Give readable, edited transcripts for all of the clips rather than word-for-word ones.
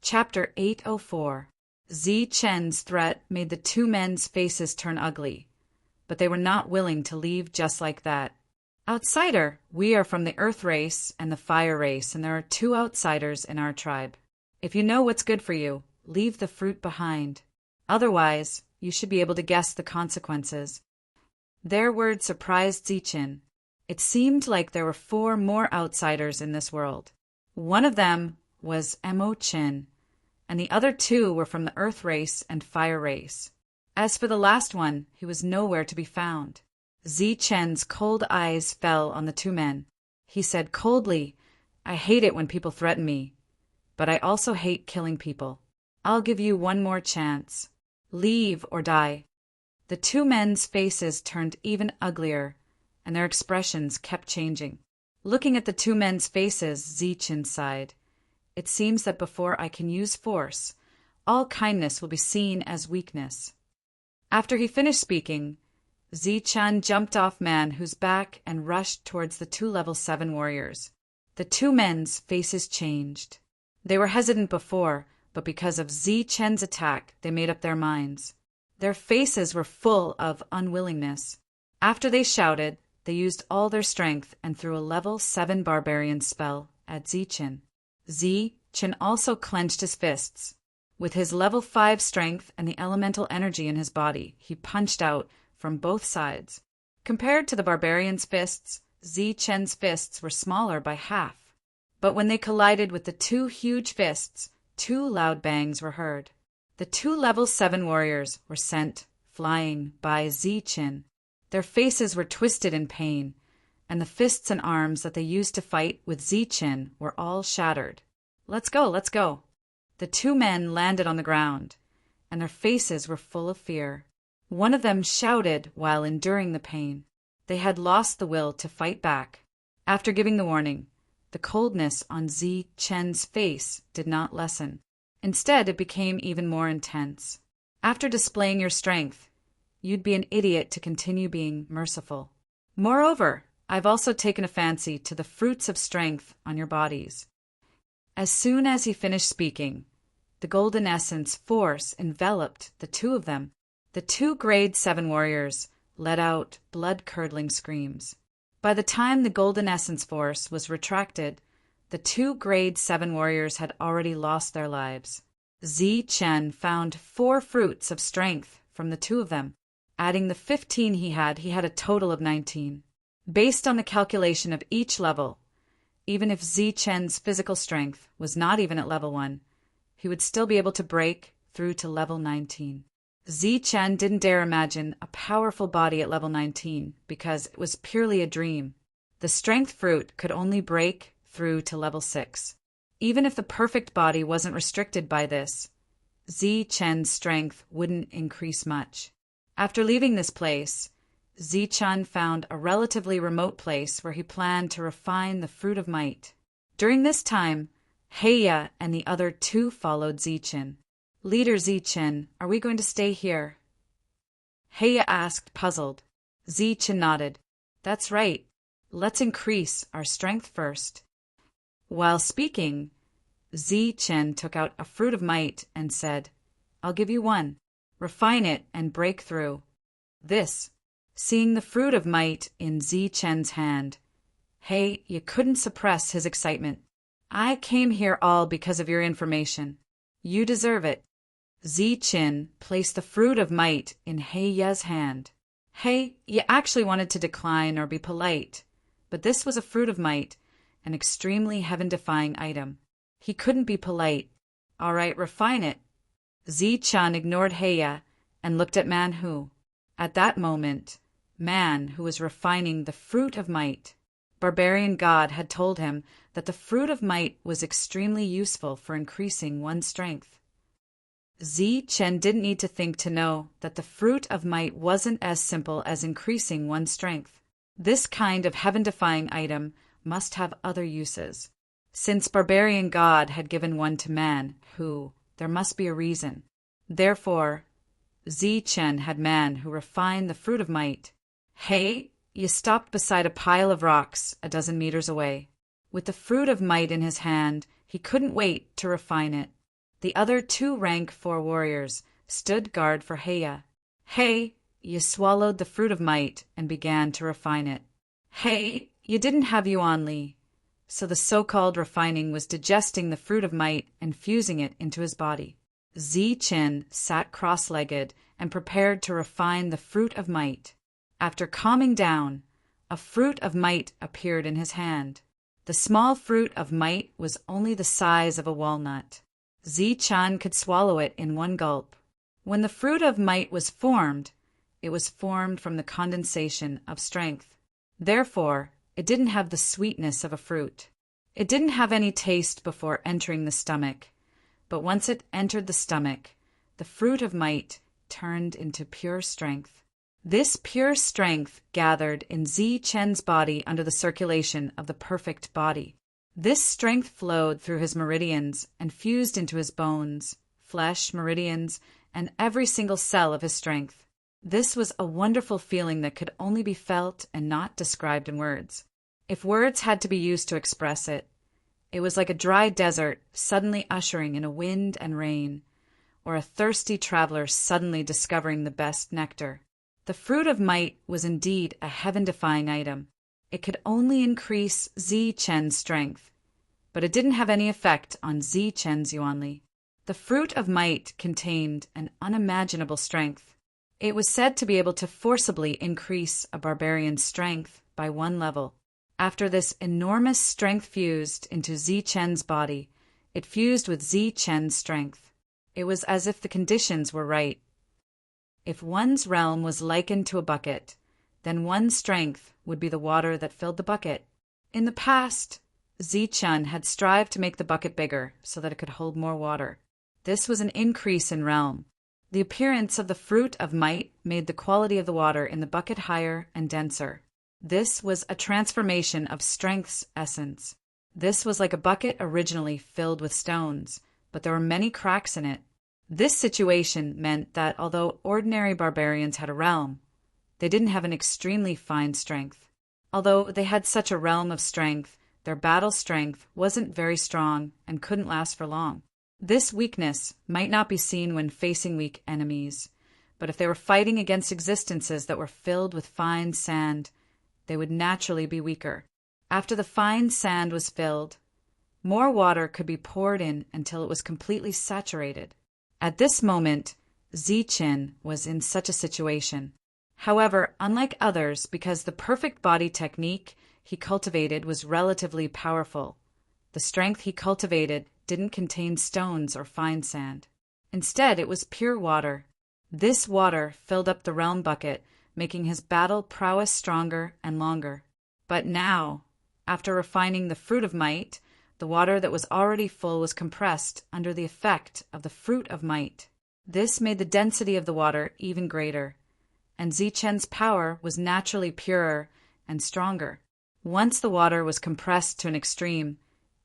Chapter 804. Zi Chen's threat made the two men's faces turn ugly, but they were not willing to leave just like that. Outsider, we are from the Earth race and the Fire race, and there are two outsiders in our tribe. If you know what's good for you, leave the fruit behind. Otherwise, you should be able to guess the consequences. Their words surprised Zichen. It seemed like there were 4 more outsiders in this world. One of them was Mo Chin, and the other 2 were from the Earth race and Fire race. As for the last one, he was nowhere to be found. Zichen's cold eyes fell on the 2 men. He said coldly, "I hate it when people threaten me, but I also hate killing people. I'll give you one more chance. Leave or die." The 2 men's faces turned even uglier, and their expressions kept changing. Looking at the 2 men's faces, Zichen sighed. It seems that before I can use force, all kindness will be seen as weakness. After he finished speaking, Zichen jumped off Manhu's back and rushed towards the 2 level 7 warriors. The 2 men's faces changed. They were hesitant before, but because of Zichen's attack, they made up their minds. Their faces were full of unwillingness. After they shouted, they used all their strength and threw a level 7 barbarian spell at Zichen. Zichen also clenched his fists. With his level 5 strength and the elemental energy in his body, he punched out from both sides. Compared to the barbarian's fists, Zichen's fists were smaller by half. But when they collided with the 2 huge fists, 2 loud bangs were heard. The 2 level 7 warriors were sent flying by Zichen. Their faces were twisted in pain, and the fists and arms that they used to fight with Zichen were all shattered. Let's go, let's go." The 2 men landed on the ground, and their faces were full of fear. One of them shouted while enduring the pain. They had lost the will to fight back. After giving the warning, the coldness on Zichen's face did not lessen. Instead, it became even more intense. After displaying your strength, you'd be an idiot to continue being merciful. Moreover, I've also taken a fancy to the fruits of strength on your bodies. As soon as he finished speaking, the golden essence force enveloped the 2 of them. The 2 grade 7 warriors let out blood-curdling screams. By the time the golden essence force was retracted, the 2 grade 7 warriors had already lost their lives. Zichen found 4 fruits of strength from the 2 of them. Adding the 15 he had a total of 19. Based on the calculation of each level, even if Zichen's physical strength was not even at level 1, he would still be able to break through to level 19. Zichen didn't dare imagine a powerful body at level 19 because it was purely a dream. The strength fruit could only break through to level 6. Even if the perfect body wasn't restricted by this, Zichen's strength wouldn't increase much. After leaving this place, Zichen found a relatively remote place where he planned to refine the fruit of might. During this time, Heya and the other 2 followed Zichen. "Leader Zichen, are we going to stay here?" Heya asked, puzzled. Zichen nodded. "That's right. Let's increase our strength first." While speaking, Zichen took out a fruit of might and said, "I'll give you one. Refine it and break through." This, seeing the fruit of might in Zichen's hand, you couldn't suppress his excitement. "I came here all because of your information. You deserve it." Zichen placed the fruit of might in Heya's hand. You actually wanted to decline or be polite, but this was a fruit of might, an extremely heaven-defying item. He couldn't be polite. "All right, refine it." Zichen ignored Heya and looked at Manhu. At that moment, Man, who was refining the fruit of might, Barbarian God had told him that the fruit of might was extremely useful for increasing one's strength. Zichen didn't need to think to know that the fruit of might wasn't as simple as increasing one's strength. This kind of heaven-defying item must have other uses. Since Barbarian God had given one to Manhu, there must be a reason. Therefore, Zichen had Manhu refine the fruit of might. You stopped beside a pile of rocks a dozen meters away. With the fruit of might in his hand, he couldn't wait to refine it. The other 2 rank 4 warriors stood guard for Heya. Hey, you swallowed the fruit of might and began to refine it. Hey, you didn't have Yuan Li. So the so-called refining was digesting the fruit of might and fusing it into his body. Zichen sat cross-legged and prepared to refine the fruit of might. After calming down, a fruit of might appeared in his hand. The small fruit of might was only the size of a walnut. Zichen could swallow it in one gulp. When the fruit of might was formed, it was formed from the condensation of strength. Therefore, it didn't have the sweetness of a fruit. It didn't have any taste before entering the stomach, but once it entered the stomach, the fruit of might turned into pure strength. This pure strength gathered in Zichen's body under the circulation of the perfect body. This strength flowed through his meridians and fused into his bones, flesh, meridians, and every single cell of his strength. This was a wonderful feeling that could only be felt and not described in words. If words had to be used to express it, it was like a dry desert suddenly ushering in a wind and rain, or a thirsty traveler suddenly discovering the best nectar. The fruit of might was indeed a heaven-defying item. It could only increase Zichen's strength, but it didn't have any effect on Zichen's Yuanli. The fruit of might contained an unimaginable strength. It was said to be able to forcibly increase a barbarian's strength by 1 level. After this enormous strength fused into Zichen's body, it fused with Zichen's strength. It was as if the conditions were right. If one's realm was likened to a bucket, then one's strength would be the water that filled the bucket. In the past, Zichen had strived to make the bucket bigger so that it could hold more water. This was an increase in realm. The appearance of the fruit of might made the quality of the water in the bucket higher and denser. This was a transformation of strength's essence. This was like a bucket originally filled with stones, but there were many cracks in it. This situation meant that although ordinary barbarians had a realm, they didn't have an extremely fine strength. Although they had such a realm of strength, their battle strength wasn't very strong and couldn't last for long. This weakness might not be seen when facing weak enemies, but if they were fighting against existences that were filled with fine sand, they would naturally be weaker. After the fine sand was filled, more water could be poured in until it was completely saturated. At this moment, Zichen was in such a situation. However, unlike others, because the perfect body technique he cultivated was relatively powerful, the strength he cultivated didn't contain stones or fine sand. Instead, it was pure water. This water filled up the realm bucket, making his battle prowess stronger and longer. But now, after refining the fruit of might, the water that was already full was compressed under the effect of the fruit of might. This made the density of the water even greater, and Zichen's power was naturally purer and stronger. Once the water was compressed to an extreme,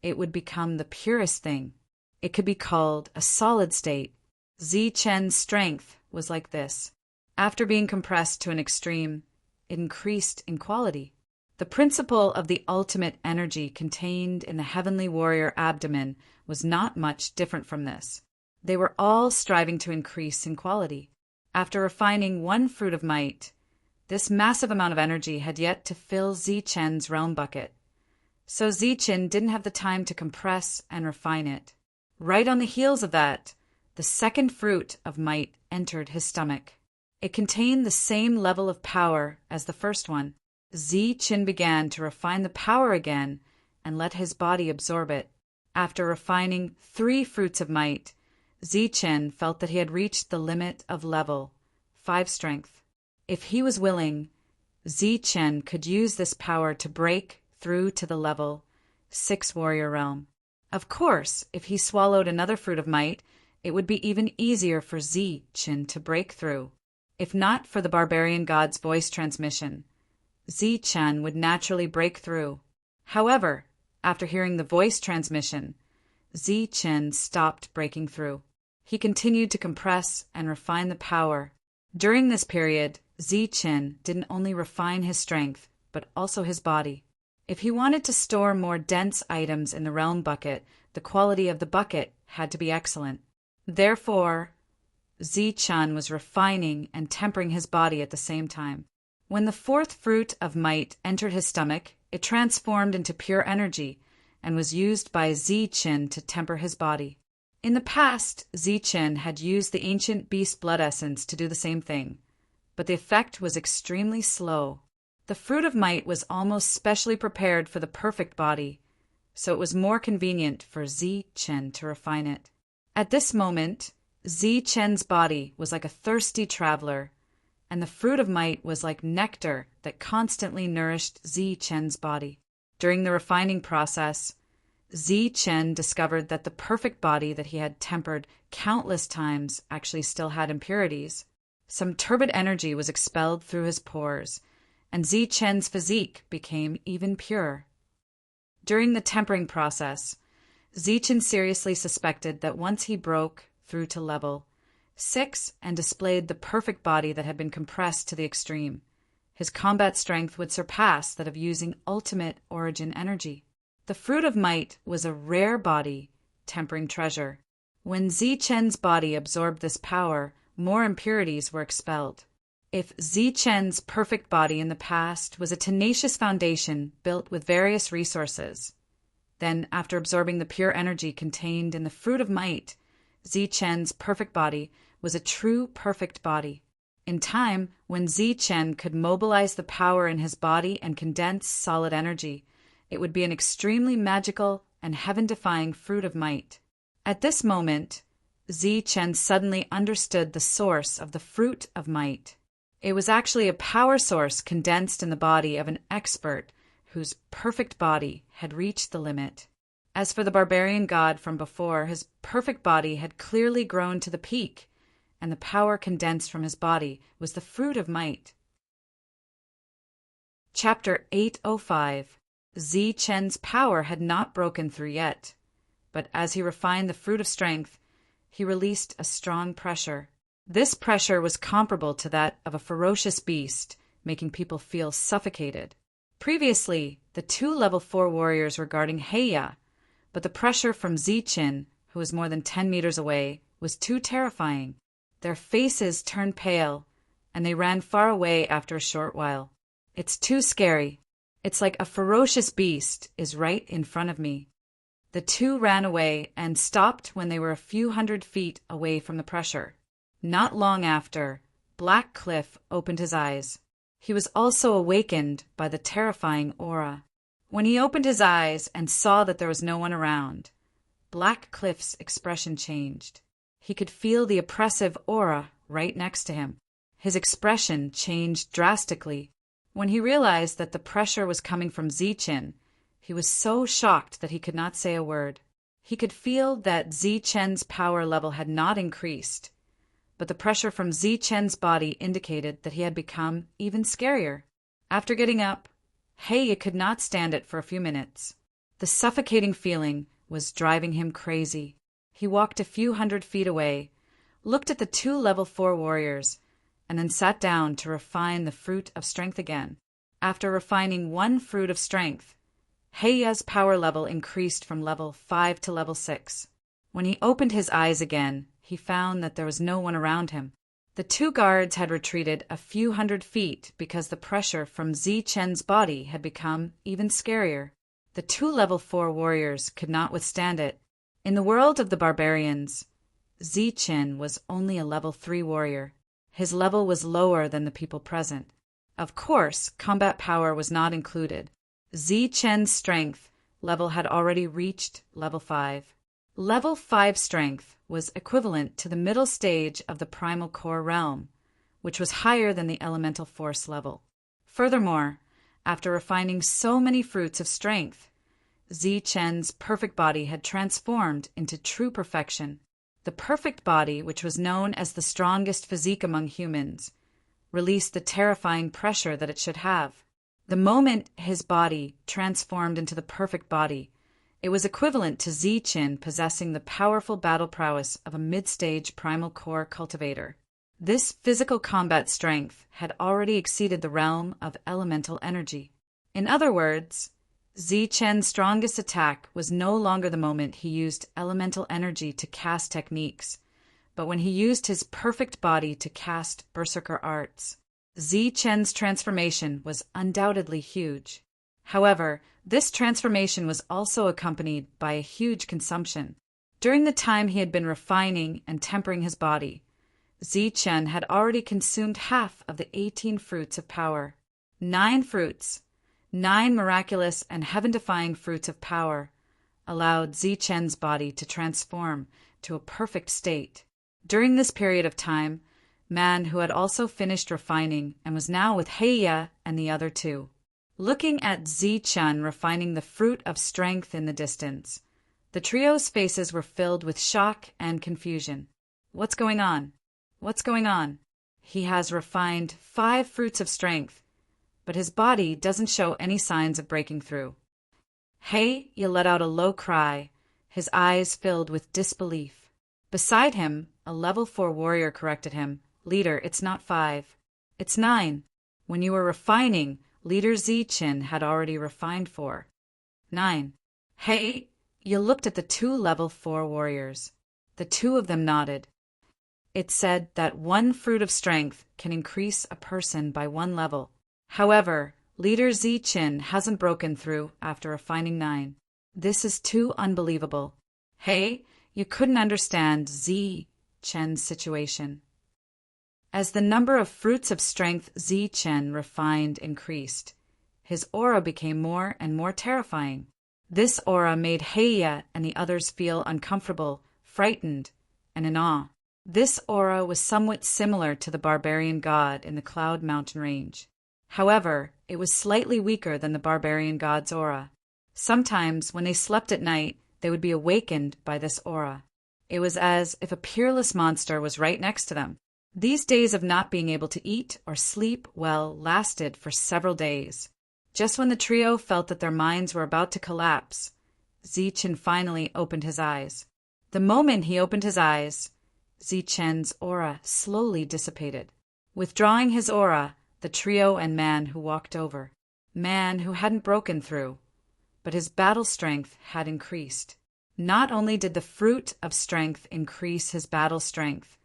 it would become the purest thing. It could be called a solid state. Zichen's strength was like this. After being compressed to an extreme, it increased in quality. The principle of the ultimate energy contained in the heavenly warrior abdomen was not much different from this. They were all striving to increase in quality. After refining 1 fruit of might, this massive amount of energy had yet to fill Zichen's realm bucket. So Zichen didn't have the time to compress and refine it. Right on the heels of that, the 2nd fruit of might entered his stomach. It contained the same level of power as the first one. Zichen began to refine the power again and let his body absorb it. After refining 3 fruits of might, Zichen felt that he had reached the limit of level 5 strength. If he was willing, Zichen could use this power to break through to the level 6 warrior realm. Of course, if he swallowed another fruit of might, it would be even easier for Zichen to break through. If not for the barbarian god's voice transmission, Zichen would naturally break through. However, after hearing the voice transmission, Zichen stopped breaking through. He continued to compress and refine the power. During this period, Zichen didn't only refine his strength, but also his body. If he wanted to store more dense items in the realm bucket, the quality of the bucket had to be excellent. Therefore, Zi-Chun was refining and tempering his body at the same time. When the fourth fruit of might entered his stomach, it transformed into pure energy and was used by Zi-Chun to temper his body. In the past, Zi-Chun had used the ancient beast blood essence to do the same thing, but the effect was extremely slow. The fruit of might was almost specially prepared for the perfect body, so it was more convenient for Zi-Chun to refine it. At this moment, Zi-Chun's body was like a thirsty traveler, and the fruit of might was like nectar that constantly nourished Zi-Chun's body. During the refining process, Zi-Chun discovered that the perfect body that he had tempered countless times actually still had impurities. Some turbid energy was expelled through his pores, and Zi-Chun's physique became even purer. During the tempering process, Zi-Chun seriously suspected that once he broke through to level 6 and displayed the perfect body that had been compressed to the extreme, his combat strength would surpass that of using ultimate origin energy. The fruit of might was a rare body, tempering treasure. When Zi-Chun's body absorbed this power, more impurities were expelled. If Zi-Chun's perfect body in the past was a tenacious foundation built with various resources, then after absorbing the pure energy contained in the fruit of might, Zi-Chun's perfect body was a true perfect body. In time, when Zi-Chun could mobilize the power in his body and condense solid energy, it would be an extremely magical and heaven-defying fruit of might. At this moment, Zi-Chun suddenly understood the source of the fruit of might. It was actually a power source condensed in the body of an expert whose perfect body had reached the limit. As for the barbarian god from before, his perfect body had clearly grown to the peak, and the power condensed from his body was the fruit of might. Chapter 805. Zi-Chun's power had not broken through yet, but as he refined the fruit of strength, he released a strong pressure. This pressure was comparable to that of a ferocious beast, making people feel suffocated. Previously, the two level 4 warriors were guarding Heya, but the pressure from Zi-Chun, who was more than 10 meters away, was too terrifying. Their faces turned pale, and they ran far away after a short while. It's too scary. It's like a ferocious beast is right in front of me. The two ran away and stopped when they were a few hundred feet away from the pressure. Not long after, Black Cliff opened his eyes. He was also awakened by the terrifying aura. When he opened his eyes and saw that there was no one around, Black Cliff's expression changed. He could feel the oppressive aura right next to him. His expression changed drastically. When he realized that the pressure was coming from Zi-Chun, he was so shocked that he could not say a word. He could feel that Zi-Chun's power level had not increased, but the pressure from Zi-Chun's body indicated that he had become even scarier. After getting up, Heya could not stand it for a few minutes. The suffocating feeling was driving him crazy. He walked a few hundred feet away, looked at the two level 4 warriors, and then sat down to refine the fruit of strength again. After refining one fruit of strength, Heya's power level increased from level 5 to level 6. When he opened his eyes again, he found that there was no one around him. The two guards had retreated a few hundred feet because the pressure from Zi-Chun's body had become even scarier. The two level 4 warriors could not withstand it. In the world of the barbarians, Zi-Chun was only a level 3 warrior. His level was lower than the people present. Of course, combat power was not included. Zi-Chun's strength level had already reached level 5. Level 5 strength was equivalent to the middle stage of the primal core realm, which was higher than the elemental force level. Furthermore, after refining so many fruits of strength, Zi-Chun's perfect body had transformed into true perfection. The perfect body, which was known as the strongest physique among humans, released the terrifying pressure that it should have. The moment his body transformed into the perfect body, it was equivalent to Zi-Chun possessing the powerful battle prowess of a mid-stage primal core cultivator. This physical combat strength had already exceeded the realm of elemental energy. In other words, Zi-Chen's strongest attack was no longer the moment he used elemental energy to cast techniques, but when he used his perfect body to cast berserker arts. Zi-Chen's transformation was undoubtedly huge. However, this transformation was also accompanied by a huge consumption. During the time he had been refining and tempering his body, Zi-Chen had already consumed half of the 18 fruits of power. 9 fruits, 9 miraculous and heaven-defying fruits of power, allowed Zi-Chen's body to transform to a perfect state. During this period of time, Man, who had also finished refining and was now with Heiya and the other two. Looking at Zi-Chen refining the fruit of strength in the distance, the trio's faces were filled with shock and confusion. What's going on? What's going on? He has refined 5 fruits of strength, but his body doesn't show any signs of breaking through. Heiya let out a low cry, his eyes filled with disbelief. Beside him, a level 4 warrior corrected him. Leader, it's not 5. It's 9. When you were refining, Leader Zi-Chen had already refined 4. 9. Hey, you looked at the 2 level 4 warriors. The 2 of them nodded. It said that 1 fruit of strength can increase a person by 1 level. However, Leader Zi-Chen hasn't broken through after refining 9. This is too unbelievable. Hey, you couldn't understand Zi-Chen's situation. As the number of fruits of strength Zi-Chen refined increased, his aura became more and more terrifying. This aura made Heiya and the others feel uncomfortable, frightened, and in awe. This aura was somewhat similar to the barbarian god in the Cloud Mountain range. However, it was slightly weaker than the barbarian god's aura. Sometimes, when they slept at night, they would be awakened by this aura. It was as if a peerless monster was right next to them. These days of not being able to eat or sleep well lasted for several days. Just when the trio felt that their minds were about to collapse, Zi-Chen finally opened his eyes. The moment he opened his eyes, Zi-Chen's aura slowly dissipated. Withdrawing his aura, the trio and Man who walked over. Man who hadn't broken through, but his battle strength had increased. Not only did the fruit of strength increase his battle strength,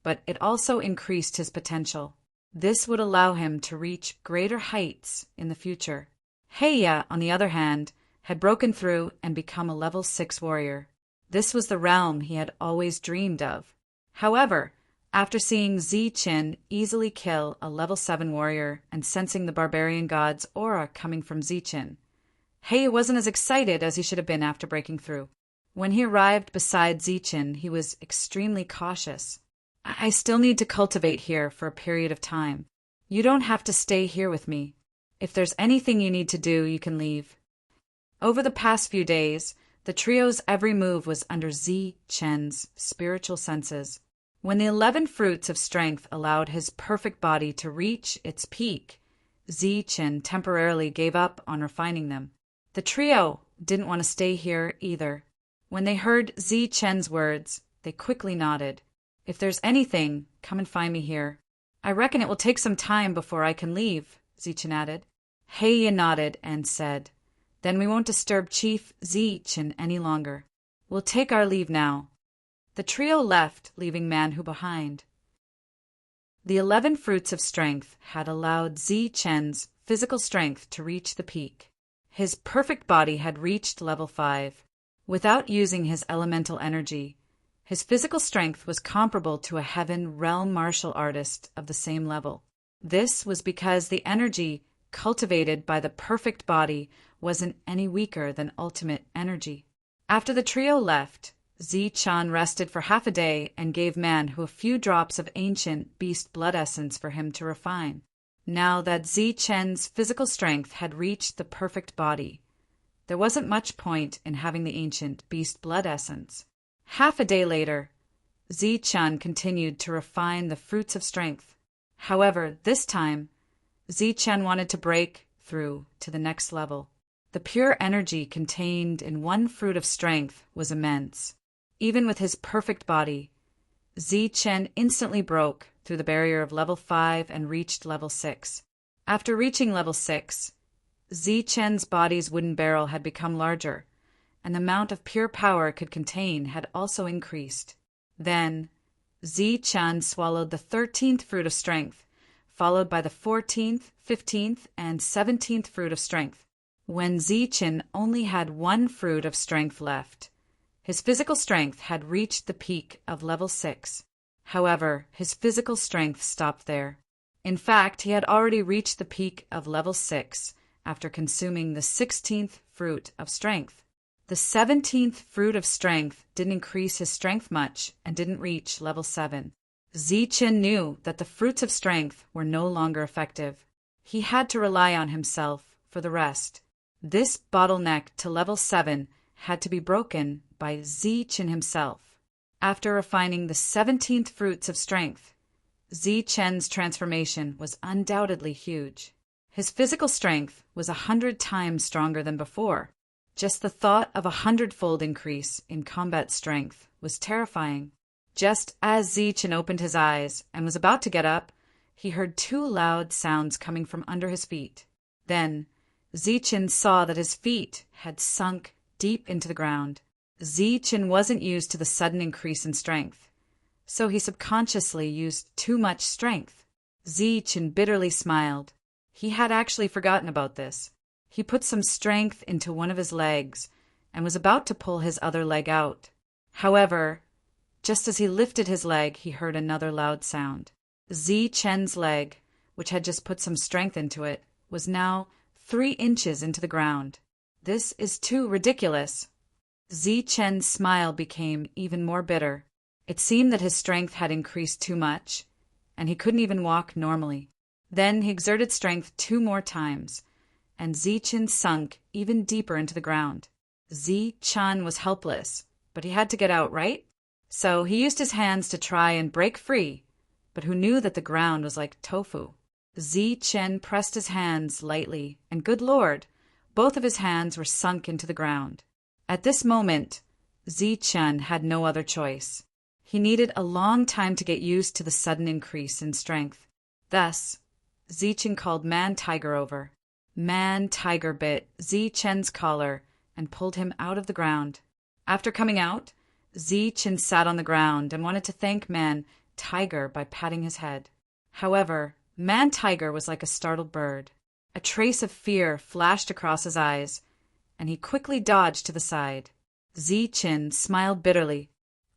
but it also increased his potential. This would allow him to reach greater heights in the future. Heiya, on the other hand, had broken through and become a level 6 warrior. This was the realm he had always dreamed of. However, after seeing Zi-Chen easily kill a level 7 warrior and sensing the barbarian god's aura coming from Zi-Chen, Heiya wasn't as excited as he should have been after breaking through. When he arrived beside Zi-Chen, he was extremely cautious. I still need to cultivate here for a period of time. You don't have to stay here with me. If there's anything you need to do, you can leave. Over the past few days, the trio's every move was under Zi-Chen's spiritual senses. When the 11 fruits of strength allowed his perfect body to reach its peak, Zi-Chen temporarily gave up on refining them. The trio didn't want to stay here either. When they heard Zi-Chen's words, they quickly nodded. If there's anything, come and find me here. I reckon it will take some time before I can leave, Zi-Chen added. Heiya nodded and said, Then we won't disturb Chief Zi-Chen any longer. We'll take our leave now. The trio left, leaving Manhu behind. The 11 fruits of strength had allowed Zi-Chen's physical strength to reach the peak. His perfect body had reached level 5. Without using his elemental energy, his physical strength was comparable to a heaven realm martial artist of the same level. This was because the energy cultivated by the perfect body wasn't any weaker than ultimate energy. After the trio left, Zi-Chen rested for half a day and gave Manhu a few drops of ancient beast blood essence for him to refine. Now that Zi-Chen's physical strength had reached the perfect body, there wasn't much point in having the ancient beast blood essence. Half a day later, Zi-Chen continued to refine the fruits of strength. However, this time, Zi-Chen wanted to break through to the next level. The pure energy contained in 1 fruit of strength was immense. Even with his perfect body, Zi-Chen instantly broke through the barrier of level 5 and reached level 6. After reaching level 6, Zichen's body's wooden barrel had become larger, and the amount of pure power it could contain had also increased. Then, Zichen swallowed the 13th fruit of strength, followed by the 14th, 15th, and 17th fruit of strength. When Zichen only had one fruit of strength left, his physical strength had reached the peak of level 6. However, his physical strength stopped there. In fact, he had already reached the peak of level 6 after consuming the 16th fruit of strength. The 17th fruit of strength didn't increase his strength much and didn't reach level 7. Zichen knew that the fruits of strength were no longer effective. He had to rely on himself for the rest. This bottleneck to level 7 had to be broken by Zichen himself. After refining the 17th fruits of strength, Zichen's transformation was undoubtedly huge. His physical strength was 100 times stronger than before. Just the thought of 100-fold increase in combat strength was terrifying. Just as Zichen opened his eyes and was about to get up, he heard two loud sounds coming from under his feet. Then, Zichen saw that his feet had sunk deep into the ground. Zichen wasn't used to the sudden increase in strength, so he subconsciously used too much strength. Zichen bitterly smiled. He had actually forgotten about this. He put some strength into one of his legs and was about to pull his other leg out. However, just as he lifted his leg, he heard another loud sound. Zichen's leg, which had just put some strength into it, was now 3 inches into the ground. This is too ridiculous. Zichen's smile became even more bitter. It seemed that his strength had increased too much, and he couldn't even walk normally. Then he exerted strength 2 more times, and Zichen sunk even deeper into the ground. Zichen was helpless, but he had to get out, right? So he used his hands to try and break free, but who knew that the ground was like tofu? Zichen pressed his hands lightly, and good Lord, both of his hands were sunk into the ground. At this moment, Zichen had no other choice. He needed a long time to get used to the sudden increase in strength. Thus, Zichen called Man-Tiger over. Man-Tiger bit Zichen's collar and pulled him out of the ground. After coming out, Zichen sat on the ground and wanted to thank Man-Tiger by patting his head. However, Man-Tiger was like a startled bird. A trace of fear flashed across his eyes, and he quickly dodged to the side. Zichen smiled bitterly.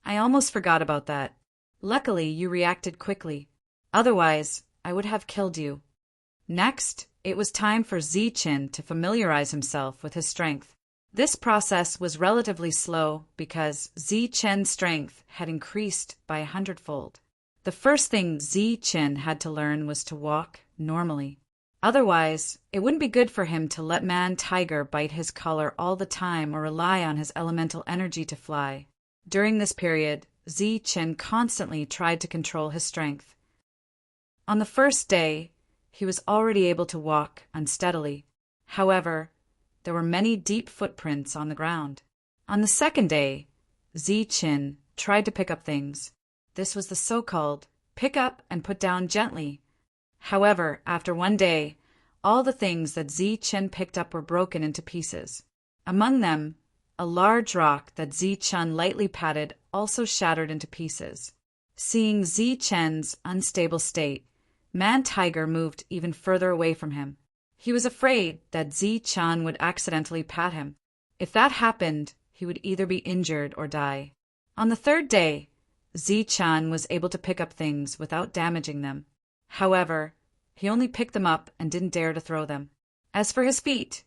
I almost forgot about that. Luckily, you reacted quickly. Otherwise, I would have killed you. Next, it was time for Zichen to familiarize himself with his strength. This process was relatively slow because Zichen's strength had increased by 100-fold. The first thing Zichen had to learn was to walk normally. Otherwise, it wouldn't be good for him to let Man-Tiger bite his collar all the time or rely on his elemental energy to fly. During this period, Zichen constantly tried to control his strength. On the first day, he was already able to walk unsteadily. However, there were many deep footprints on the ground. On the second day, Zichen tried to pick up things. This was the so-called pick up and put down gently. However, after one day, all the things that Zichen picked up were broken into pieces. Among them, a large rock that Zichen lightly patted also shattered into pieces. Seeing Zichen's unstable state, Man-Tiger moved even further away from him. He was afraid that Zichen would accidentally pat him. If that happened, he would either be injured or die. On the third day, Zichen was able to pick up things without damaging them. However, he only picked them up and didn't dare to throw them. As for his feet,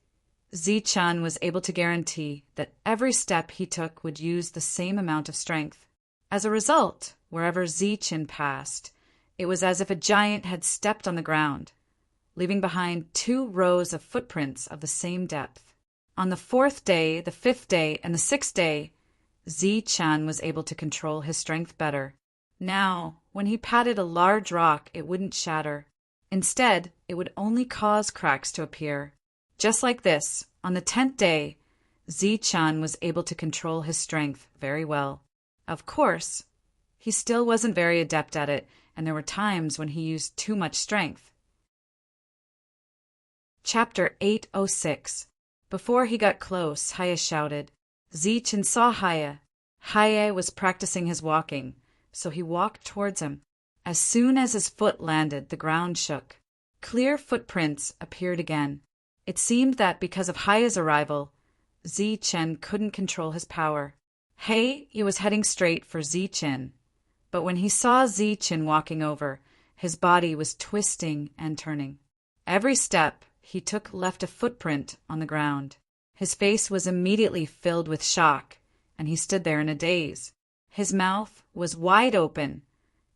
Zichen was able to guarantee that every step he took would use the same amount of strength. As a result, wherever Zichen passed, it was as if a giant had stepped on the ground, leaving behind 2 rows of footprints of the same depth. On the 4th day, the 5th day, and the 6th day, Zichen was able to control his strength better. Now, when he patted a large rock, it wouldn't shatter. Instead, it would only cause cracks to appear. Just like this, on the 10th day, Zichen was able to control his strength very well. Of course, he still wasn't very adept at it, and there were times when he used too much strength. Chapter 806. Before he got close, Haya shouted. Zichen saw Haya. Haya was practicing his walking, so he walked towards him. As soon as his foot landed, the ground shook. Clear footprints appeared again. It seemed that because of Haya's arrival, Zichen couldn't control his power. He was heading straight for Zichen, but when he saw Zichen walking over, his body was twisting and turning. Every step he took left a footprint on the ground. His face was immediately filled with shock, and he stood there in a daze. His mouth was wide open,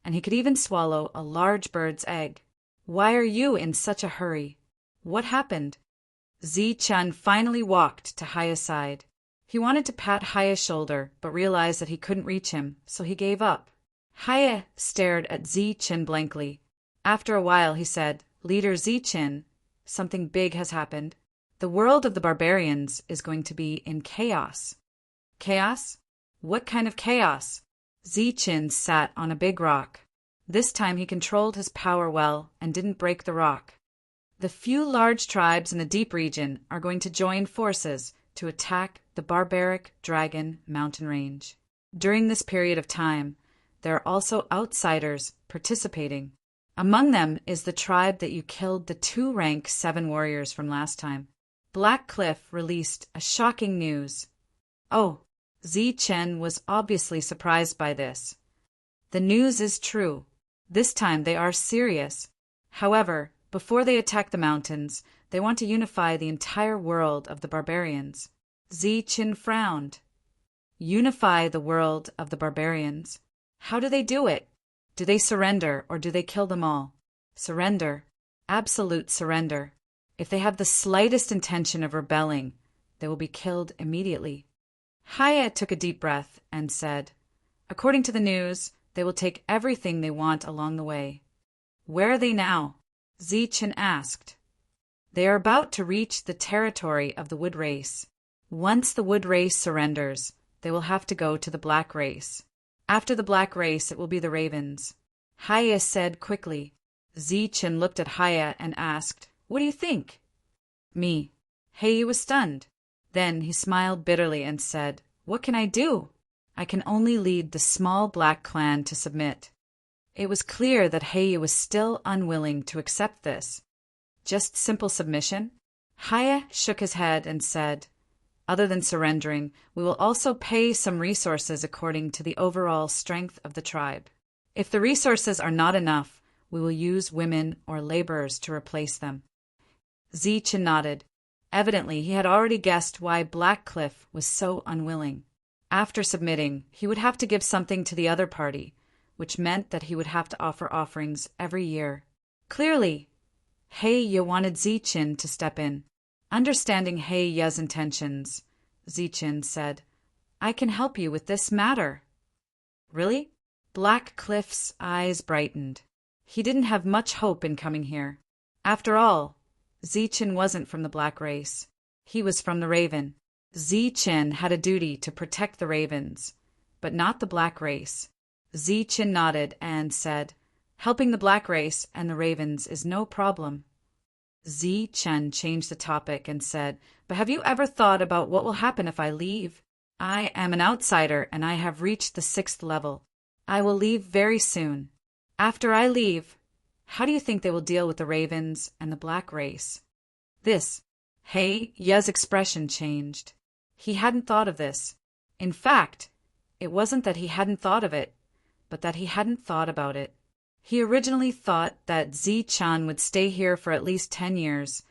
and he could even swallow a large bird's egg. Why are you in such a hurry? What happened? Zichen finally walked to Haya's side. He wanted to pat Haya's shoulder, but realized that he couldn't reach him, so he gave up. Haya stared at Zichen blankly. After a while he said, Leader Zichen, something big has happened. The world of the barbarians is going to be in chaos. Chaos? What kind of chaos? Zichen sat on a big rock. This time he controlled his power well and didn't break the rock. The few large tribes in the deep region are going to join forces to attack the barbaric dragon mountain range. During this period of time, there are also outsiders participating. Among them is the tribe that you killed the 2 rank 7 warriors from last time. Black Cliff released a shocking news. Oh, Zichen was obviously surprised by this. The news is true. This time they are serious. However, before they attack the mountains, they want to unify the entire world of the barbarians. Zichen frowned. Unify the world of the barbarians? How do they do it? Do they surrender or do they kill them all? Surrender. Absolute surrender. If they have the slightest intention of rebelling, they will be killed immediately. Haya took a deep breath and said, According to the news, they will take everything they want along the way. Where are they now? Zichen asked. They are about to reach the territory of the wood race. Once the wood race surrenders, they will have to go to the black race. After the black race, it will be the ravens. Haya said quickly. Zichen looked at Haya and asked, What do you think? Me. Haya was stunned. Then he smiled bitterly and said, What can I do? I can only lead the small black clan to submit. It was clear that Haya was still unwilling to accept this. Just simple submission? Haya shook his head and said, Other than surrendering, we will also pay some resources according to the overall strength of the tribe. If the resources are not enough, we will use women or laborers to replace them. Zichen nodded. Evidently, he had already guessed why Black Cliff was so unwilling. After submitting, he would have to give something to the other party, which meant that he would have to offer offerings every year. Clearly, Haya wanted Zichen to step in. Understanding Haya's intentions, Zichen said, I can help you with this matter. Really? Black Cliff's eyes brightened. He didn't have much hope in coming here. After all, Zichen wasn't from the black race. He was from the raven. Zichen had a duty to protect the ravens, but not the black race. Zichen nodded and said, Helping the black race and the ravens is no problem. Zichen changed the topic and said, But have you ever thought about what will happen if I leave? I am an outsider and I have reached the 6th level. I will leave very soon. After I leave, how do you think they will deal with the ravens and the black race? Haya's expression changed. He hadn't thought of this. In fact, it wasn't that he hadn't thought of it, but that he hadn't thought about it. He originally thought that Zichen would stay here for at least 10 years,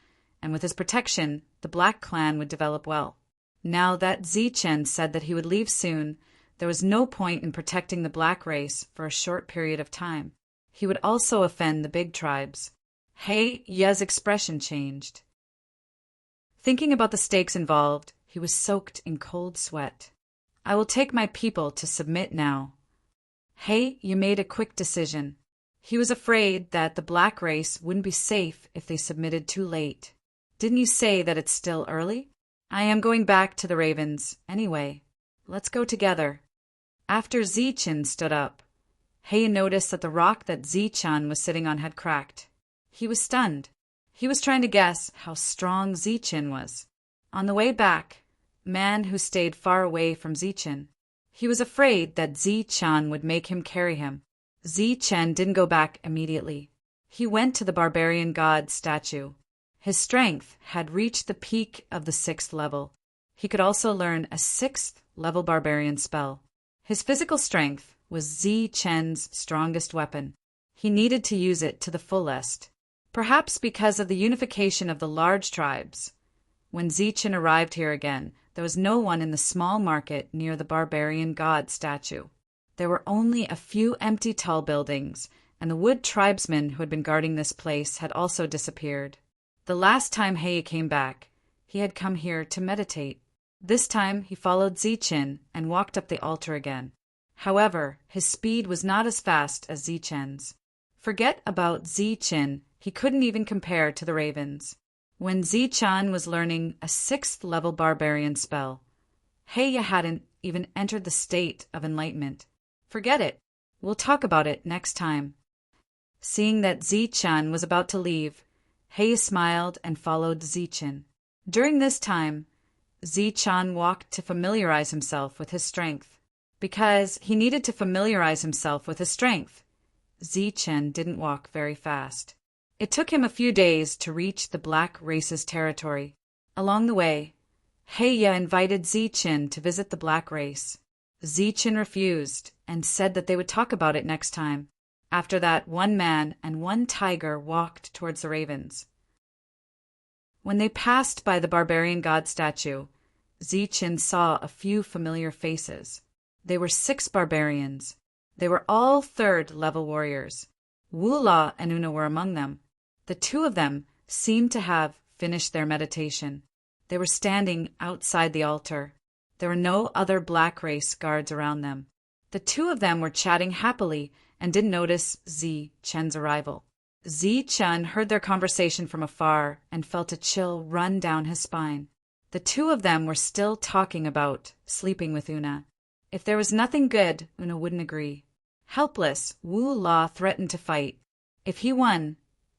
and with his protection, the Black Clan would develop well. Now that Zichen said that he would leave soon, there was no point in protecting the black race for a short period of time. He would also offend the big tribes. Haya's expression changed. Thinking about the stakes involved, he was soaked in cold sweat. I will take my people to submit now. You made a quick decision. He was afraid that the black race wouldn't be safe if they submitted too late. Didn't you say that it's still early? I am going back to the ravens, anyway. Let's go together. After Zichen stood up, Haya noticed that the rock that Zichen was sitting on had cracked. He was stunned. He was trying to guess how strong Zichin was. On the way back, Man who stayed far away from Zichin. He was afraid that Zichan would make him carry him. Zichen didn't go back immediately. He went to the barbarian god statue. His strength had reached the peak of the 6th level. He could also learn a 6th level barbarian spell. His physical strength was Zichen's strongest weapon. He needed to use it to the fullest. Perhaps because of the unification of the large tribes. When Zichen arrived here again, there was no one in the small market near the barbarian god statue. There were only a few empty tall buildings, and the wood tribesmen who had been guarding this place had also disappeared. The last time Heya came back, he had come here to meditate. This time he followed Zichin and walked up the altar again. However, his speed was not as fast as Zichen's. Forget about Zichin, he couldn't even compare to the ravens. When Zichan was learning a 6th level barbarian spell, Heya hadn't even entered the state of enlightenment. Forget it. We'll talk about it next time. Seeing that Zichan was about to leave, Heya smiled and followed Zichin. During this time, Zichan walked to familiarize himself with his strength. Because he needed to familiarize himself with his strength, Zichin didn't walk very fast. It took him a few days to reach the black race's territory. Along the way, Heya invited Zichin to visit the black race. Zichin refused and said that they would talk about it next time. After that, one man and one tiger walked towards the ravens. When they passed by the barbarian god statue, Zichin saw a few familiar faces. They were 6 barbarians. They were all 3rd level warriors. Wula and Una were among them. The 2 of them seemed to have finished their meditation. They were standing outside the altar. There were no other black race guards around them. The 2 of them were chatting happily and didn't notice Zichen's arrival. Zichen heard their conversation from afar and felt a chill run down his spine. The 2 of them were still talking about sleeping with Una. If there was nothing good, Una wouldn't agree. Helpless, Wu La threatened to fight. If he won,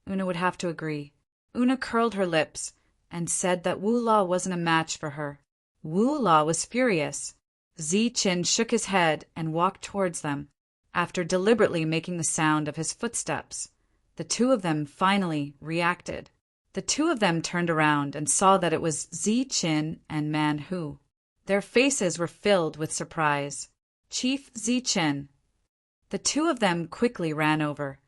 Una would have to agree. Una curled her lips and said that Wu La wasn't a match for her. Wu La was furious. Zichin shook his head and walked towards them. After deliberately making the sound of his footsteps, the 2 of them finally reacted. The 2 of them turned around and saw that it was Zichin and Man Hu. Their faces were filled with surprise. Chief Zichin. The 2 of them quickly ran over,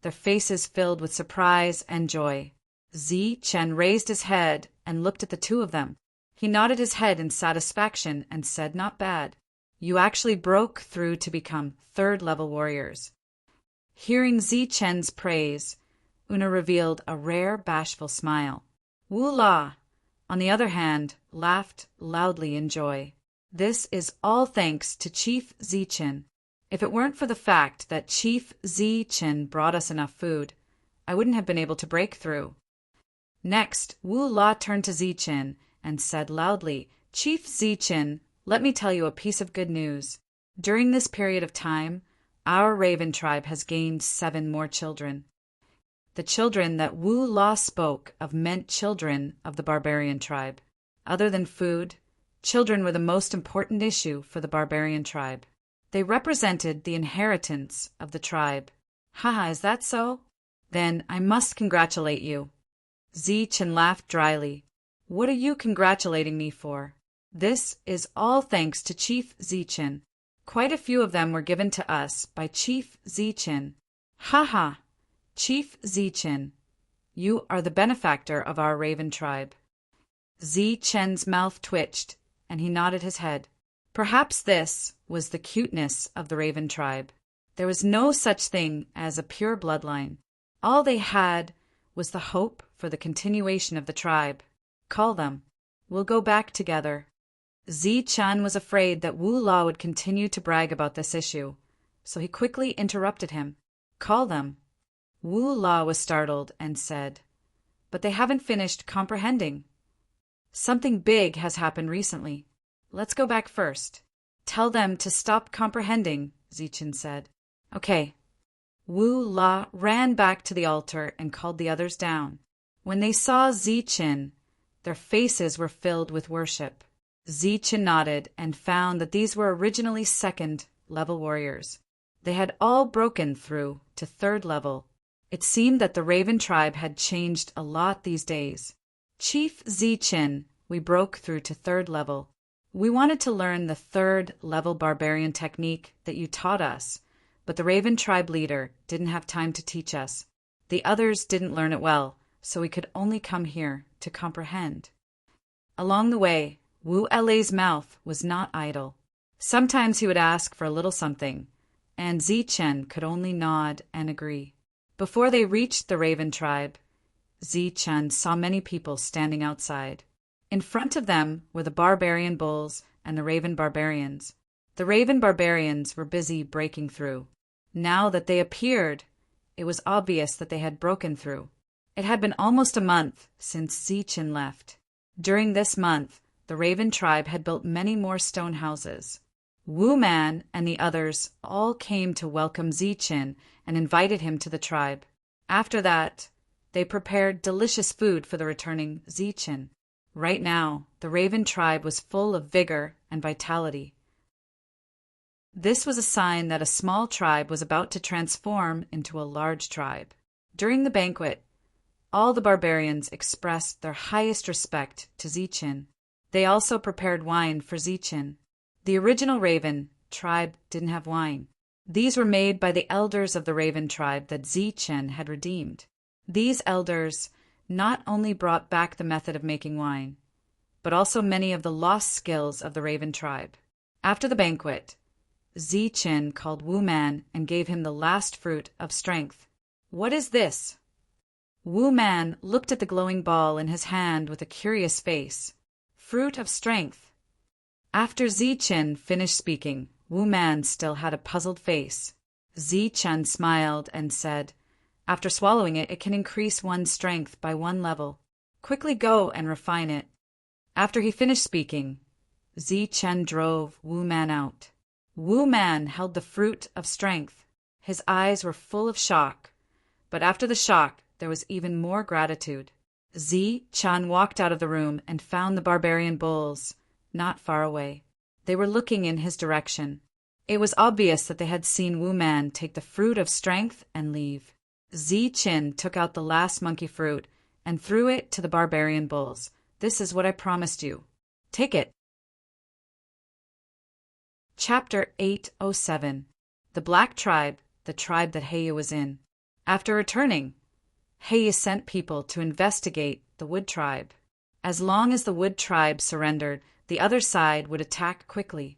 their faces filled with surprise and joy. Zichin raised his head and looked at the 2 of them. He nodded his head in satisfaction and said, "Not bad. You actually broke through to become 3rd level warriors." Hearing Zichen's praise, Una revealed a rare bashful smile. Wu La, on the other hand, laughed loudly in joy. This is all thanks to Chief Zichin. If it weren't for the fact that Chief Zichin brought us enough food, I wouldn't have been able to break through. Next, Wu La turned to Zichin and said loudly, "Chief Zichin, let me tell you a piece of good news. During this period of time, our Raven tribe has gained 7 more children." The children that Wu La spoke of meant children of the barbarian tribe. Other than food, children were the most important issue for the barbarian tribe. They represented the inheritance of the tribe. Haha, is that so? Then I must congratulate you. Zichin laughed dryly. What are you congratulating me for? This is all thanks to Chief Zichin. Quite a few of them were given to us by Chief Zichin. Haha, Chief Zichin, you are the benefactor of our Raven tribe. Zichen's mouth twitched, and he nodded his head. Perhaps this was the cuteness of the Raven tribe. There was no such thing as a pure bloodline. All they had was the hope for the continuation of the tribe. Call them. We'll go back together. Zichan was afraid that Wu La would continue to brag about this issue, so he quickly interrupted him. Call them. Wu La was startled and said, "But they haven't finished comprehending. Something big has happened recently. Let's go back first." "Tell them to stop comprehending," Zichin said. "Okay." Wu La ran back to the altar and called the others down. When they saw Zichin, their faces were filled with worship. Zichin nodded and found that these were originally second-level warriors. They had all broken through to third level. It seemed that the Raven tribe had changed a lot these days. Chief Zichin, we broke through to third level. We wanted to learn the third-level barbarian technique that you taught us, but the Raven tribe leader didn't have time to teach us. The others didn't learn it well, so we could only come here to comprehend. Along the way, Wu Le's mouth was not idle. Sometimes he would ask for a little something, and Zichen could only nod and agree. Before they reached the Raven tribe, Zichen saw many people standing outside. In front of them were the barbarian bulls and the Raven barbarians. The Raven barbarians were busy breaking through. Now that they appeared, it was obvious that they had broken through. It had been almost a month since Zichen left. During this month, the Raven tribe had built many more stone houses. Wu Man and the others all came to welcome Zichen and invited him to the tribe. After that, they prepared delicious food for the returning Zichen. Right now, the Raven tribe was full of vigor and vitality. This was a sign that a small tribe was about to transform into a large tribe. During the banquet, all the barbarians expressed their highest respect to Zichen. They also prepared wine for Zichen. The original Raven tribe didn't have wine. These were made by the elders of the Raven tribe that Zichen had redeemed. These elders not only brought back the method of making wine, but also many of the lost skills of the Raven tribe. After the banquet, Zichen called Wu Man and gave him the last fruit of strength. "What is this?" Wu Man looked at the glowing ball in his hand with a curious face. "Fruit of strength." After Zichen finished speaking, Wu Man still had a puzzled face. Zichen smiled and said, "After swallowing it, it can increase one's strength by 1 level. Quickly go and refine it." After he finished speaking, Zichen drove Wu Man out. Wu Man held the fruit of strength. His eyes were full of shock, but after the shock, there was even more gratitude. Zichen walked out of the room and found the barbarian bulls not far away. They were looking in his direction. It was obvious that they had seen Wu Man take the fruit of strength and leave. Zichen took out the last monkey fruit and threw it to the barbarian bulls. "This is what I promised you. Take it." Chapter 807. The Black Tribe, the tribe that Heya was in. After returning, Heya sent people to investigate the Wood tribe. As long as the Wood tribe surrendered, the other side would attack quickly.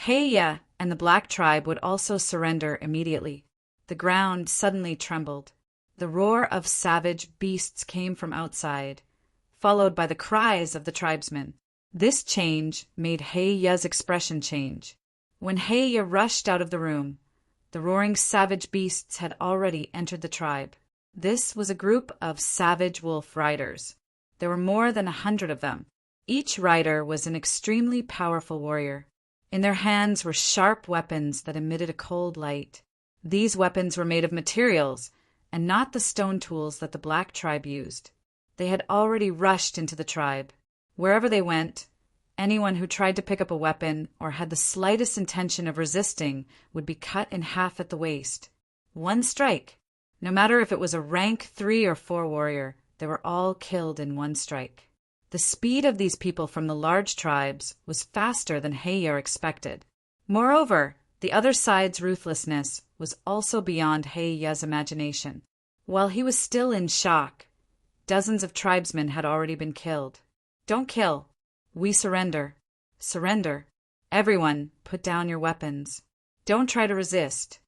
Heya and the Black tribe would also surrender immediately. The ground suddenly trembled. The roar of savage beasts came from outside, followed by the cries of the tribesmen. This change made Heya's expression change. When Heya rushed out of the room, the roaring savage beasts had already entered the tribe. This was a group of savage wolf riders. There were more than 100 of them. Each rider was an extremely powerful warrior. In their hands were sharp weapons that emitted a cold light. These weapons were made of materials and not the stone tools that the Black tribe used. They had already rushed into the tribe. Wherever they went, anyone who tried to pick up a weapon or had the slightest intention of resisting would be cut in half at the waist. 1 strike. No matter if it was a rank 3 or 4 warrior, they were all killed in 1 strike. The speed of these people from the large tribes was faster than Heya expected. Moreover, the other side's ruthlessness was also beyond Heya's imagination. While he was still in shock, dozens of tribesmen had already been killed. "Don't kill. We surrender. Surrender. Everyone, put down your weapons. Don't try to resist."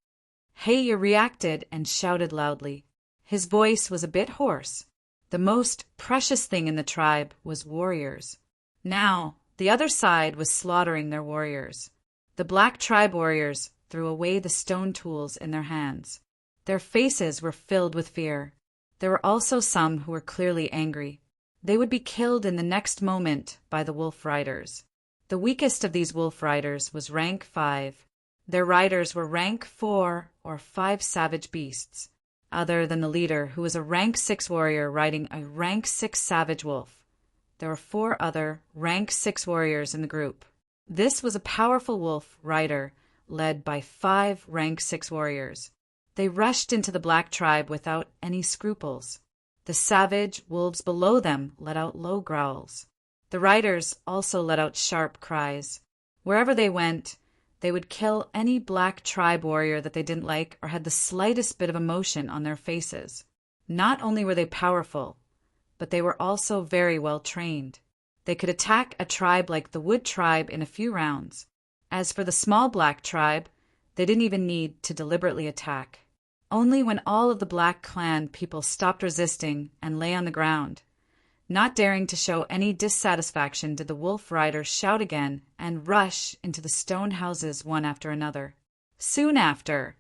Heya reacted and shouted loudly. His voice was a bit hoarse. The most precious thing in the tribe was warriors. Now, the other side was slaughtering their warriors. The Black tribe warriors threw away the stone tools in their hands. Their faces were filled with fear. There were also some who were clearly angry. They would be killed in the next moment by the wolf riders. The weakest of these wolf riders was rank 5. Their riders were rank 4 or 5 savage beasts. other than the leader, who was a rank 6 warrior riding a rank 6 savage wolf. There were 4 other rank 6 warriors in the group. This was a powerful wolf rider led by 5 rank 6 warriors. They rushed into the black tribe without any scruples. The savage wolves below them let out low growls. The riders also let out sharp cries. Wherever they went, they would kill any black tribe warrior that they didn't like or had the slightest bit of emotion on their faces. Not only were they powerful, but they were also very well trained. They could attack a tribe like the Wood tribe in a few rounds. As for the small black tribe, they didn't even need to deliberately attack. Only when all of the Black Clan people stopped resisting and lay on the ground, not daring to show any dissatisfaction, did the wolf riders shout again and rush into the stone houses one after another. Soon after,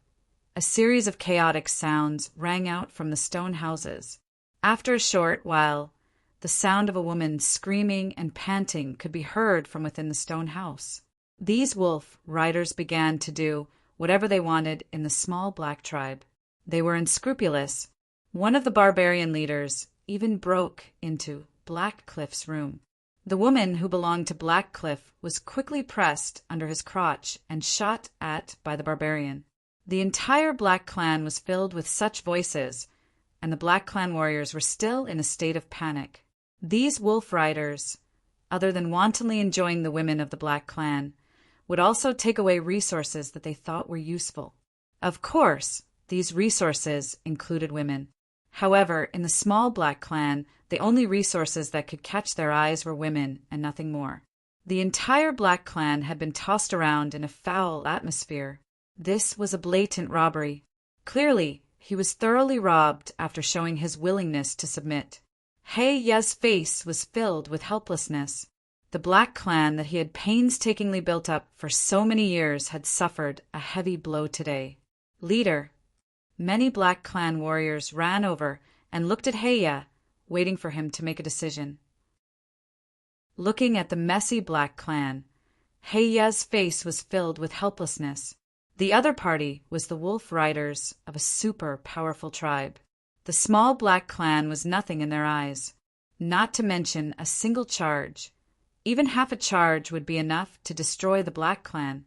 a series of chaotic sounds rang out from the stone houses. After a short while, the sound of a woman screaming and panting could be heard from within the stone house. These wolf riders began to do whatever they wanted in the small black tribe. They were unscrupulous. One of the barbarian leaders even broke into Blackcliff's room. The woman who belonged to Blackcliff was quickly pressed under his crotch and shot at by the barbarian. The entire Black Clan was filled with such voices, and the Black Clan warriors were still in a state of panic. These wolf riders, other than wantonly enjoying the women of the Black Clan, would also take away resources that they thought were useful. Of course, these resources included women. However, in the small Black Clan, the only resources that could catch their eyes were women and nothing more. The entire Black Clan had been tossed around in a foul atmosphere. This was a blatant robbery. Clearly, he was thoroughly robbed after showing his willingness to submit. Heiya's face was filled with helplessness. The Black Clan that he had painstakingly built up for so many years had suffered a heavy blow today. Leader. Many Black Clan warriors ran over and looked at Heiya, waiting for him to make a decision. Looking at the messy Black Clan, Heiya's face was filled with helplessness. The other party was the wolf riders of a super powerful tribe. The small Black Clan was nothing in their eyes, not to mention a single charge. Even half a charge would be enough to destroy the Black Clan.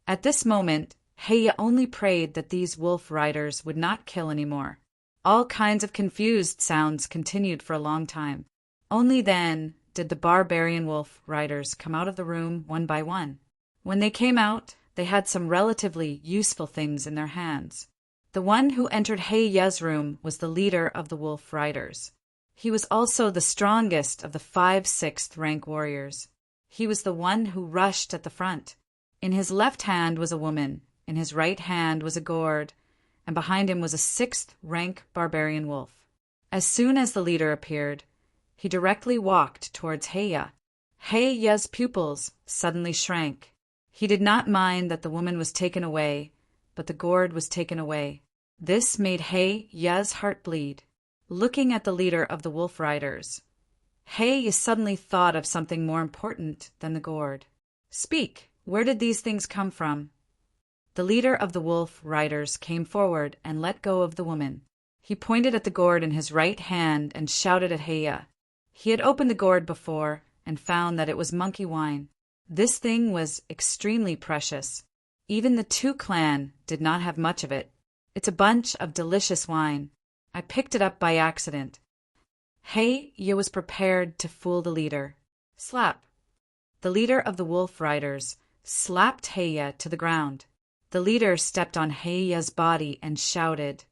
At this moment, Heiya only prayed that these wolf riders would not kill anymore. All kinds of confused sounds continued for a long time. Only then did the barbarian wolf riders come out of the room one by one. When they came out, they had some relatively useful things in their hands. The one who entered Heiya's room was the leader of the wolf riders. He was also the strongest of the 5 6th rank warriors. He was the one who rushed at the front. In his left hand was a woman, in his right hand was a gourd, and behind him was a 6th rank barbarian wolf. As soon as the leader appeared, he directly walked towards Heiya. Heiya's pupils suddenly shrank. He did not mind that the woman was taken away, but the gourd was taken away. This made Heiya's heart bleed. Looking at the leader of the wolf riders, Heiya suddenly thought of something more important than the gourd. Speak, where did these things come from? The leader of the wolf riders came forward and let go of the woman. He pointed at the gourd in his right hand and shouted at Heiya. He had opened the gourd before and found that it was monkey wine. This thing was extremely precious. Even the 2 clan did not have much of it. It's a bunch of delicious wine. I picked it up by accident. Heiya was prepared to fool the leader. Slap. The leader of the wolf riders slapped Heiya to the ground. The leader stepped on Heiya's body and shouted,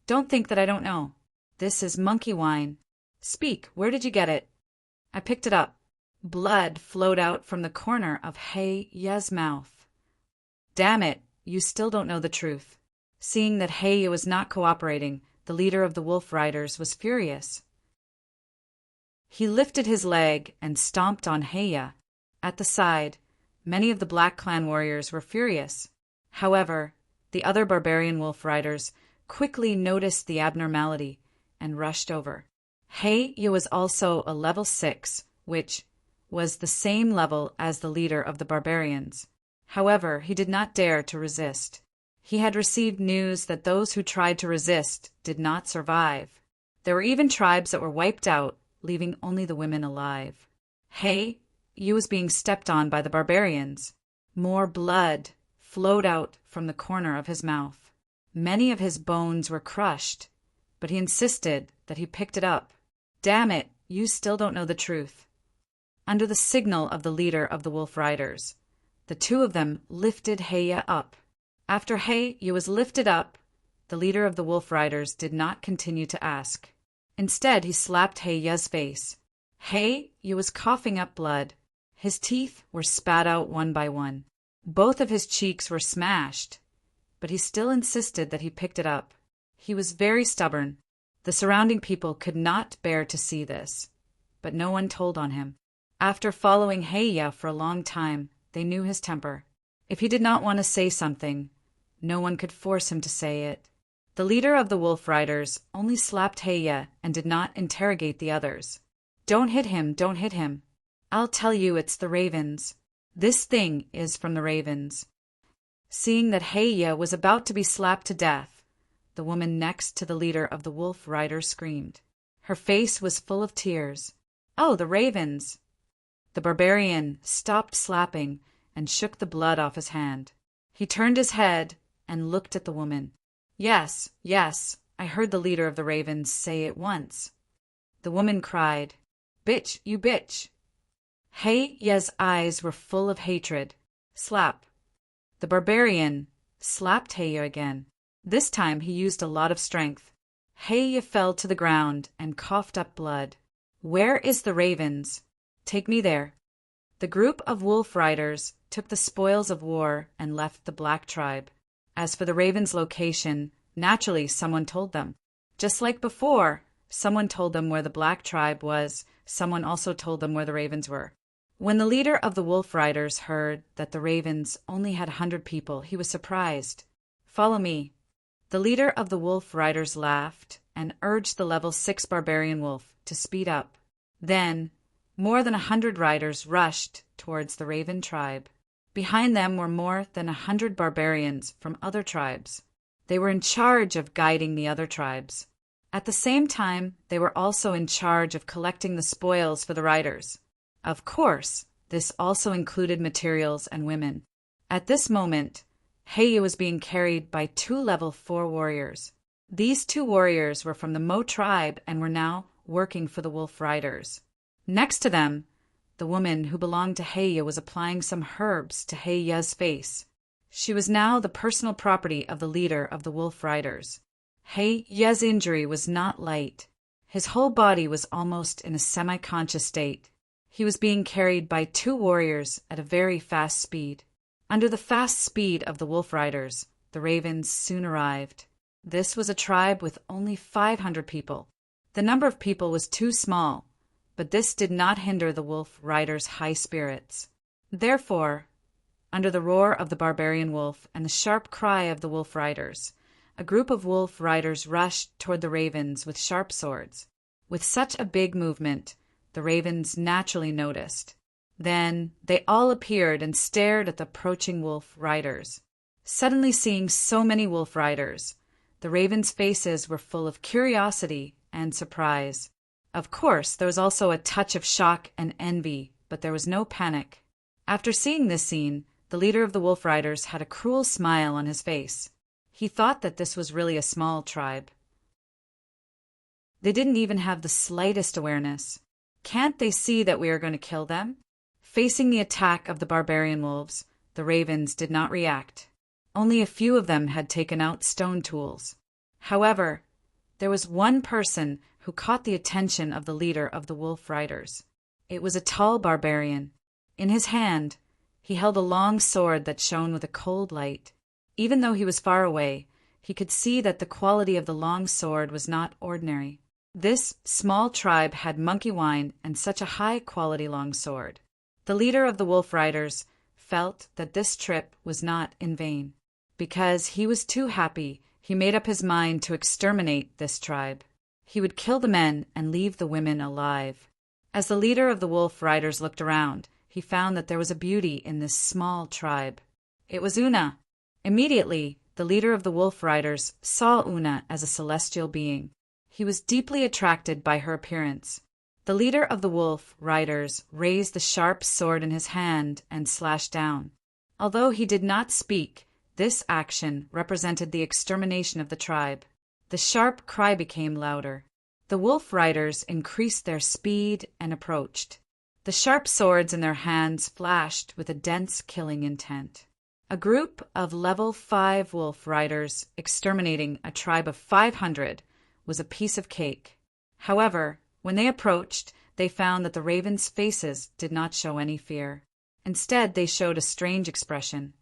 "Don't think that I don't know. This is monkey wine. Speak, where did you get it?" I picked it up. Blood flowed out from the corner of Heiya's mouth. Damn it, you still don't know the truth. Seeing that Heiya was not cooperating, the leader of the wolf riders was furious. He lifted his leg and stomped on Heiya. At the side, many of the Black Clan warriors were furious. However, the other barbarian wolf riders quickly noticed the abnormality and rushed over. Heiya was also a level 6, which was the same level as the leader of the barbarians. However, he did not dare to resist. He had received news that those who tried to resist did not survive. There were even tribes that were wiped out, leaving only the women alive. He was being stepped on by the barbarians. More blood flowed out from the corner of his mouth. Many of his bones were crushed, but he insisted that he picked it up. Damn it, you still don't know the truth. Under the signal of the leader of the Wolf Riders, the two of them lifted Heya up. After Heya was lifted up, the leader of the Wolf Riders did not continue to ask. Instead, he slapped Heya's face. Heya was coughing up blood. His teeth were spat out one by one. Both of his cheeks were smashed, but he still insisted that he picked it up. He was very stubborn. The surrounding people could not bear to see this, but no one told on him. After following Heya for a long time, they knew his temper. If he did not want to say something, no one could force him to say it. The leader of the Wolf Riders only slapped Heya and did not interrogate the others. Don't hit him, don't hit him. I'll tell you it's the ravens. This thing is from the ravens. Seeing that Heya was about to be slapped to death, the woman next to the leader of the Wolf Riders screamed. Her face was full of tears. Oh, the ravens! The barbarian stopped slapping and shook the blood off his hand. He turned his head and looked at the woman. Yes, yes, I heard the leader of the ravens say it once. The woman cried, Bitch, you bitch! Heya's eyes were full of hatred. Slap. The barbarian slapped Heya again. This time he used a lot of strength. Heya fell to the ground and coughed up blood. Where is the ravens? Take me there. The group of Wolf Riders took the spoils of war and left the Black Tribe. As for the ravens' location, naturally someone told them. Just like before, someone told them where the Black Tribe was, someone also told them where the ravens were. When the leader of the Wolf Riders heard that the ravens only had 100 people, he was surprised. Follow me. The leader of the Wolf Riders laughed and urged the level 6 barbarian wolf to speed up. Then, more than 100 riders rushed towards the Raven tribe. Behind them were more than 100 barbarians from other tribes. They were in charge of guiding the other tribes. At the same time, they were also in charge of collecting the spoils for the riders. Of course, this also included materials and women. At this moment, Heya was being carried by 2 level 4 warriors. These 2 warriors were from the Mo tribe and were now working for the Wolf Riders. Next to them, the woman who belonged to Heya was applying some herbs to Heya's face. She was now the personal property of the leader of the Wolf Riders. Heya's injury was not light. His whole body was almost in a semi-conscious state. He was being carried by 2 warriors at a very fast speed. Under the fast speed of the Wolf Riders, the ravens soon arrived. This was a tribe with only 500 people. The number of people was too small, but this did not hinder the Wolf Riders' high spirits. Therefore, under the roar of the barbarian wolf and the sharp cry of the Wolf Riders, a group of Wolf Riders rushed toward the ravens with sharp swords. With such a big movement, the ravens naturally noticed. Then they all appeared and stared at the approaching Wolf Riders. Suddenly seeing so many Wolf Riders, the ravens' faces were full of curiosity and surprise. Of course, there was also a touch of shock and envy, but there was no panic. After seeing this scene, the leader of the Wolf Riders had a cruel smile on his face. He thought that this was really a small tribe. They didn't even have the slightest awareness. Can't they see that we are going to kill them? Facing the attack of the barbarian wolves, the ravens did not react. Only a few of them had taken out stone tools. However, there was one person who caught the attention of the leader of the Wolf Riders. It was a tall barbarian. In his hand, he held a long sword that shone with a cold light. Even though he was far away, he could see that the quality of the long sword was not ordinary. This small tribe had monkey wine and such a high-quality long sword. The leader of the Wolf Riders felt that this trip was not in vain. Because he was too happy, he made up his mind to exterminate this tribe. He would kill the men and leave the women alive. As the leader of the Wolf Riders looked around, he found that there was a beauty in this small tribe. It was Una. Immediately, the leader of the wolf riders, saw Una as a celestial being. He was deeply attracted by her appearance. The leader of the wolf riders raised the sharp sword in his hand and slashed down. Although he did not speak, this action represented the extermination of the tribe. The sharp cry became louder. The wolf riders increased their speed and approached. The sharp swords in their hands flashed with a dense killing intent. A group of level 5 wolf riders exterminating a tribe of 500 was a piece of cake. However, when they approached, they found that the ravens' faces did not show any fear. Instead, they showed a strange expression.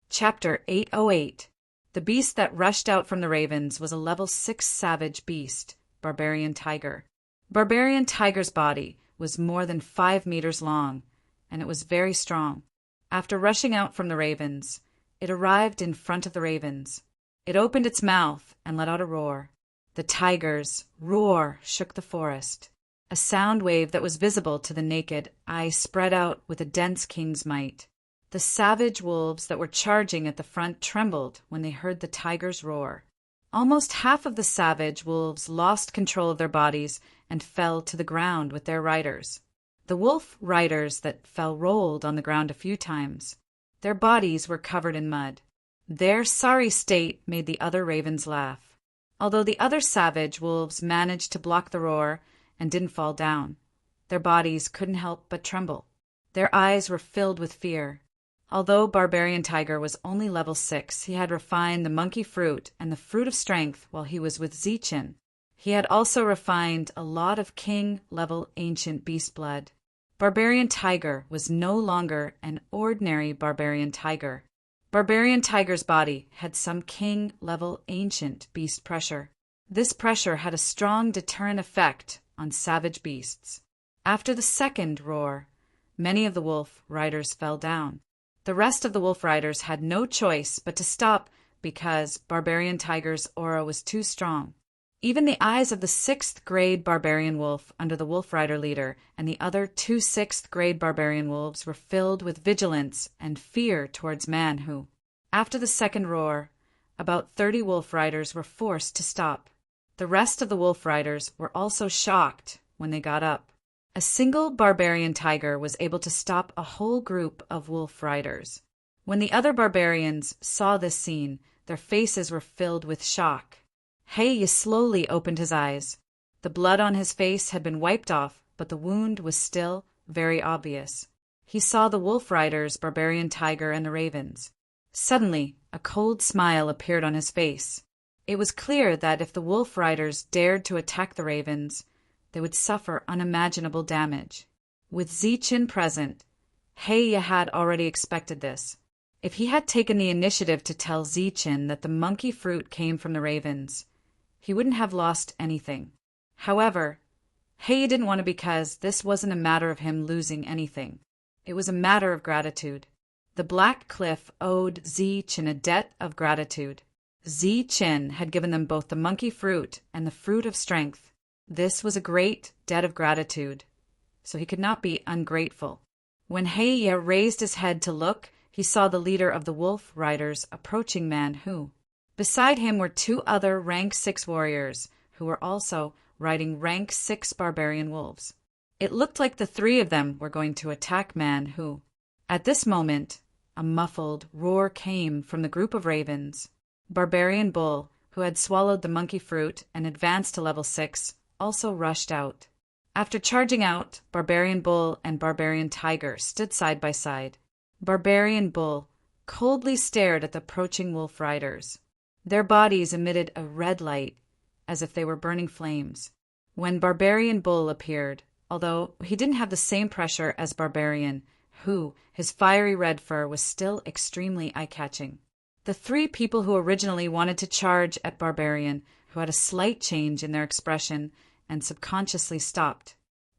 Chapter 808. The beast that rushed out from the ravens was a level 6 savage beast, Barbarian Tiger. Barbarian Tiger's body was more than 5 meters long, and it was very strong. After rushing out from the ravens, it arrived in front of the ravens. It opened its mouth and let out a roar. The tiger's roar shook the forest. A sound wave that was visible to the naked eye spread out with a dense king's might. The savage wolves that were charging at the front trembled when they heard the tiger's roar. Almost half of the savage wolves lost control of their bodies and fell to the ground with their riders. The wolf riders that fell rolled on the ground a few times. Their bodies were covered in mud. Their sorry state made the other ravens laugh. Although the other savage wolves managed to block the roar and didn't fall down, their bodies couldn't help but tremble. Their eyes were filled with fear. Although Barbarian Tiger was only level 6, he had refined the monkey fruit and the fruit of strength while he was with Zichin. He had also refined a lot of king-level ancient beast blood. Barbarian Tiger was no longer an ordinary Barbarian Tiger. Barbarian Tiger's body had some king-level ancient beast pressure. This pressure had a strong deterrent effect on savage beasts. After the second roar, many of the wolf riders fell down. The rest of the wolf riders had no choice but to stop because Barbarian Tiger's aura was too strong. Even the eyes of the 6th grade barbarian wolf under the wolf rider leader and the other 2 6th grade barbarian wolves were filled with vigilance and fear towards man who, after the second roar, about 30 wolf riders were forced to stop. The rest of the wolf riders were also shocked when they got up. A single barbarian tiger was able to stop a whole group of wolf riders. When the other barbarians saw this scene, their faces were filled with shock. Heya slowly opened his eyes. The blood on his face had been wiped off, but the wound was still very obvious. He saw the wolf riders, Barbarian Tiger, and the ravens. Suddenly, a cold smile appeared on his face. It was clear that if the wolf riders dared to attack the ravens, they would suffer unimaginable damage. With Zichin present, Heya had already expected this. If he had taken the initiative to tell Zichin that the monkey fruit came from the ravens, he wouldn't have lost anything. However, Heya didn't want to because this wasn't a matter of him losing anything. It was a matter of gratitude. The Black Cliff owed Zichin a debt of gratitude. Zichin had given them both the monkey fruit and the fruit of strength. This was a great debt of gratitude, so he could not be ungrateful. When Heya raised his head to look, he saw the leader of the wolf riders approaching Manhu. Beside him were 2 other rank 6 warriors who were also riding rank 6 barbarian wolves. It looked like the 3 of them were going to attack Manhu. At this moment, a muffled roar came from the group of ravens. Barbarian Bull, who had swallowed the monkey fruit and advanced to level 6, also rushed out. After charging out, Barbarian Bull and Barbarian Tiger stood side by side. Barbarian Bull coldly stared at the approaching wolf riders. Their bodies emitted a red light, as if they were burning flames. When Barbarian Bull appeared, although he didn't have the same pressure as Barbarian, who, his fiery red fur was still extremely eye-catching. The 3 people who originally wanted to charge at Barbarian, who had a slight change in their expression and subconsciously stopped.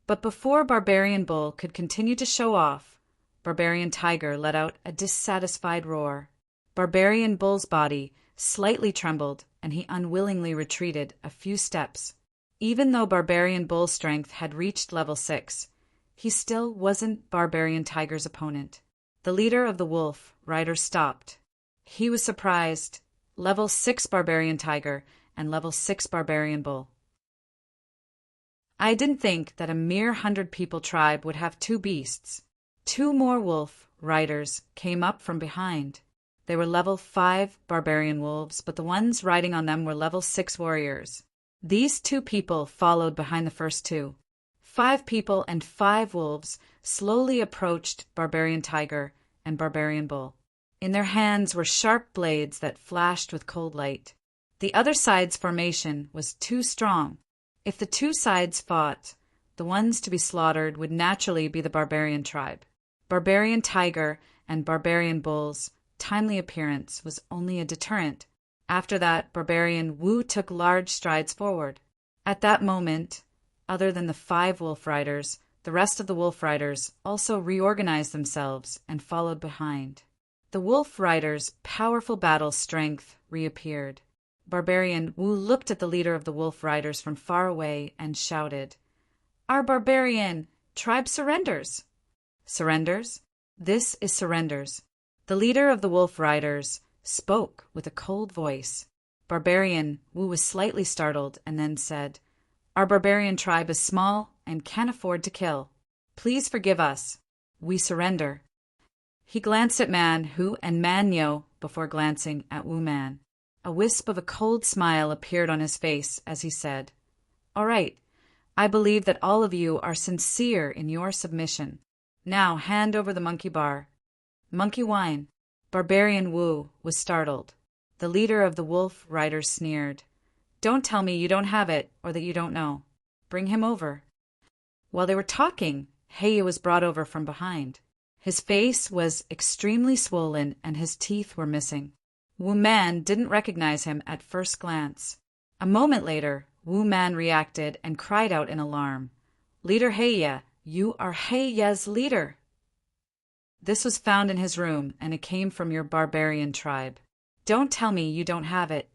But before Barbarian Bull could continue to show off, Barbarian Tiger let out a dissatisfied roar. Barbarian Bull's body slightly trembled, and he unwillingly retreated a few steps. Even though Barbarian Bull's strength had reached level 6, he still wasn't Barbarian Tiger's opponent. The leader of the wolf riders stopped. He was surprised. Level 6 barbarian tiger and level 6 barbarian bull. I didn't think that a mere 100-people tribe would have two beasts. Two more wolf riders came up from behind. They were level 5 barbarian wolves, but the ones riding on them were level 6 warriors. These two people followed behind the first two. 5 people and 5 wolves slowly approached barbarian tiger and barbarian bull. In their hands were sharp blades that flashed with cold light. The other side's formation was too strong. If the two sides fought, the ones to be slaughtered would naturally be the barbarian tribe. Barbarian tiger and barbarian bull's timely appearance was only a deterrent. After that, barbarian Wu took large strides forward. At that moment, other than the 5 wolf riders, the rest of the wolf riders also reorganized themselves and followed behind. The wolf riders' powerful battle strength reappeared. Barbarian Wu looked at the leader of the wolf riders from far away and shouted, "Our barbarian tribe surrenders!" Surrenders? This is surrenders. The leader of the wolf riders spoke with a cold voice. Barbarian Wu was slightly startled and then said, "Our barbarian tribe is small and can't afford to kill. Please forgive us. We surrender." He glanced at Man Hu and Man Yo before glancing at Wu Man. A wisp of a cold smile appeared on his face as he said, "All right, I believe that all of you are sincere in your submission. Now hand over the monkey bar." "Monkey wine." Barbarian Wu was startled. The leader of the wolf riders sneered, "Don't tell me you don't have it or that you don't know. Bring him over." While they were talking, Heya was brought over from behind. His face was extremely swollen and his teeth were missing. Wu Man didn't recognize him at first glance. A moment later, Wu Man reacted and cried out in alarm, "Leader Heya, you are Heya's leader." "This was found in his room, and it came from your barbarian tribe. Don't tell me you don't have it.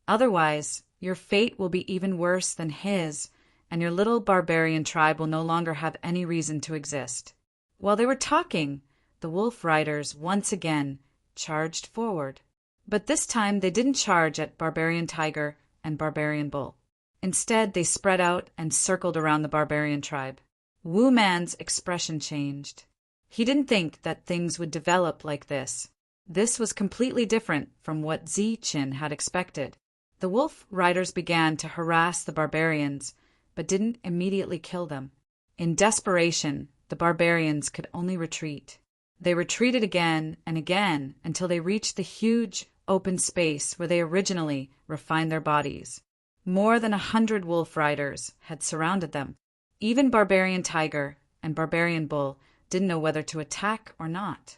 Otherwise, your fate will be even worse than his, and your little barbarian tribe will no longer have any reason to exist." While they were talking, the wolf riders once again charged forward. But this time they didn't charge at barbarian tiger and barbarian bull. Instead, they spread out and circled around the barbarian tribe. Wu Man's expression changed. He didn't think that things would develop like this. This was completely different from what Zi Qin had expected. The wolf riders began to harass the barbarians, but didn't immediately kill them. In desperation, the barbarians could only retreat. They retreated again and again until they reached the huge open space where they originally refined their bodies. More than 100 wolf riders had surrounded them. Even barbarian tiger and barbarian bull didn't know whether to attack or not.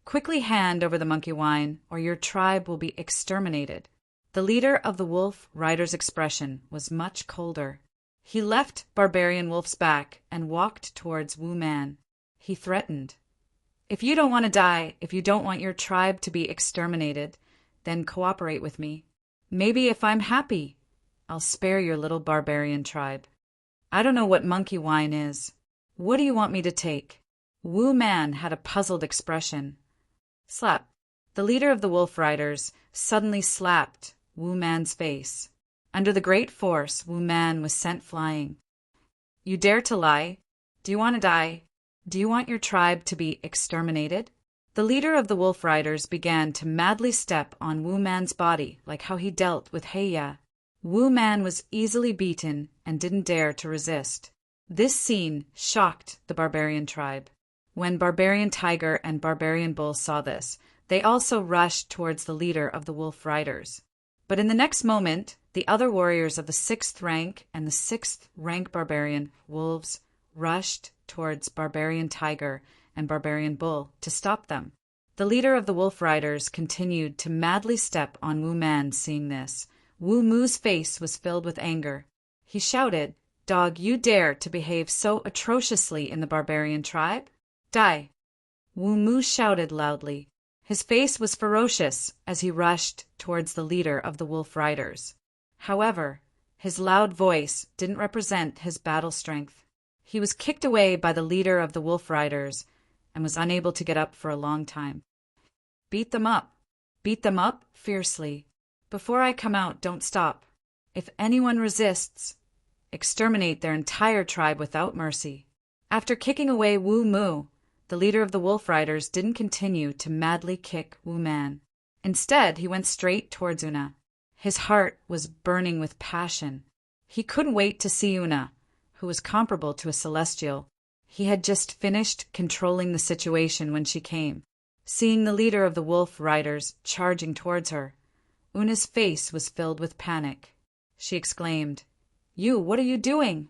"Quickly hand over the monkey wine, or your tribe will be exterminated." The leader of the wolf riders' expression was much colder. He left barbarian wolf's back and walked towards Wu Man. He threatened, "If you don't want to die, if you don't want your tribe to be exterminated, then cooperate with me. Maybe if I'm happy, I'll spare your little barbarian tribe. I don't know what monkey wine is. What do you want me to take?" Wu Man had a puzzled expression. Slap. The leader of the wolf riders suddenly slapped Wu Man's face. Under the great force, Wu Man was sent flying. "You dare to lie? Do you want to die? Do you want your tribe to be exterminated?" The leader of the wolf riders began to madly step on Wu Man's body like how he dealt with Heya. Wu Man was easily beaten and didn't dare to resist. This scene shocked the barbarian tribe. When barbarian tiger and barbarian bull saw this, they also rushed towards the leader of the wolf riders. But in the next moment, the other warriors of the 6th rank and the 6th rank barbarian wolves rushed towards barbarian tiger and barbarian bull to stop them. The leader of the wolf riders continued to madly step on Wu Man. Seeing this, Wu Mu's face was filled with anger. He shouted, "Dog, you dare to behave so atrociously in the barbarian tribe? Die!" Wu Mu shouted loudly. His face was ferocious as he rushed towards the leader of the wolf riders. However, his loud voice didn't represent his battle strength. He was kicked away by the leader of the wolf riders, and was unable to get up for a long time. Beat them up. Beat them up fiercely. Before I come out, don't stop. If anyone resists, exterminate their entire tribe without mercy. After kicking away Wu Mu, the leader of the Wolf Riders didn't continue to madly kick Wu Man. Instead, he went straight towards Una. His heart was burning with passion. He couldn't wait to see Una, who was comparable to a celestial. He had just finished controlling the situation when she came. Seeing the leader of the Wolf Riders charging towards her, Una's face was filled with panic. She exclaimed, "You, what are you doing?"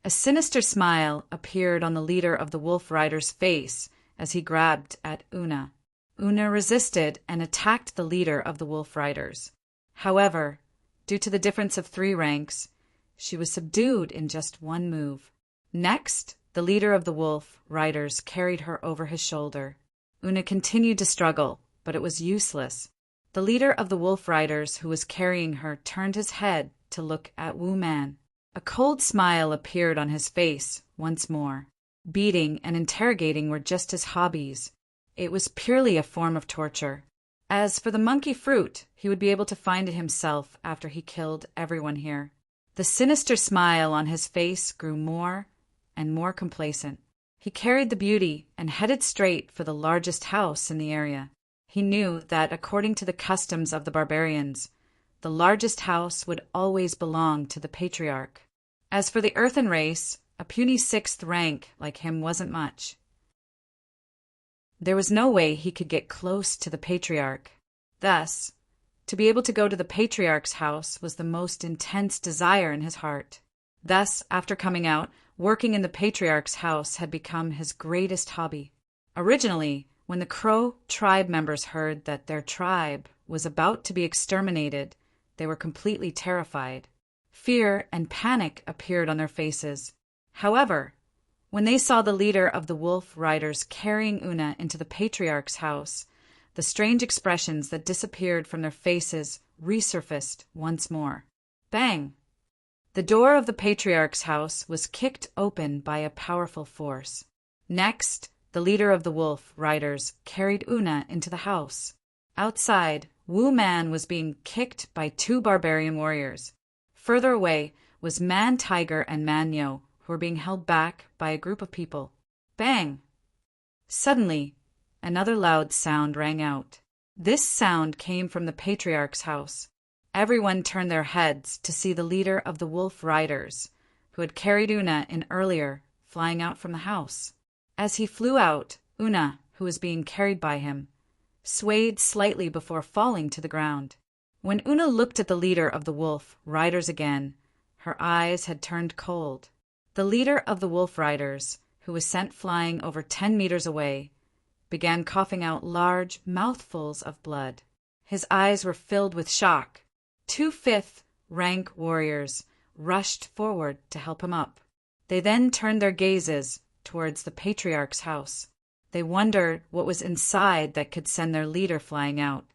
A sinister smile appeared on the leader of the Wolf Riders' face as he grabbed at Una. Una resisted and attacked the leader of the Wolf Riders. However, due to the difference of 3 ranks, she was subdued in just one move. Next, the leader of the Wolf Riders carried her over his shoulder. Una continued to struggle, but it was useless. The leader of the Wolf Riders who was carrying her turned his head to look at Wu Man. A cold smile appeared on his face once more. Beating and interrogating were just his hobbies. It was purely a form of torture. As for the monkey fruit, he would be able to find it himself after he killed everyone here. The sinister smile on his face grew more and more complacent. He carried the beauty and headed straight for the largest house in the area. He knew that according to the customs of the barbarians, the largest house would always belong to the patriarch. As for the earthen race, a puny 6th rank like him wasn't much. There was no way he could get close to the patriarch. Thus, to be able to go to the patriarch's house was the most intense desire in his heart. Thus, after coming out, working in the patriarch's house had become his greatest hobby. Originally, when the Crow tribe members heard that their tribe was about to be exterminated, they were completely terrified. Fear and panic appeared on their faces. However, when they saw the leader of the Wolf Riders carrying Una into the patriarch's house, the strange expressions that disappeared from their faces resurfaced once more. Bang! The door of the patriarch's house was kicked open by a powerful force. Next, the leader of the Wolf Riders carried Una into the house. Outside, Wu Man was being kicked by 2 barbarian warriors. Further away was Man Tiger and Man Yo, who were being held back by a group of people. Bang! Suddenly, another loud sound rang out. This sound came from the patriarch's house. Everyone turned their heads to see the leader of the Wolf Riders, who had carried Una in earlier, flying out from the house. As he flew out, Una, who was being carried by him, swayed slightly before falling to the ground. When Una looked at the leader of the Wolf Riders again, her eyes had turned cold. The leader of the Wolf Riders, who was sent flying over 10 meters away, began coughing out large mouthfuls of blood. His eyes were filled with shock. 2 5th rank warriors rushed forward to help him up. They then turned their gazes towards the patriarch's house. They wondered what was inside that could send their leader flying out.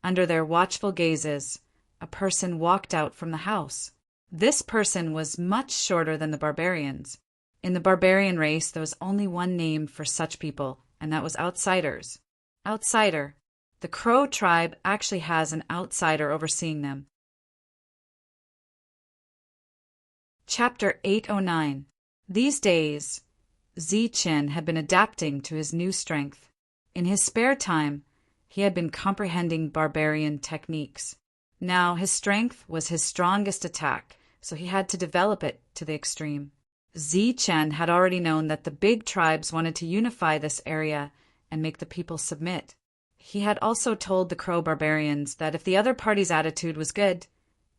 Under their watchful gazes, a person walked out from the house. This person was much shorter than the barbarians. In the barbarian race, there was only one name for such people, and that was outsiders. Outsider. The Crow tribe actually has an outsider overseeing them. Chapter 809. These days, Chen had been adapting to his new strength. In his spare time, he had been comprehending barbarian techniques. Now his strength was his strongest attack, so he had to develop it to the extreme. Chen had already known that the big tribes wanted to unify this area and make the people submit. He had also told the Crow barbarians that if the other party's attitude was good,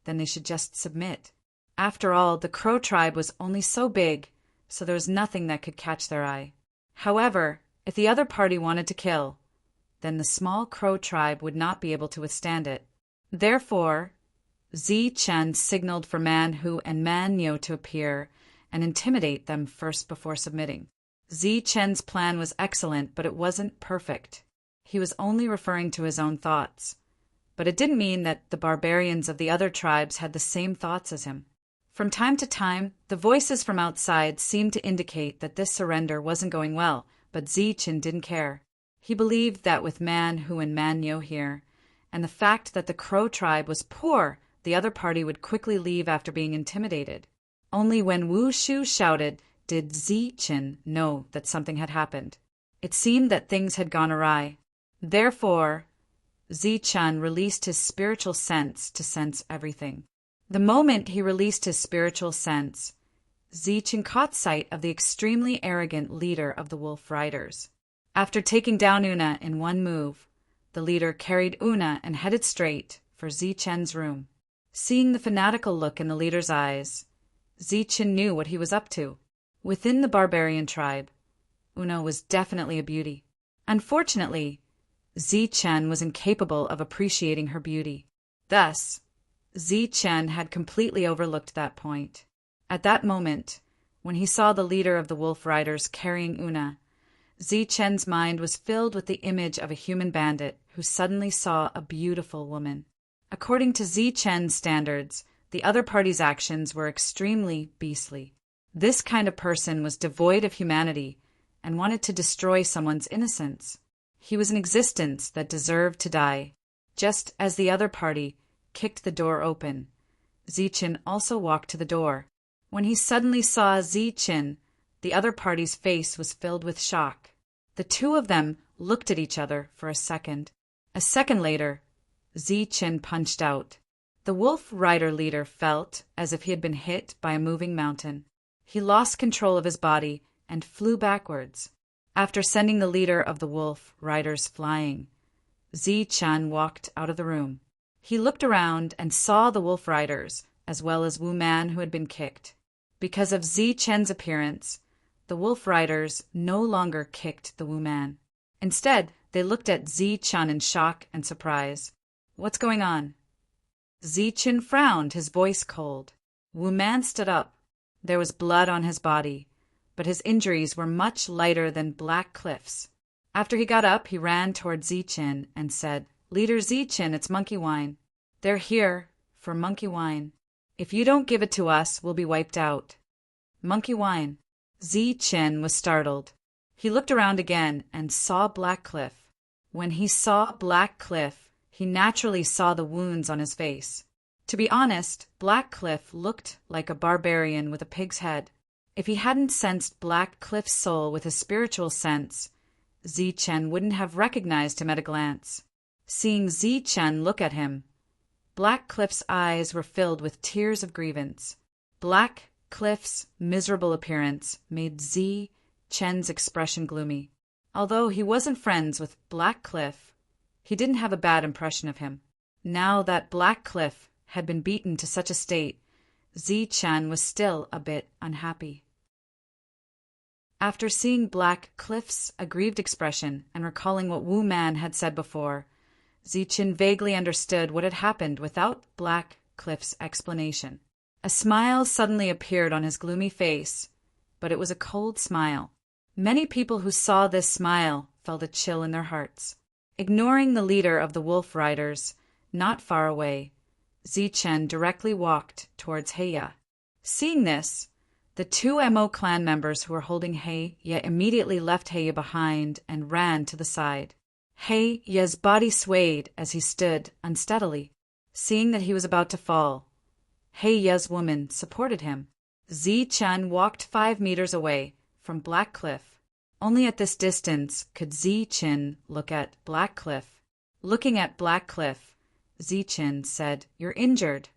then they should just submit. After all, the Crow tribe was only so big, so there was nothing that could catch their eye. However, if the other party wanted to kill, then the small Crow tribe would not be able to withstand it. Therefore, Chen signaled for Man Hu and Man Yo to appear and intimidate them first before submitting. Chen's plan was excellent, but it wasn't perfect. He was only referring to his own thoughts. But it didn't mean that the barbarians of the other tribes had the same thoughts as him. From time to time, the voices from outside seemed to indicate that this surrender wasn't going well, but Zichen didn't care. He believed that with man who and man no here, and the fact that the Crow tribe was poor, the other party would quickly leave after being intimidated. Only when Wu Shu shouted did Zichen know that something had happened. It seemed that things had gone awry. Therefore, Zichen released his spiritual sense to sense everything. The moment he released his spiritual sense, Zichen caught sight of the extremely arrogant leader of the Wolf Riders. After taking down Una in one move, the leader carried Una and headed straight for Zichen's room. Seeing the fanatical look in the leader's eyes, Zichen knew what he was up to. Within the barbarian tribe, Una was definitely a beauty. Unfortunately, Zichen was incapable of appreciating her beauty. Thus, Zichen had completely overlooked that point. At that moment, when he saw the leader of the Wolf Riders carrying Una, Zichen's mind was filled with the image of a human bandit who suddenly saw a beautiful woman. According to Zichen's standards, the other party's actions were extremely beastly. This kind of person was devoid of humanity and wanted to destroy someone's innocence. He was an existence that deserved to die. Just as the other party kicked the door open, Zichen also walked to the door. When he suddenly saw Zichen, the other party's face was filled with shock. The two of them looked at each other for a second. A second later, Zichen punched out. The Wolf Rider leader felt as if he had been hit by a moving mountain. He lost control of his body and flew backwards. After sending the leader of the Wolf Riders flying, Zichen walked out of the room. He looked around and saw the Wolf Riders, as well as Wu Man who had been kicked. Because of Zichen's appearance, the Wolf Riders no longer kicked the Wu Man. Instead, they looked at Zichen in shock and surprise. "What's going on?" Zichen frowned, his voice cold. Wu Man stood up. There was blood on his body, but his injuries were much lighter than Black Cliff's. After he got up, he ran toward Zichen and said, "Leader Zichen, it's monkey wine. They're here for monkey wine. If you don't give it to us, we'll be wiped out." Monkey wine. Zichen was startled. He looked around again and saw Black Cliff. When he saw Black Cliff, he naturally saw the wounds on his face. To be honest, Black Cliff looked like a barbarian with a pig's head. If he hadn't sensed Black Cliff's soul with his spiritual sense, Zichen wouldn't have recognized him at a glance. Seeing Zichen look at him, Black Cliff's eyes were filled with tears of grievance. Black Cliff's miserable appearance made Zichen's expression gloomy. Although he wasn't friends with Black Cliff, he didn't have a bad impression of him. Now that Black Cliff had been beaten to such a state, Zichen was still a bit unhappy. After seeing Black Cliff's aggrieved expression and recalling what Wu Man had said before, Zichen vaguely understood what had happened without Black Cliff's explanation. A smile suddenly appeared on his gloomy face, but it was a cold smile. Many people who saw this smile felt a chill in their hearts. Ignoring the leader of the Wolf Riders, not far away, Zichen directly walked towards Heya. Seeing this, the two Mo clan members who were holding Heya immediately left Heya behind and ran to the side. Heya's body swayed as he stood unsteadily. Seeing that he was about to fall, Heya's woman supported him. Zichen walked 5 meters away from Black Cliff. Only at this distance could Zichen look at Black Cliff. Looking at Black Cliff, Zichen said, "You're injured."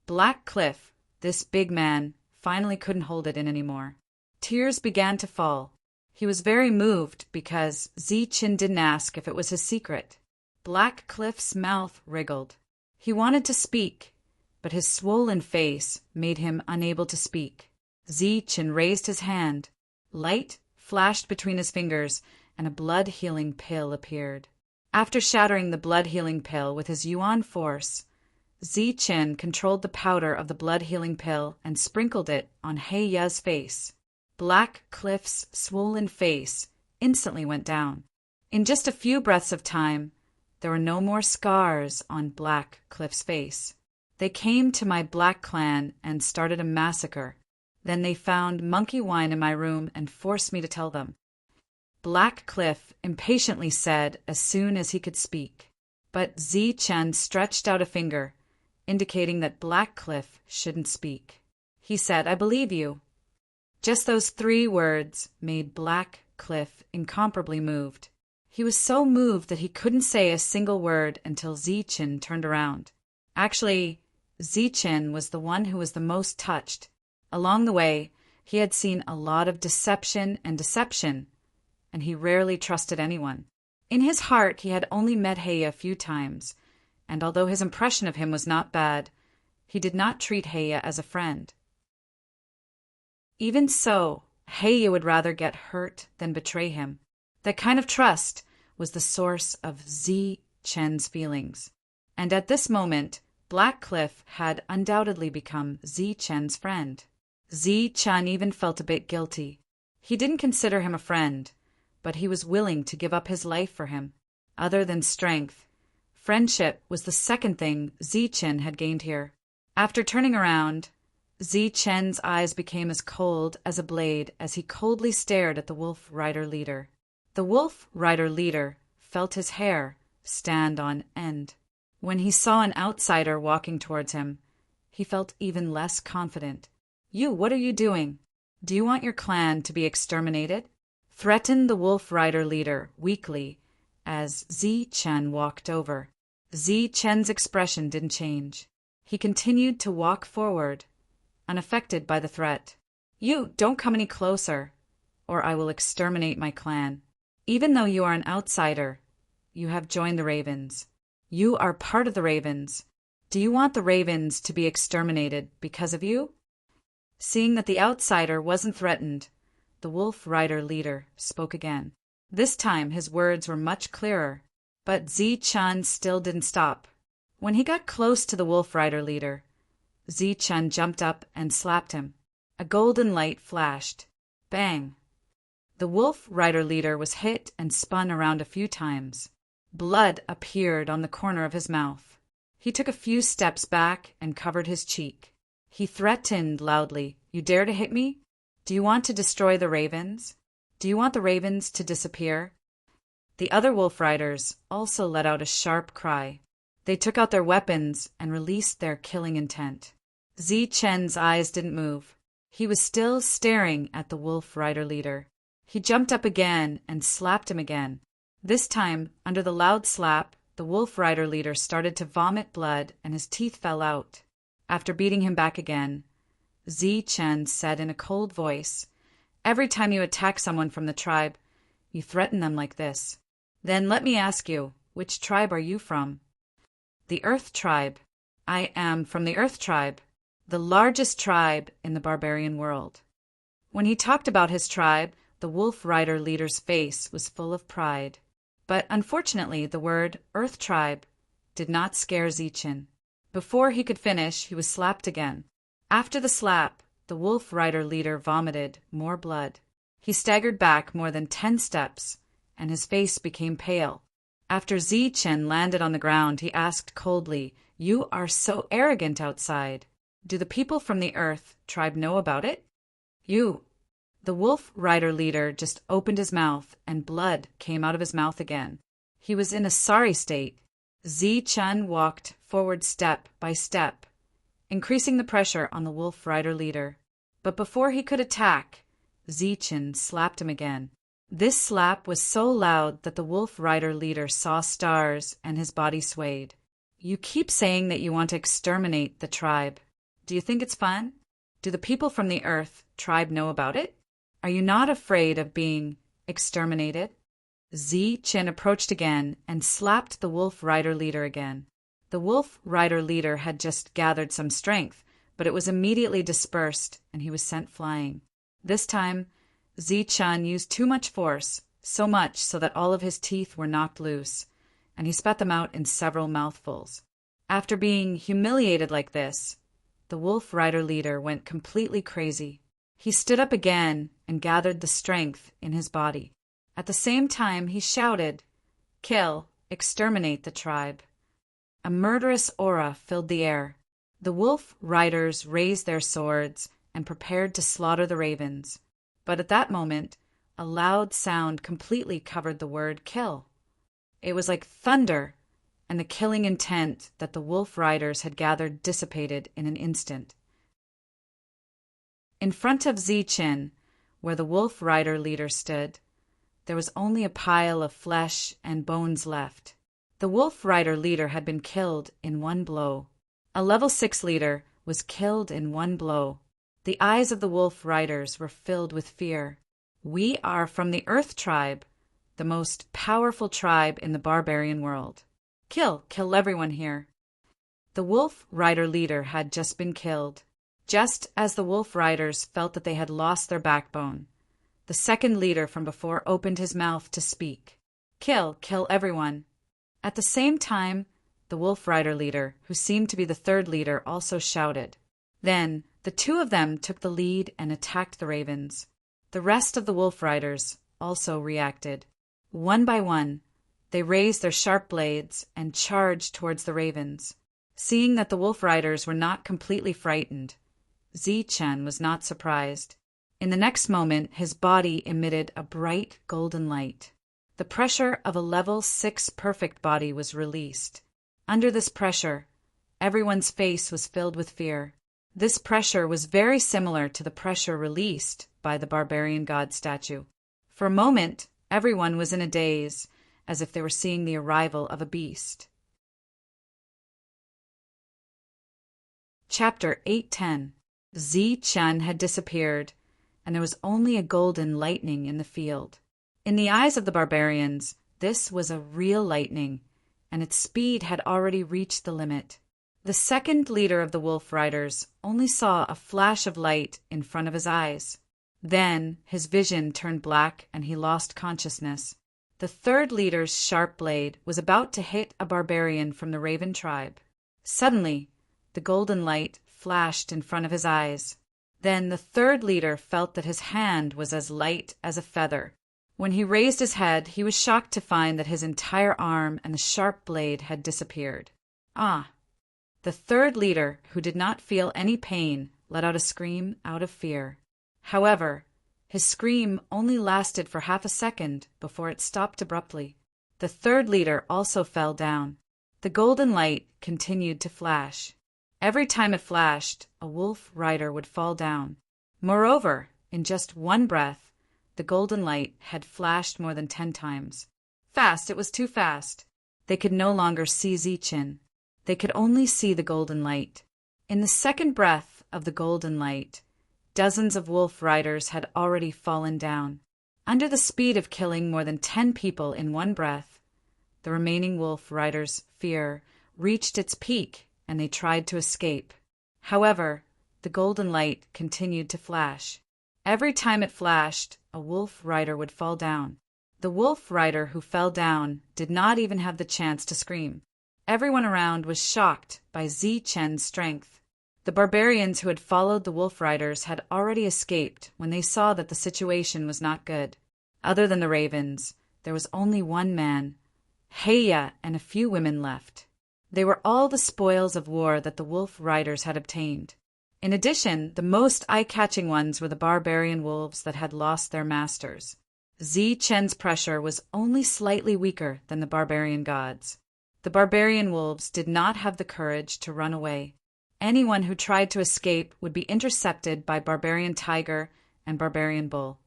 Black Cliff, this big man, finally couldn't hold it in anymore. Tears began to fall. He was very moved because Zichen didn't ask if it was his secret. Black Cliff's mouth wriggled. He wanted to speak, but his swollen face made him unable to speak. Zichen raised his hand. Light flashed between his fingers, and a blood-healing pill appeared. After shattering the blood-healing pill with his Yuan force, Zichen controlled the powder of the blood-healing pill and sprinkled it on Heya's face. Black Cliff's swollen face instantly went down. In just a few breaths of time, there were no more scars on Black Cliff's face. They came to my Black clan and started a massacre. Then they found monkey wine in my room and forced me to tell them. Black Cliff impatiently said as soon as he could speak. But Zi Chen stretched out a finger, indicating that Black Cliff shouldn't speak. He said, "I believe you." Just those 3 words made Black Cliff incomparably moved. He was so moved that he couldn't say a single word until Zi Chen turned around. Actually, Zi Chen was the one who was the most touched. Along the way, he had seen a lot of deception, and he rarely trusted anyone. In his heart, he had only met Heya a few times, and although his impression of him was not bad, he did not treat Heya as a friend. Even so, Heya would rather get hurt than betray him. That kind of trust was the source of Zi Chen's feelings. And at this moment, Black Cliff had undoubtedly become Zi Chen's friend. Zi Chen even felt a bit guilty. He didn't consider him a friend, but he was willing to give up his life for him. Other than strength, friendship was the second thing Zi Chen had gained here. After turning around, Zi Chen's eyes became as cold as a blade as he coldly stared at the Wolf Rider leader. The Wolf Rider leader felt his hair stand on end. When he saw an outsider walking towards him, he felt even less confident. "You, what are you doing? Do you want your clan to be exterminated?" threatened the Wolf Rider leader weakly as Zi Chen walked over. Zi Chen's expression didn't change. He continued to walk forward, unaffected by the threat. "You, don't come any closer, or I will exterminate my clan. Even though you are an outsider, you have joined the Ravens. You are part of the Ravens. Do you want the Ravens to be exterminated because of you?" Seeing that the outsider wasn't threatened, the Wolf Rider leader spoke again. This time his words were much clearer, but Zi Chen still didn't stop. When he got close to the Wolf Rider leader, Zi Chen jumped up and slapped him. A golden light flashed. Bang! The Wolf Rider leader was hit and spun around a few times. Blood appeared on the corner of his mouth. He took a few steps back and covered his cheek. He threatened loudly, "You dare to hit me? Do you want to destroy the Ravens? Do you want the Ravens to disappear?" The other Wolf Riders also let out a sharp cry. They took out their weapons and released their killing intent. Zi Chen's eyes didn't move. He was still staring at the Wolf Rider leader. He jumped up again and slapped him again. This time, under the loud slap, the Wolf Rider leader started to vomit blood and his teeth fell out. After beating him back again, Zi Chen said in a cold voice, "Every time you attack someone from the tribe, you threaten them like this. Then let me ask you, which tribe are you from?" "The Earth Tribe. I am from the Earth Tribe, the largest tribe in the barbarian world." When he talked about his tribe, the Wolf Rider leader's face was full of pride. But unfortunately, the word Earth Tribe did not scare Zi Chen. Before he could finish, he was slapped again. After the slap, the Wolf Rider leader vomited more blood. He staggered back more than 10 steps, and his face became pale. After Zi Chen landed on the ground, he asked coldly, "You are so arrogant outside. Do the people from the Earth Tribe know about it?" "You." The Wolf Rider leader just opened his mouth, and blood came out of his mouth again. He was in a sorry state. Zi Chen walked forward step by step, increasing the pressure on the Wolf Rider leader. But before he could attack, Zi Chen slapped him again. This slap was so loud that the Wolf Rider leader saw stars and his body swayed. "You keep saying that you want to exterminate the tribe. Do you think it's fun? Do the people from the Earth Tribe know about it? Are you not afraid of being exterminated?" Zi Chen approached again and slapped the Wolf Rider leader again. The Wolf Rider leader had just gathered some strength, but it was immediately dispersed and he was sent flying. This time, Zi Chen used too much force, so much so that all of his teeth were knocked loose, and he spat them out in several mouthfuls. After being humiliated like this, the Wolf Rider leader went completely crazy. He stood up again and gathered the strength in his body. At the same time, he shouted, "Kill, exterminate the tribe." A murderous aura filled the air. The Wolf Riders raised their swords and prepared to slaughter the Ravens. But at that moment, a loud sound completely covered the word kill. It was like thunder, and the killing intent that the wolf riders had gathered dissipated in an instant. In front of Zi-Chin, where the wolf rider leader stood, there was only a pile of flesh and bones left. The wolf rider leader had been killed in one blow. A level 6 leader was killed in one blow. The eyes of the wolf riders were filled with fear. We are from the Earth tribe, the most powerful tribe in the barbarian world. Kill everyone here. The wolf rider leader had just been killed. Just as the wolf riders felt that they had lost their backbone, the second leader from before opened his mouth to speak. Kill everyone. At the same time, the wolf rider leader, who seemed to be the third leader, also shouted. Then, the two of them took the lead and attacked the ravens. The rest of the wolf riders also reacted. One by one, they raised their sharp blades and charged towards the ravens. Seeing that the wolf riders were not completely frightened, Zi-Chin was not surprised. In the next moment, his body emitted a bright golden light. The pressure of a level 6 perfect body was released. Under this pressure, everyone's face was filled with fear. This pressure was very similar to the pressure released by the barbarian god statue. For a moment, everyone was in a daze, as if they were seeing the arrival of a beast. Chapter 8:10. Zi-Chin had disappeared, and there was only a golden lightning in the field. In the eyes of the barbarians, this was a real lightning, and its speed had already reached the limit. The second leader of the wolf riders only saw a flash of light in front of his eyes. Then his vision turned black and he lost consciousness. The third leader's sharp blade was about to hit a barbarian from the Raven tribe. Suddenly, the golden light flashed in front of his eyes. Then the third leader felt that his hand was as light as a feather. When he raised his head, he was shocked to find that his entire arm and the sharp blade had disappeared. Ah! The third leader, who did not feel any pain, let out a scream out of fear. However, his scream only lasted for half a second before it stopped abruptly. The third leader also fell down. The golden light continued to flash. Every time it flashed, a wolf rider would fall down. Moreover, in just one breath, the golden light had flashed more than 10 times. Fast, it was too fast. They could no longer see Zi-Chin. They could only see the golden light. In the second breath of the golden light, dozens of wolf riders had already fallen down. Under the speed of killing more than 10 people in one breath, the remaining wolf riders' fear reached its peak and they tried to escape. However, the golden light continued to flash. Every time it flashed, a wolf rider would fall down. The wolf rider who fell down did not even have the chance to scream. Everyone around was shocked by Zi-Chin's strength. The barbarians who had followed the wolf riders had already escaped when they saw that the situation was not good. Other than the ravens, there was only one man, Heya, and a few women left. They were all the spoils of war that the wolf riders had obtained. In addition, the most eye-catching ones were the barbarian wolves that had lost their masters. Zi-Chin's pressure was only slightly weaker than the barbarian gods. The barbarian wolves did not have the courage to run away. Anyone who tried to escape would be intercepted by barbarian tiger and barbarian bull.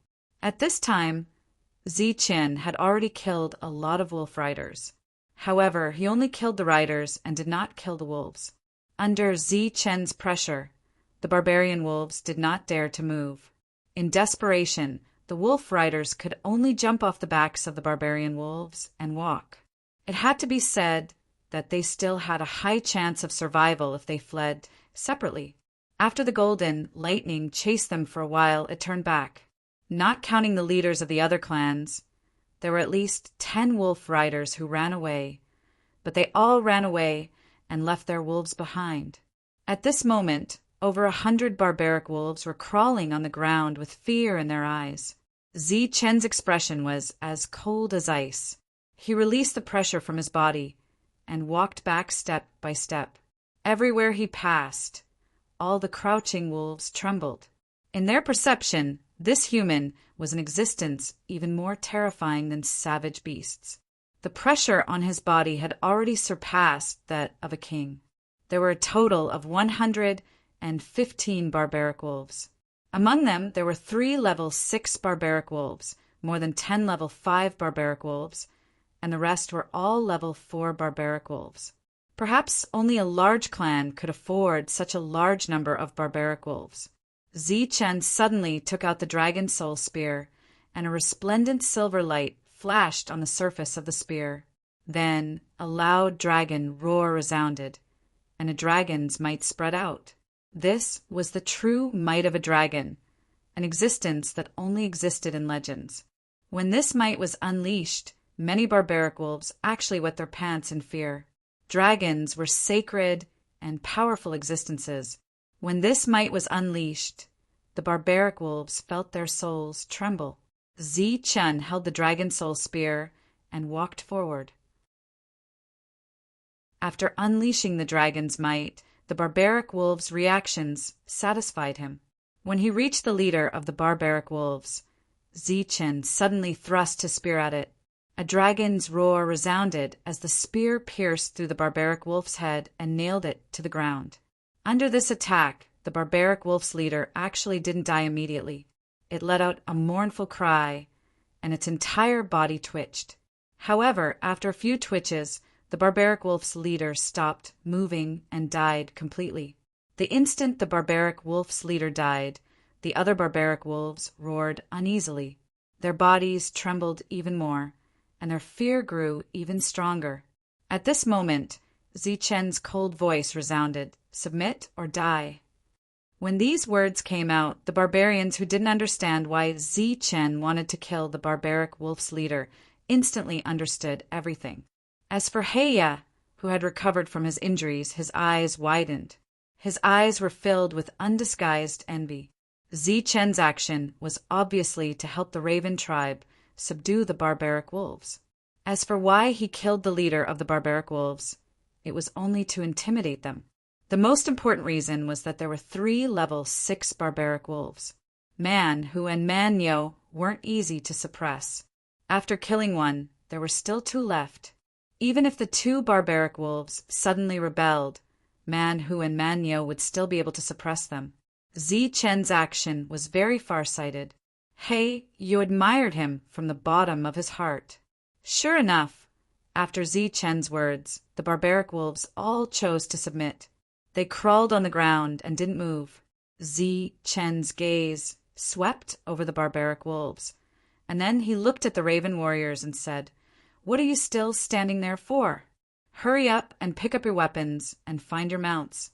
At this time, Zi-Chin had already killed a lot of wolf riders. However, he only killed the riders and did not kill the wolves. Under Zi-Chin's pressure, the barbarian wolves did not dare to move. In desperation, the wolf riders could only jump off the backs of the barbarian wolves and walk. It had to be said that they still had a high chance of survival if they fled separately. After the golden lightning chased them for a while, it turned back. Not counting the leaders of the other clans, there were at least 10 wolf riders who ran away, but they all ran away and left their wolves behind. At this moment, over 100 barbaric wolves were crawling on the ground with fear in their eyes. Zi-Chin's expression was as cold as ice. He released the pressure from his body and walked back step by step. Everywhere he passed, all the crouching wolves trembled. In their perception, This human was an existence even more terrifying than savage beasts. The pressure on his body had already surpassed that of a king. There were a total of 115 barbaric wolves. Among them, there were 3 level 6 barbaric wolves, more than 10 level 5 barbaric wolves, and the rest were all level 4 barbaric wolves. Perhaps only a large clan could afford such a large number of barbaric wolves. Chen suddenly took out the dragon soul spear, and a resplendent silver light flashed on the surface of the spear. Then a loud dragon roar resounded, and a dragon's might spread out. This was the true might of a dragon, an existence that only existed in legends. When this might was unleashed, many barbaric wolves actually wet their pants in fear. Dragons were sacred and powerful existences. When this might was unleashed, the barbaric wolves felt their souls tremble. Chen held the dragon soul spear and walked forward. After unleashing the dragon's might, the barbaric wolves' reactions satisfied him. When he reached the leader of the barbaric wolves, Chen suddenly thrust his spear at it. A dragon's roar resounded as the spear pierced through the barbaric wolf's head and nailed it to the ground. Under this attack, the barbaric wolf's leader actually didn't die immediately. It let out a mournful cry, and its entire body twitched. However, after a few twitches, the barbaric wolf's leader stopped moving and died completely. The instant the barbaric wolf's leader died, the other barbaric wolves roared uneasily. Their bodies trembled even more, and their fear grew even stronger. At this moment, Chen's cold voice resounded, "Submit or die." When these words came out, the barbarians who didn't understand why Chen wanted to kill the barbaric wolf's leader instantly understood everything. As for Heya, who had recovered from his injuries, his eyes widened. His eyes were filled with undisguised envy. Chen's action was obviously to help the Raven tribe subdue the barbaric wolves. As for why he killed the leader of the barbaric wolves, it was only to intimidate them. The most important reason was that there were 3 level 6 barbaric wolves. Man, Hu, and Manyo weren't easy to suppress. After killing one, there were still 2 left. Even if the 2 barbaric wolves suddenly rebelled, Man, Hu, and Manyo would still be able to suppress them. Chen's action was very far-sighted. Hey, you admired him from the bottom of his heart. Sure enough, after Chen's words, the barbaric wolves all chose to submit. They crawled on the ground and didn't move. Chen's gaze swept over the barbaric wolves, and then he looked at the Raven warriors and said, "What are you still standing there for? Hurry up and pick up your weapons and find your mounts."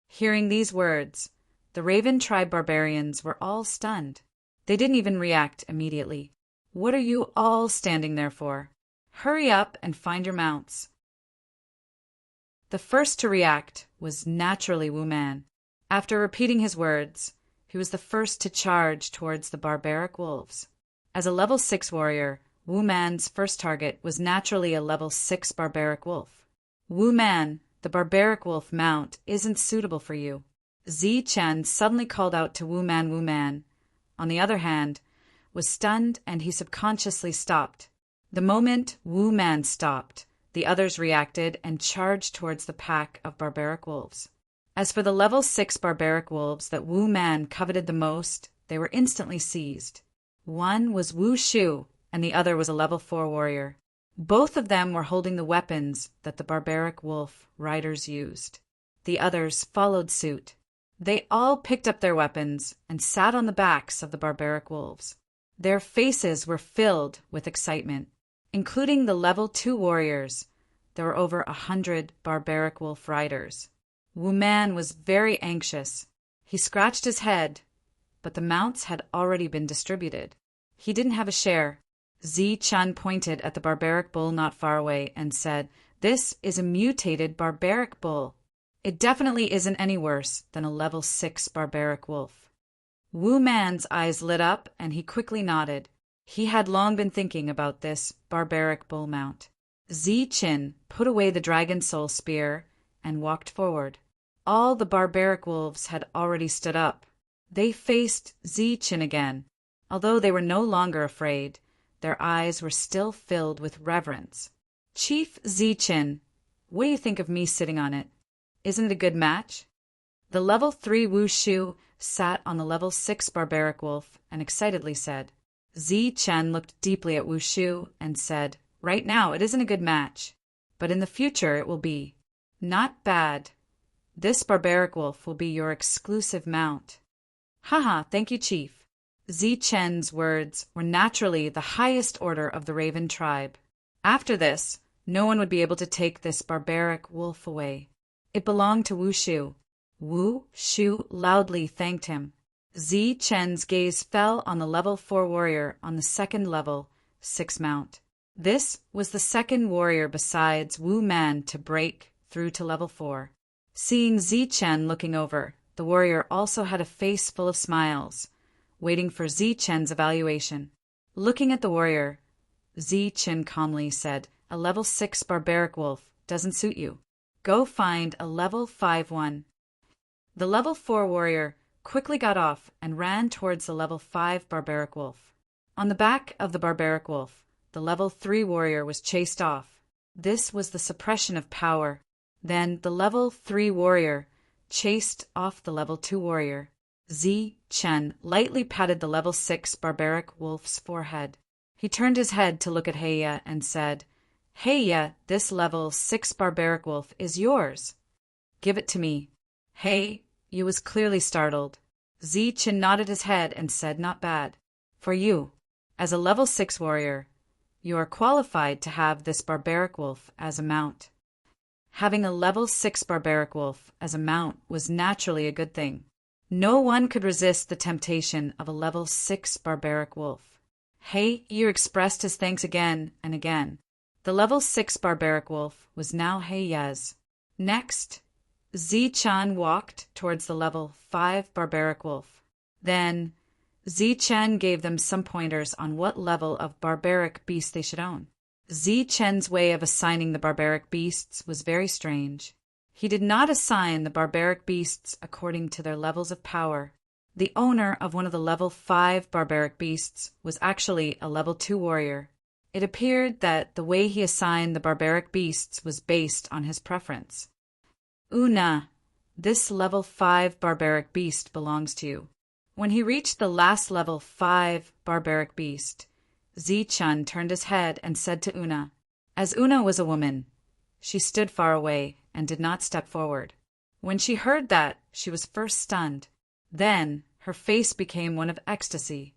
Hearing these words, the Raven tribe barbarians were all stunned. They didn't even react immediately. "What are you all standing there for? Hurry up and find your mounts." The first to react was naturally Wu Man. After repeating his words, he was the first to charge towards the barbaric wolves. As a level 6 warrior, Wu Man's first target was naturally a level 6 barbaric wolf. "Wu Man, the barbaric wolf mount isn't suitable for you." Chen suddenly called out to Wu Man, on the other hand, was stunned and he subconsciously stopped. The moment Wu Man stopped, the others reacted and charged towards the pack of barbaric wolves. As for the level 6 barbaric wolves that Wu Man coveted the most, they were instantly seized. One was Wu Shu, and the other was a level 4 warrior. Both of them were holding the weapons that the barbaric wolf riders used. The others followed suit. They all picked up their weapons and sat on the backs of the barbaric wolves. Their faces were filled with excitement. Including the level 2 warriors, there were over 100 barbaric wolf riders. Wu Man was very anxious. He scratched his head, but the mounts had already been distributed. He didn't have a share. Chen pointed at the barbaric bull not far away and said, "This is a mutated barbaric bull. It definitely isn't any worse than a level 6 barbaric wolf." Wu Man's eyes lit up and he quickly nodded. He had long been thinking about this barbaric bull mount. Chen put away the dragon soul spear and walked forward. All the barbaric wolves had already stood up. They faced Zichen again. Although they were no longer afraid, their eyes were still filled with reverence. Chief Zichen, what do you think of me sitting on it? Isn't it a good match? The level 3 Wushu sat on the level 6 barbaric wolf and excitedly said. Zichen looked deeply at Wushu and said, right now it isn't a good match, but in the future it will be. Not bad. This barbaric wolf will be your exclusive mount. Haha, thank you, Chief. Zichen's words were naturally the highest order of the Raven tribe. After this, no one would be able to take this barbaric wolf away. It belonged to Wushu. Wushu loudly thanked him. Zichen's gaze fell on the level 4 warrior on the second level 6 mount. This was the second warrior besides Wu Man to break through to level 4. Seeing Zichen looking over, the warrior also had a face full of smiles, waiting for Zichen's evaluation. Looking at the warrior, Zichen calmly said, a level 6 barbaric wolf doesn't suit you. Go find a level 5 one. The level 4 warrior quickly got off and ran towards the level 5 barbaric wolf. On the back of the barbaric wolf, the level 3 warrior was chased off. This was the suppression of power. Then the level 3 warrior chased off the level 2 warrior. Zichen lightly patted the level 6 barbaric wolf's forehead. He turned his head to look at Heya and said, Heya, this level 6 barbaric wolf is yours. Give it to me. Heya was clearly startled. Zichen nodded his head and said, not bad. For you, as a level 6 warrior, you are qualified to have this barbaric wolf as a mount. Having a level 6 barbaric wolf as a mount was naturally a good thing. No one could resist the temptation of a level 6 barbaric wolf. Heya expressed his thanks again and again. The level 6 barbaric wolf was now Heya's. Next, Zichen walked towards the level 5 barbaric wolf. Then, Zichen gave them some pointers on what level of barbaric beast they should own. Zichen's way of assigning the barbaric beasts was very strange. He did not assign the barbaric beasts according to their levels of power. The owner of one of the level 5 barbaric beasts was actually a level 2 warrior. It appeared that the way he assigned the barbaric beasts was based on his preference. Una, this level 5 barbaric beast belongs to you. When he reached the last level 5 barbaric beast, Zichen turned his head and said to Una. As Una was a woman, she stood far away and did not step forward. When she heard that, she was first stunned. Then her face became one of ecstasy.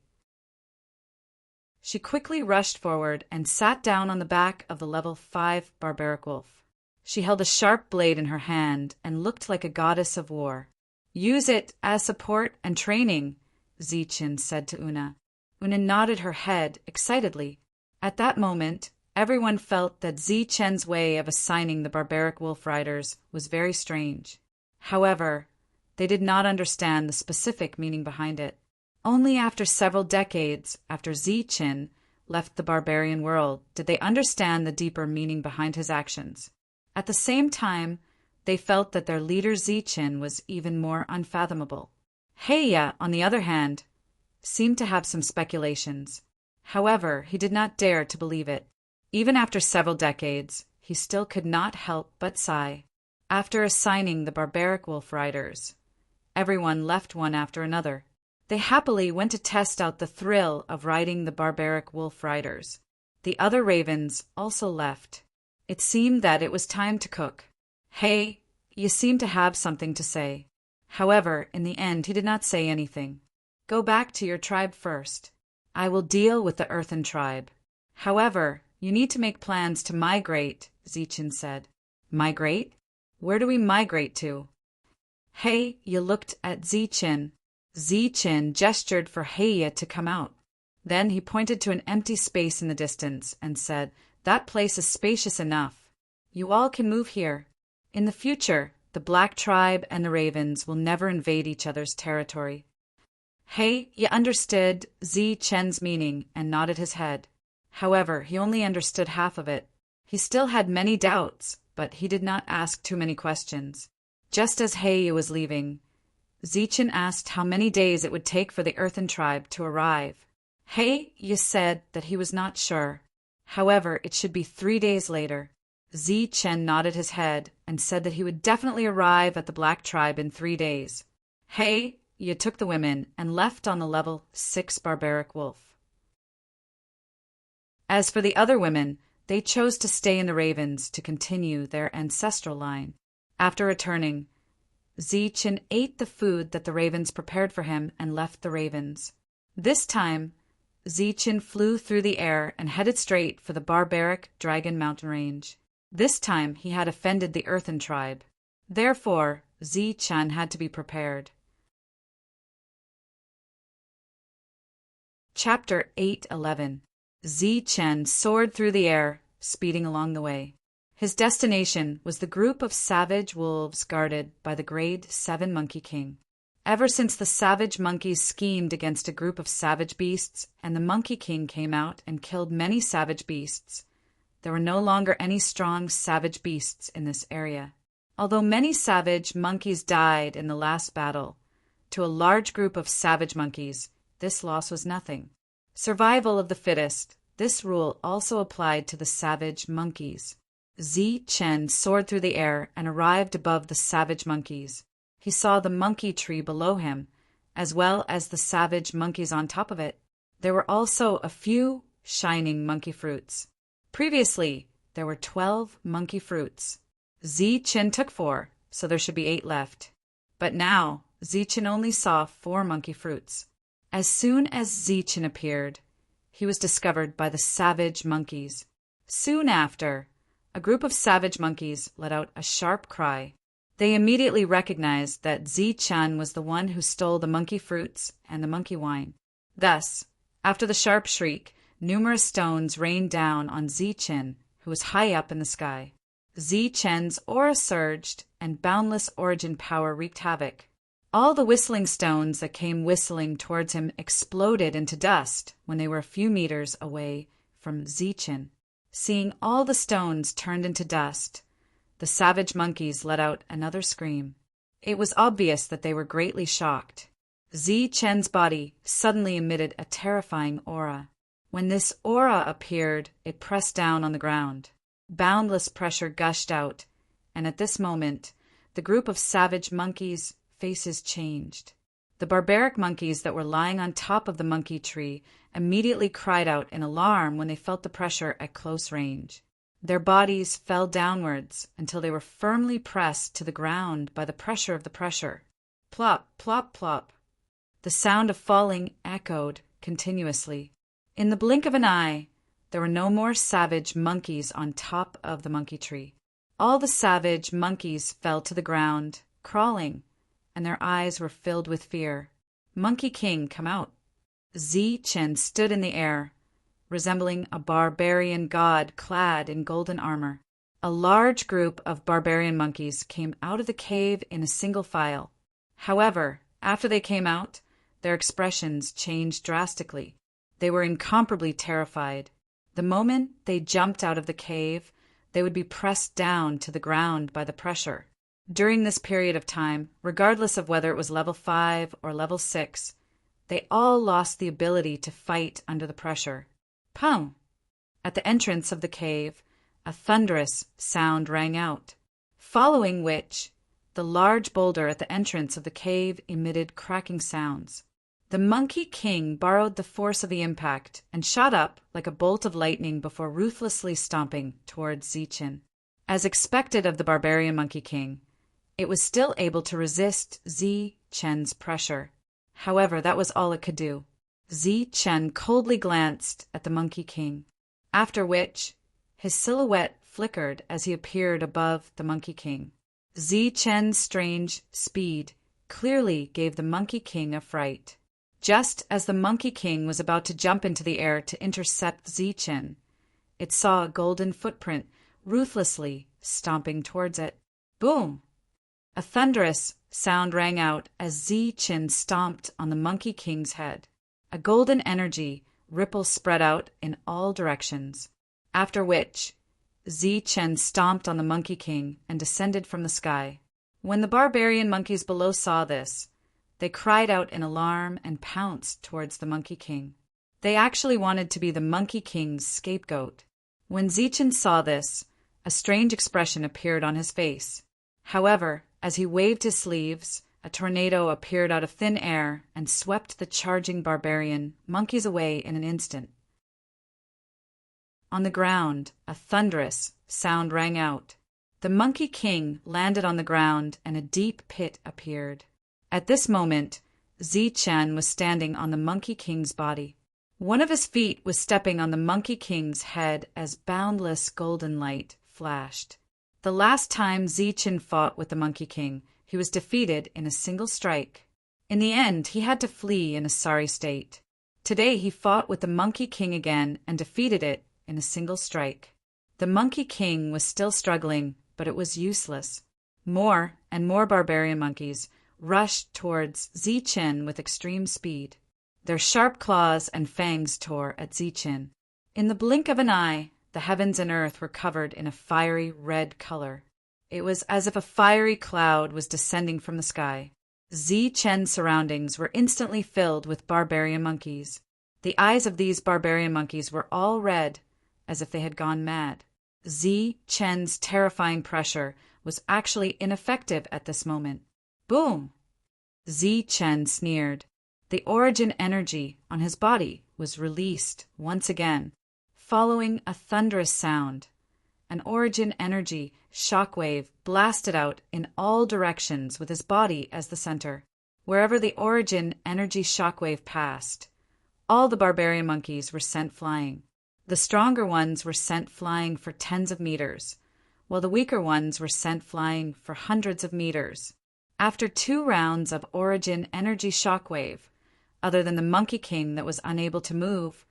She quickly rushed forward and sat down on the back of the level 5 barbaric wolf. She held a sharp blade in her hand and looked like a goddess of war. Use it as support and training, Zichen said to Una. Una nodded her head excitedly. At that moment, everyone felt that Zichen's way of assigning the barbaric wolf riders was very strange. However, they did not understand the specific meaning behind it. Only after several decades after Zichen left the barbarian world did they understand the deeper meaning behind his actions. At the same time, they felt that their leader Zichen was even more unfathomable. Heya, on the other hand, seemed to have some speculations. However, he did not dare to believe it. Even after several decades, he still could not help but sigh. After assigning the barbaric wolf riders, everyone left one after another. They happily went to test out the thrill of riding the barbaric wolf riders. The other ravens also left. It seemed that it was time to cook. Hey, you seem to have something to say. However, in the end, he did not say anything. Go back to your tribe first. I will deal with the earthen tribe. However, you need to make plans to migrate, Zichen said. Migrate? Where do we migrate to? Heya looked at Zichen. Zichen gestured for Heya to come out. Then he pointed to an empty space in the distance and said, that place is spacious enough. You all can move here. In the future, the Black Tribe and the Ravens will never invade each other's territory. Heya understood Zichen's meaning and nodded his head. However, he only understood half of it. He still had many doubts, but he did not ask too many questions. Just as Heya was leaving, Zichen asked how many days it would take for the Earthen tribe to arrive. He said that he was not sure. However, it should be 3 days later. Zichen nodded his head and said that he would definitely arrive at the Black tribe in 3 days. You took the women and left on the level 6 barbaric wolf. As for the other women, they chose to stay in the ravens to continue their ancestral line. After returning, Zichen ate the food that the ravens prepared for him and left the ravens. This time, Zichen flew through the air and headed straight for the barbaric Dragon Mountain Range. This time he had offended the Earthen tribe. Therefore, Zichen had to be prepared. Chapter 8:11. Zichen soared through the air, speeding along the way. His destination was the group of savage wolves guarded by the Grade 7 Monkey King. Ever since the savage monkeys schemed against a group of savage beasts and the Monkey King came out and killed many savage beasts, there were no longer any strong savage beasts in this area. Although many savage monkeys died in the last battle, to a large group of savage monkeys, this loss was nothing. Survival of the fittest, this rule also applied to the savage monkeys. Zichen soared through the air and arrived above the savage monkeys. He saw the monkey tree below him, as well as the savage monkeys on top of it. There were also a few shining monkey fruits. Previously, there were 12 monkey fruits. Zichen took 4, so there should be 8 left. But now, Zichen only saw 4 monkey fruits. As soon as Zichen appeared, he was discovered by the savage monkeys. Soon after, a group of savage monkeys let out a sharp cry. They immediately recognized that Zichen was the one who stole the monkey fruits and the monkey wine. Thus, after the sharp shriek, numerous stones rained down on Zichen, who was high up in the sky. Zichen's aura surged, and boundless origin power wreaked havoc. All the whistling stones that came whistling towards him exploded into dust when they were a few meters away from Zichen. Seeing all the stones turned into dust, the savage monkeys let out another scream. It was obvious that they were greatly shocked. Zichen's body suddenly emitted a terrifying aura. When this aura appeared, it pressed down on the ground. Boundless pressure gushed out, and at this moment, the group of savage monkeys' faces changed. The barbaric monkeys that were lying on top of the monkey tree immediately cried out in alarm when they felt the pressure at close range. Their bodies fell downwards until they were firmly pressed to the ground by the pressure of the pressure. Plop, plop, plop. The sound of falling echoed continuously. In the blink of an eye, there were no more savage monkeys on top of the monkey tree. All the savage monkeys fell to the ground, crawling, and their eyes were filled with fear. Monkey King, come out. Zichen stood in the air, resembling a barbarian god clad in golden armor. A large group of barbarian monkeys came out of the cave in a single file. However, after they came out, their expressions changed drastically. They were incomparably terrified. The moment they jumped out of the cave, they would be pressed down to the ground by the pressure. During this period of time, regardless of whether it was level 5 or level 6, they all lost the ability to fight under the pressure. Pum! At the entrance of the cave, a thunderous sound rang out, following which, the large boulder at the entrance of the cave emitted cracking sounds. The Monkey King borrowed the force of the impact and shot up like a bolt of lightning before ruthlessly stomping towards Zichen. As expected of the barbarian Monkey King, it was still able to resist Zichen's pressure. However, that was all it could do. Zichen coldly glanced at the Monkey King, after which his silhouette flickered as he appeared above the Monkey King. Zichen's strange speed clearly gave the Monkey King a fright. Just as the Monkey King was about to jump into the air to intercept Zichen, it saw a golden footprint ruthlessly stomping towards it. Boom! A thunderous sound rang out as Zichen stomped on the Monkey King's head. A golden energy ripple spread out in all directions, after which Zichen stomped on the Monkey King and descended from the sky. When the barbarian monkeys below saw this, They cried out in alarm and pounced towards the Monkey King. They actually wanted to be the Monkey King's scapegoat. When Zichen saw this, a strange expression appeared on his face. However, as he waved his sleeves, a tornado appeared out of thin air and swept the charging barbarian monkeys away in an instant. On the ground, a thunderous sound rang out. The Monkey King landed on the ground and a deep pit appeared. At this moment, Zichen was standing on the Monkey King's body. One of his feet was stepping on the Monkey King's head as boundless golden light flashed. The last time Zichen fought with the Monkey King, he was defeated in a single strike. In the end, he had to flee in a sorry state. Today he fought with the Monkey King again and defeated it in a single strike. The Monkey King was still struggling, but it was useless. More and more barbarian monkeys rushed towards Zichen with extreme speed. Their sharp claws and fangs tore at Zichen. In the blink of an eye, the heavens and earth were covered in a fiery red color. It was as if a fiery cloud was descending from the sky. Zichen's surroundings were instantly filled with barbarian monkeys. The eyes of these barbarian monkeys were all red, as if they had gone mad. Zichen's terrifying pressure was actually ineffective at this moment. Boom! Zichen sneered. The origin energy on his body was released once again, following a thunderous sound. An origin energy shockwave blasted out in all directions with his body as the center. Wherever the origin energy shockwave passed, all the barbarian monkeys were sent flying. The stronger ones were sent flying for tens of meters, while the weaker ones were sent flying for hundreds of meters. After 2 rounds of origin energy shockwave, other than the Monkey King that was unable to move,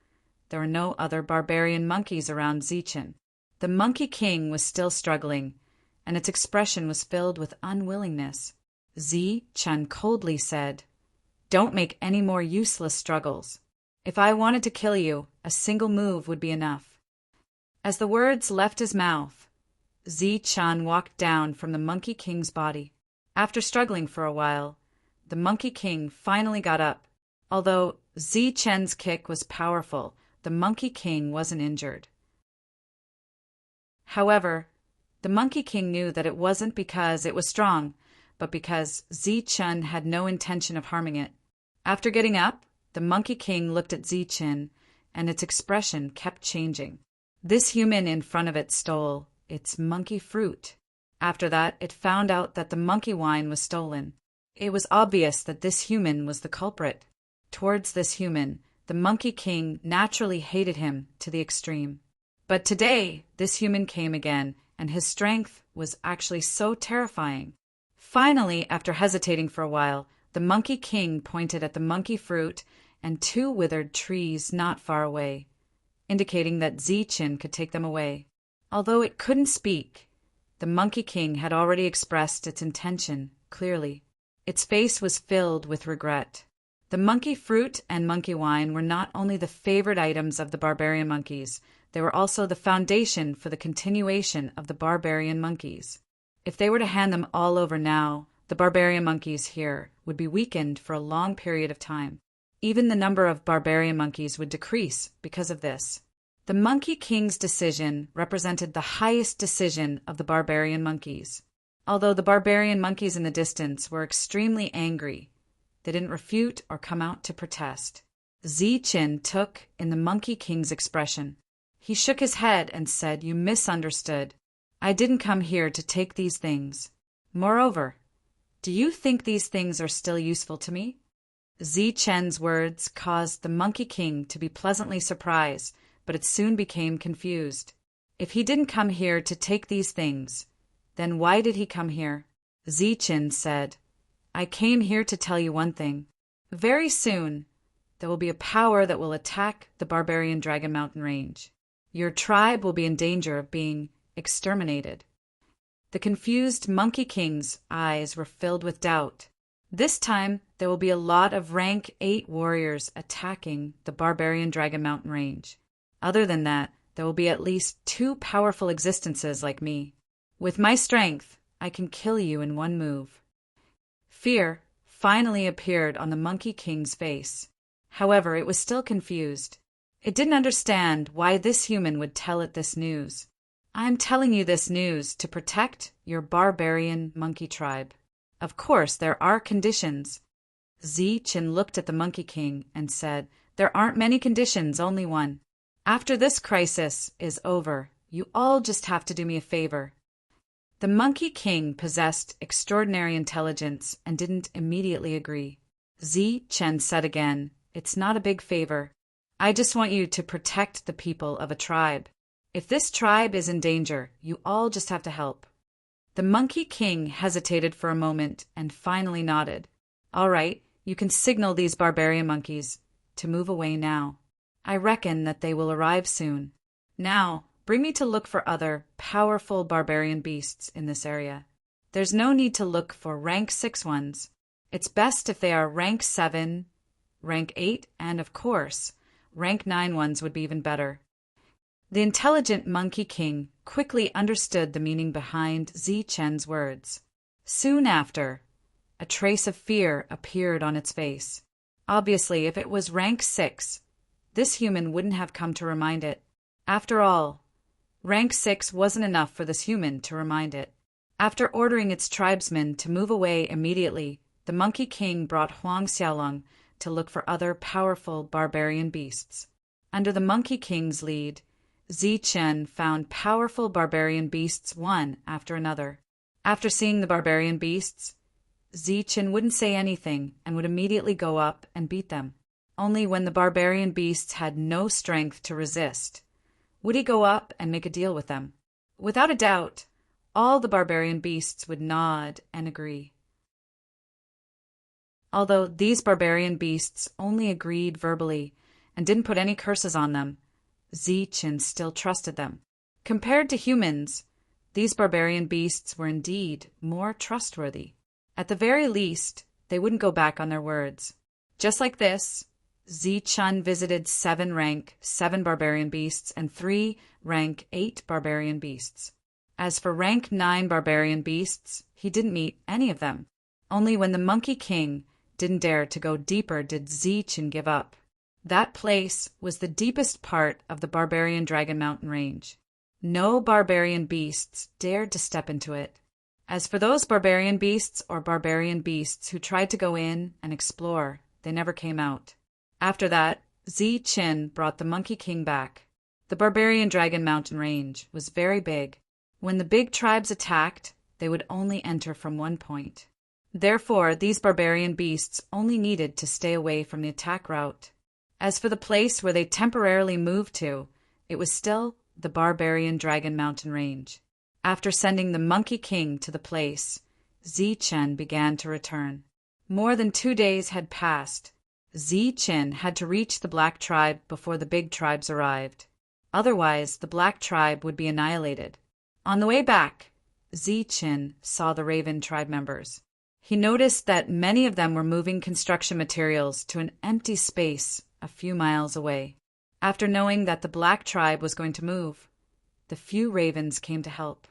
there were no other barbarian monkeys around Zichen. The Monkey King was still struggling, and its expression was filled with unwillingness. Zichen coldly said, "Don't make any more useless struggles. If I wanted to kill you, a single move would be enough." As the words left his mouth, Zichen walked down from the Monkey King's body. After struggling for a while, the Monkey King finally got up. Although Zichen's kick was powerful, the Monkey King wasn't injured. However, the Monkey King knew that it wasn't because it was strong, but because Zichen had no intention of harming it. After getting up, the Monkey King looked at Zichen, and its expression kept changing. This human in front of it stole its monkey fruit. After that, it found out that the monkey wine was stolen. It was obvious that this human was the culprit. Towards this human, the Monkey King naturally hated him to the extreme. But today, this human came again, and his strength was actually so terrifying. Finally, after hesitating for a while, the Monkey King pointed at the monkey fruit and 2 withered trees not far away, indicating that Zichen could take them away. Although it couldn't speak, the Monkey King had already expressed its intention clearly. Its face was filled with regret. The monkey fruit and monkey wine were not only the favorite items of the barbarian monkeys, they were also the foundation for the continuation of the barbarian monkeys. If they were to hand them all over now, the barbarian monkeys here would be weakened for a long period of time. Even the number of barbarian monkeys would decrease because of this. The Monkey King's decision represented the highest decision of the barbarian monkeys. Although the barbarian monkeys in the distance were extremely angry, they didn't refute or come out to protest. Zichen took in the Monkey King's expression. He shook his head and said, "You misunderstood. I didn't come here to take these things. Moreover, do you think these things are still useful to me?" Zichen's words caused the Monkey King to be pleasantly surprised, but it soon became confused. If he didn't come here to take these things, then why did he come here? Zichen said, "I came here to tell you one thing. Very soon, there will be a power that will attack the barbarian Dragon Mountain Range. Your tribe will be in danger of being exterminated." The confused Monkey King's eyes were filled with doubt. This time, there will be a lot of rank 8 warriors attacking the barbarian Dragon Mountain Range. Other than that, there will be at least 2 powerful existences like me. With my strength, I can kill you in one move. Fear finally appeared on the Monkey King's face. However, it was still confused. It didn't understand why this human would tell it this news. I'm telling you this news to protect your barbarian monkey tribe. Of course, there are conditions. Zi-Chin looked at the Monkey King and said, There aren't many conditions, only one. After this crisis is over, you all just have to do me a favor. The Monkey King possessed extraordinary intelligence and didn't immediately agree. Zi-Chen said again, It's not a big favor. I just want you to protect the people of a tribe. If this tribe is in danger, you all just have to help. The Monkey King hesitated for a moment and finally nodded. All right, you can signal these barbarian monkeys to move away now. I reckon that they will arrive soon. Now, bring me to look for other powerful barbarian beasts in this area. There's no need to look for rank 6 ones. It's best if they are rank 7, rank 8, and of course, rank 9 ones would be even better. The intelligent Monkey King quickly understood the meaning behind Zi-Chen's words. Soon after, a trace of fear appeared on its face. Obviously, if it was rank 6, this human wouldn't have come to remind it. After all, rank 6 wasn't enough for this human to remind it. After ordering its tribesmen to move away immediately, the Monkey King brought Huang Xiaolong to look for other powerful barbarian beasts. Under the Monkey King's lead, Zi-Chen found powerful barbarian beasts one after another. After seeing the barbarian beasts, Zi-Chen wouldn't say anything and would immediately go up and beat them. Only when the barbarian beasts had no strength to resist would he go up and make a deal with them. Without a doubt, all the barbarian beasts would nod and agree. Although these barbarian beasts only agreed verbally and didn't put any curses on them, Zi-Chen still trusted them. Compared to humans, these barbarian beasts were indeed more trustworthy. At the very least, they wouldn't go back on their words. Just like this, Zi-Chen visited 7 rank 7 barbarian beasts and 3 rank 8 barbarian beasts. As for rank 9 barbarian beasts, he didn't meet any of them. Only when the Monkey King didn't dare to go deeper did Zi-Chen give up. That place was the deepest part of the barbarian Dragon Mountain range. No barbarian beasts dared to step into it. As for those barbarian beasts who tried to go in and explore, they never came out. After that, Zi-Chen brought the Monkey King back. The barbarian Dragon Mountain range was very big. When the big tribes attacked, they would only enter from one point. Therefore, these barbarian beasts only needed to stay away from the attack route. As for the place where they temporarily moved to, it was still the barbarian Dragon Mountain range. After sending the Monkey King to the place, Zi-Chen began to return. More than 2 days had passed. Zi-Chen had to reach the Black Tribe before the big tribes arrived. Otherwise, the Black Tribe would be annihilated. On the way back, Zi-Chen saw the Raven tribe members. He noticed that many of them were moving construction materials to an empty space a few miles away. After knowing that the Black Tribe was going to move, the few ravens came to help.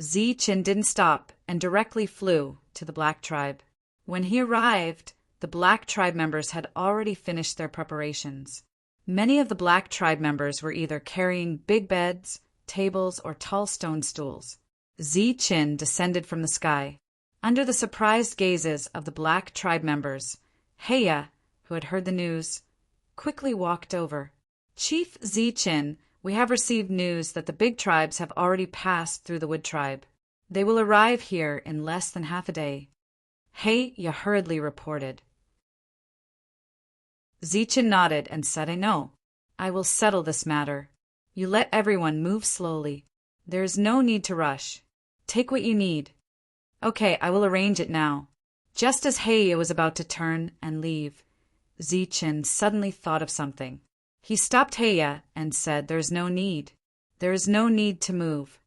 Zi-Chen didn't stop and directly flew to the Black Tribe. When he arrived, the Black Tribe members had already finished their preparations. Many of the Black Tribe members were either carrying big beds, tables, or tall stone stools. Zi-Chen descended from the sky. Under the surprised gazes of the Black Tribe members, Heya, who had heard the news, quickly walked over. Chief Zi-Chen, we have received news that the big tribes have already passed through the Wood Tribe. They will arrive here in less than half a day. Heya hurriedly reported. Zi-Chen nodded and said, I know. I will settle this matter. You let everyone move slowly. There is no need to rush. Take what you need. Okay, I will arrange it now. Just as Heya was about to turn and leave, Zi-Chen suddenly thought of something. He stopped Heya and said, There is no need. There is no need to move.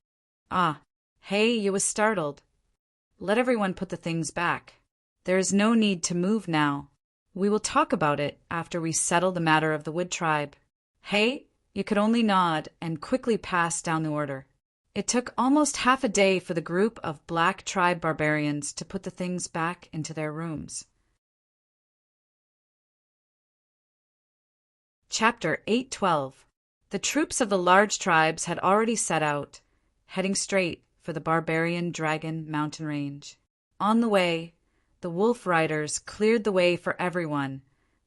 Ah, Heya was startled. Let everyone put the things back. There is no need to move now. We will talk about it after we settle the matter of the Wood Tribe. Heya could only nod and quickly pass down the order. It took almost half a day for the group of Black Tribe barbarians to put the things back into their rooms. Chapter 812. The troops of the large tribes had already set out, heading straight for the barbarian dragon mountain range. On the way, the wolf riders cleared the way for everyone,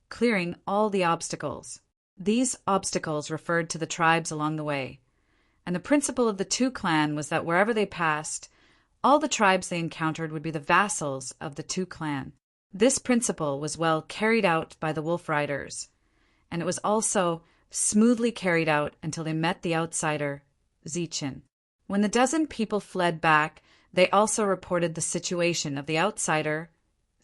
clearing all the obstacles. These obstacles referred to the tribes along the way, and the principle of the Two clan was that wherever they passed, all the tribes they encountered would be the vassals of the Two clan. This principle was well carried out by the wolf riders, and it was also smoothly carried out until they met the outsider, Zichin. When the dozen people fled back, they also reported the situation of the outsider,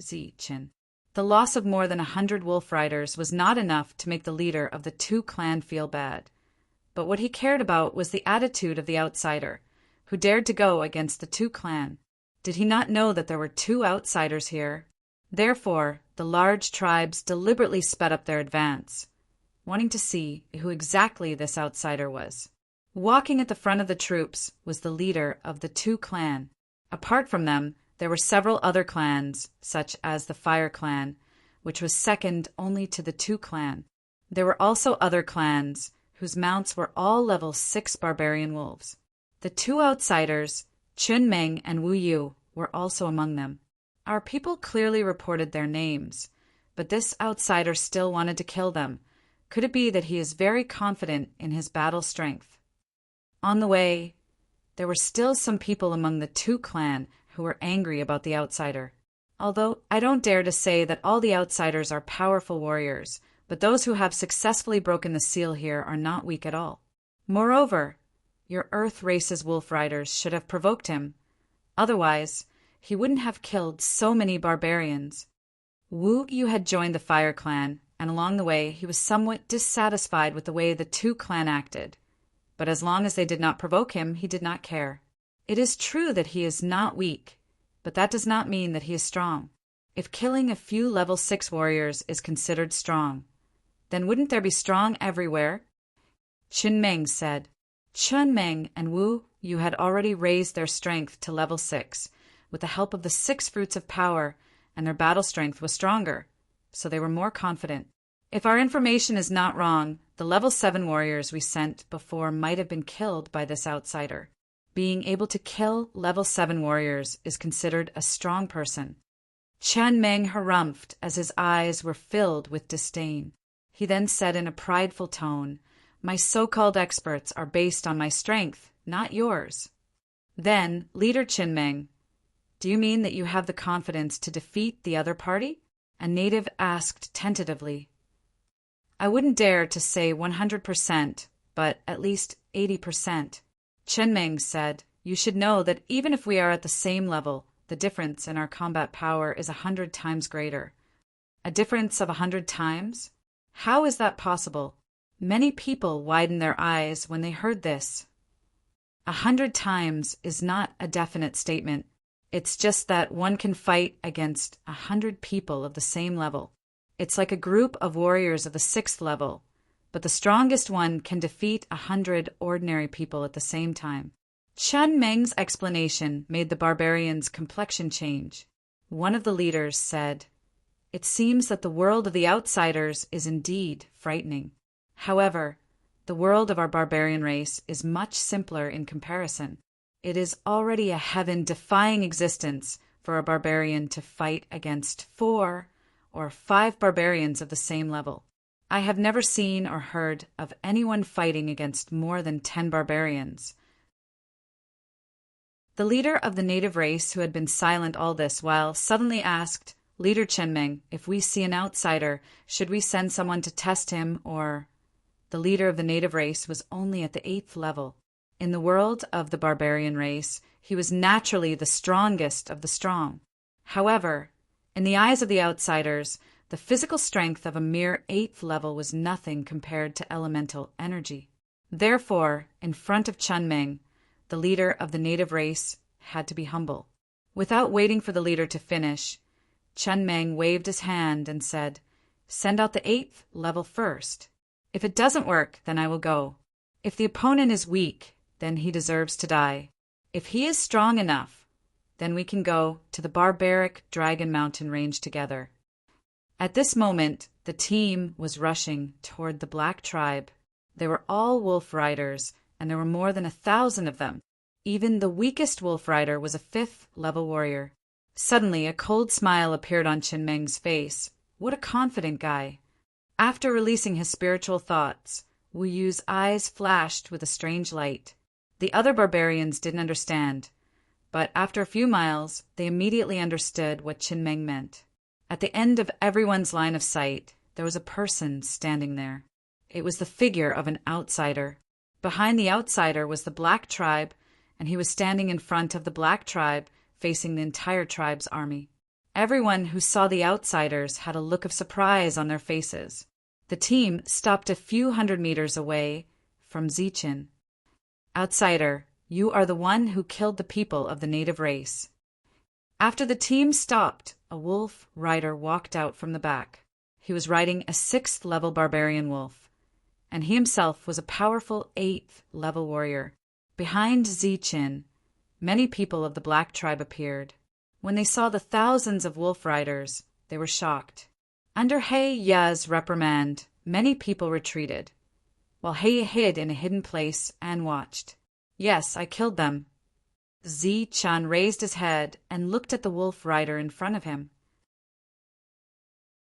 Zichin. The loss of more than 100 wolf riders was not enough to make the leader of the Two clan feel bad, but what he cared about was the attitude of the outsider, who dared to go against the Two clan. Did he not know that there were two outsiders here? Therefore, the large tribes deliberately sped up their advance, wanting to see who exactly this outsider was. Walking at the front of the troops was the leader of the Two clan. Apart from them, there were several other clans, such as the Fire clan, which was second only to the Two clan. There were also other clans, whose mounts were all level 6 barbarian wolves. The two outsiders, Chun Meng and Wu Yu, were also among them. Our people clearly reported their names, but this outsider still wanted to kill them. Could it be that he is very confident in his battle strength? On the way, there were still some people among the Two clan who were angry about the outsider. Although I don't dare to say that all the outsiders are powerful warriors, but those who have successfully broken the seal here are not weak at all. Moreover, your Earth race's wolf riders should have provoked him. Otherwise, he wouldn't have killed so many barbarians. Wu Yu had joined the Fire clan, and along the way he was somewhat dissatisfied with the way the Two clan acted. But as long as they did not provoke him, he did not care. It is true that he is not weak, but that does not mean that he is strong. If killing a few level 6 warriors is considered strong, then wouldn't there be strong everywhere? Chun Meng said. Chun Meng and Wu Yu had already raised their strength to level 6, with the help of the 6 fruits of power, and their battle strength was stronger, so they were more confident. If our information is not wrong, the level 7 warriors we sent before might have been killed by this outsider. Being able to kill level 7 warriors is considered a strong person. Chun Meng harumphed as his eyes were filled with disdain. He then said in a prideful tone, "My so-called experts are based on my strength, not yours." Then, Leader Chun Meng, "Do you mean that you have the confidence to defeat the other party?" A native asked tentatively. "I wouldn't dare to say 100%, but at least 80%. Chun Meng said, "You should know that even if we are at the same level, the difference in our combat power is 100 times greater." A difference of 100 times? How is that possible? Many people widened their eyes when they heard this. 100 times is not a definite statement. It's just that one can fight against 100 people of the same level. It's like a group of warriors of the 6th level, but the strongest one can defeat 100 ordinary people at the same time. Chun Meng's explanation made the barbarians' complexion change. One of the leaders said, "It seems that the world of the outsiders is indeed frightening. However, the world of our barbarian race is much simpler in comparison. It is already a heaven-defying existence for a barbarian to fight against 4 or 5 barbarians of the same level. I have never seen or heard of anyone fighting against more than 10 barbarians." The leader of the native race, who had been silent all this while, suddenly asked, "Leader Chun Meng, if we see an outsider, should we send someone to test him, or—" The leader of the native race was only at the 8th level. In the world of the barbarian race, he was naturally the strongest of the strong. However, in the eyes of the outsiders, the physical strength of a mere 8th level was nothing compared to elemental energy. Therefore, in front of Chun Meng, the leader of the native race had to be humble. Without waiting for the leader to finish, Chun Meng waved his hand and said, "Send out the 8th level first. If it doesn't work, then I will go. If the opponent is weak, then he deserves to die. If he is strong enough, then we can go to the barbaric Dragon Mountain range together." At this moment, the team was rushing toward the black tribe. They were all wolf riders, and there were more than 1,000 of them. Even the weakest wolf rider was a 5th-level warrior. Suddenly, a cold smile appeared on Qin Meng's face. What a confident guy. After releasing his spiritual thoughts, Wu Yu's eyes flashed with a strange light. The other barbarians didn't understand, but after a few miles, they immediately understood what Qin Meng meant. At the end of everyone's line of sight, there was a person standing there. It was the figure of an outsider. Behind the outsider was the black tribe, and he was standing in front of the black tribe, facing the entire tribe's army. Everyone who saw the outsiders had a look of surprise on their faces. The team stopped a few hundred meters away from Ziqin. Outsider, you are the one who killed the people of the native race. After the team stopped, a wolf rider walked out from the back. He was riding a 6th-level barbarian wolf, and he himself was a powerful 8th-level warrior. Behind Ziqin, many people of the black tribe appeared. When they saw the thousands of wolf riders, they were shocked. Under He Ya's reprimand, many people retreated, while He hid in a hidden place and watched. Yes, I killed them. Ziqin raised his head and looked at the wolf rider in front of him.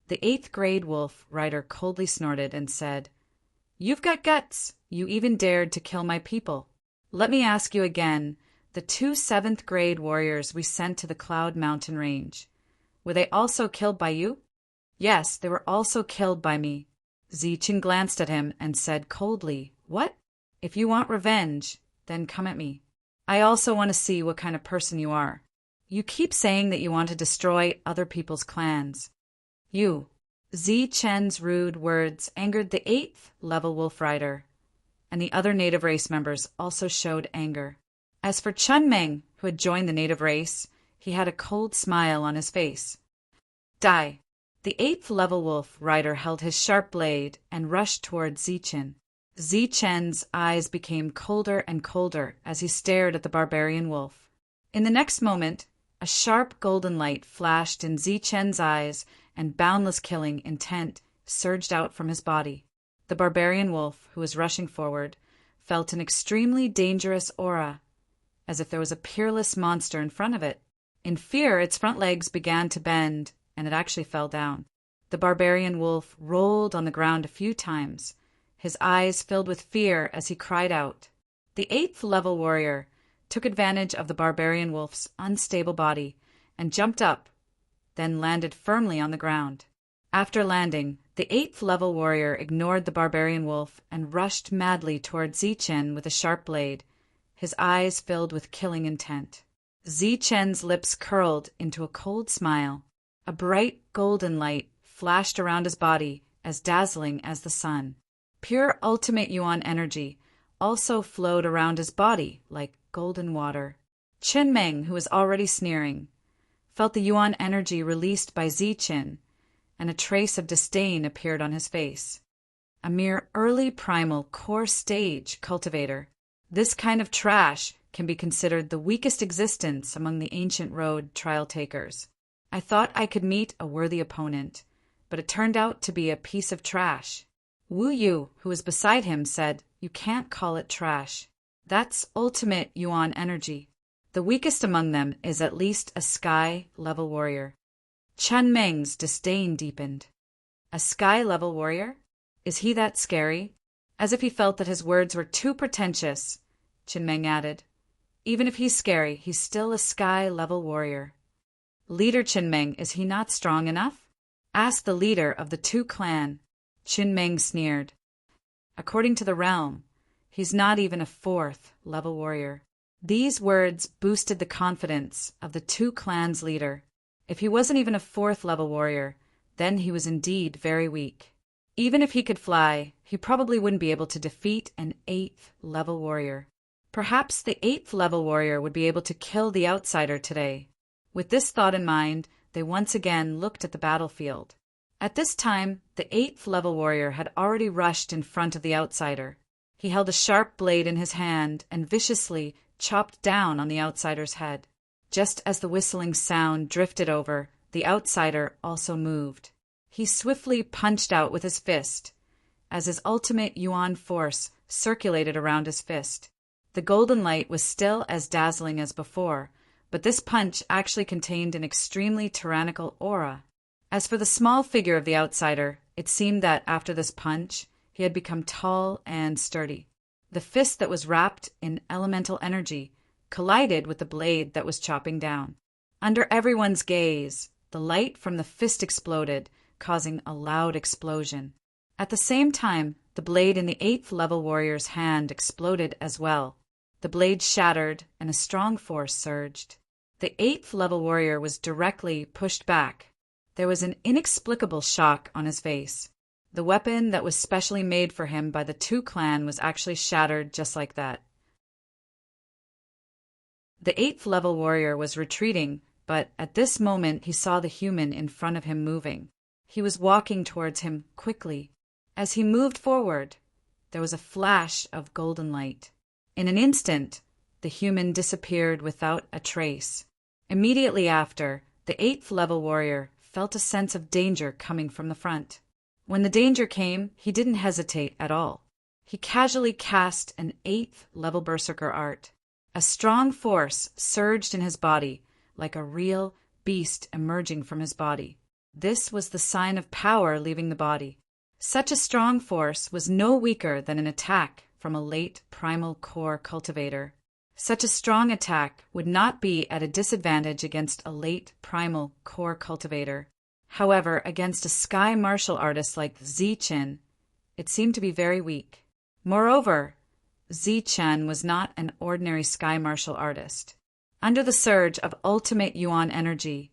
The 8th-grade wolf rider coldly snorted and said, "You've got guts. You even dared to kill my people. Let me ask you again, the 2 7th-grade warriors we sent to the Cloud Mountain Range, were they also killed by you?" "Yes, they were also killed by me." Ziqin glanced at him and said coldly, "What? If you want revenge, then come at me. I also want to see what kind of person you are. You keep saying that you want to destroy other people's clans." Ziqin's rude words angered the 8th-level wolf rider, and the other native race members also showed anger. As for Qin Meng, who had joined the native race, he had a cold smile on his face. Die! The 8th-level wolf rider held his sharp blade and rushed toward Ziqin. Ziqin's eyes became colder and colder as he stared at the barbarian wolf. In the next moment, a sharp golden light flashed in Ziqin's eyes, and boundless killing intent surged out from his body. The barbarian wolf, who was rushing forward, felt an extremely dangerous aura, as if there was a peerless monster in front of it. In fear, its front legs began to bend, and it actually fell down. The barbarian wolf rolled on the ground a few times, his eyes filled with fear as he cried out. The 8th-level warrior took advantage of the barbarian wolf's unstable body and jumped up, then landed firmly on the ground. After landing, the 8th-level warrior ignored the barbarian wolf and rushed madly toward Ziqin with a sharp blade, his eyes filled with killing intent. Ziqin's lips curled into a cold smile. A bright golden light flashed around his body, as dazzling as the sun. Pure ultimate Yuan energy also flowed around his body like golden water. Qin Meng, who was already sneering, felt the Yuan energy released by Ziqin, and a trace of disdain appeared on his face. A mere early primal core stage cultivator. This kind of trash can be considered the weakest existence among the ancient road trial takers. I thought I could meet a worthy opponent, but it turned out to be a piece of trash. Wu Yu, who was beside him, said, "You can't call it trash. That's ultimate Yuan energy. The weakest among them is at least a sky-level warrior." Qin Meng's disdain deepened. A sky-level warrior? Is he that scary? As if he felt that his words were too pretentious, Qin Meng added, "Even if he's scary, he's still a sky-level warrior." "Leader Qin Meng, is he not strong enough?" asked the leader of the 2 clan. Qin Meng sneered. "According to the realm, he's not even a 4th-level warrior." These words boosted the confidence of the 2 clans' leader. If he wasn't even a 4th-level warrior, then he was indeed very weak. Even if he could fly, he probably wouldn't be able to defeat an 8th-level warrior. Perhaps the 8th-level warrior would be able to kill the outsider today. With this thought in mind, they once again looked at the battlefield. At this time, the 8th-level warrior had already rushed in front of the outsider. He held a sharp blade in his hand and viciously chopped down on the outsider's head. Just as the whistling sound drifted over, the outsider also moved. He swiftly punched out with his fist, as his ultimate yuan force circulated around his fist. The golden light was still as dazzling as before, but this punch actually contained an extremely tyrannical aura. As for the small figure of the outsider, it seemed that after this punch, he had become tall and sturdy. The fist that was wrapped in elemental energy collided with the blade that was chopping down. Under everyone's gaze, the light from the fist exploded, causing a loud explosion. At the same time, the blade in the 8th level warrior's hand exploded as well. The blade shattered, and a strong force surged. The 8th level warrior was directly pushed back. There was an inexplicable shock on his face. The weapon that was specially made for him by the two clan was actually shattered just like that. The 8th level warrior was retreating, but at this moment he saw the human in front of him moving. He was walking towards him quickly. As he moved forward, there was a flash of golden light. In an instant, the human disappeared without a trace. Immediately after, the 8th level warrior felt a sense of danger coming from the front. When the danger came, he didn't hesitate at all. He casually cast an 8th level berserker art. A strong force surged in his body, like a real beast emerging from his body. This was the sign of power leaving the body. Such a strong force was no weaker than an attack from a late primal core cultivator. Such a strong attack would not be at a disadvantage against a late primal core cultivator. However, against a sky martial artist like Zichen, it seemed to be very weak. Moreover, Zichen was not an ordinary sky martial artist. Under the surge of ultimate yuan energy,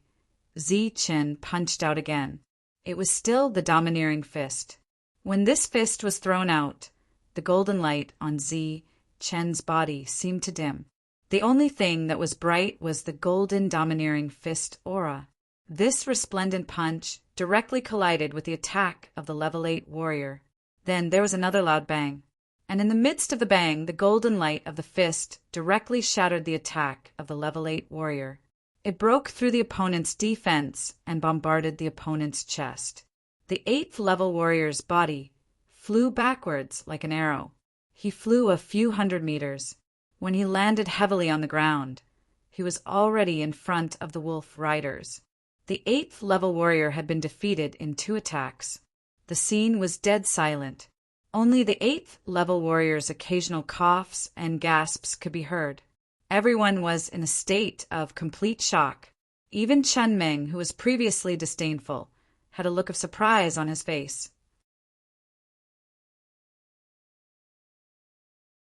Zichen punched out again. It was still the domineering fist. When this fist was thrown out, the golden light on Zichen's body seemed to dim. The only thing that was bright was the golden domineering fist aura. This resplendent punch directly collided with the attack of the level 8 warrior. Then there was another loud bang, and in the midst of the bang, the golden light of the fist directly shattered the attack of the level 8 warrior. It broke through the opponent's defense and bombarded the opponent's chest. The 8th level warrior's body flew backwards like an arrow. He flew a few hundred meters. When he landed heavily on the ground, he was already in front of the wolf riders. The 8th level warrior had been defeated in 2 attacks. The scene was dead silent. Only the 8th level warrior's occasional coughs and gasps could be heard. Everyone was in a state of complete shock. Even Chen Meng, who was previously disdainful, had a look of surprise on his face.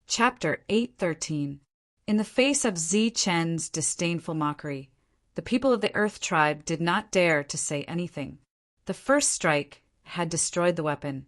Chapter 813. In the face of Zichen's disdainful mockery, the people of the Earth Tribe did not dare to say anything. The first strike had destroyed the weapon,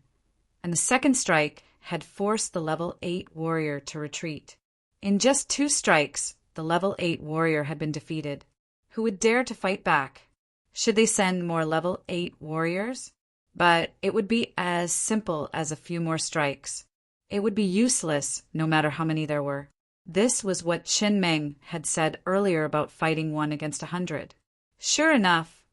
and the second strike had forced the level 8 warrior to retreat. In just 2 strikes, the level 8 warrior had been defeated. Who would dare to fight back? Should they send more level 8 warriors? But it would be as simple as a few more strikes. It would be useless, no matter how many there were. This was what Qin Meng had said earlier about fighting 1 against 100. Sure enough,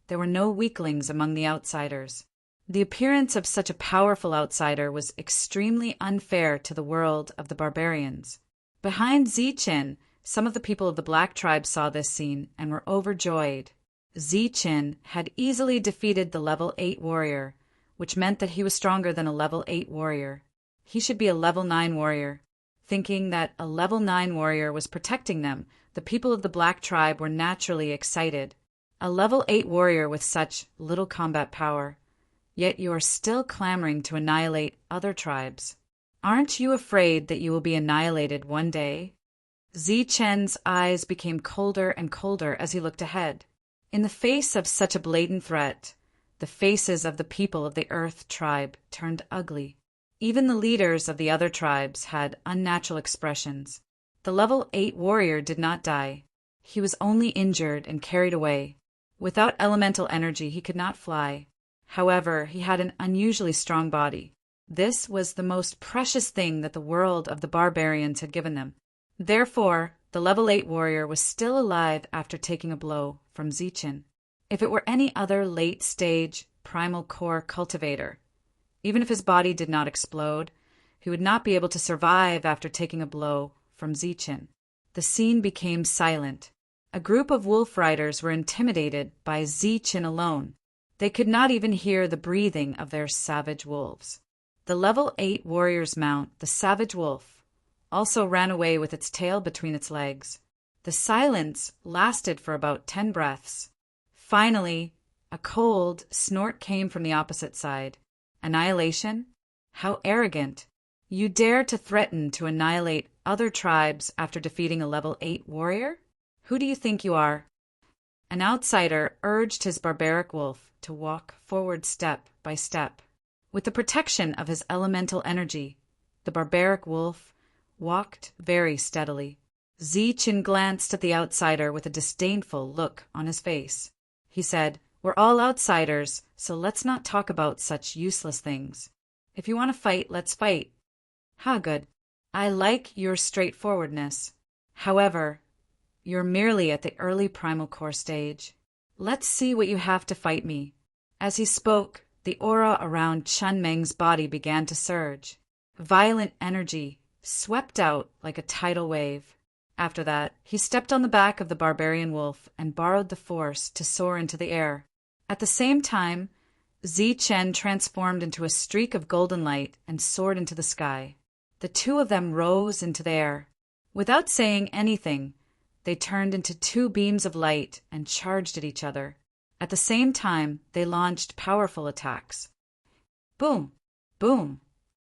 there were no weaklings among the outsiders. The appearance of such a powerful outsider was extremely unfair to the world of the barbarians. Behind Zichen, some of the people of the Black Tribe saw this scene and were overjoyed. Zichen had easily defeated the level 8 warrior, which meant that he was stronger than a level 8 warrior. He should be a level 9 warrior. Thinking that a level 9 warrior was protecting them, the people of the Black Tribe were naturally excited. A level 8 warrior with such little combat power. Yet you are still clamoring to annihilate other tribes. Aren't you afraid that you will be annihilated one day? Zichen's eyes became colder and colder as he looked ahead. In the face of such a blatant threat, the faces of the people of the Earth Tribe turned ugly. Even the leaders of the other tribes had unnatural expressions. The level 8 warrior did not die. He was only injured and carried away. Without elemental energy, he could not fly. However, he had an unusually strong body. This was the most precious thing that the world of the barbarians had given them. Therefore, the level 8 warrior was still alive after taking a blow from Zichen. If it were any other late-stage, primal core cultivator. Even if his body did not explode, he would not be able to survive after taking a blow from Zichin. The scene became silent. A group of wolf riders were intimidated by Zichin alone. They could not even hear the breathing of their savage wolves. The level 8 warrior's mount, the savage wolf, also ran away with its tail between its legs. The silence lasted for about 10 breaths. Finally, a cold snort came from the opposite side. Annihilation? How arrogant! You dare to threaten to annihilate other tribes after defeating a level 8 warrior? Who do you think you are? An outsider urged his barbaric wolf to walk forward step by step. With the protection of his elemental energy, the barbaric wolf walked very steadily. Zichin glanced at the outsider with a disdainful look on his face. He said, "We're all outsiders, so let's not talk about such useless things. If you want to fight, let's fight." "Ha, good. I like your straightforwardness. However, you're merely at the early primal core stage. Let's see what you have to fight me." As he spoke, the aura around Chunmeng's body began to surge. Violent energy swept out like a tidal wave. After that, he stepped on the back of the barbarian wolf and borrowed the force to soar into the air. At the same time, Zichin transformed into a streak of golden light and soared into the sky. The two of them rose into the air. Without saying anything, they turned into two beams of light and charged at each other. At the same time, they launched powerful attacks. Boom! Boom!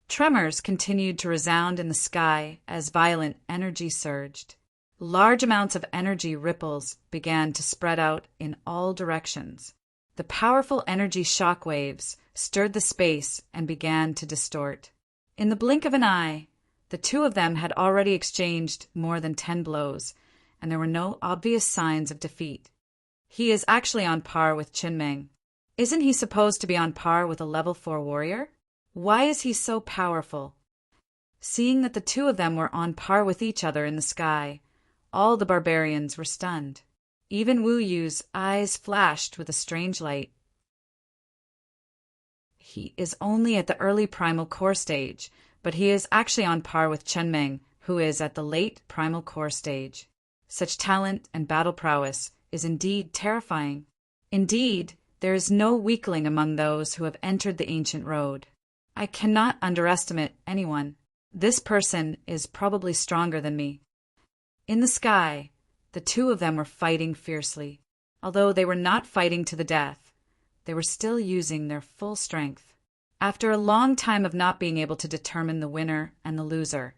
Tremors continued to resound in the sky as violent energy surged. Large amounts of energy ripples began to spread out in all directions. The powerful energy shock waves stirred the space and began to distort. In the blink of an eye, the two of them had already exchanged more than 10 blows, and there were no obvious signs of defeat. He is actually on par with Chunmeng. Isn't he supposed to be on par with a level 4 warrior? Why is he so powerful? Seeing that the two of them were on par with each other in the sky, all the barbarians were stunned. Even Wu Yu's eyes flashed with a strange light. He is only at the early primal core stage, but he is actually on par with Chunmeng, who is at the late primal core stage. Such talent and battle prowess is indeed terrifying. Indeed, there is no weakling among those who have entered the ancient road. I cannot underestimate anyone. This person is probably stronger than me. In the sky, the two of them were fighting fiercely. Although they were not fighting to the death, they were still using their full strength. After a long time of not being able to determine the winner and the loser,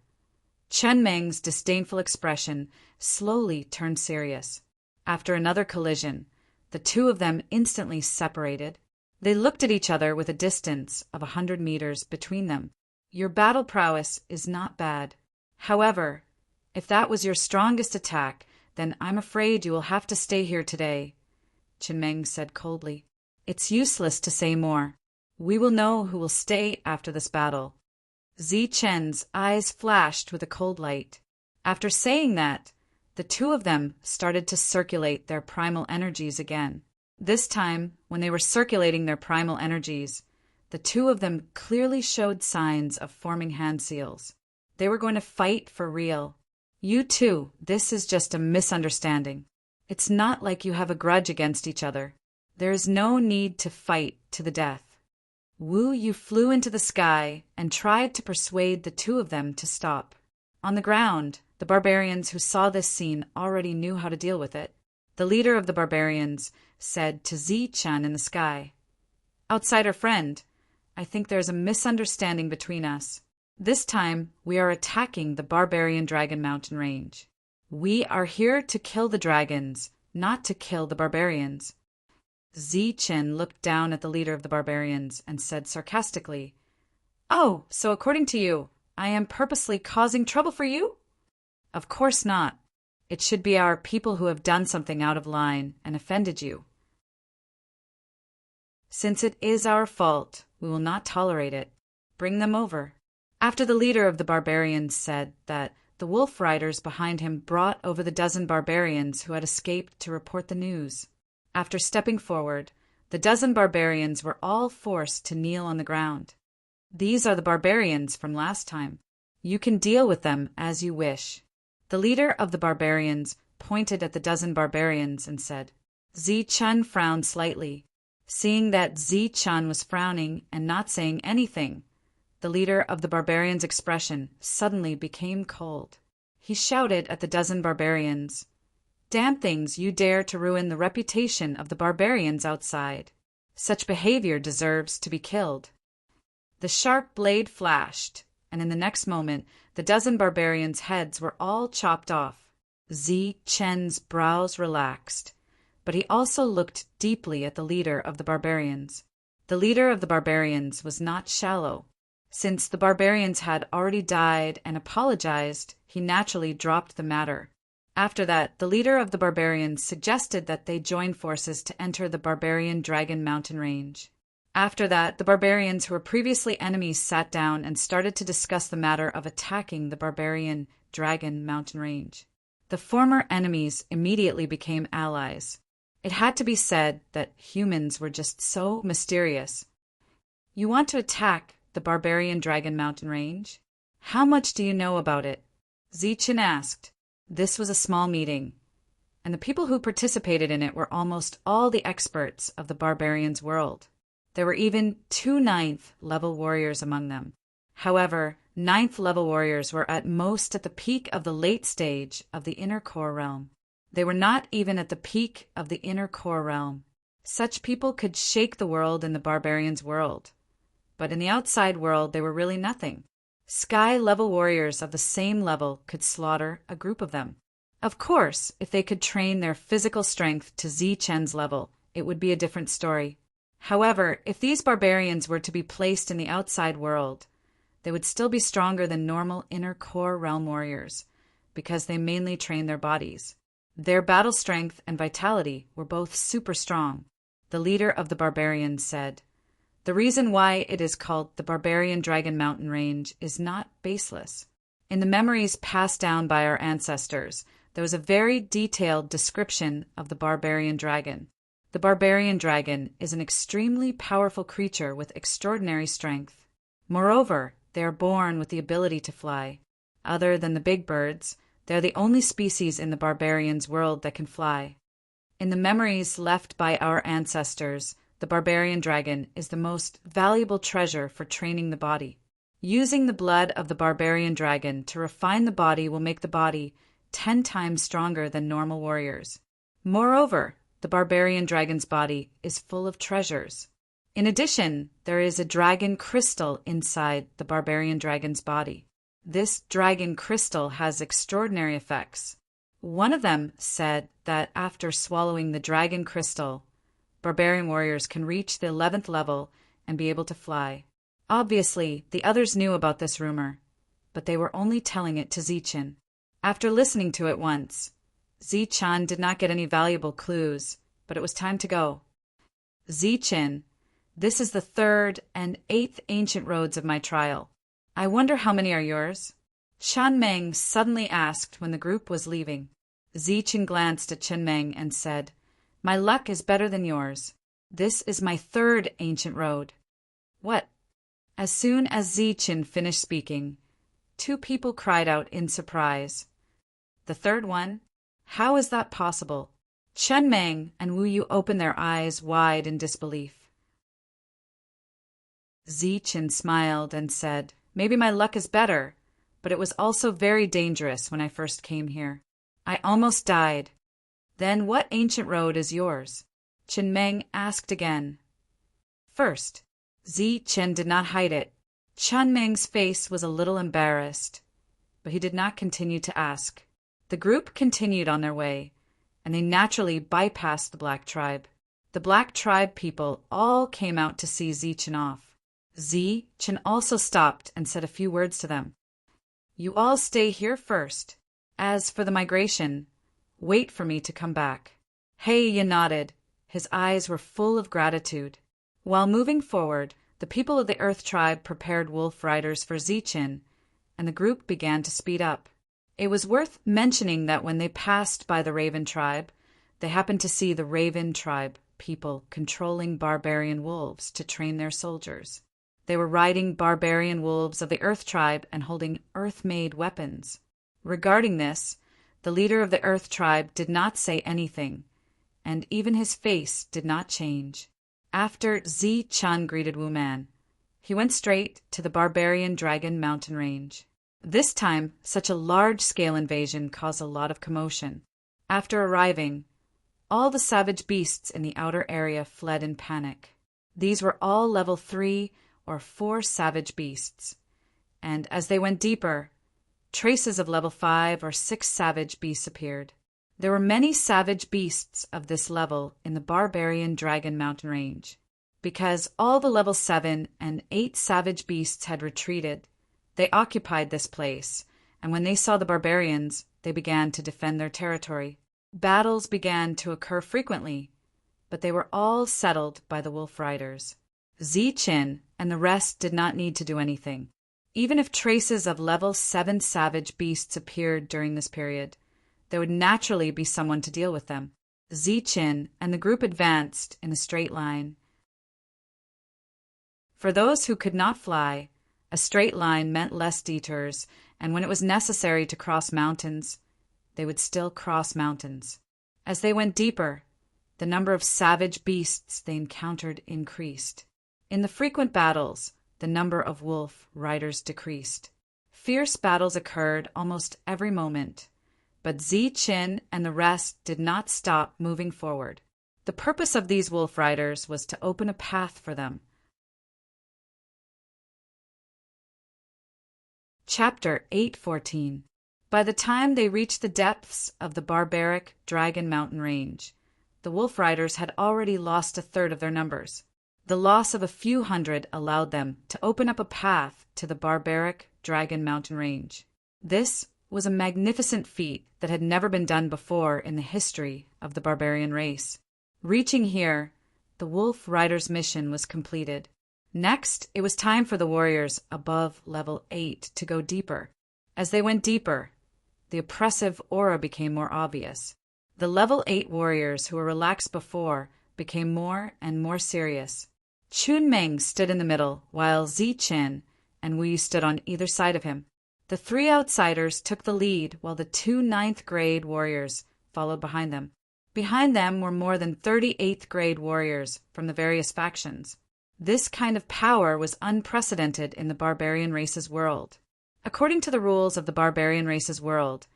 Chunmeng's disdainful expression slowly turned serious. After another collision, the two of them instantly separated. They looked at each other with a distance of 100 meters between them. Your battle prowess is not bad. However, if that was your strongest attack, then I'm afraid you will have to stay here today, Chunmeng said coldly. It's useless to say more. We will know who will stay after this battle. Zichen's eyes flashed with a cold light. After saying that, the two of them started to circulate their primal energies again. This time, when they were circulating their primal energies, the two of them clearly showed signs of forming hand seals. They were going to fight for real. You two, this is just a misunderstanding. It's not like you have a grudge against each other. There is no need to fight to the death. Wu Yu flew into the sky and tried to persuade the two of them to stop. On the ground, the barbarians who saw this scene already knew how to deal with it. The leader of the barbarians said to Zichin in the sky, "Outsider friend, I think there's a misunderstanding between us. This time, we are attacking the barbarian dragon mountain range. We are here to kill the dragons, not to kill the barbarians." Zichin looked down at the leader of the barbarians and said sarcastically, "Oh, so according to you, I am purposely causing trouble for you?" "Of course not. It should be our people who have done something out of line and offended you. Since it is our fault, we will not tolerate it. Bring them over." After the leader of the barbarians said that, the wolf riders behind him brought over the dozen barbarians who had escaped to report the news. After stepping forward, The dozen barbarians were all forced to kneel on the ground. These are the barbarians from last time. You can deal with them as you wish. The leader of the barbarians pointed at the dozen barbarians and said. Zi-Chun frowned slightly. Seeing that Zi-Chun was frowning and not saying anything, the leader of the barbarians' expression suddenly became cold. He shouted at the dozen barbarians, "Damn things, you dare to ruin the reputation of the barbarians outside. Such behavior deserves to be killed." The sharp blade flashed, and in the next moment, the dozen barbarians' heads were all chopped off. Zi-Chen's brows relaxed, but he also looked deeply at the leader of the barbarians. The leader of the barbarians was not shallow. Since the barbarians had already died and apologized, he naturally dropped the matter. After that, the leader of the barbarians suggested that they join forces to enter the barbarian dragon mountain range. After that, the barbarians who were previously enemies sat down and started to discuss the matter of attacking the barbarian dragon mountain range. The former enemies immediately became allies. It had to be said that humans were just so mysterious. You want to attack the barbarian dragon mountain range? How much do you know about it? Zi-Chen asked. This was a small meeting, and the people who participated in it were almost all the experts of the barbarians' world. There were even 2 9th-level warriors among them. However, 9th-level warriors were at most at the peak of the late stage of the inner core realm. They were not even at the peak of the inner core realm. Such people could shake the world in the barbarians' world. But in the outside world, they were really nothing. Sky-level warriors of the same level could slaughter a group of them. Of course, if they could train their physical strength to Zi-Chen's level, it would be a different story. However, if these barbarians were to be placed in the outside world, they would still be stronger than normal inner core realm warriors, because they mainly train their bodies. Their battle strength and vitality were both super strong. The leader of the barbarians said, "The reason why it is called the Barbarian Dragon Mountain Range is not baseless. In the memories passed down by our ancestors, there was a very detailed description of the barbarian dragon. The barbarian dragon is an extremely powerful creature with extraordinary strength. Moreover, they are born with the ability to fly. Other than the big birds, they are the only species in the barbarians' world that can fly. In the memories left by our ancestors, the barbarian dragon is the most valuable treasure for training the body. Using the blood of the barbarian dragon to refine the body will make the body 10 times stronger than normal warriors. Moreover, the barbarian dragon's body is full of treasures. In addition, there is a dragon crystal inside the barbarian dragon's body. This dragon crystal has extraordinary effects. One of them said that after swallowing the dragon crystal, barbarian warriors can reach the 11th level and be able to fly. Obviously, the others knew about this rumor, but they were only telling it to Zi-Chen. After listening to it once, Zi-Chen did not get any valuable clues, but it was time to go. Zi-Chen, this is the 3rd and 8th ancient roads of my trial. I wonder how many are yours? Chen Meng suddenly asked when the group was leaving. Zi-Chen glanced at Chen Meng and said, "My luck is better than yours. This is my 3rd ancient road." What? As soon as Zi-Chen finished speaking, 2 people cried out in surprise. The 3rd one? How is that possible? Chen Meng and Wu Yu opened their eyes wide in disbelief. Zi-Chen smiled and said, "Maybe my luck is better, but it was also very dangerous when I first came here. I almost died." "Then what ancient road is yours?" Chen Meng asked again. First, Zi-Chen did not hide it. Chen Meng's face was a little embarrassed, but he did not continue to ask. The group continued on their way, and they naturally bypassed the Black Tribe. The Black Tribe people all came out to see Zi-Chen off. Zi-Chen also stopped and said a few words to them. "You all stay here first. As for the migration, wait for me to come back." He nodded. His eyes were full of gratitude. While moving forward, the people of the Earth Tribe prepared wolf riders for Zi-Chen, and the group began to speed up. It was worth mentioning that when they passed by the Raven Tribe, they happened to see the Raven Tribe people controlling barbarian wolves to train their soldiers. They were riding barbarian wolves of the Earth tribe and holding Earth-made weapons. Regarding this, the leader of the Earth tribe did not say anything, and even his face did not change. After Zi-Chun greeted Wu-Man, he went straight to the barbarian dragon mountain range. This time, such a large-scale invasion caused a lot of commotion. After arriving, all the savage beasts in the outer area fled in panic. These were all level 3 or 4 savage beasts, and as they went deeper, traces of level 5 or 6 savage beasts appeared. There were many savage beasts of this level in the barbarian dragon mountain range. Because all the level 7 and 8 savage beasts had retreated, they occupied this place, and when they saw the barbarians, they began to defend their territory. Battles began to occur frequently, but they were all settled by the wolf riders. Zi-Chin and the rest did not need to do anything. Even if traces of level 7 savage beasts appeared during this period, there would naturally be someone to deal with them. Zi-Chin and the group advanced in a straight line. For those who could not fly, a straight line meant less detours, and when it was necessary to cross mountains, they would still cross mountains. As they went deeper, the number of savage beasts they encountered increased. In the frequent battles, the number of wolf riders decreased. Fierce battles occurred almost every moment, but Zi-Chin and the rest did not stop moving forward. The purpose of these wolf riders was to open a path for them. Chapter 8:14. By the time they reached the depths of the barbaric Dragon Mountain Range, the wolf riders had already lost a third of their numbers. The loss of a few hundred allowed them to open up a path to the barbaric Dragon Mountain Range. This was a magnificent feat that had never been done before in the history of the barbarian race. Reaching here, the wolf riders' mission was completed. Next, it was time for the warriors above level 8 to go deeper. As they went deeper, the oppressive aura became more obvious. The level 8 warriors who were relaxed before became more and more serious. Chun Meng stood in the middle, while Zi-Chin and Wu stood on either side of him. The 3 outsiders took the lead, while the 2 9th-grade warriors followed behind them. Behind them were more than 30 8th-grade warriors from the various factions. This kind of power was unprecedented in the barbarian race's world. According to the rules of the barbarian race's world,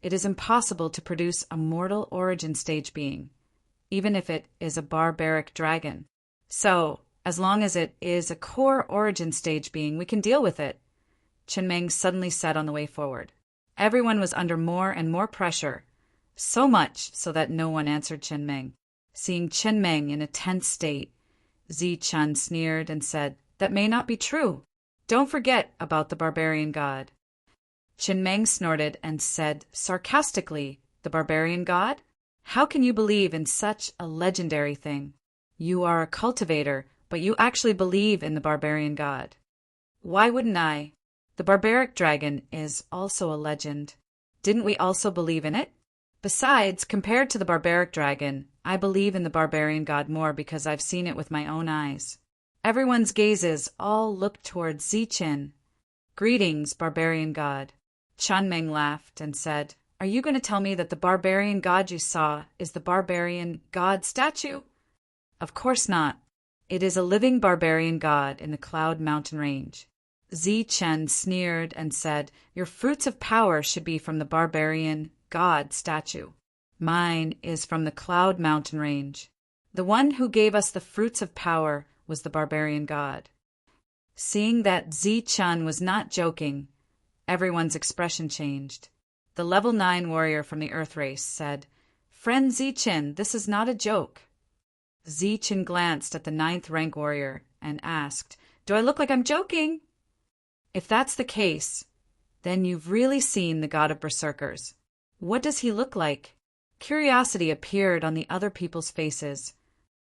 it is impossible to produce a mortal origin stage being, even if it is a barbaric dragon. So, as long as it is a core origin stage being, we can deal with it, Chen Meng suddenly said on the way forward. Everyone was under more and more pressure, so much so that no one answered Chen Meng. Seeing Chen Meng in a tense state, Zi-Chun sneered and said, "That may not be true. Don't forget about the barbarian god." Chen Meng snorted and said sarcastically, "The barbarian god? How can you believe in such a legendary thing? You are a cultivator, but you actually believe in the barbarian god." "Why wouldn't I? The barbaric dragon is also a legend. Didn't we also believe in it? Besides, compared to the barbaric dragon, I believe in the barbarian god more because I've seen it with my own eyes." Everyone's gazes all looked towards Zi-Chin. "Greetings, barbarian god." Chun Meng laughed and said, "Are you going to tell me that the barbarian god you saw is the barbarian god statue?" "Of course not. It is a living barbarian god in the Cloud Mountain Range." Zi-Chen sneered and said, "Your fruits of power should be from the barbarian god statue. Mine is from the Cloud Mountain Range. The one who gave us the fruits of power was the barbarian god." Seeing that Zi-Chun was not joking, everyone's expression changed. The level 9 warrior from the Earth race said, "Friend Zi-Chin, this is not a joke." Zi-Chin glanced at the 9th rank warrior and asked, "Do I look like I'm joking?" "If that's the case, then you've really seen the god of berserkers. What does he look like?" Curiosity appeared on the other people's faces.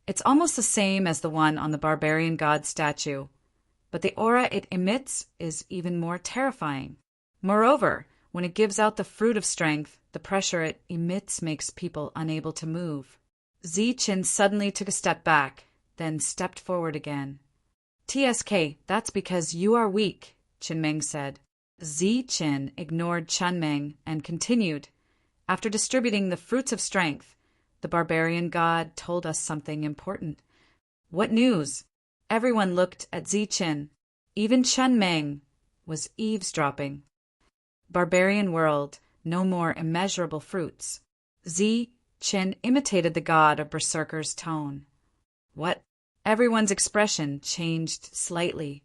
It's almost the same as the one on the barbarian god statue, but the aura it emits is even more terrifying. Moreover, when it gives out the fruit of strength, the pressure it emits makes people unable to move. Zi-Chin suddenly took a step back, then stepped forward again. "TSK, that's because you are weak," Chinmeng said. Zi-Chin ignored Chunmeng and continued. "After distributing the fruits of strength, the barbarian god told us something important." "What news?" Everyone looked at Zi-Chin. Even Chunmeng was eavesdropping. "Barbarian world, no more immeasurable fruits." Zi-Chin imitated the god of Berserker's tone. "What?" Everyone's expression changed slightly.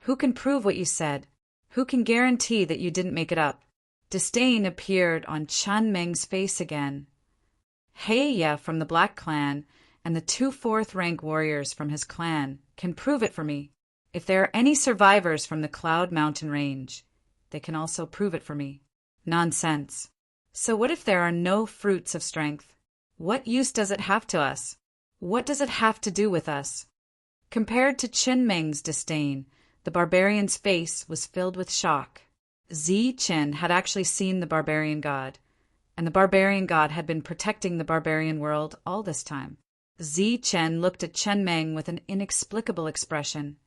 "Who can prove what you said? Who can guarantee that you didn't make it up?" Disdain appeared on Chunmeng's face again. "Heya from the Black Clan and the 2 4th-rank warriors from his clan can prove it for me. If there are any survivors from the Cloud Mountain Range, they can also prove it for me." "Nonsense. So what if there are no fruits of strength? What use does it have to us? What does it have to do with us?" Compared to Chinmeng's disdain, the barbarian's face was filled with shock. Zi-Chin had actually seen the barbarian god, and the barbarian god had been protecting the barbarian world all this time. Zi-Chin looked at Chinmeng with an inexplicable expression.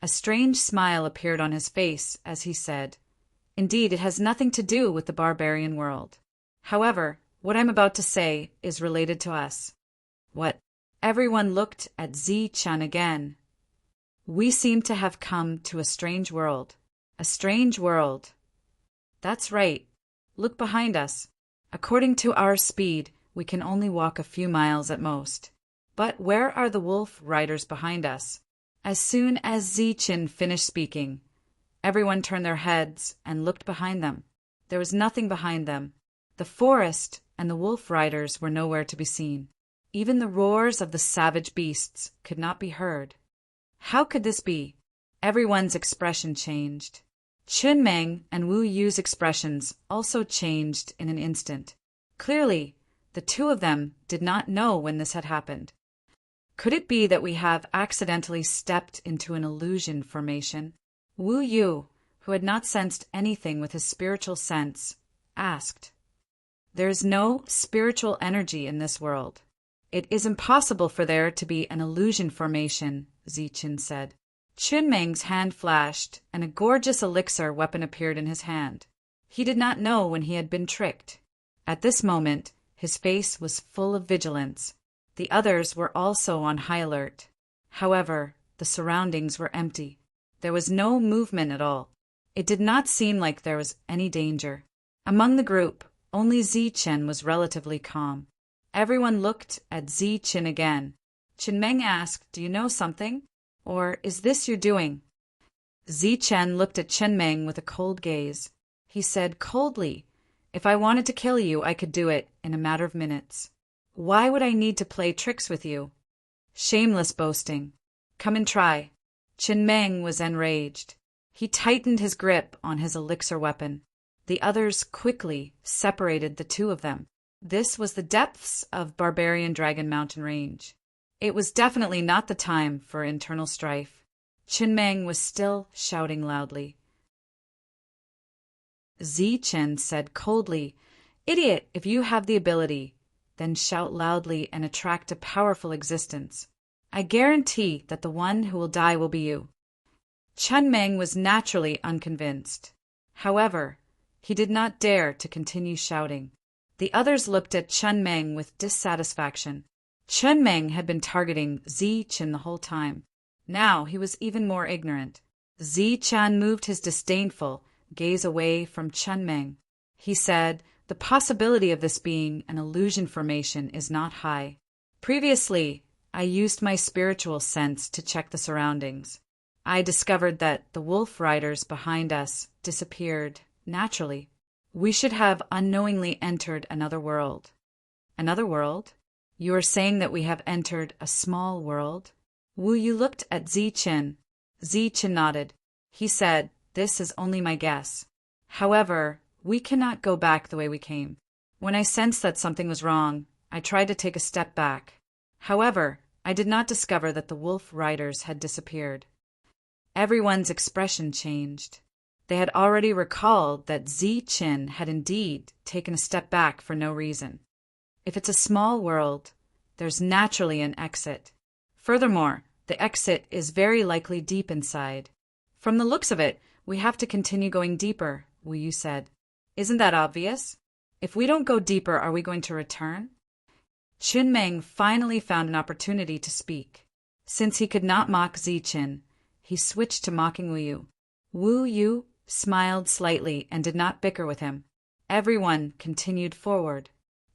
A strange smile appeared on his face as he said, "Indeed, it has nothing to do with the barbarian world. However, what I'm about to say is related to us." "What?" Everyone looked at Zi-Chin again. "We seem to have come to a strange world." "A strange world." "That's right. Look behind us. According to our speed, we can only walk a few miles at most. But where are the wolf riders behind us?" As soon as Zi-Chin finished speaking, everyone turned their heads and looked behind them. There was nothing behind them. The forest and the wolf riders were nowhere to be seen. Even the roars of the savage beasts could not be heard. How could this be? Everyone's expression changed. Chunmeng and Wu Yu's expressions also changed in an instant. Clearly, the two of them did not know when this had happened. Could it be that we have accidentally stepped into an illusion formation? Wu Yu, who had not sensed anything with his spiritual sense, asked. "There is no spiritual energy in this world. It is impossible for there to be an illusion formation," Zi-Chin said. Chunmeng's hand flashed, and a gorgeous elixir weapon appeared in his hand. He did not know when he had been tricked. At this moment, his face was full of vigilance. The others were also on high alert. However, the surroundings were empty. There was no movement at all. It did not seem like there was any danger. Among the group, only Zi-Chin was relatively calm. Everyone looked at Zi-Chin again. Chinmeng asked, "Do you know something? Or is this your doing?" Zi-Chin looked at Chinmeng with a cold gaze. He said coldly, "If I wanted to kill you, I could do it in a matter of minutes. Why would I need to play tricks with you? Shameless boasting. Come and try." Chinmeng was enraged. He tightened his grip on his elixir weapon. The others quickly separated the two of them. This was the depths of Barbarian Dragon Mountain Range. It was definitely not the time for internal strife. Chinmeng was still shouting loudly. Zi-Chin said coldly, "Idiot, if you have the ability, then shout loudly and attract a powerful existence. I guarantee that the one who will die will be you." Chunmeng was naturally unconvinced. However, he did not dare to continue shouting. The others looked at Chunmeng with dissatisfaction. Chunmeng had been targeting Zi-Chin the whole time. Now he was even more ignorant. Zi-Chin moved his disdainful gaze away from Chunmeng. He said, "The possibility of this being an illusion formation is not high. Previously, I used my spiritual sense to check the surroundings. I discovered that the wolf riders behind us disappeared naturally. We should have unknowingly entered another world." "Another world? You are saying that we have entered a small world?" Wu Yu looked at Zi-Chin. Zi-Chin nodded. He said, "This is only my guess. However, we cannot go back the way we came. When I sensed that something was wrong, I tried to take a step back. However, I did not discover that the wolf riders had disappeared." Everyone's expression changed. They had already recalled that Zi-Chin had indeed taken a step back for no reason. If it's a small world, there's naturally an exit. Furthermore, the exit is very likely deep inside. From the looks of it, we have to continue going deeper, Wu Yu said. Isn't that obvious? If we don't go deeper, are we going to return? Qin Meng finally found an opportunity to speak. Since he could not mock Ziqin, he switched to mocking Wu Yu. Wu Yu smiled slightly and did not bicker with him. Everyone continued forward.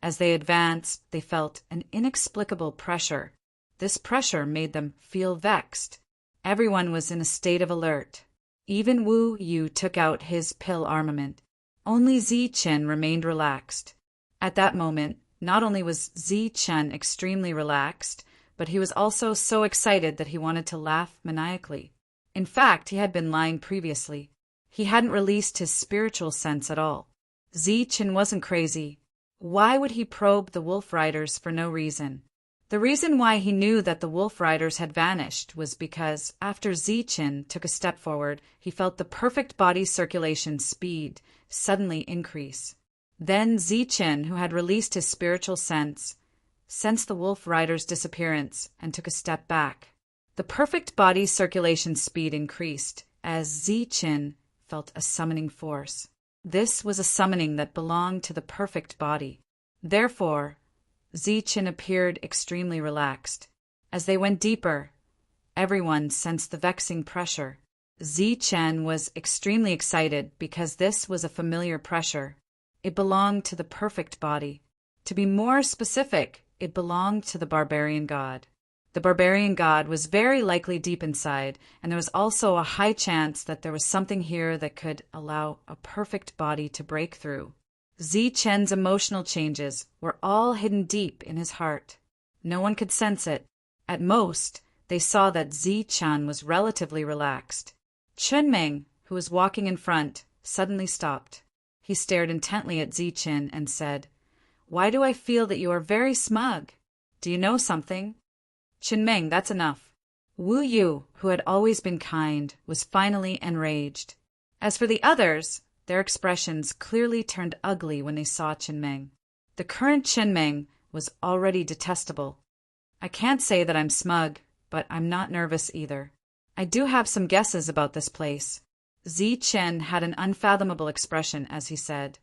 As they advanced, they felt an inexplicable pressure. This pressure made them feel vexed. Everyone was in a state of alert. Even Wu Yu took out his pill armament. Only Ziqin remained relaxed. At that moment, not only was Ziqin extremely relaxed, but he was also so excited that he wanted to laugh maniacally. In fact, he had been lying previously. He hadn't released his spiritual sense at all. Ziqin wasn't crazy. Why would he probe the wolf riders for no reason? The reason why he knew that the wolf riders had vanished was because, after Ziqin took a step forward, he felt the perfect body circulation speed suddenly increase. Then Ziqin, who had released his spiritual sense, sensed the wolf riders' disappearance and took a step back. The perfect body circulation speed increased as Ziqin felt a summoning force. This was a summoning that belonged to the perfect body. Therefore, Ziqin appeared extremely relaxed. As they went deeper, everyone sensed the vexing pressure. Ziqin was extremely excited because this was a familiar pressure. It belonged to the perfect body. To be more specific, it belonged to the barbarian god. The barbarian god was very likely deep inside, and there was also a high chance that there was something here that could allow a perfect body to break through. Ziqin's emotional changes were all hidden deep in his heart. No one could sense it. At most, they saw that Ziqin was relatively relaxed. Qin Meng, who was walking in front, suddenly stopped. He stared intently at Ziqin and said, "Why do I feel that you are very smug? Do you know something?" "Qin Meng, that's enough." Wu Yu, who had always been kind, was finally enraged. As for the others, their expressions clearly turned ugly when they saw Qin Meng. The current Qin Meng was already detestable. "I can't say that I'm smug, but I'm not nervous either. I do have some guesses about this place." Ziqin had an unfathomable expression as he said,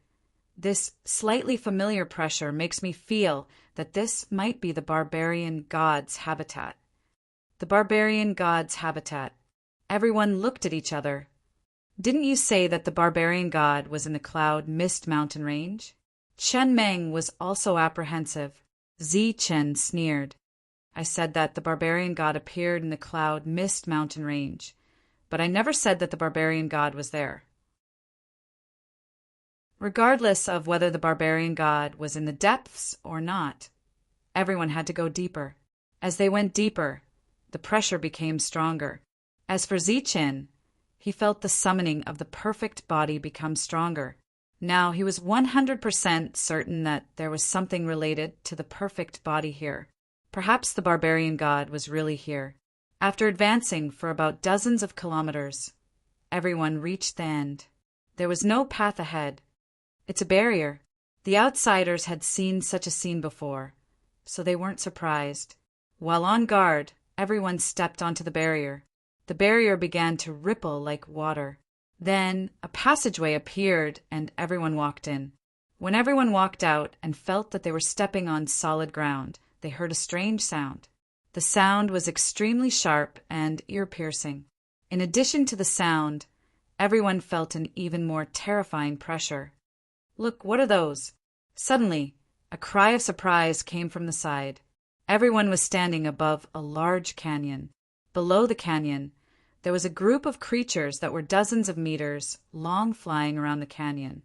"This slightly familiar pressure makes me feel that this might be the barbarian god's habitat." The barbarian god's habitat. Everyone looked at each other. "Didn't you say that the barbarian god was in the Cloud Mist mountain range?" Qin Meng was also apprehensive. Ziqin sneered. "I said that the barbarian god appeared in the Cloud Mist mountain range, but I never said that the barbarian god was there." Regardless of whether the barbarian god was in the depths or not, everyone had to go deeper. As they went deeper, the pressure became stronger. As for Ziqin, he felt the summoning of the perfect body become stronger. Now he was 100% certain that there was something related to the perfect body here. Perhaps the barbarian god was really here. After advancing for about dozens of kilometers, everyone reached the end. There was no path ahead. It's a barrier. The outsiders had seen such a scene before, so they weren't surprised. While on guard, everyone stepped onto the barrier. The barrier began to ripple like water. Then a passageway appeared and everyone walked in. When everyone walked out and felt that they were stepping on solid ground, they heard a strange sound. The sound was extremely sharp and ear-piercing. In addition to the sound, everyone felt an even more terrifying pressure. "Look, what are those?" Suddenly, a cry of surprise came from the side. Everyone was standing above a large canyon. Below the canyon, there was a group of creatures that were dozens of meters long flying around the canyon.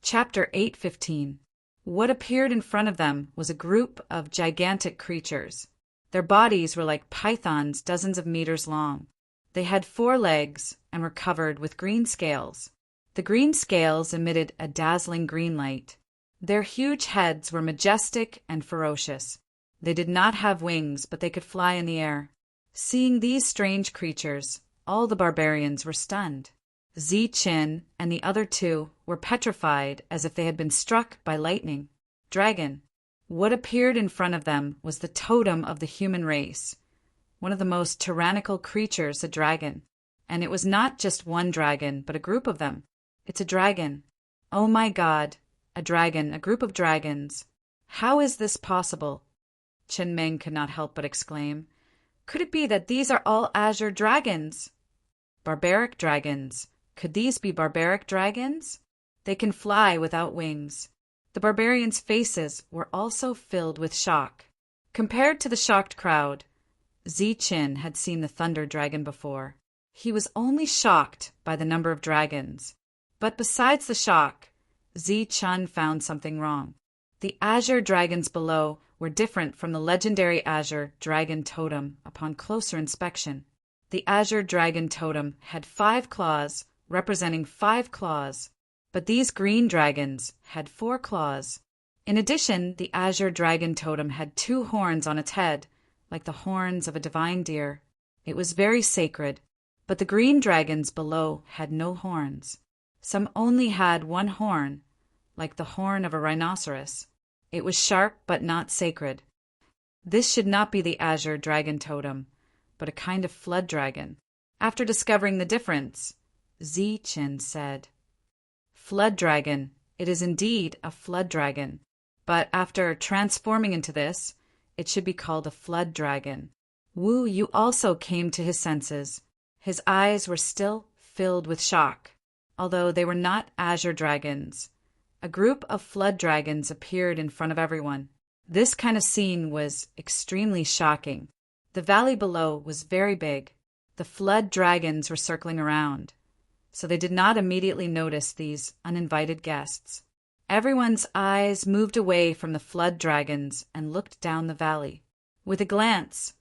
Chapter 8:15. What appeared in front of them was a group of gigantic creatures. Their bodies were like pythons dozens of meters long. They had 4 legs and were covered with green scales. The green scales emitted a dazzling green light. Their huge heads were majestic and ferocious. They did not have wings, but they could fly in the air. Seeing these strange creatures, all the barbarians were stunned. Qin and the other two were petrified as if they had been struck by lightning. Dragon. What appeared in front of them was the totem of the human race, one of the most tyrannical creatures, a dragon. And it was not just one dragon, but a group of them. It's a dragon. Oh my God, a dragon, a group of dragons. How is this possible? Chen Meng could not help but exclaim. Could it be that these are all azure dragons? Barbaric dragons. Could these be barbaric dragons? They can fly without wings. The barbarians' faces were also filled with shock. Compared to the shocked crowd, Qin had seen the thunder dragon before. He was only shocked by the number of dragons. But besides the shock, Qin found something wrong. The azure dragons below were different from the legendary azure dragon totem upon closer inspection. The azure dragon totem had 5 claws, representing 5 claws, but these green dragons had 4 claws. In addition, the azure dragon totem had 2 horns on its head, like the horns of a divine deer. It was very sacred, but the green dragons below had no horns. Some only had 1 horn, like the horn of a rhinoceros. It was sharp but not sacred. This should not be the azure dragon totem, but a kind of flood dragon. After discovering the difference, Qin said, Flood dragon, it is indeed a flood dragon, but after transforming into this, it should be called a flood dragon. Wu Yu also came to his senses. His eyes were still filled with shock, although they were not azure dragons. A group of flood dragons appeared in front of everyone. This kind of scene was extremely shocking. The valley below was very big. The flood dragons were circling around, so they did not immediately notice these uninvited guests. Everyone's eyes moved away from the flood dragons and looked down the valley. With a glance,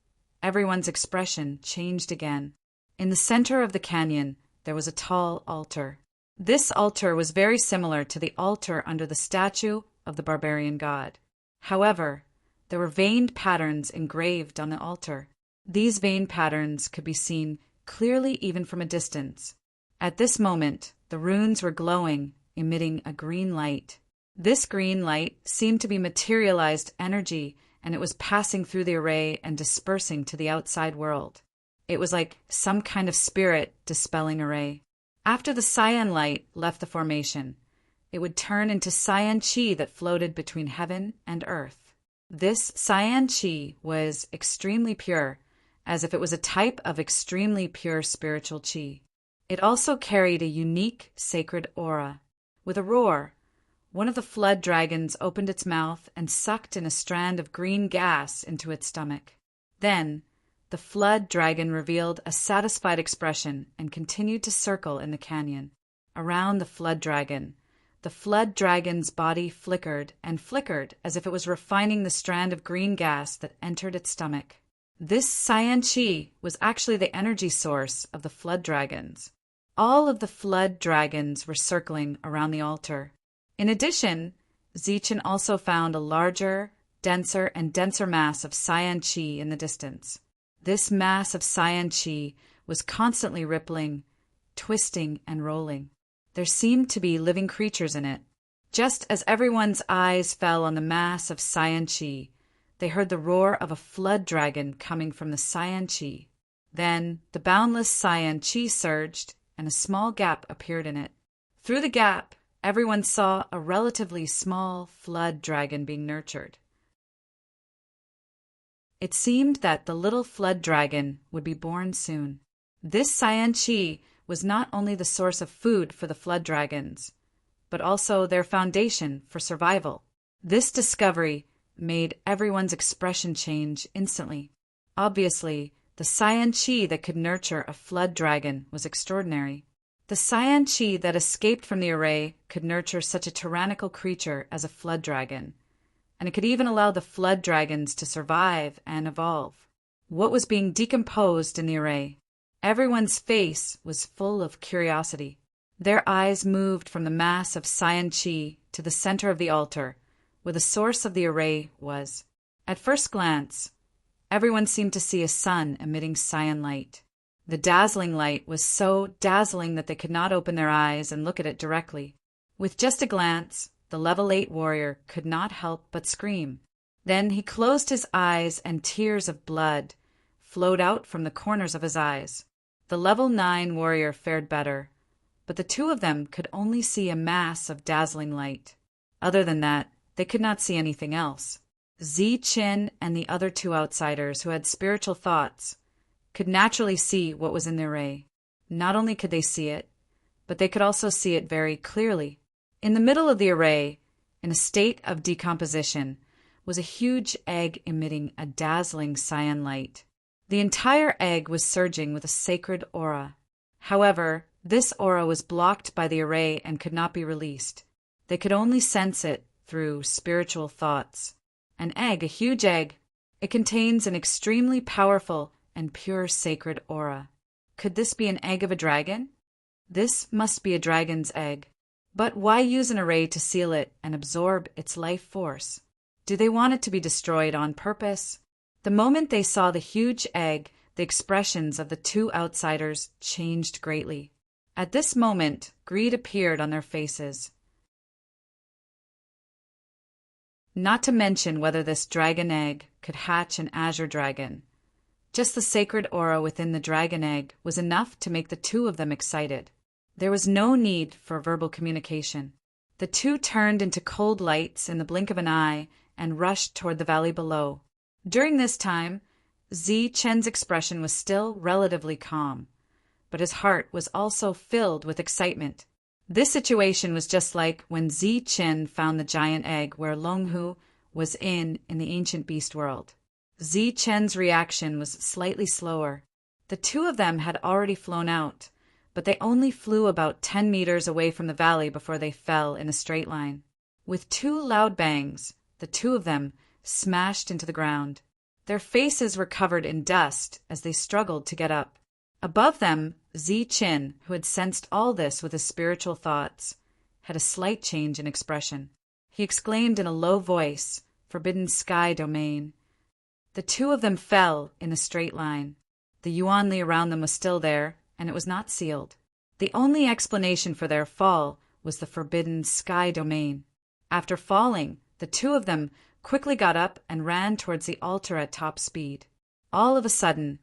everyone's expression changed again. In the center of the canyon, there was a tall altar. This altar was very similar to the altar under the statue of the barbarian god. However, there were veined patterns engraved on the altar. These vein patterns could be seen clearly even from a distance. At this moment, the runes were glowing, emitting a green light. This green light seemed to be materialized energy, and it was passing through the array and dispersing to the outside world. It was like some kind of spirit dispelling array. After the cyan light left the formation, it would turn into cyan chi that floated between heaven and earth. This cyan chi was extremely pure, as if it was a type of extremely pure spiritual chi. It also carried a unique sacred aura. With a roar, one of the flood dragons opened its mouth and sucked in a strand of green gas into its stomach. Then, the flood dragon revealed a satisfied expression and continued to circle in the canyon. Around the flood dragon's body flickered and flickered as if it was refining the strand of green gas that entered its stomach. This cyan chi was actually the energy source of the flood dragons. All of the flood dragons were circling around the altar. In addition, Qin also found a larger, denser, and denser mass of cyan chi in the distance. This mass of cyan chi was constantly rippling, twisting, and rolling. There seemed to be living creatures in it. Just as everyone's eyes fell on the mass of cyan chi, they heard the roar of a flood dragon coming from the cyan chi. Then the boundless cyan chi surged, and a small gap appeared in it. Through the gap, everyone saw a relatively small flood dragon being nurtured. It seemed that the little flood dragon would be born soon. This cyan chi was not only the source of food for the flood dragons, but also their foundation for survival. This discovery made everyone's expression change instantly. Obviously, the cyan chi that could nurture a flood dragon was extraordinary. The cyan chi that escaped from the array could nurture such a tyrannical creature as a flood dragon, and it could even allow the flood dragons to survive and evolve. What was being decomposed in the array? Everyone's face was full of curiosity. Their eyes moved from the mass of cyan chi to the center of the altar, where the source of the array was. At first glance, everyone seemed to see a sun emitting cyan light. The dazzling light was so dazzling that they could not open their eyes and look at it directly. With just a glance, the level 8 warrior could not help but scream. Then he closed his eyes and tears of blood flowed out from the corners of his eyes. The level 9 warrior fared better, but the two of them could only see a mass of dazzling light. Other than that, they could not see anything else. Zi-Chin and the other two outsiders who had spiritual thoughts could naturally see what was in the array. Not only could they see it, but they could also see it very clearly. In the middle of the array, in a state of decomposition, was a huge egg emitting a dazzling cyan light. The entire egg was surging with a sacred aura. However, this aura was blocked by the array and could not be released. They could only sense it through spiritual thoughts. An egg, a huge egg, it contains an extremely powerful and pure sacred aura. Could this be an egg of a dragon? This must be a dragon's egg. But why use an array to seal it and absorb its life force? Do they want it to be destroyed on purpose? The moment they saw the huge egg, the expressions of the two outsiders changed greatly. At this moment, greed appeared on their faces. Not to mention whether this dragon egg could hatch an azure dragon. Just the sacred aura within the dragon egg was enough to make the two of them excited. There was no need for verbal communication. The two turned into cold lights in the blink of an eye and rushed toward the valley below. During this time, Zi-Chen's expression was still relatively calm, but his heart was also filled with excitement. This situation was just like when Zi-Chen found the giant egg where Longhu was in the ancient beast world. Zi-Chen's reaction was slightly slower. The two of them had already flown out, but they only flew about 10 meters away from the valley before they fell in a straight line. With two loud bangs, the two of them smashed into the ground. Their faces were covered in dust as they struggled to get up. Above them, Zi-Chen, who had sensed all this with his spiritual thoughts, had a slight change in expression. He exclaimed in a low voice, "Forbidden Sky Domain." The two of them fell in a straight line. The Yuan Li around them was still there, and it was not sealed. The only explanation for their fall was the Forbidden Sky Domain. After falling, the two of them quickly got up and ran towards the altar at top speed. All of a sudden,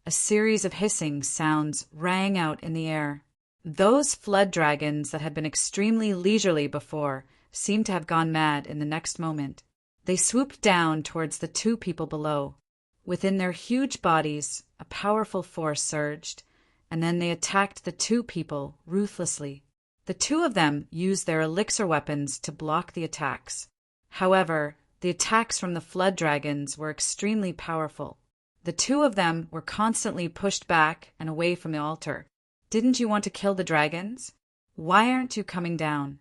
a series of hissing sounds rang out in the air. Those flood dragons that had been extremely leisurely before seemed to have gone mad in the next moment. They swooped down towards the two people below. Within their huge bodies, a powerful force surged, and then they attacked the two people ruthlessly. The two of them used their elixir weapons to block the attacks. However, the attacks from the flood dragons were extremely powerful. The two of them were constantly pushed back and away from the altar. "Didn't you want to kill the dragons? Why aren't you coming down?"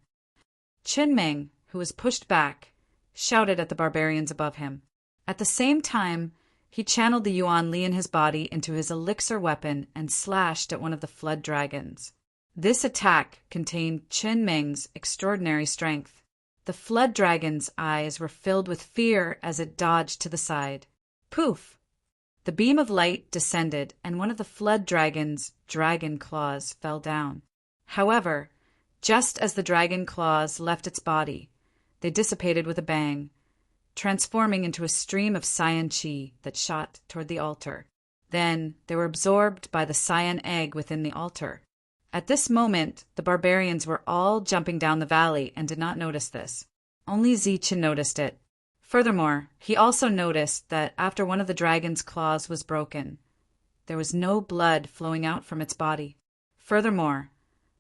Qinming, who was pushed back, shouted at the barbarians above him. At the same time, he channeled the Yuan Li in his body into his elixir weapon and slashed at one of the flood dragons. This attack contained Qinming's extraordinary strength. The flood dragon's eyes were filled with fear as it dodged to the side. Poof! The beam of light descended, and one of the flood dragon's dragon claws fell down. However, just as the dragon claws left its body, they dissipated with a bang, transforming into a stream of cyan qi that shot toward the altar. Then they were absorbed by the cyan egg within the altar. At this moment, the barbarians were all jumping down the valley and did not notice this. Only Zi-Chen noticed it. Furthermore, he also noticed that after one of the dragon's claws was broken, there was no blood flowing out from its body. Furthermore,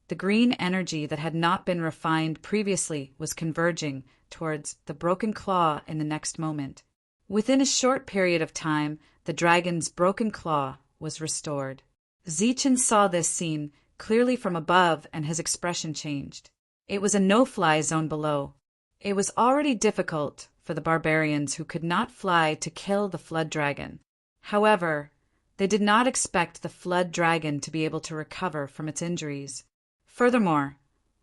the green energy that had not been refined previously was converging towards the broken claw in the next moment. Within a short period of time, the dragon's broken claw was restored. Zi-Chen saw this scene clearly from above, and his expression changed. It was a no-fly zone below. It was already difficult for the barbarians who could not fly to kill the flood dragon. However, they did not expect the flood dragon to be able to recover from its injuries. Furthermore,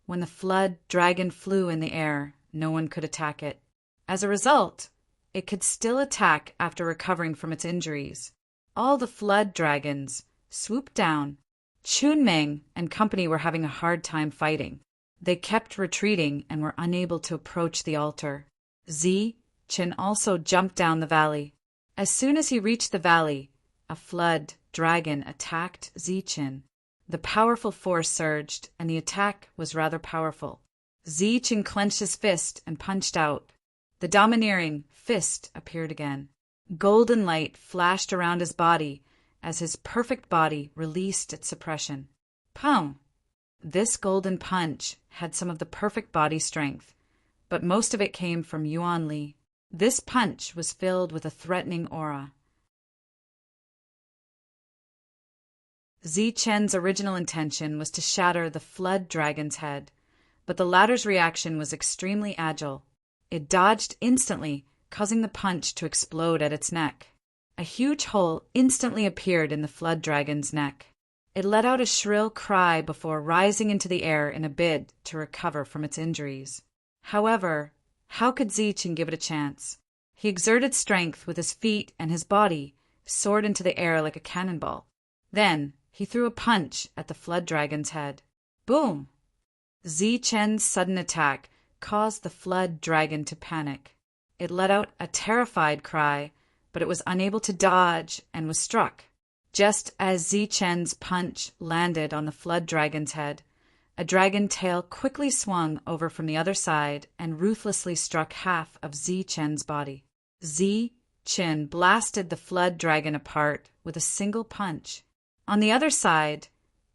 when the flood dragon flew in the air, no one could attack it. As a result, it could still attack after recovering from its injuries. All the flood dragons swooped down. Chunmeng and company were having a hard time fighting. They kept retreating and were unable to approach the altar. Zi Chen also jumped down the valley. As soon as he reached the valley, a flood dragon attacked Zi Chen. The powerful force surged, and the attack was rather powerful. Zi Chen clenched his fist and punched out. The domineering fist appeared again. Golden light flashed around his body as his perfect body released its suppression. Pow! This golden punch had some of the perfect body strength, but most of it came from Yuan Li. This punch was filled with a threatening aura. Zi Chen's original intention was to shatter the flood dragon's head, but the latter's reaction was extremely agile. It dodged instantly, causing the punch to explode at its neck. A huge hole instantly appeared in the flood dragon's neck. It let out a shrill cry before rising into the air in a bid to recover from its injuries. However, how could Zi Chen give it a chance? He exerted strength with his feet, and his body soared into the air like a cannonball. Then he threw a punch at the flood dragon's head. Boom! Zi Chen's sudden attack caused the flood dragon to panic. It let out a terrified cry, but it was unable to dodge and was struck. Just as Zi Chen's punch landed on the flood dragon's head, a dragon tail quickly swung over from the other side and ruthlessly struck half of Zi Chen's body. Zi Chen blasted the flood dragon apart with a single punch. On the other side,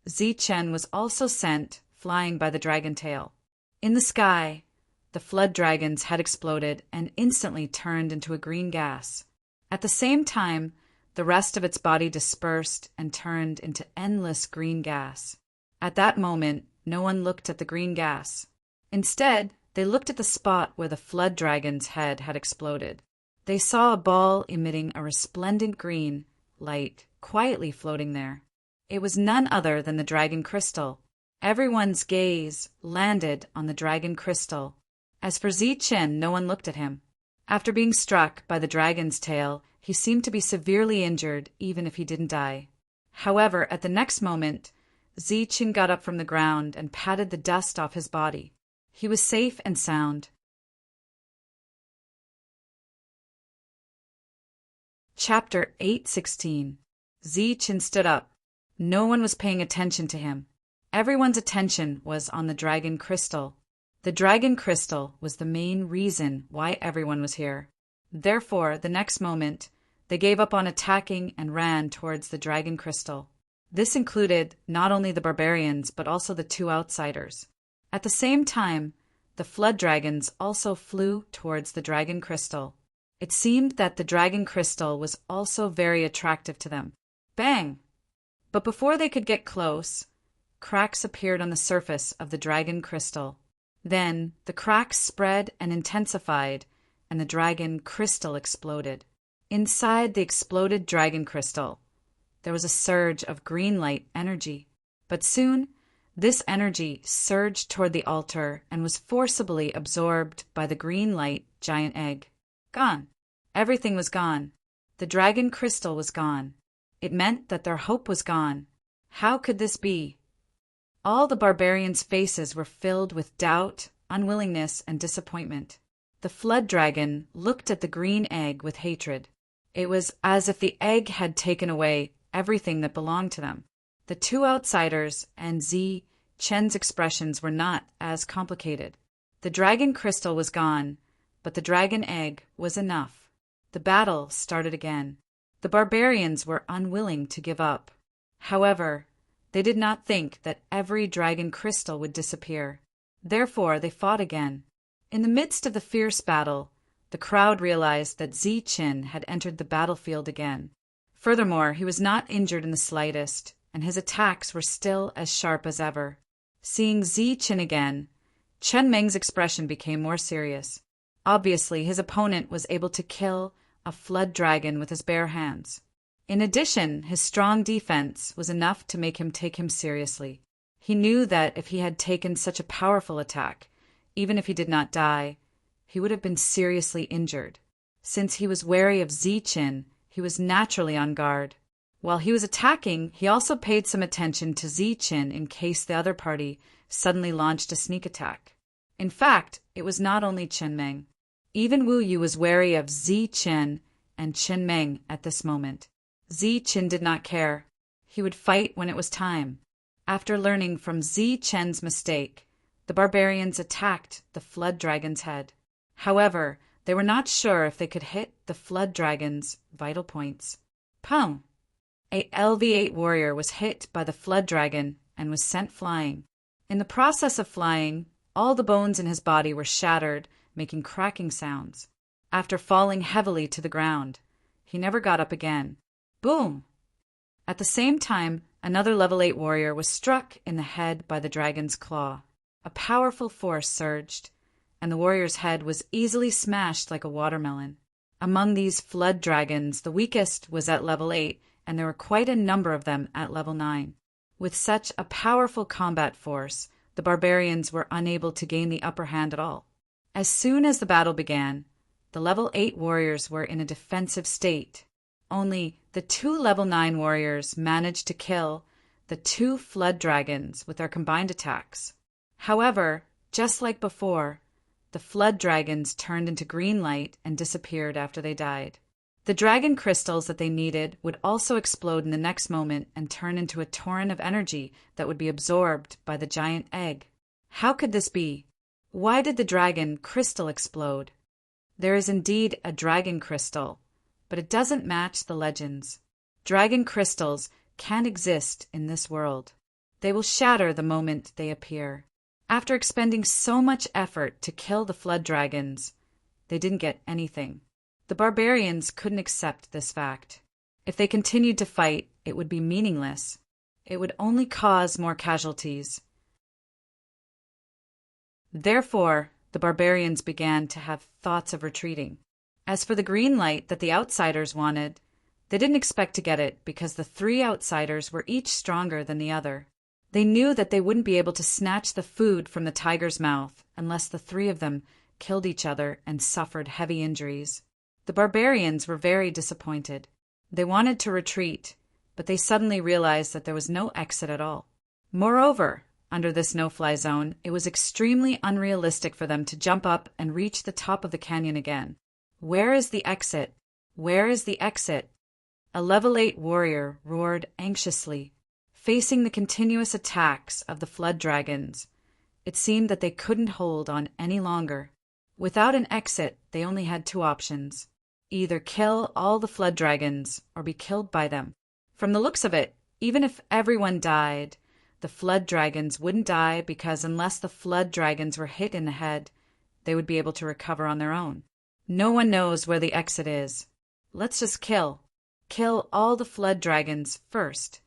Zi Chen was also sent flying by the dragon tail. In the sky, the flood dragon's head exploded and instantly turned into a green gas. At the same time, the rest of its body dispersed and turned into endless green gas. At that moment, no one looked at the green gas. Instead, they looked at the spot where the flood dragon's head had exploded. They saw a ball emitting a resplendent green light quietly floating there. It was none other than the dragon crystal. Everyone's gaze landed on the dragon crystal. As for Zi Chen, no one looked at him. After being struck by the dragon's tail, he seemed to be severely injured, even if he didn't die. However, at the next moment, Zi Chen got up from the ground and patted the dust off his body. He was safe and sound. Chapter 8:16. Zi Chen stood up. No one was paying attention to him. Everyone's attention was on the dragon crystal. The dragon crystal was the main reason why everyone was here. Therefore, the next moment, they gave up on attacking and ran towards the dragon crystal. This included not only the barbarians, but also the two outsiders. At the same time, the flood dragons also flew towards the dragon crystal. It seemed that the dragon crystal was also very attractive to them. Bang! But before they could get close, cracks appeared on the surface of the dragon crystal. Then the cracks spread and intensified, and the dragon crystal exploded. Inside the exploded dragon crystal, there was a surge of green light energy. But soon, this energy surged toward the altar and was forcibly absorbed by the green light giant egg. Gone. Everything was gone. The dragon crystal was gone. It meant that their hope was gone. How could this be? All the barbarians' faces were filled with doubt, unwillingness, and disappointment. The flood dragon looked at the green egg with hatred. It was as if the egg had taken away everything that belonged to them. The two outsiders and Zi Chen's expressions were not as complicated. The dragon crystal was gone, but the dragon egg was enough. The battle started again. The barbarians were unwilling to give up. However, they did not think that every dragon crystal would disappear. Therefore, they fought again. In the midst of the fierce battle, the crowd realized that Zi Chen had entered the battlefield again. Furthermore, he was not injured in the slightest, and his attacks were still as sharp as ever. Seeing Zi Chen again, Chen Meng's expression became more serious. Obviously, his opponent was able to kill a flood dragon with his bare hands. In addition, his strong defense was enough to make him take him seriously. He knew that if he had taken such a powerful attack, even if he did not die, he would have been seriously injured. Since he was wary of Zi Chen, he was naturally on guard. While he was attacking, he also paid some attention to Ziqin in case the other party suddenly launched a sneak attack. In fact, it was not only Chen Meng. Even Wu Yu was wary of Ziqin and Chen Meng at this moment. Ziqin did not care. He would fight when it was time. After learning from Ziqin's mistake, the barbarians attacked the flood dragon's head. However, they were not sure if they could hit the flood dragon's vital points. Pum! A LV8 warrior was hit by the flood dragon and was sent flying. In the process of flying, all the bones in his body were shattered, making cracking sounds. After falling heavily to the ground, he never got up again. Boom! At the same time, another level 8 warrior was struck in the head by the dragon's claw. A powerful force surged, and the warrior's head was easily smashed like a watermelon. Among these flood dragons, the weakest was at level 8, and there were quite a number of them at level 9. With such a powerful combat force, the barbarians were unable to gain the upper hand at all. As soon as the battle began, the level 8 warriors were in a defensive state. Only the 2 level 9 warriors managed to kill the 2 flood dragons with their combined attacks. However, just like before, the flood dragons turned into green light and disappeared after they died. The dragon crystals that they needed would also explode in the next moment and turn into a torrent of energy that would be absorbed by the giant egg. How could this be? Why did the dragon crystal explode? There is indeed a dragon crystal, but it doesn't match the legends. Dragon crystals can't exist in this world. They will shatter the moment they appear. After expending so much effort to kill the flood dragons, they didn't get anything. The barbarians couldn't accept this fact. If they continued to fight, it would be meaningless. It would only cause more casualties. Therefore, the barbarians began to have thoughts of retreating. As for the green light that the outsiders wanted, they didn't expect to get it because the 3 outsiders were each stronger than the other. They knew that they wouldn't be able to snatch the food from the tiger's mouth unless the 3 of them killed each other and suffered heavy injuries. The barbarians were very disappointed. They wanted to retreat, but they suddenly realized that there was no exit at all. Moreover, under this no-fly zone, it was extremely unrealistic for them to jump up and reach the top of the canyon again. Where is the exit? Where is the exit? A level 8 warrior roared anxiously. Facing the continuous attacks of the flood dragons, it seemed that they couldn't hold on any longer. Without an exit, they only had 2 options. Either kill all the flood dragons or be killed by them. From the looks of it, even if everyone died, the flood dragons wouldn't die because unless the flood dragons were hit in the head, they would be able to recover on their own. No one knows where the exit is. Let's just kill. Kill all the flood dragons first.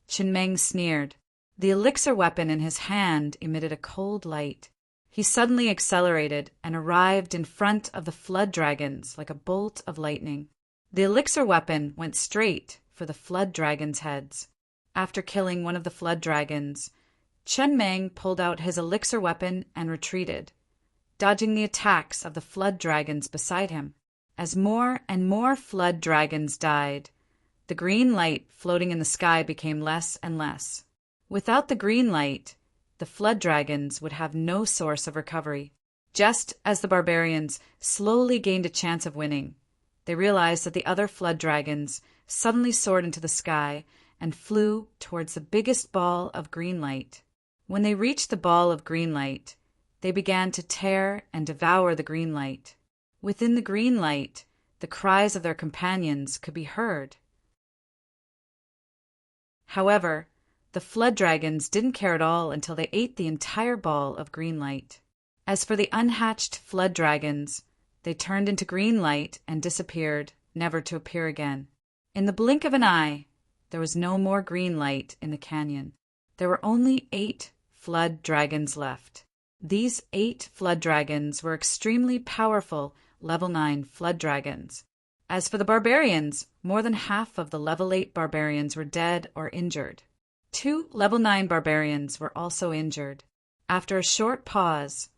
Chen Meng sneered. The elixir weapon in his hand emitted a cold light. He suddenly accelerated and arrived in front of the flood dragons like a bolt of lightning. The elixir weapon went straight for the flood dragons' heads. After killing one of the flood dragons, Chen Meng pulled out his elixir weapon and retreated, dodging the attacks of the flood dragons beside him. As more and more flood dragons died, the green light floating in the sky became less and less. Without the green light, the flood dragons would have no source of recovery. Just as the barbarians slowly gained a chance of winning, they realized that the other flood dragons suddenly soared into the sky and flew towards the biggest ball of green light. When they reached the ball of green light, they began to tear and devour the green light. Within the green light, the cries of their companions could be heard. However, the flood dragons didn't care at all until they ate the entire ball of green light. As for the unhatched flood dragons, they turned into green light and disappeared, never to appear again. In the blink of an eye, there was no more green light in the canyon. There were only 8 flood dragons left. These 8 flood dragons were extremely powerful level 9 flood dragons. As for the barbarians, more than half of the level 8 barbarians were dead or injured. 2 level 9 barbarians were also injured. After a short pause,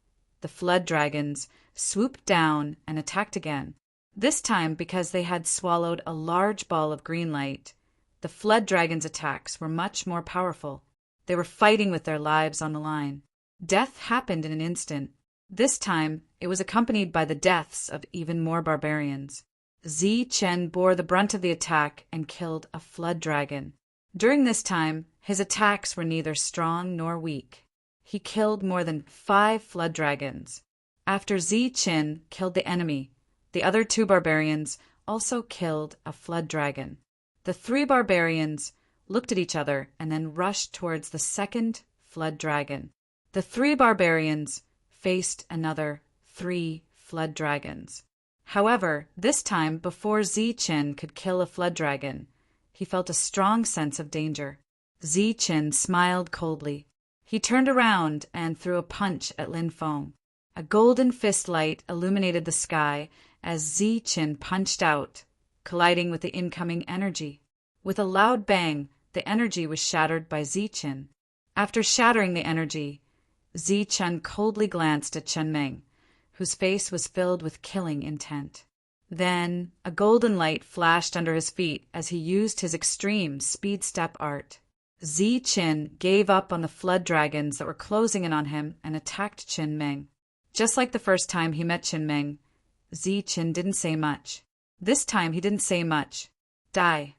the flood dragons swooped down and attacked again. This time, because they had swallowed a large ball of green light, The flood dragon's attacks were much more powerful. They were fighting with their lives on the line. Death happened in an instant. This time, it was accompanied by the deaths of even more barbarians. Chen bore the brunt of the attack and killed a flood dragon. During this time, his attacks were neither strong nor weak. He killed more than 5 flood dragons. After Chen killed the enemy, the other 2 barbarians also killed a flood dragon. The 3 barbarians looked at each other and then rushed towards the second flood dragon. The 3 barbarians faced another 3 flood dragons. However, this time, before Chen could kill a flood dragon, he felt a strong sense of danger. Chen smiled coldly. He turned around and threw a punch at Lin Feng. A golden fist light illuminated the sky as Chen punched out, colliding with the incoming energy. With a loud bang, the energy was shattered by Chen. After shattering the energy, Chen coldly glanced at Chen Meng, whose face was filled with killing intent. Then, a golden light flashed under his feet as he used his extreme speed step art. Chen gave up on the flood dragons that were closing in on him and attacked Chen Meng. Just like the first time he met Chen Meng, Chen didn't say much. This time he didn't say much. Die.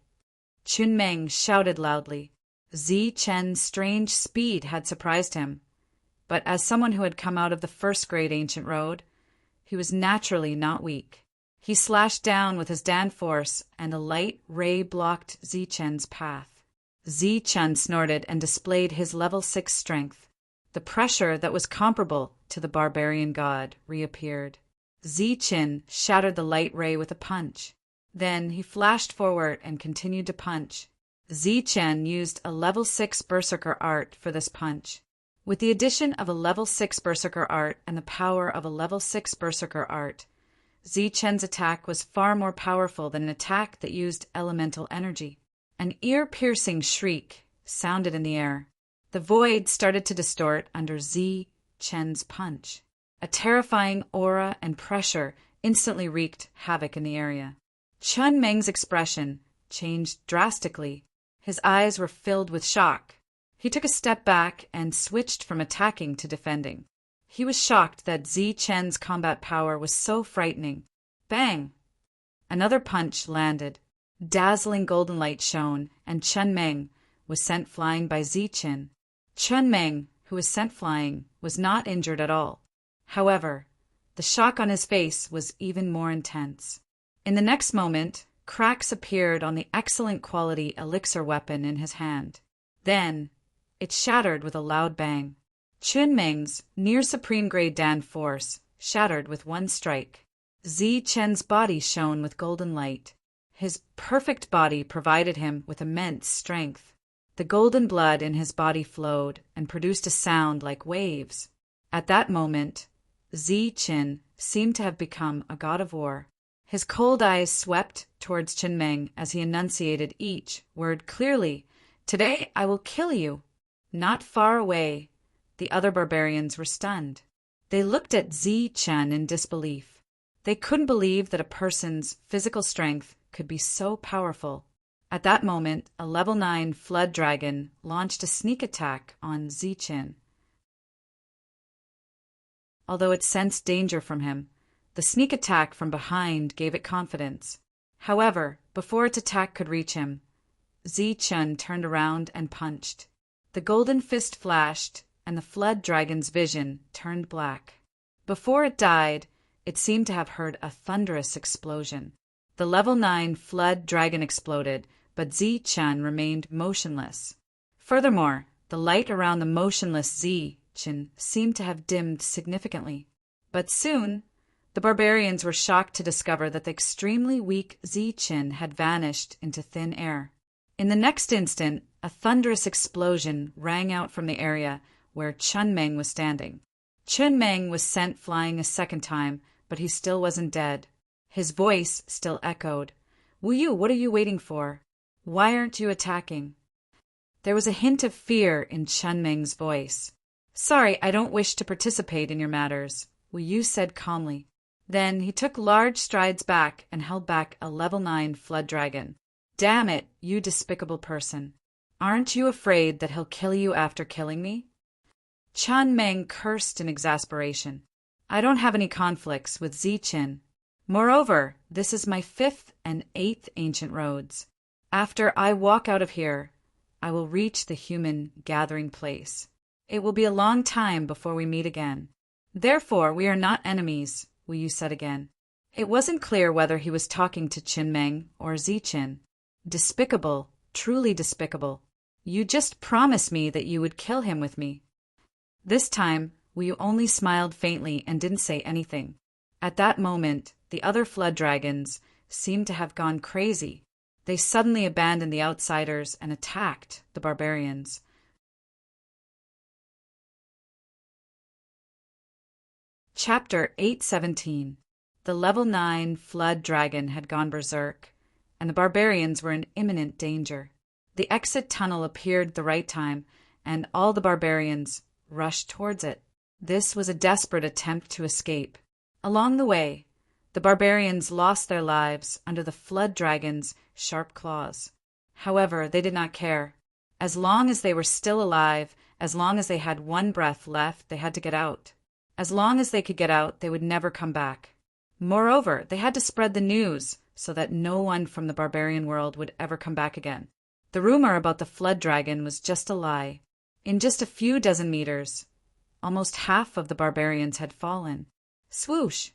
Chen Meng shouted loudly. Chen's strange speed had surprised him, but as someone who had come out of the first great ancient road, he was naturally not weak. He slashed down with his Dan force, and a light ray blocked Chen's path. Chen snorted and displayed his level 6 strength. The pressure that was comparable to the barbarian god reappeared. Chen shattered the light ray with a punch. Then he flashed forward and continued to punch. Chen used a level 6 berserker art for this punch. With the addition of a level 6 berserker art and the power of a level 6 berserker art, Chen's attack was far more powerful than an attack that used elemental energy. An ear-piercing shriek sounded in the air. The void started to distort under Chen's punch. A terrifying aura and pressure instantly wreaked havoc in the area. Chen Meng's expression changed drastically. His eyes were filled with shock. He took a step back and switched from attacking to defending. He was shocked that Chen's combat power was so frightening. Bang! Another punch landed. Dazzling golden light shone, and Chen Meng was sent flying by Chen. Chen Meng, who was sent flying, was not injured at all. However, the shock on his face was even more intense. In the next moment, cracks appeared on the excellent quality elixir weapon in his hand. Then, it shattered with a loud bang. Chen Meng's near-supreme grade Dan force shattered with one strike. Chen's body shone with golden light. His perfect body provided him with immense strength. The golden blood in his body flowed and produced a sound like waves. At that moment, Chen seemed to have become a god of war. His cold eyes swept towards Chen Meng as he enunciated each word clearly. "Today I will kill you." Not far away, the other barbarians were stunned. They looked at Chen in disbelief. They couldn't believe that a person's physical strength could be so powerful. At that moment, a level 9 flood dragon launched a sneak attack on Chen. Although it sensed danger from him, the sneak attack from behind gave it confidence. However, before its attack could reach him, Chen turned around and punched. The golden fist flashed, and the flood dragon's vision turned black. Before it died, it seemed to have heard a thunderous explosion. The level 9 flood dragon exploded, but Chen remained motionless. Furthermore, the light around the motionless Chen seemed to have dimmed significantly. But soon, the barbarians were shocked to discover that the extremely weak Chen had vanished into thin air. In the next instant, a thunderous explosion rang out from the area where Chen Meng was standing. Chen Meng was sent flying a second time, but he still wasn't dead. His voice still echoed. "Wu Yu, what are you waiting for? Why aren't you attacking?" There was a hint of fear in Chen Meng's voice. "Sorry, I don't wish to participate in your matters," Wu Yu said calmly. Then he took large strides back and held back a level 9 flood dragon. Damn it, you despicable person. Aren't you afraid that he'll kill you after killing me? Chun Meng cursed in exasperation. I don't have any conflicts with Zichen. Moreover, this is my 5th and 8th ancient roads. After I walk out of here, I will reach the human gathering place. It will be a long time before we meet again. Therefore, we are not enemies, Wu Yu said again. It wasn't clear whether he was talking to Qin Meng or Zichen. Despicable, truly despicable. You just promised me that you would kill him with me. This time, Wu Yu only smiled faintly and didn't say anything. At that moment, the other flood dragons seemed to have gone crazy. They suddenly abandoned the outsiders and attacked the barbarians. Chapter 817. The level 9 flood dragon had gone berserk, and the barbarians were in imminent danger. The exit tunnel appeared at the right time, and all the barbarians rushed towards it. This was a desperate attempt to escape. Along the way, the barbarians lost their lives under the flood dragon's sharp claws. However, they did not care. As long as they were still alive, as long as they had one breath left, they had to get out. As long as they could get out, they would never come back. Moreover, they had to spread the news so that no one from the barbarian world would ever come back again. The rumor about the flood dragon was just a lie. In just a few dozen meters, almost half of the barbarians had fallen. Swoosh!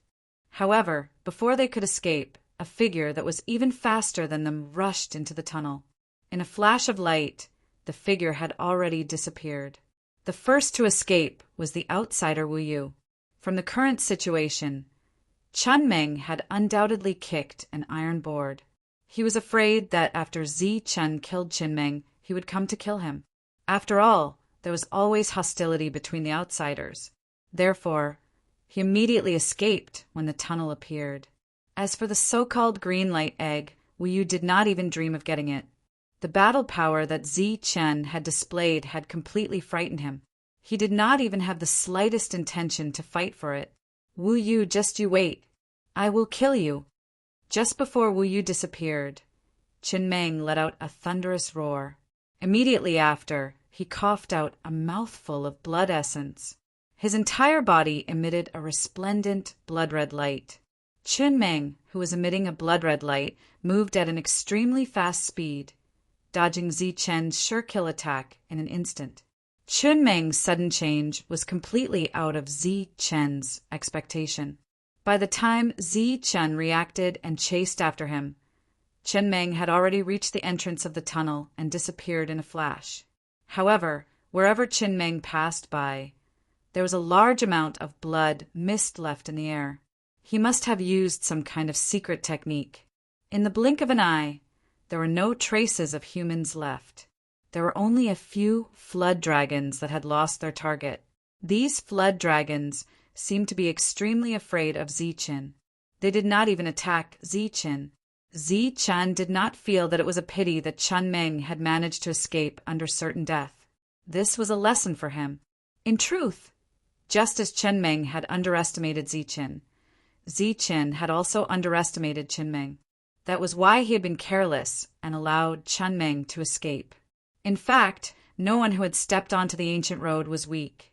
However, before they could escape, a figure that was even faster than them rushed into the tunnel. In a flash of light, the figure had already disappeared. The first to escape was the outsider Wu Yu. From the current situation, Chun Meng had undoubtedly kicked an iron board. He was afraid that after Zichen killed Qin Meng, he would come to kill him. After all, there was always hostility between the outsiders. Therefore, he immediately escaped when the tunnel appeared. As for the so-called green light egg, Wu Yu did not even dream of getting it. The battle power that Zichen had displayed had completely frightened him. He did not even have the slightest intention to fight for it. Wu Yu, just you wait. I will kill you. Just before Wu Yu disappeared, Qin Meng let out a thunderous roar. Immediately after, he coughed out a mouthful of blood essence. His entire body emitted a resplendent blood-red light. Qin Meng, who was emitting a blood-red light, moved at an extremely fast speed, dodging Zichen's sure-kill attack in an instant. Qin Meng's sudden change was completely out of Zichen's expectation. By the time Zichen reacted and chased after him, Qin Meng had already reached the entrance of the tunnel and disappeared in a flash. However, wherever Qin Meng passed by, there was a large amount of blood mist left in the air. He must have used some kind of secret technique. In the blink of an eye, there were no traces of humans left. There were only a few flood dragons that had lost their target. These flood dragons seemed to be extremely afraid of Zichen. They did not even attack Zichen. Zichen did not feel that it was a pity that Chun Meng had managed to escape under certain death. This was a lesson for him. In truth, just as Qin Meng had underestimated Zichen, Zichen had also underestimated Qin Meng. That was why he had been careless and allowed Chun Meng to escape. In fact, no one who had stepped onto the ancient road was weak,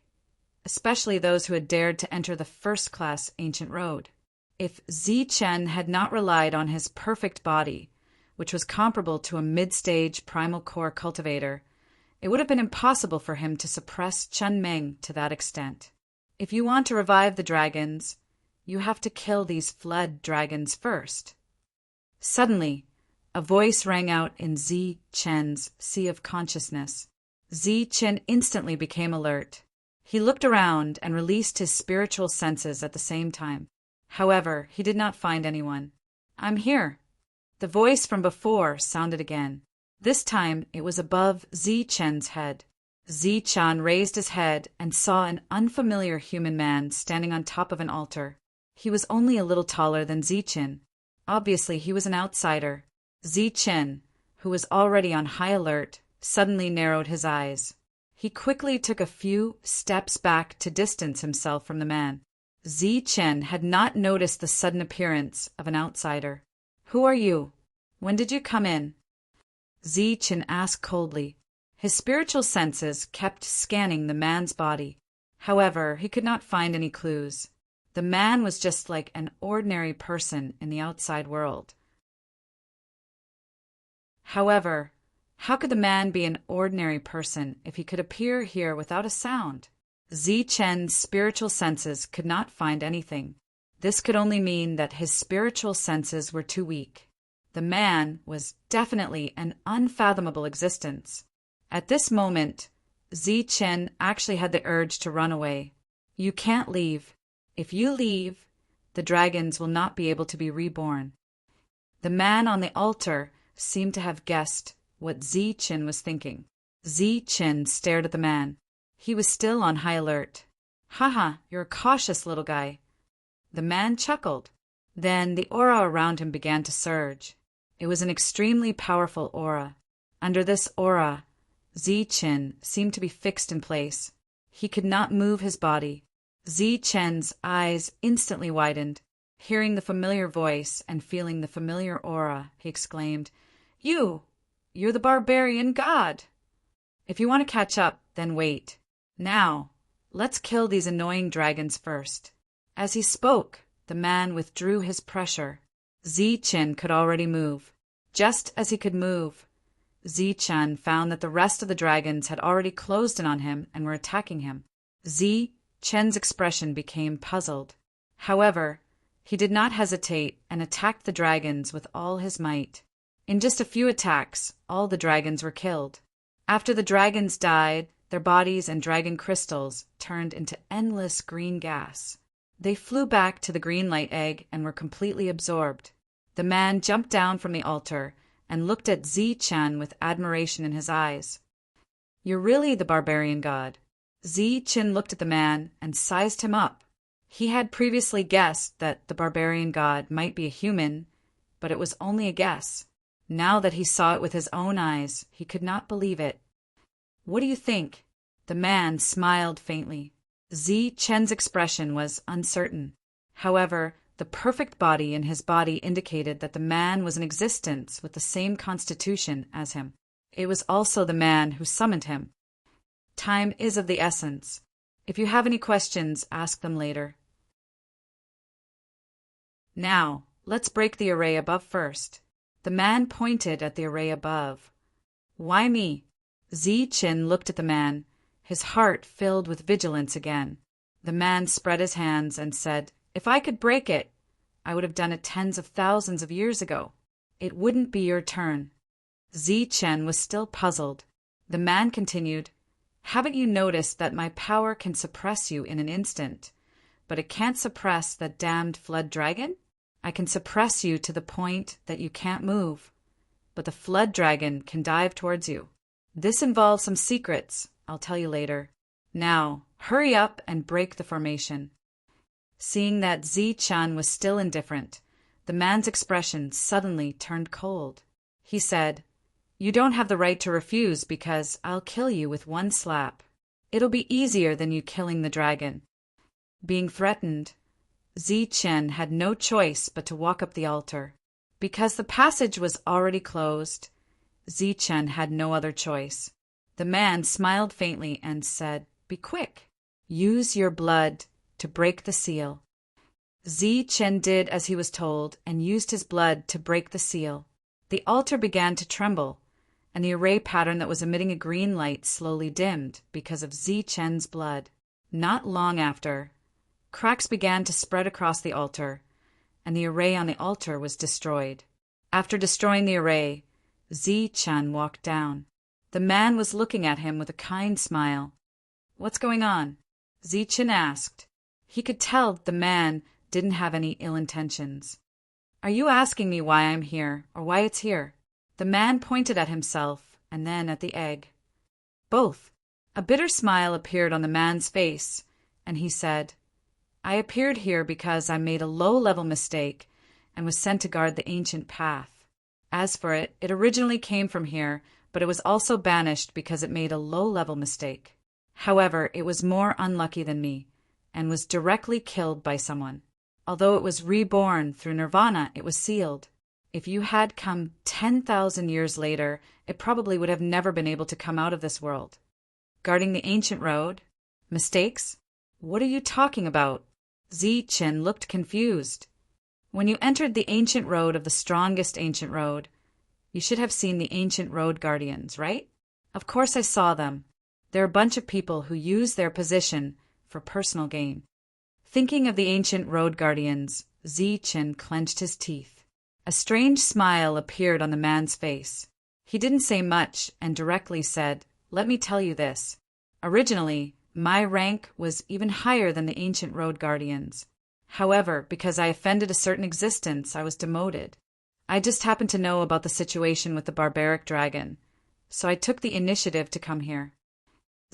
especially those who had dared to enter the first-class ancient road. If Zichen had not relied on his perfect body, which was comparable to a mid-stage primal core cultivator, it would have been impossible for him to suppress Chun Meng to that extent. If you want to revive the dragons, you have to kill these flood dragons first. Suddenly, a voice rang out in Zichen's sea of consciousness. Zichen instantly became alert. He looked around and released his spiritual senses at the same time. However, he did not find anyone. I'm here. The voice from before sounded again. This time it was above Zichen's head. Zichen raised his head and saw an unfamiliar human man standing on top of an altar. He was only a little taller than Zichen. Obviously, he was an outsider. Zichen, who was already on high alert, suddenly narrowed his eyes. He quickly took a few steps back to distance himself from the man. Zichen had not noticed the sudden appearance of an outsider. Who are you? When did you come in? Zi-Chin asked coldly. His spiritual senses kept scanning the man's body. However, he could not find any clues. The man was just like an ordinary person in the outside world. However, how could the man be an ordinary person if he could appear here without a sound? Zi-Chen's spiritual senses could not find anything. This could only mean that his spiritual senses were too weak. The man was definitely an unfathomable existence. At this moment, Zi-Chen actually had the urge to run away. You can't leave. If you leave, the dragons will not be able to be reborn. The man on the altar seemed to have guessed what Zi-Chen was thinking. Zi-Chen stared at the man. He was still on high alert. Haha, you're a cautious little guy. The man chuckled. Then the aura around him began to surge. It was an extremely powerful aura. Under this aura, Zi-Chen seemed to be fixed in place. He could not move his body. Zi-Chen's eyes instantly widened. Hearing the familiar voice and feeling the familiar aura, he exclaimed, You're the barbarian god! If you want to catch up, then wait. Now, let's kill these annoying dragons first. As he spoke, the man withdrew his pressure. Zi-Chen could already move. Just as he could move, Zi-Chen found that the rest of the dragons had already closed in on him and were attacking him. Zi-Chen's expression became puzzled. However, he did not hesitate and attacked the dragons with all his might. In just a few attacks, all the dragons were killed. After the dragons died, their bodies and dragon crystals turned into endless green gas. They flew back to the green light egg and were completely absorbed. The man jumped down from the altar and looked at Zi-Chen with admiration in his eyes. You're really the barbarian god. Zi-Chen looked at the man and sized him up. He had previously guessed that the barbarian god might be a human, but it was only a guess. Now that he saw it with his own eyes, he could not believe it. What do you think? The man smiled faintly. Zi-Chen's expression was uncertain. However, the perfect body in his body indicated that the man was in existence with the same constitution as him. It was also the man who summoned him. Time is of the essence. If you have any questions, ask them later. Now, let's break the array above first. The man pointed at the array above. Why me? Zi-Chen looked at the man, his heart filled with vigilance again. The man spread his hands and said, If I could break it, I would have done it tens of thousands of years ago. It wouldn't be your turn. Zi-Chen was still puzzled. The man continued, Haven't you noticed that my power can suppress you in an instant, but it can't suppress that damned flood dragon? I can suppress you to the point that you can't move, but the flood dragon can dive towards you. This involves some secrets, I'll tell you later. Now, hurry up and break the formation. Seeing that Zi-Chen was still indifferent, the man's expression suddenly turned cold. He said, You don't have the right to refuse because I'll kill you with one slap. It'll be easier than you killing the dragon. Being threatened, Zi-Chen had no choice but to walk up the altar. Because the passage was already closed, Zi-Chen had no other choice. The man smiled faintly and said, Be quick. Use your blood to break the seal. Zi-Chen did as he was told and used his blood to break the seal. The altar began to tremble, and the array pattern that was emitting a green light slowly dimmed because of Zi-Chen's blood. Not long after, cracks began to spread across the altar, and the array on the altar was destroyed. After destroying the array, Zi-Chen walked down. The man was looking at him with a kind smile. What's going on? Zi-Chen asked. He could tell that the man didn't have any ill intentions. Are you asking me why I'm here, or why it's here? The man pointed at himself, and then at the egg. Both. A bitter smile appeared on the man's face, and he said, I appeared here because I made a low-level mistake and was sent to guard the ancient path. As for it, it originally came from here, but it was also banished because it made a low-level mistake. However, it was more unlucky than me, and was directly killed by someone. Although it was reborn through nirvana, it was sealed. If you had come 10,000 years later, it probably would have never been able to come out of this world. Guarding the ancient road? Mistakes? What are you talking about? Zichen looked confused. When you entered the ancient road of the strongest ancient road, you should have seen the ancient road guardians, right? Of course I saw them. They're a bunch of people who use their position for personal gain. Thinking of the ancient road guardians, Zichen clenched his teeth. A strange smile appeared on the man's face. He didn't say much and directly said, "Let me tell you this. Originally, my rank was even higher than the ancient road guardians. However, because I offended a certain existence, I was demoted. I just happened to know about the situation with the barbaric dragon, so I took the initiative to come here."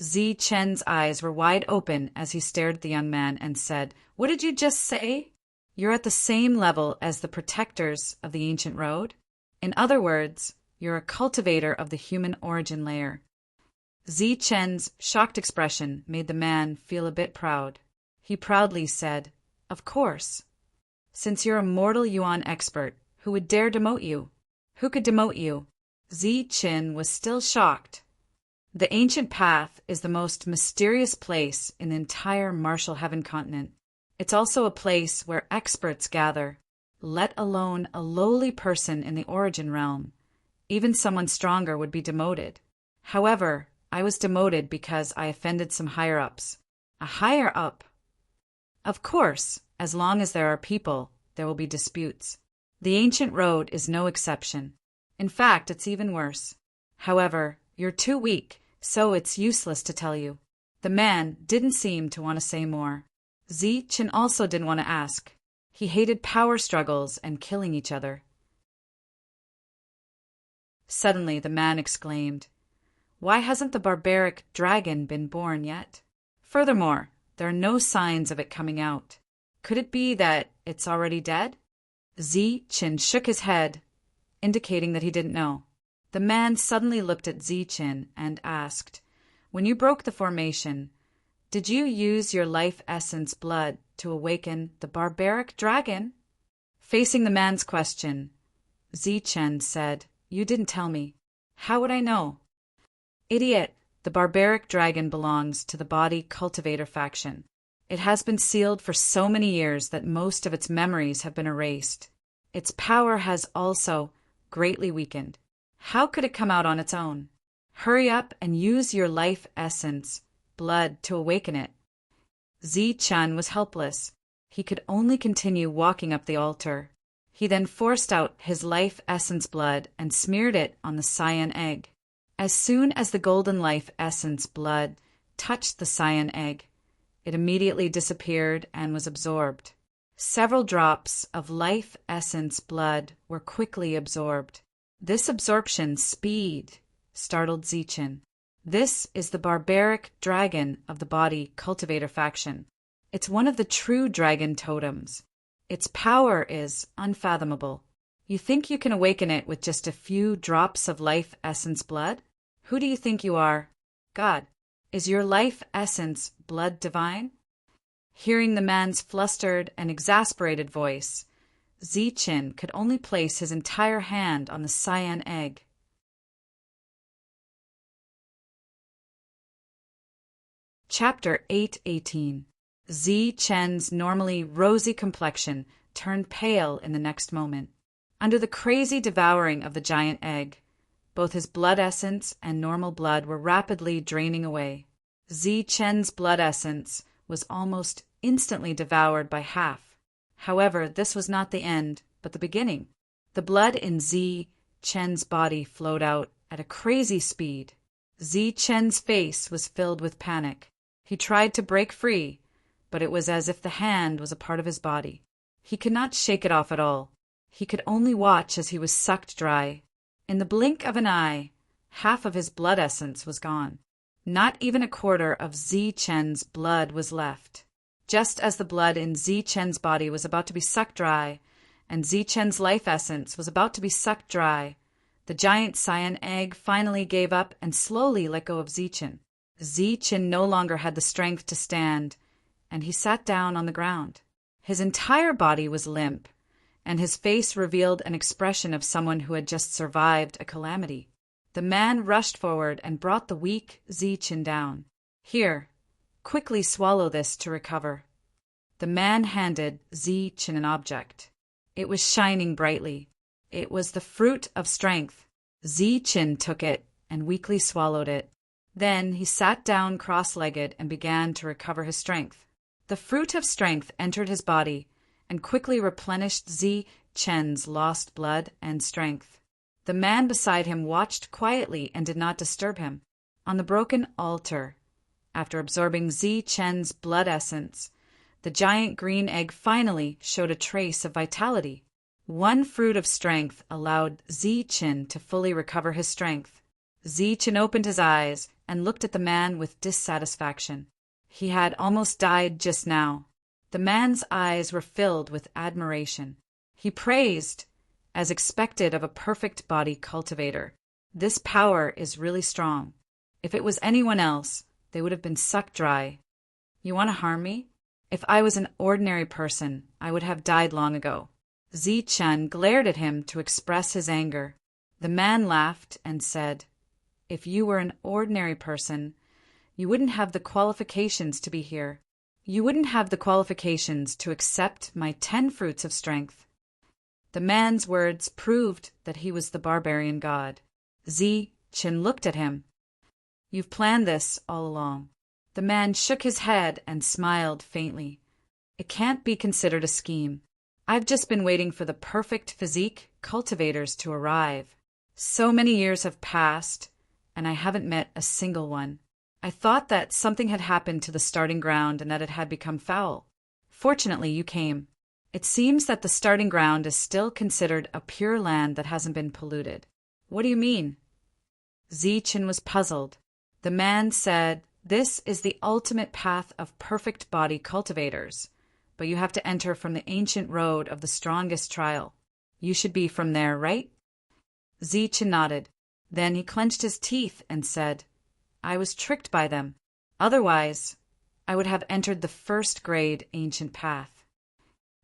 Zichen's eyes were wide open as he stared at the young man and said, "What did you just say? You're at the same level as the protectors of the ancient road? In other words, you're a cultivator of the human origin layer." Zichen's shocked expression made the man feel a bit proud. He proudly said, "Of course. Since you're a mortal Yuan expert, who would dare demote you? Who could demote you?" Zichen was still shocked. The ancient path is the most mysterious place in the entire Martial Heaven continent. It's also a place where experts gather, let alone a lowly person in the origin realm. Even someone stronger would be demoted. However, I was demoted because I offended some higher-ups. A higher-up? Of course, as long as there are people, there will be disputes. The ancient road is no exception. In fact, it's even worse. However, you're too weak, so it's useless to tell you. The man didn't seem to want to say more. Zichen also didn't want to ask. He hated power struggles and killing each other. Suddenly, the man exclaimed, "Why hasn't the barbaric dragon been born yet? Furthermore, there are no signs of it coming out. Could it be that it's already dead?" Zichen shook his head, indicating that he didn't know. The man suddenly looked at Zichen and asked, "When you broke the formation, did you use your life essence blood to awaken the barbaric dragon?" Facing the man's question, Zichen said, "You didn't tell me. How would I know?" "Idiot, the barbaric dragon belongs to the body cultivator faction. It has been sealed for so many years that most of its memories have been erased. Its power has also greatly weakened. How could it come out on its own? Hurry up and use your life essence, blood, to awaken it." Zichen was helpless. He could only continue walking up the altar. He then forced out his life essence blood and smeared it on the cyan egg. As soon as the golden life essence blood touched the cyan egg, it immediately disappeared and was absorbed. Several drops of life essence blood were quickly absorbed. This absorption speed startled Zichen. This is the barbaric dragon of the body cultivator faction. It's one of the true dragon totems. Its power is unfathomable. You think you can awaken it with just a few drops of life essence blood? Who do you think you are? God. Is your life essence blood divine? Hearing the man's flustered and exasperated voice, Zichen could only place his entire hand on the cyan egg. Chapter 8:18. Zichen's normally rosy complexion turned pale in the next moment. Under the crazy devouring of the giant egg, both his blood essence and normal blood were rapidly draining away. Zichen's blood essence was almost instantly devoured by half. However, this was not the end, but the beginning. The blood in Zichen's body flowed out at a crazy speed. Zichen's face was filled with panic. He tried to break free, but it was as if the hand was a part of his body. He could not shake it off at all. He could only watch as he was sucked dry. In the blink of an eye, half of his blood essence was gone. Not even a quarter of Zichen's blood was left. Just as the blood in Zichen's body was about to be sucked dry, and Zichen's life essence was about to be sucked dry, the giant cyan egg finally gave up and slowly let go of Zichen. Zichen no longer had the strength to stand, and he sat down on the ground. His entire body was limp, and his face revealed an expression of someone who had just survived a calamity. The man rushed forward and brought the weak Zichen down. "Here, quickly swallow this to recover." The man handed Zichen an object. It was shining brightly. It was the fruit of strength. Zichen took it and weakly swallowed it. Then he sat down cross-legged and began to recover his strength. The fruit of strength entered his body and quickly replenished Zichen's lost blood and strength. The man beside him watched quietly and did not disturb him. On the broken altar, after absorbing Zichen's blood essence, the giant green egg finally showed a trace of vitality. One fruit of strength allowed Zichen to fully recover his strength. Zichen opened his eyes and looked at the man with dissatisfaction. He had almost died just now. The man's eyes were filled with admiration. He praised, as expected of a perfect body cultivator. "This power is really strong. If it was anyone else, they would have been sucked dry. You want to harm me? If I was an ordinary person, I would have died long ago." Zichen glared at him to express his anger. The man laughed and said, "If you were an ordinary person, you wouldn't have the qualifications to be here. You wouldn't have the qualifications to accept my 10 fruits of strength." The man's words proved that he was the barbarian god. Zichen looked at him. "You've planned this all along." The man shook his head and smiled faintly. "It can't be considered a scheme. I've just been waiting for the perfect physique cultivators to arrive. So many years have passed, and I haven't met a single one. I thought that something had happened to the starting ground and that it had become foul. Fortunately, you came. It seems that the starting ground is still considered a pure land that hasn't been polluted." "What do you mean?" Zichen was puzzled. The man said, "This is the ultimate path of perfect body cultivators, but you have to enter from the ancient road of the strongest trial. You should be from there, right?" Zichen nodded. Then he clenched his teeth and said, "I was tricked by them. Otherwise, I would have entered the first-grade ancient path."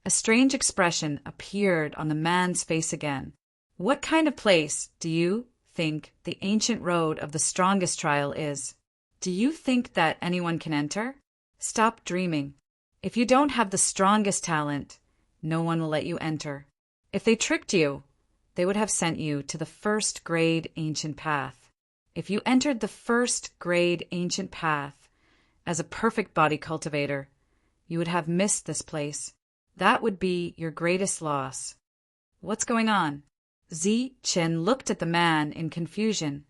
A strange expression appeared on the man's face again. "What kind of place do you think the ancient road of the strongest trial is? Do you think that anyone can enter? Stop dreaming. If you don't have the strongest talent, no one will let you enter. If they tricked you, they would have sent you to the first-grade ancient path. If you entered the first-grade ancient path as a perfect body cultivator, you would have missed this place. That would be your greatest loss." "What's going on?" Zichen looked at the man in confusion.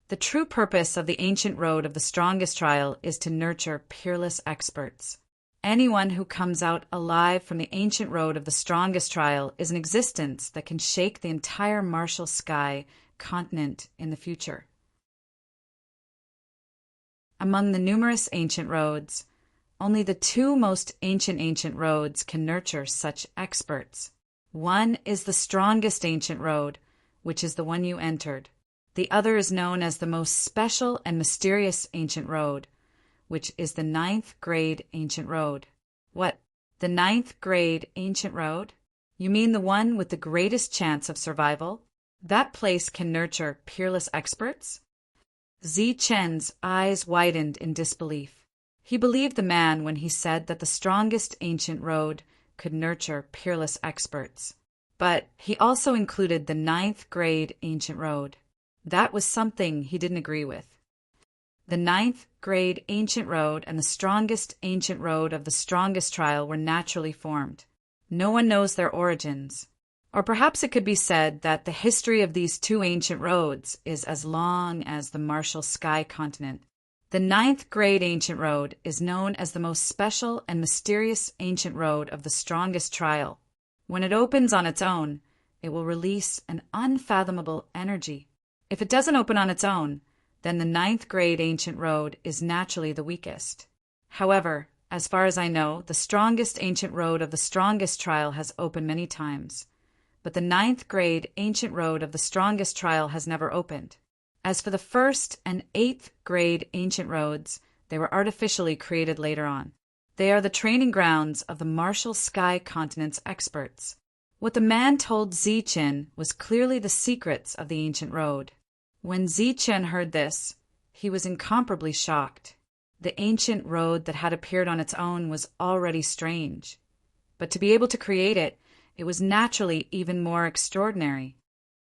"The true purpose of the ancient road of the strongest trial is to nurture peerless experts. Anyone who comes out alive from the ancient road of the strongest trial is an existence that can shake the entire martial sky continent in the future. Among the numerous ancient roads, only the 2 most ancient roads can nurture such experts. One is the strongest ancient road, which is the one you entered. The other is known as the most special and mysterious ancient road, which is the 9th grade ancient road." "What, the 9th grade ancient road? You mean the one with the greatest chance of survival? That place can nurture peerless experts?" Zichen's eyes widened in disbelief. He believed the man when he said that the strongest ancient road could nurture peerless experts. But he also included the 9th grade ancient road. That was something he didn't agree with. The 9th grade ancient road and the strongest ancient road of the strongest trial were naturally formed. No one knows their origins. Or perhaps it could be said that the history of these 2 ancient roads is as long as the martial sky continent. The 9th grade ancient road is known as the most special and mysterious ancient road of the strongest trial. When it opens on its own, it will release an unfathomable energy. If it doesn't open on its own, then the 9th grade ancient road is naturally the weakest. However, as far as I know, the strongest ancient road of the strongest trial has opened many times, but the 9th grade ancient road of the strongest trial has never opened. As for the 1st and 8th grade ancient roads, they were artificially created later on. They are the training grounds of the martial sky continent's experts. What the man told Zichen was clearly the secrets of the ancient road. When Zichen heard this, he was incomparably shocked. The ancient road that had appeared on its own was already strange, but to be able to create it, it was naturally even more extraordinary.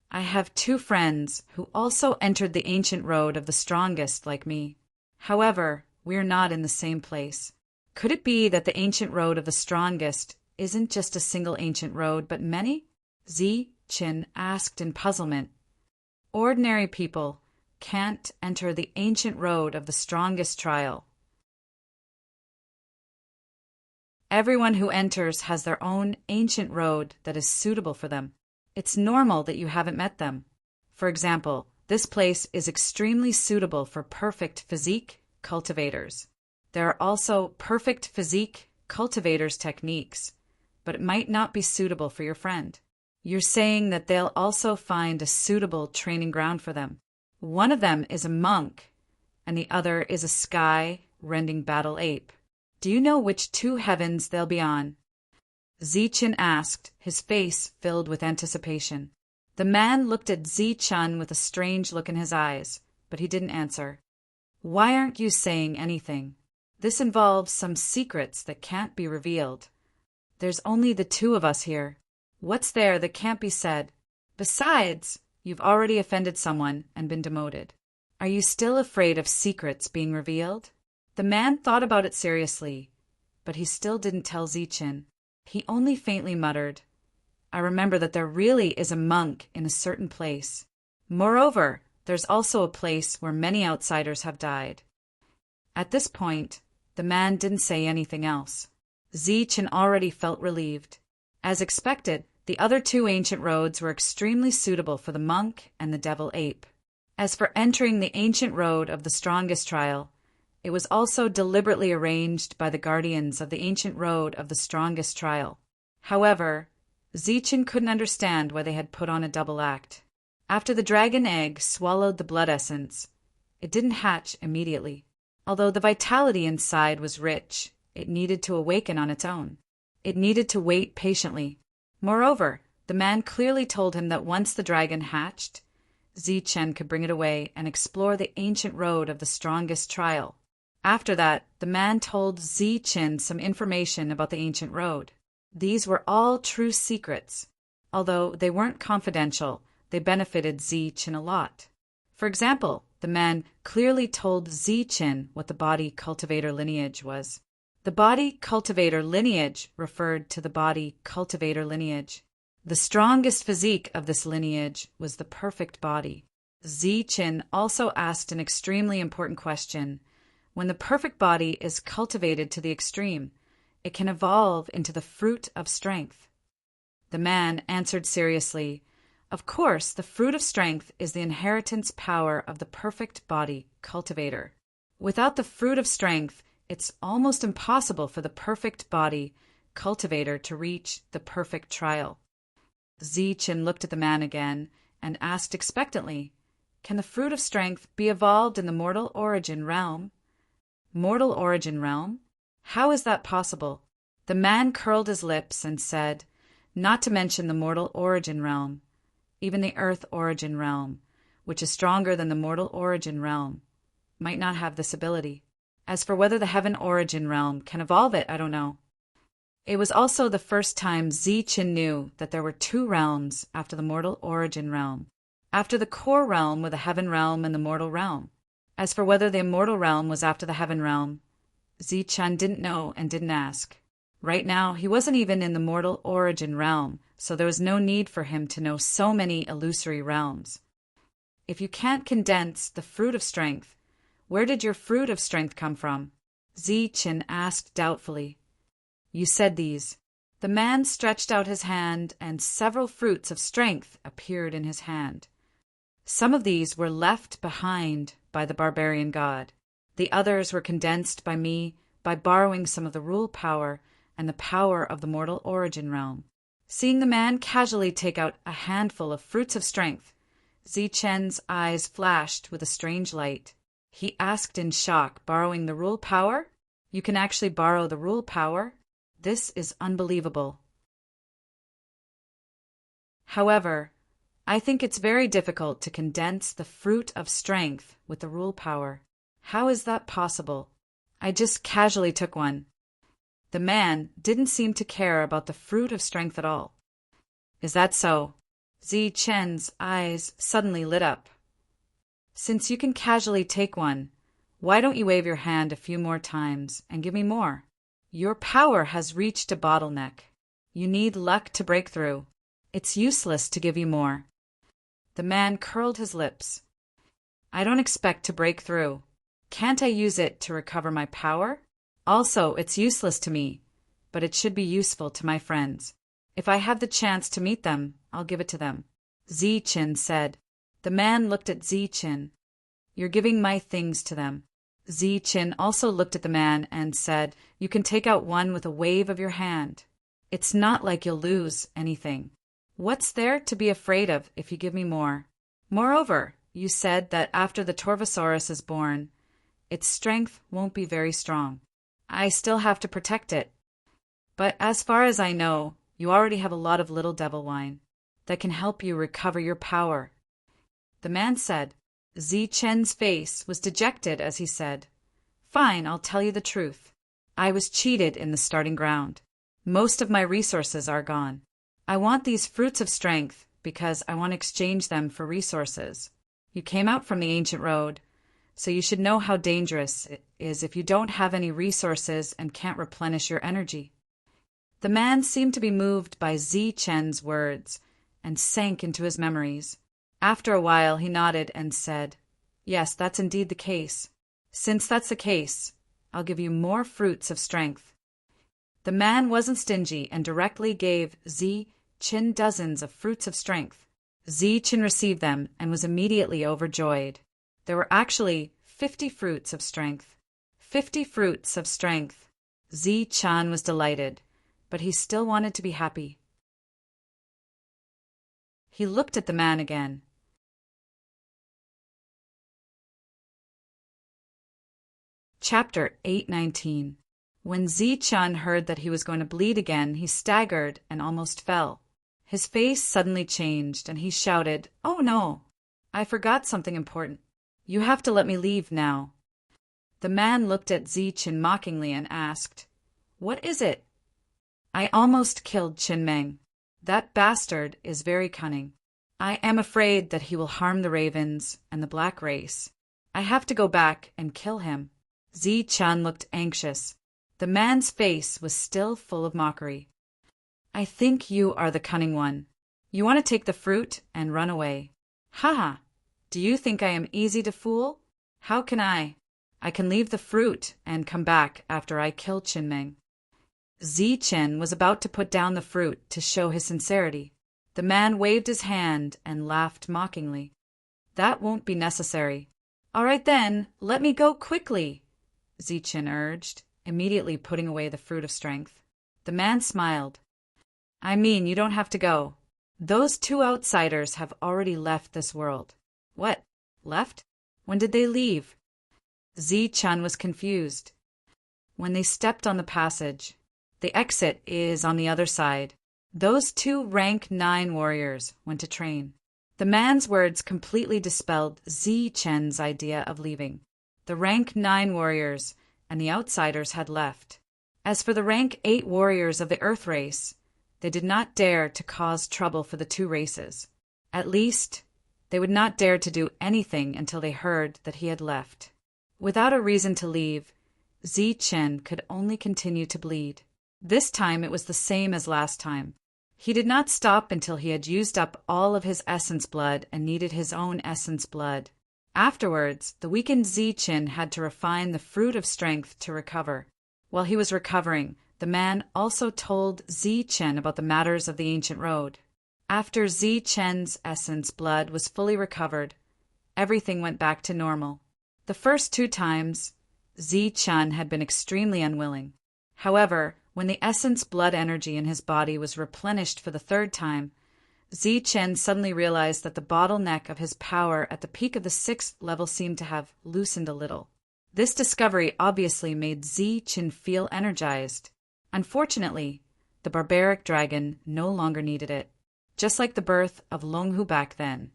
I have two friends who also entered the ancient road of the strongest like me. However, we're not in the same place. Could it be that the ancient road of the strongest isn't just a single ancient road, but many? Zichen asked in puzzlement. Ordinary people can't enter the ancient road of the strongest trial. Everyone who enters has their own ancient road that is suitable for them. It's normal that you haven't met them. For example, this place is extremely suitable for perfect physique cultivators. There are also perfect physique cultivators techniques, but it might not be suitable for your friend. You're saying that they'll also find a suitable training ground for them. One of them is a monk, and the other is a sky-rending battle ape. Do you know which two heavens they'll be on? Zichen asked, his face filled with anticipation. The man looked at Zichen with a strange look in his eyes, but he didn't answer. Why aren't you saying anything? This involves some secrets that can't be revealed. There's only the two of us here. What's there that can't be said? Besides, you've already offended someone and been demoted. Are you still afraid of secrets being revealed? The man thought about it seriously, but he still didn't tell Zichen. He only faintly muttered, I remember that there really is a monk in a certain place. Moreover, there's also a place where many outsiders have died. At this point, the man didn't say anything else. Zichen already felt relieved. As expected, the other two ancient roads were extremely suitable for the monk and the devil ape. As for entering the ancient road of the strongest trial, it was also deliberately arranged by the guardians of the ancient road of the strongest trial. However, Zichen couldn't understand why they had put on a double act. After the dragon egg swallowed the blood essence, it didn't hatch immediately. Although the vitality inside was rich, it needed to awaken on its own. It needed to wait patiently. Moreover, the man clearly told him that once the dragon hatched, Zichen could bring it away and explore the ancient road of the strongest trial. After that, the man told Zichen some information about the ancient road. These were all true secrets. Although they weren't confidential, they benefited Zichen a lot. For example, the man clearly told Zichen what the body cultivator lineage was. The body cultivator lineage referred to the body cultivator lineage. The strongest physique of this lineage was the perfect body. Zichen also asked an extremely important question. When the perfect body is cultivated to the extreme, it can evolve into the fruit of strength. The man answered seriously, Of course, the fruit of strength is the inheritance power of the perfect body cultivator. Without the fruit of strength, it's almost impossible for the perfect body cultivator to reach the perfect trial. Zichen looked at the man again and asked expectantly, Can the fruit of strength be evolved in the mortal origin realm? Mortal origin realm? How is that possible? The man curled his lips and said, Not to mention the mortal origin realm, even the earth origin realm, which is stronger than the mortal origin realm, might not have this ability. As for whether the heaven origin realm can evolve it, I don't know. It was also the first time Zichen knew that there were two realms after the mortal origin realm. After the core realm were the heaven realm and the mortal realm. As for whether the immortal realm was after the heaven realm, Zichen didn't know and didn't ask. Right now, he wasn't even in the mortal origin realm, so there was no need for him to know so many illusory realms. If you can't condense the fruit of strength, where did your fruit of strength come from? Zichen asked doubtfully. You said these. The man stretched out his hand, and several fruits of strength appeared in his hand. Some of these were left behind by the barbarian god. The others were condensed by me by borrowing some of the rule power and the power of the mortal origin realm. Seeing the man casually take out a handful of fruits of strength, Zichen's eyes flashed with a strange light. He asked in shock, borrowing the rule power? You can actually borrow the rule power? This is unbelievable. However, I think it's very difficult to condense the fruit of strength with the rule power. How is that possible? I just casually took one. The man didn't seem to care about the fruit of strength at all. Is that so? Zi Chen's eyes suddenly lit up. Since you can casually take one, why don't you wave your hand a few more times and give me more? Your power has reached a bottleneck. You need luck to break through. It's useless to give you more. The man curled his lips. I don't expect to break through. Can't I use it to recover my power? Also, it's useless to me, but it should be useful to my friends. If I have the chance to meet them, I'll give it to them. Zi Chen said. The man looked at Zi Chen. You're giving my things to them. Zi Chen also looked at the man and said, You can take out one with a wave of your hand. It's not like you'll lose anything. What's there to be afraid of if you give me more? Moreover, you said that after the Torvosaurus is born, its strength won't be very strong. I still have to protect it. But as far as I know, you already have a lot of little devil wine that can help you recover your power. The man said. Zi Chen's face was dejected as he said, Fine, I'll tell you the truth. I was cheated in the starting ground. Most of my resources are gone. I want these fruits of strength because I want to exchange them for resources. You came out from the ancient road, so you should know how dangerous it is if you don't have any resources and can't replenish your energy. The man seemed to be moved by Zi Chen's words and sank into his memories. After a while he nodded and said, Yes, that's indeed the case. Since that's the case, I'll give you more fruits of strength. The man wasn't stingy and directly gave Zi Chen dozens of fruits of strength. Zi Chen received them and was immediately overjoyed. There were actually 50 fruits of strength. 50 fruits of strength. Zi Chen was delighted, but he still wanted to be happy. He looked at the man again. Chapter 819. When Zi Chen heard that he was going to bleed again, he staggered and almost fell. His face suddenly changed, and he shouted, Oh no! I forgot something important. You have to let me leave now. The man looked at Zi Chen mockingly and asked, What is it? I almost killed Qin Meng. That bastard is very cunning. I am afraid that he will harm the ravens and the black race. I have to go back and kill him. Zi Chen looked anxious. The man's face was still full of mockery. I think you are the cunning one. You want to take the fruit and run away. Ha! Do you think I am easy to fool? How can I? I can leave the fruit and come back after I kill Qin Meng. Zi Chen was about to put down the fruit to show his sincerity. The man waved his hand and laughed mockingly. That won't be necessary. All right then, let me go quickly, Zi Chen urged, immediately putting away the fruit of strength. The man smiled. I mean, you don't have to go. Those two outsiders have already left this world. What? Left? When did they leave? Zi Chen was confused. When they stepped on the passage. The exit is on the other side. Those two rank 9 warriors went to train. The man's words completely dispelled Zi Chen's idea of leaving. The rank 9 warriors and the outsiders had left. As for the rank 8 warriors of the Earth race, they did not dare to cause trouble for the two races. At least, they would not dare to do anything until they heard that he had left. Without a reason to leave, Zi Chen could only continue to bleed. This time it was the same as last time. He did not stop until he had used up all of his essence blood and needed his own essence blood. Afterwards, the weakened Zi Chen had to refine the fruit of strength to recover. While he was recovering, the man also told Zi Chen about the matters of the ancient road. After Zi Chen's essence blood was fully recovered, everything went back to normal. The first 2 times, Zi Chen had been extremely unwilling. However, when the essence blood energy in his body was replenished for the 3rd time, Zi Chen suddenly realized that the bottleneck of his power at the peak of the 6th level seemed to have loosened a little. This discovery obviously made Zi Chen feel energized. Unfortunately, the barbaric dragon no longer needed it. just like the birth of Longhu back then.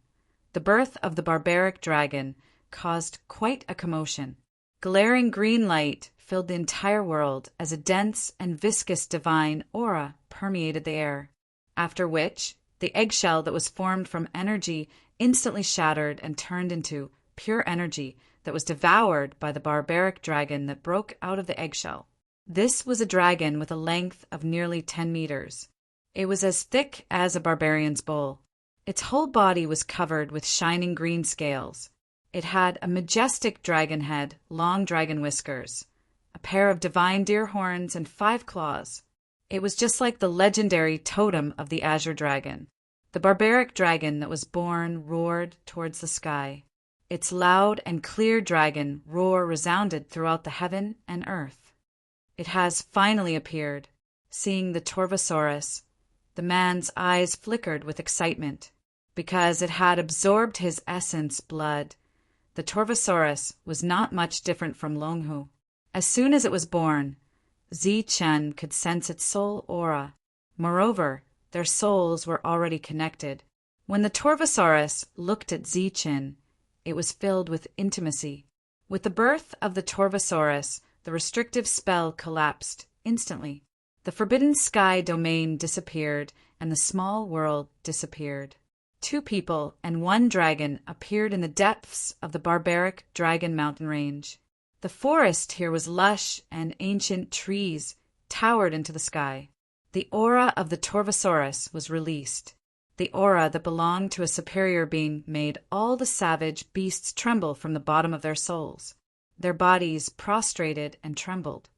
The birth of the barbaric dragon caused quite a commotion. Glaring green light filled the entire world as a dense and viscous divine aura permeated the air, after which the eggshell that was formed from energy instantly shattered and turned into pure energy that was devoured by the barbaric dragon that broke out of the eggshell. This was a dragon with a length of nearly 10 meters. It was as thick as a barbarian's bull. Its whole body was covered with shining green scales. It had a majestic dragon head, long dragon whiskers, a pair of divine deer horns, and 5 claws. It was just like the legendary totem of the azure dragon. The barbaric dragon that was born roared towards the sky. Its loud and clear dragon roar resounded throughout the heaven and earth. It has finally appeared. Seeing the Torvosaurus, the man's eyes flickered with excitement, because it had absorbed his essence blood. The Torvosaurus was not much different from Longhu. As soon as it was born, Zichen could sense its soul aura. Moreover, their souls were already connected. When the Torvosaurus looked at Zichen, it was filled with intimacy. With the birth of the Torvosaurus, the restrictive spell collapsed instantly. The forbidden sky domain disappeared, and the small world disappeared. 2 people and 1 dragon appeared in the depths of the barbaric dragon mountain range. The forest here was lush, and ancient trees towered into the sky. The aura of the Torvosaurus was released. The aura that belonged to a superior being made all the savage beasts tremble from the bottom of their souls. Their bodies prostrated and trembled.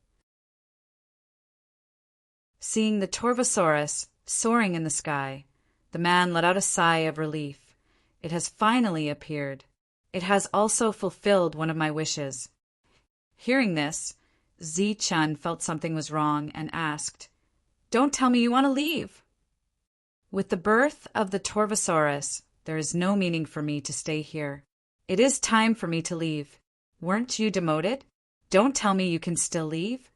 Seeing the Torvosaurus soaring in the sky, the man let out a sigh of relief. It has finally appeared. It has also fulfilled one of my wishes. Hearing this, Zichen felt something was wrong and asked, "Don't tell me you want to leave." With the birth of the Torvosaurus, there is no meaning for me to stay here. It is time for me to leave. Weren't you demoted? Don't tell me you can still leave.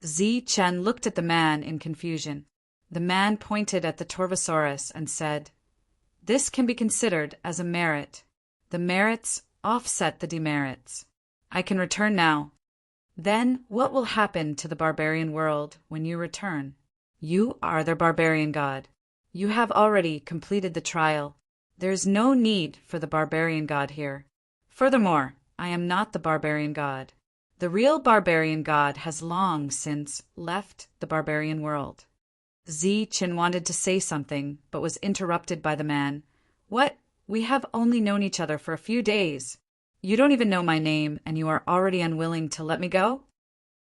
Zichen looked at the man in confusion. The man pointed at the Torvosaurus and said, "This can be considered as a merit. The merits offset the demerits. I can return now." Then what will happen to the barbarian world when you return? You are their barbarian god. You have already completed the trial. There is no need for the barbarian god here. Furthermore, I am not the barbarian god. The real barbarian god has long since left the barbarian world. Zichen wanted to say something, but was interrupted by the man. "What? We have only known each other for a few days. You don't even know my name, and you are already unwilling to let me go?"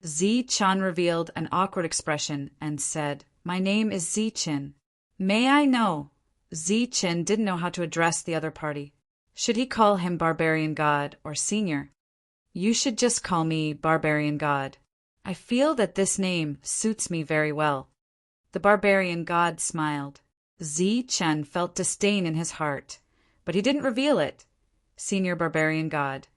Zichen revealed an awkward expression and said, "My name is Zichen. May I know?" Zichen didn't know how to address the other party. Should he call him Barbarian God or Senior? "You should just call me Barbarian God. I feel that this name suits me very well." The Barbarian God smiled. Zichen felt disdain in his heart, but he didn't reveal it. "Senior Barbarian God,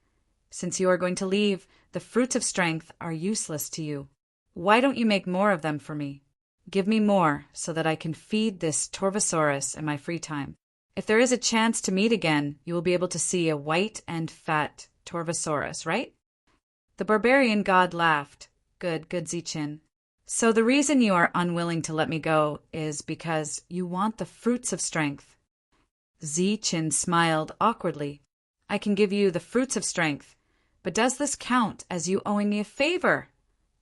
since you are going to leave, the fruits of strength are useless to you. Why don't you make more of them for me? Give me more so that I can feed this Torvosaurus in my free time. If there is a chance to meet again, you will be able to see a white and fat Torvosaurus, right?" The Barbarian God laughed. Good, Zichen. "So the reason you are unwilling to let me go is because you want the fruits of strength." Zichen smiled awkwardly. "I can give you the fruits of strength, but does this count as you owing me a favor?"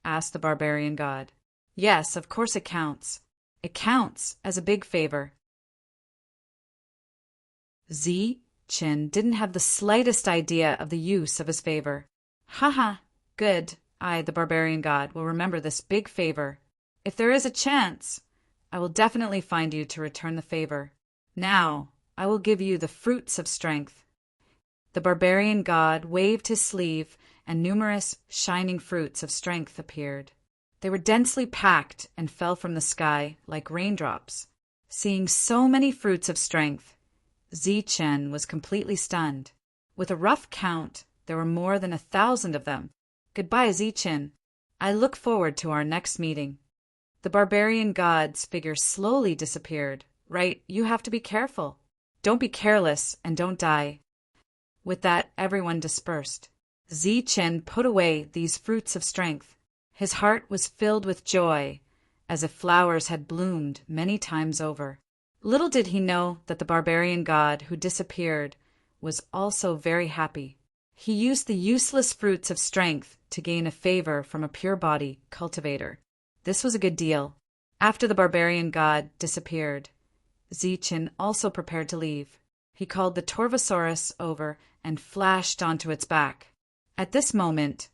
asked the Barbarian God. "Yes, of course it counts. It counts as a big favor." Zichen didn't have the slightest idea of the use of his favor. "Haha, good. I, the Barbarian God, will remember this big favor. If there is a chance, I will definitely find you to return the favor. Now, I will give you the fruits of strength." The Barbarian God waved his sleeve, and numerous shining fruits of strength appeared. They were densely packed and fell from the sky like raindrops. Seeing so many fruits of strength, Zichen was completely stunned. With a rough count, there were more than 1,000 of them. "Goodbye, Zichen. I look forward to our next meeting." The Barbarian God's figure slowly disappeared, Right, you have to be careful. Don't be careless and don't die. With that, everyone dispersed. Chen put away these fruits of strength. His heart was filled with joy, as if flowers had bloomed many times over. Little did he know that the barbarian god who disappeared was also very happy. He used the useless fruits of strength to gain a favor from a pure body cultivator. This was a good deal. After the barbarian god disappeared, Chen also prepared to leave. He called the Torvosaurus over and flashed onto its back. At this moment,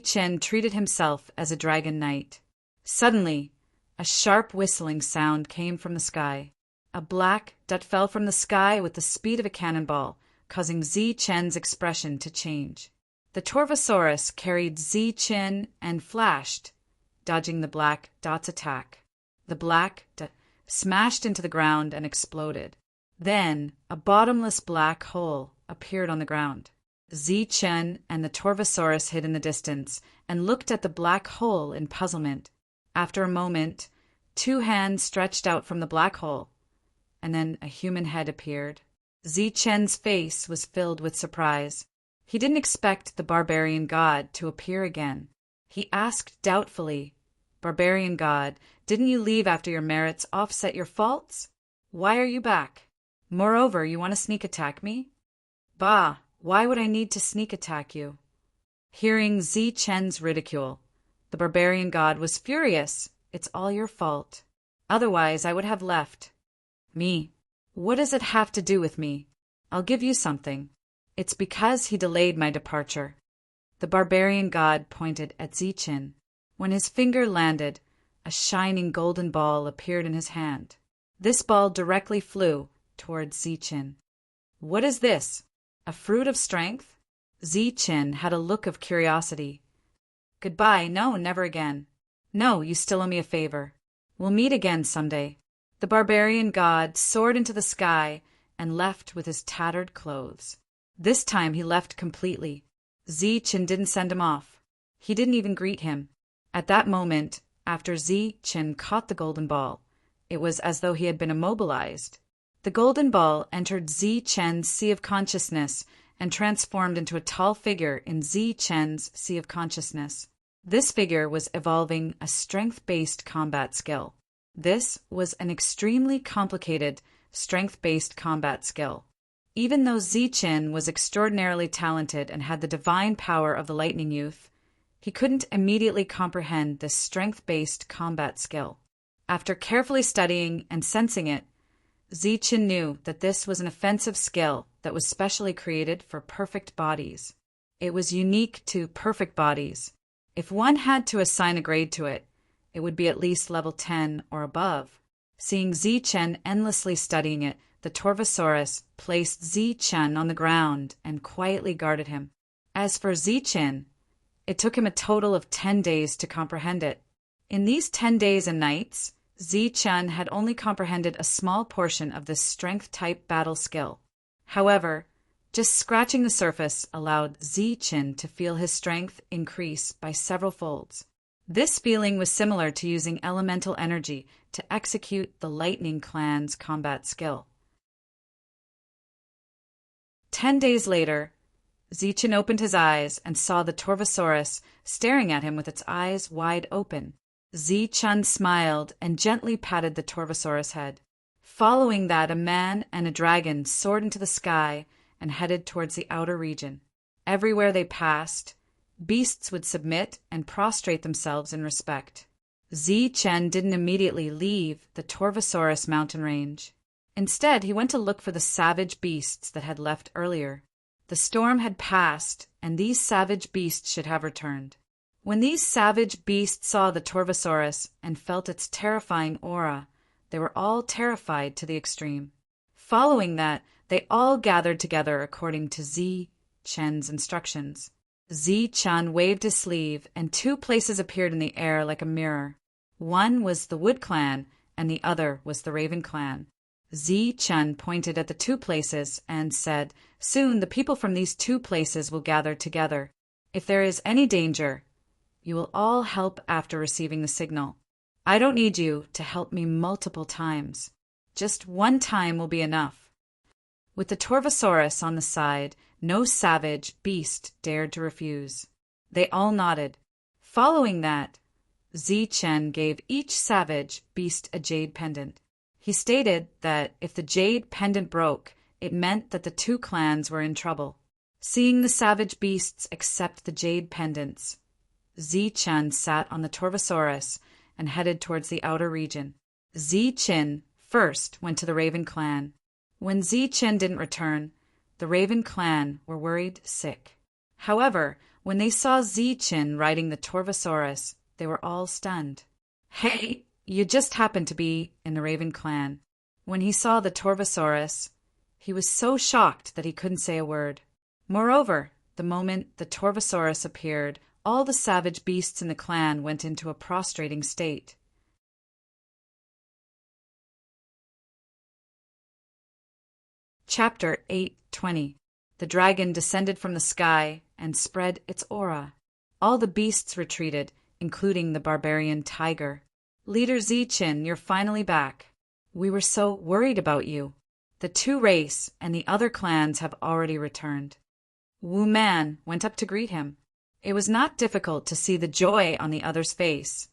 Chen treated himself as a dragon knight. Suddenly, a sharp whistling sound came from the sky. A black dot fell from the sky with the speed of a cannonball, causing Chen's expression to change. The Torvosaurus carried Chen and flashed, dodging the black dot's attack. The black dot smashed into the ground and exploded. Then, a bottomless black hole appeared on the ground. Chen and the Torvosaurus hid in the distance and looked at the black hole in puzzlement. After a moment, 2 hands stretched out from the black hole, and then a human head appeared. Chen's face was filled with surprise. He didn't expect the barbarian god to appear again. He asked doubtfully, "Barbarian god, didn't you leave after your merits offset your faults? Why are you back? Moreover, you want to sneak attack me?" "Bah, why would I need to sneak attack you?" Hearing Chen's ridicule, the barbarian god was furious. "It's all your fault. Otherwise, I would have left." "Me? What does it have to do with me? I'll give you something. It's because he delayed my departure." The barbarian god pointed at Chen. When his finger landed, a shining golden ball appeared in his hand. This ball directly flew towards Chen. "What is this? A fruit of strength?" Chen had a look of curiosity. "Goodbye, no, never again. No, you still owe me a favor. We'll meet again someday." The barbarian god soared into the sky and left with his tattered clothes. This time he left completely. Chen didn't send him off. He didn't even greet him. At that moment, after Chen caught the golden ball, it was as though he had been immobilized. The golden ball entered Chen's sea of consciousness and transformed into a tall figure in Chen's sea of consciousness. This figure was evolving a strength-based combat skill. This was an extremely complicated, strength-based combat skill. Even though Chen was extraordinarily talented and had the divine power of the Lightning Youth, he couldn't immediately comprehend this strength-based combat skill. After carefully studying and sensing it, Chen knew that this was an offensive skill that was specially created for perfect bodies. It was unique to perfect bodies. If one had to assign a grade to it, it would be at least level 10 or above. Seeing Chen endlessly studying it, the Torvosaurus placed Chen on the ground and quietly guarded him. As for Chen, it took him a total of 10 days to comprehend it. In these 10 days and nights, Chen had only comprehended a small portion of this strength-type battle skill. However, just scratching the surface allowed Chen to feel his strength increase by several folds. This feeling was similar to using elemental energy to execute the Lightning Clan's combat skill. 10 days later, Chen opened his eyes and saw the Torvosaurus staring at him with its eyes wide open. Chen smiled and gently patted the Torvosaurus' head. Following that, a man and a dragon soared into the sky and headed towards the outer region. Everywhere they passed, beasts would submit and prostrate themselves in respect. Chen didn't immediately leave the Torvosaurus mountain range. Instead, he went to look for the savage beasts that had left earlier. The storm had passed, and these savage beasts should have returned. When these savage beasts saw the Torvosaurus and felt its terrifying aura, they were all terrified to the extreme. Following that, they all gathered together according to Chen's instructions. Chen waved his sleeve, and 2 places appeared in the air like a mirror. One was the Wood Clan, and the other was the Raven Clan. Chen pointed at the 2 places and said, "Soon the people from these 2 places will gather together. If there is any danger, you will all help after receiving the signal. I don't need you to help me multiple times. Just one time will be enough." With the Torvosaurus on the side, no savage beast dared to refuse. They all nodded. Following that, Chen gave each savage beast a jade pendant. He stated that if the jade pendant broke, it meant that the two clans were in trouble. Seeing the savage beasts accept the jade pendants, Chen sat on the Torvosaurus and headed towards the outer region. Chen first went to the Raven clan. When Chen didn't return, the Raven clan were worried sick. However, when they saw Chen riding the Torvosaurus, they were all stunned. "Hey, you just happened to be in the Raven clan." When he saw the Torvosaurus, he was so shocked that he couldn't say a word. Moreover, the moment the Torvosaurus appeared, all the savage beasts in the clan went into a prostrating state. Chapter 8:20. The dragon descended from the sky and spread its aura. All the beasts retreated, including the barbarian tiger. "Leader Chen, you're finally back. We were so worried about you. The two race and the other clans have already returned." Wu Man went up to greet him. It was not difficult to see the joy on the other's face,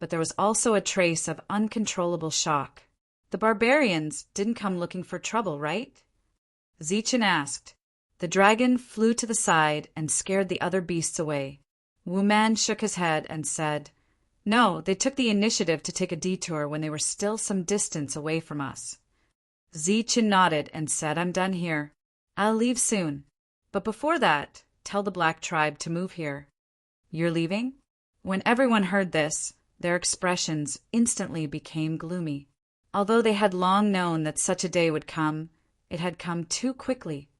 but there was also a trace of uncontrollable shock. "The barbarians didn't come looking for trouble, right?" Chen asked. The dragon flew to the side and scared the other beasts away. Wu Man shook his head and said, "No, they took the initiative to take a detour when they were still some distance away from us." Chen nodded and said, "I'm done here. I'll leave soon. But before that, tell the Black Tribe to move here." "You're leaving?" When everyone heard this, their expressions instantly became gloomy. Although they had long known that such a day would come, it had come too quickly.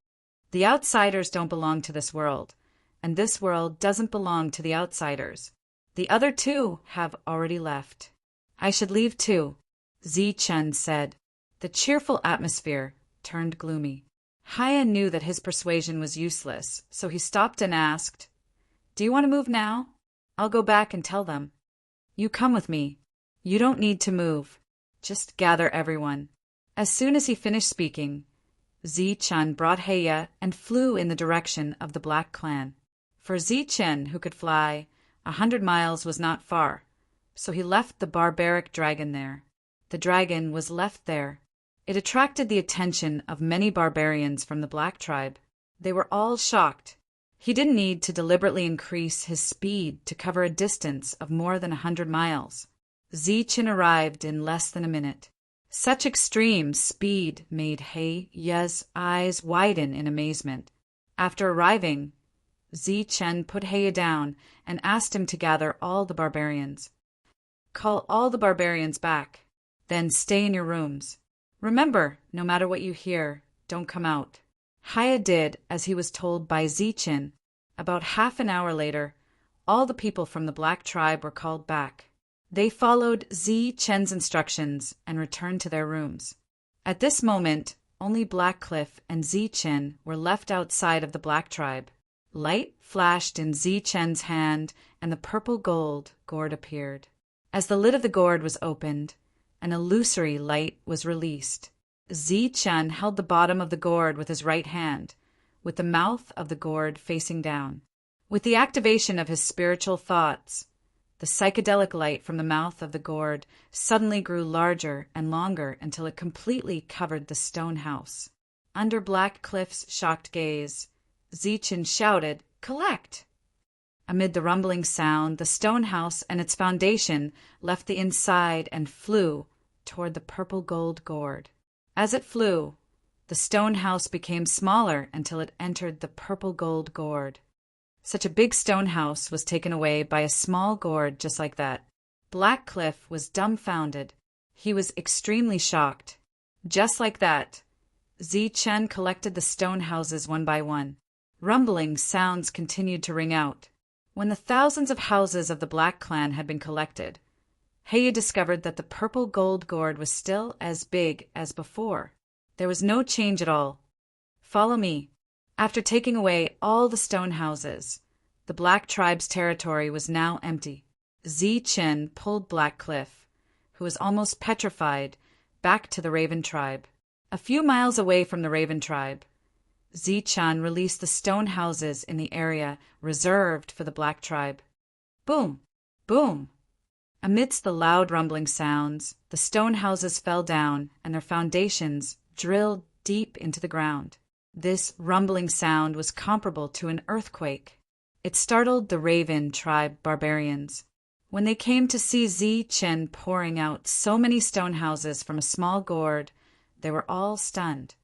The outsiders don't belong to this world, and this world doesn't belong to the outsiders. The other two have already left. "I should leave too," Chen said. The cheerful atmosphere turned gloomy. Haya knew that his persuasion was useless, so he stopped and asked, "Do you want to move now? I'll go back and tell them." "You come with me. You don't need to move. Just gather everyone." As soon as he finished speaking, Chen brought Haya and flew in the direction of the Black Clan. For Chen, who could fly, 100 miles was not far, so he left the barbaric dragon there. The dragon was left there. It attracted the attention of many barbarians from the Black Tribe. They were all shocked. He didn't need to deliberately increase his speed to cover a distance of more than 100 miles. Chen arrived in less than a minute. Such extreme speed made Heya's eyes widen in amazement. After arriving, Chen put Heya down and asked him to gather all the barbarians. "Call all the barbarians back, then stay in your rooms. Remember, no matter what you hear, don't come out." Haya did as he was told by Chen. About half an hour later, all the people from the Black Tribe were called back. They followed Chen's instructions and returned to their rooms. At this moment, only Blackcliff and Chen were left outside of the Black Tribe. Light flashed in Chen's hand, and the purple gold gourd appeared. As the lid of the gourd was opened, an illusory light was released. Chen held the bottom of the gourd with his right hand, with the mouth of the gourd facing down. With the activation of his spiritual thoughts, the psychedelic light from the mouth of the gourd suddenly grew larger and longer until it completely covered the stone house. Under Blackcliff's shocked gaze, Chen shouted, "Collect!" Amid the rumbling sound, the stone house and its foundation left the inside and flew toward the purple gold gourd. As it flew, the stone house became smaller until it entered the purple gold gourd. Such a big stone house was taken away by a small gourd just like that. Blackcliff was dumbfounded. He was extremely shocked. Just like that, Chen collected the stone houses one by one. Rumbling sounds continued to ring out. When the thousands of houses of the Black Clan had been collected, Heya discovered that the purple gold gourd was still as big as before. There was no change at all. "Follow me." After taking away all the stone houses, the Black Tribe's territory was now empty. Chen pulled Blackcliff, who was almost petrified, back to the Raven tribe. A few miles away from the Raven tribe, Zichun released the stone houses in the area reserved for the Black tribe. Boom! Boom! Amidst the loud rumbling sounds, the stone houses fell down and their foundations drilled deep into the ground. This rumbling sound was comparable to an earthquake. It startled the Raven tribe barbarians. When they came to see Zichun pouring out so many stone houses from a small gourd, they were all stunned.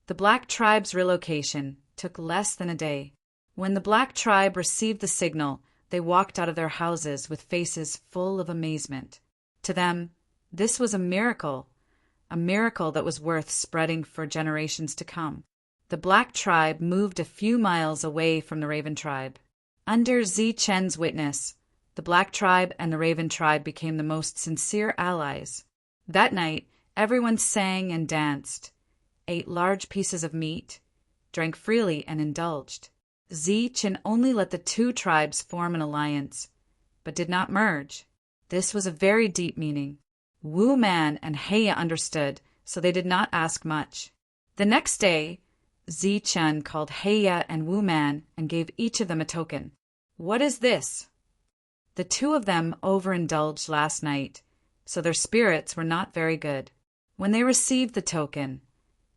The Black tribe's relocation took less than a day. When the Black tribe received the signal, they walked out of their houses with faces full of amazement. To them, this was a miracle that was worth spreading for generations to come. The Black tribe moved a few miles away from the Raven tribe. Under Zichun's witness, the Black tribe and the Raven tribe became the most sincere allies. That night, everyone sang and danced, ate large pieces of meat, drank freely, and indulged. Zichun only let the two tribes form an alliance, but did not merge. This was a very deep meaning. Wu Man and Heya understood, so they did not ask much. The next day, Zichun called Heya and Wu Man and gave each of them a token. What is this? The two of them overindulged last night, so their spirits were not very good. When they received the token,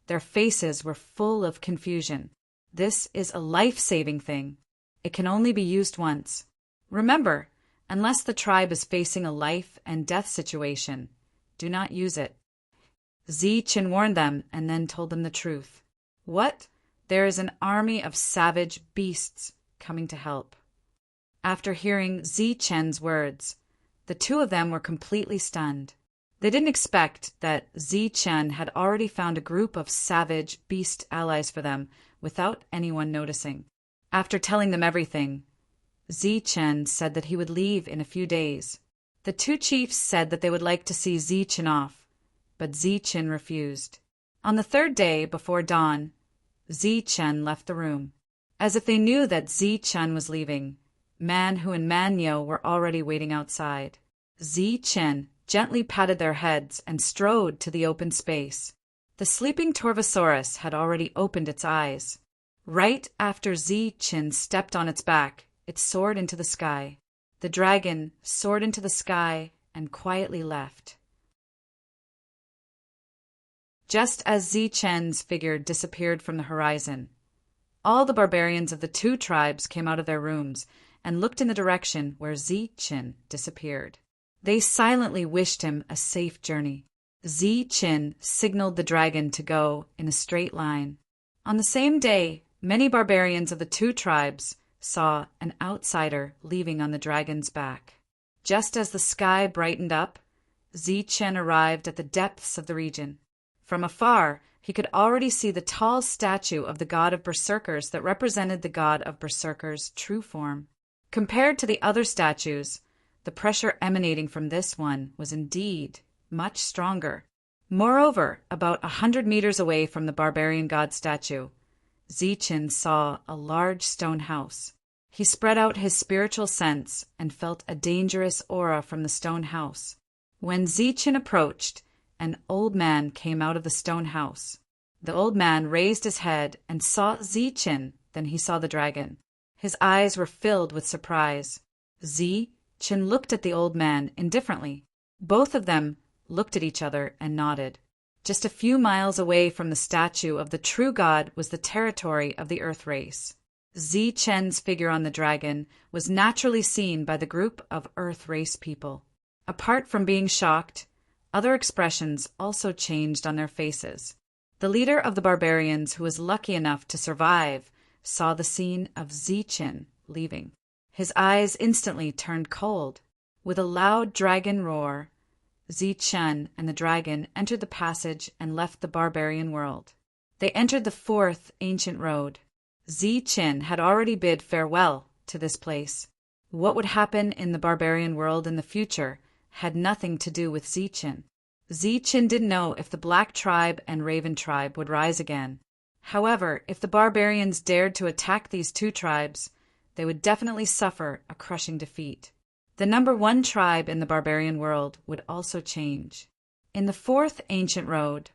their faces were full of confusion. This is a life-saving thing. It can only be used once. Remember, unless the tribe is facing a life and death situation, do not use it. Zichun warned them and then told them the truth. What? There is an army of savage beasts coming to help. After hearing Zichun's words, the two of them were completely stunned. They didn't expect that Zichun had already found a group of savage beast allies for them without anyone noticing. After telling them everything, Zichun said that he would leave in a few days. The two chiefs said that they would like to see Zichun off, but Zichun refused. On the third day, before dawn, Zichun left the room. As if they knew that Zichun was leaving, Manhu and Manyo were already waiting outside. Zichun gently patted their heads and strode to the open space. The sleeping Torvosaurus had already opened its eyes. Right after Zichun stepped on its back, it soared into the sky. The dragon soared into the sky and quietly left. Just as Zichun's figure disappeared from the horizon, all the barbarians of the two tribes came out of their rooms and looked in the direction where Zichun disappeared. They silently wished him a safe journey. Zichun signaled the dragon to go in a straight line. On the same day, many barbarians of the two tribes saw an outsider leaving on the dragon's back. Just as the sky brightened up, Zichun arrived at the depths of the region. From afar, he could already see the tall statue of the god of berserkers that represented the god of berserkers' true form. Compared to the other statues, the pressure emanating from this one was indeed much stronger. Moreover, about 100 meters away from the barbarian god statue, Zichun saw a large stone house. He spread out his spiritual sense and felt a dangerous aura from the stone house. When Zichun approached, an old man came out of the stone house. The old man raised his head and saw Zichun, then he saw the dragon. His eyes were filled with surprise. Zichun looked at the old man indifferently. Both of them looked at each other and nodded. Just a few miles away from the statue of the true god was the territory of the Earth race. Zichun's figure on the dragon was naturally seen by the group of Earth race people. Apart from being shocked, other expressions also changed on their faces. The leader of the barbarians, who was lucky enough to survive, saw the scene of Zichun leaving. His eyes instantly turned cold. With a loud dragon roar, Zichun and the dragon entered the passage and left the barbarian world. They entered the fourth ancient road. Zichun had already bid farewell to this place. What would happen in the barbarian world in the future had nothing to do with Zichun. Zichun didn't know if the Black tribe and Raven tribe would rise again. However, if the barbarians dared to attack these two tribes, they would definitely suffer a crushing defeat. The number one tribe in the barbarian world would also change. In the fourth ancient road,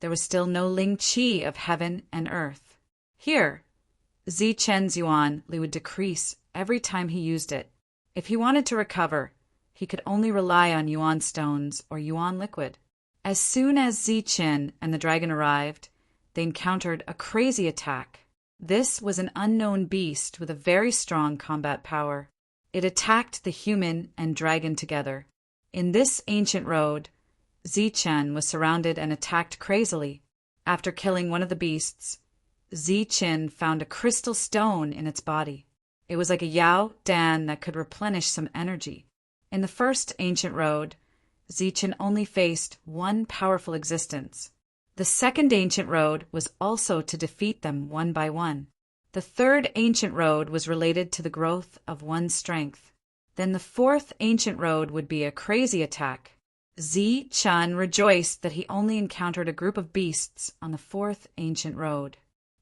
there was still no Ling Qi of heaven and earth. Here, Zi Chen's Yuan Li would decrease every time he used it. If he wanted to recover, he could only rely on Yuan stones or Yuan liquid. As soon as Zi Chen and the dragon arrived, they encountered a crazy attack. This was an unknown beast with a very strong combat power. It attacked the human and dragon together. In this ancient road, Zi Chen was surrounded and attacked crazily. After killing one of the beasts, Zi Chen found a crystal stone in its body. It was like a Yao Dan that could replenish some energy. In the first ancient road, Zi Chen only faced one powerful existence. The second ancient road was also to defeat them one by one. The third ancient road was related to the growth of one's strength. Then the fourth ancient road would be a crazy attack. Zi Chen rejoiced that he only encountered a group of beasts on the fourth ancient road.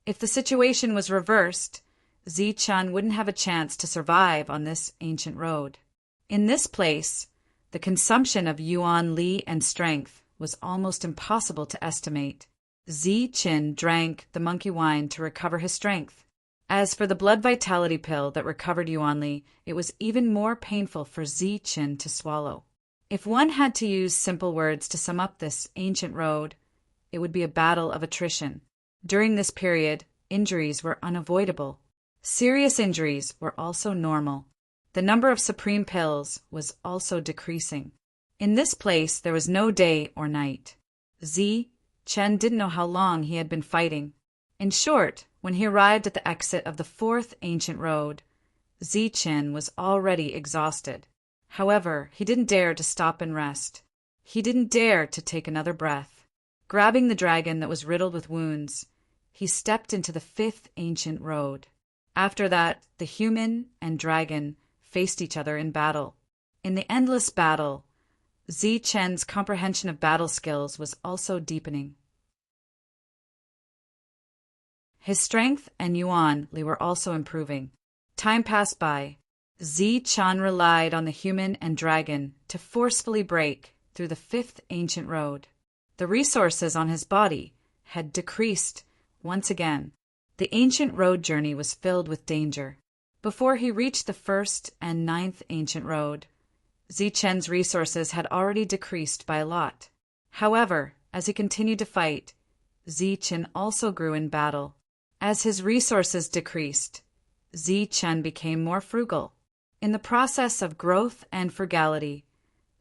If the situation was reversed, Zi Chen wouldn't have a chance to survive on this ancient road. In this place, the consumption of Yuan Li and strength was almost impossible to estimate. Zi Chen drank the monkey wine to recover his strength. As for the blood vitality pill that recovered Yuan Li, it was even more painful for Zi Chen to swallow. If one had to use simple words to sum up this ancient road, it would be a battle of attrition. During this period, injuries were unavoidable. Serious injuries were also normal. The number of supreme pills was also decreasing. In this place, there was no day or night. Zi Chen didn't know how long he had been fighting. In short, when he arrived at the exit of the fourth ancient road, Zi Chen was already exhausted. However, he didn't dare to stop and rest. He didn't dare to take another breath. Grabbing the dragon that was riddled with wounds, he stepped into the fifth ancient road. After that, the human and dragon faced each other in battle. In the endless battle, Zi Chen's comprehension of battle skills was also deepening. His strength and Yuan Li were also improving. Time passed by. Zi Chen relied on the human and dragon to forcefully break through the fifth ancient road. The resources on his body had decreased once again. The ancient road journey was filled with danger. Before he reached the first and ninth ancient road, Zi Chen's resources had already decreased by a lot. However, as he continued to fight, Zi Chen also grew in battle. As his resources decreased, Zi Chen became more frugal. In the process of growth and frugality,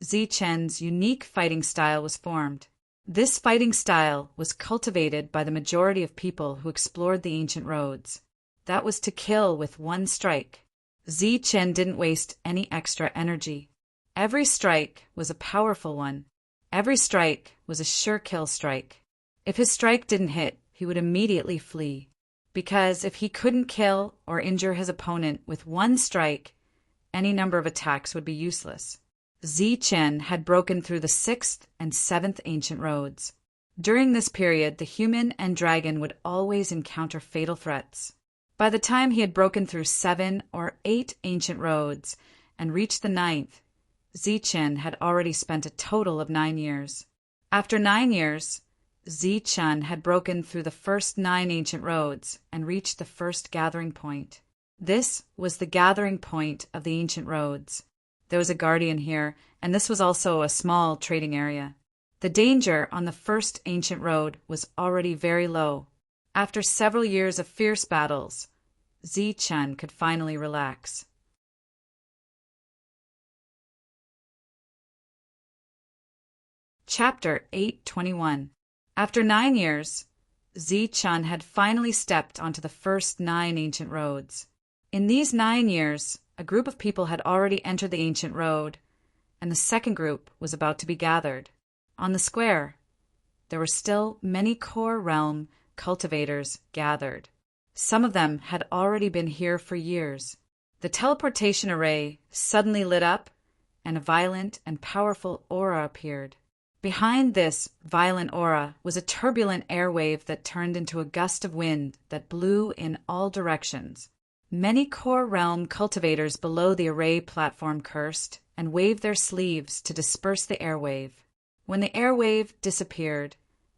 Zi Chen's unique fighting style was formed. This fighting style was cultivated by the majority of people who explored the ancient roads. That was to kill with one strike. Zi Chen didn't waste any extra energy. Every strike was a powerful one. Every strike was a sure kill strike. If his strike didn't hit, he would immediately flee. Because if he couldn't kill or injure his opponent with one strike, any number of attacks would be useless. Zi Chen had broken through the sixth and seventh ancient roads. During this period, the human and dragon would always encounter fatal threats. By the time he had broken through 7 or 8 ancient roads and reached the ninth, Zi Chen had already spent a total of 9 years. After 9 years, Zi Chen had broken through the first 9 ancient roads and reached the first gathering point. This was the gathering point of the ancient roads. There was a guardian here, and this was also a small trading area. The danger on the first ancient road was already very low. After several years of fierce battles, Zi Chen could finally relax. Chapter 821. After 9 years, Zi Chen had finally stepped onto the first 9 ancient roads. In these 9 years, a group of people had already entered the ancient road, and the second group was about to be gathered. On the square, there were still many core realm cultivators gathered. Some of them had already been here for years. The teleportation array suddenly lit up, and a violent and powerful aura appeared. Behind this violent aura was a turbulent airwave that turned into a gust of wind that blew in all directions. Many core realm cultivators below the array platform cursed and waved their sleeves to disperse the airwave. When the airwave disappeared,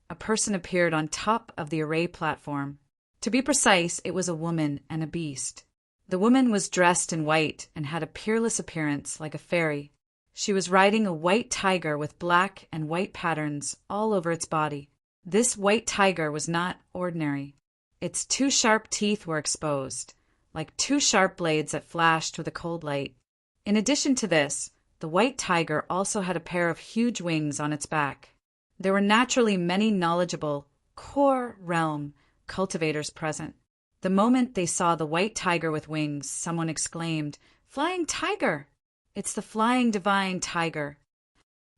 a person appeared on top of the array platform. To be precise, it was a woman and a beast. The woman was dressed in white and had a peerless appearance like a fairy. She was riding a white tiger with black and white patterns all over its body. This white tiger was not ordinary. Its 2 sharp teeth were exposed, like 2 sharp blades that flashed with a cold light. In addition to this, the white tiger also had a pair of huge wings on its back. There were naturally many knowledgeable, core realm cultivators present. The moment they saw the white tiger with wings, someone exclaimed, "Flying tiger!" "It's the flying divine tiger."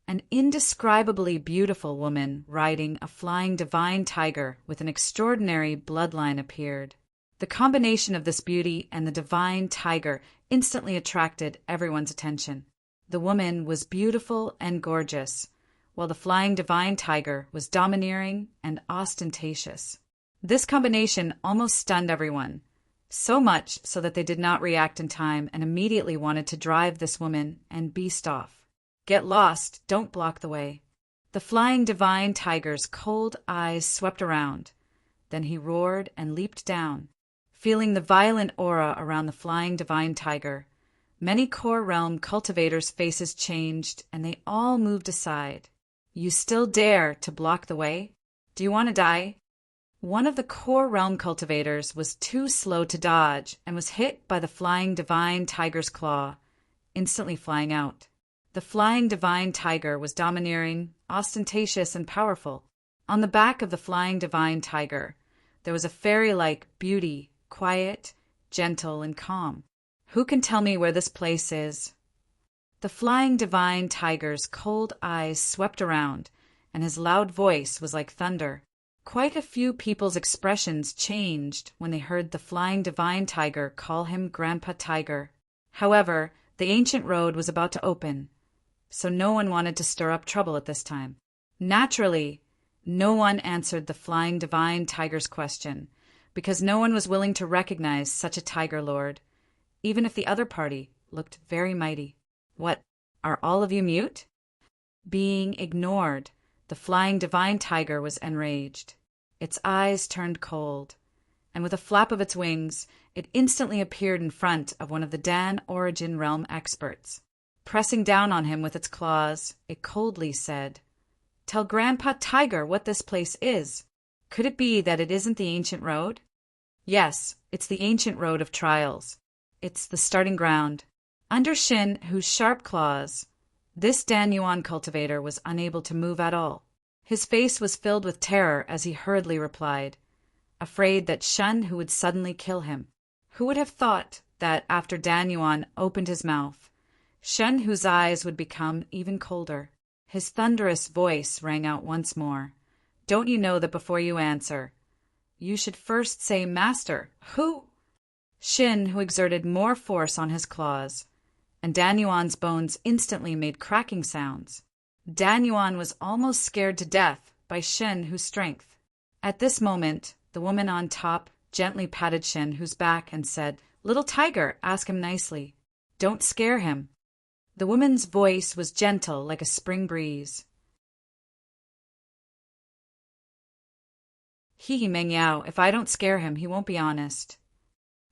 An indescribably beautiful woman riding a flying divine tiger with an extraordinary bloodline appeared. The combination of this beauty and the divine tiger instantly attracted everyone's attention. The woman was beautiful and gorgeous, while the flying divine tiger was domineering and ostentatious. This combination almost stunned everyone, so much so that they did not react in time and immediately wanted to drive this woman and beast off. "Get lost, don't block the way." The flying divine tiger's cold eyes swept around. Then he roared and leaped down. Feeling the violent aura around the flying divine tiger, many core realm cultivators' faces changed and they all moved aside. "You still dare to block the way? Do you want to die?" One of the core realm cultivators was too slow to dodge and was hit by the flying divine tiger's claw, instantly flying out. The flying divine tiger was domineering, ostentatious, and powerful. On the back of the flying divine tiger, there was a fairy-like beauty, quiet, gentle, and calm. "Who can tell me where this place is?" The flying divine tiger's cold eyes swept around, and his loud voice was like thunder. Quite a few people's expressions changed when they heard the flying divine tiger call him Grandpa Tiger. However, the ancient road was about to open, so no one wanted to stir up trouble at this time. Naturally, no one answered the flying divine tiger's question, because no one was willing to recognize such a tiger lord, even if the other party looked very mighty. "What, are all of you mute?" Being ignored, the flying divine tiger was enraged. Its eyes turned cold, and with a flap of its wings, it instantly appeared in front of one of the Dan Origin Realm experts. Pressing down on him with its claws, it coldly said, "Tell Grandpa Tiger what this place is. Could it be that it isn't the ancient road?" "Yes, it's the ancient road of trials. It's the starting ground." Under Shin, whose sharp claws, this Dan Yuan cultivator was unable to move at all. His face was filled with terror as he hurriedly replied, afraid that Shun who would suddenly kill him. Who would have thought that after Dan Yuan opened his mouth, Shun whose eyes would become even colder? His thunderous voice rang out once more. "Don't you know that before you answer, you should first say, 'Master, who?'" Shin, who exerted more force on his claws, and Dan Yuan's bones instantly made cracking sounds. Dan Yuan was almost scared to death by Shin whose strength. At this moment, the woman on top gently patted Shin whose back and said, "Little tiger, ask him nicely. Don't scare him." The woman's voice was gentle like a spring breeze. "He Meng Yao, if I don't scare him, he won't be honest."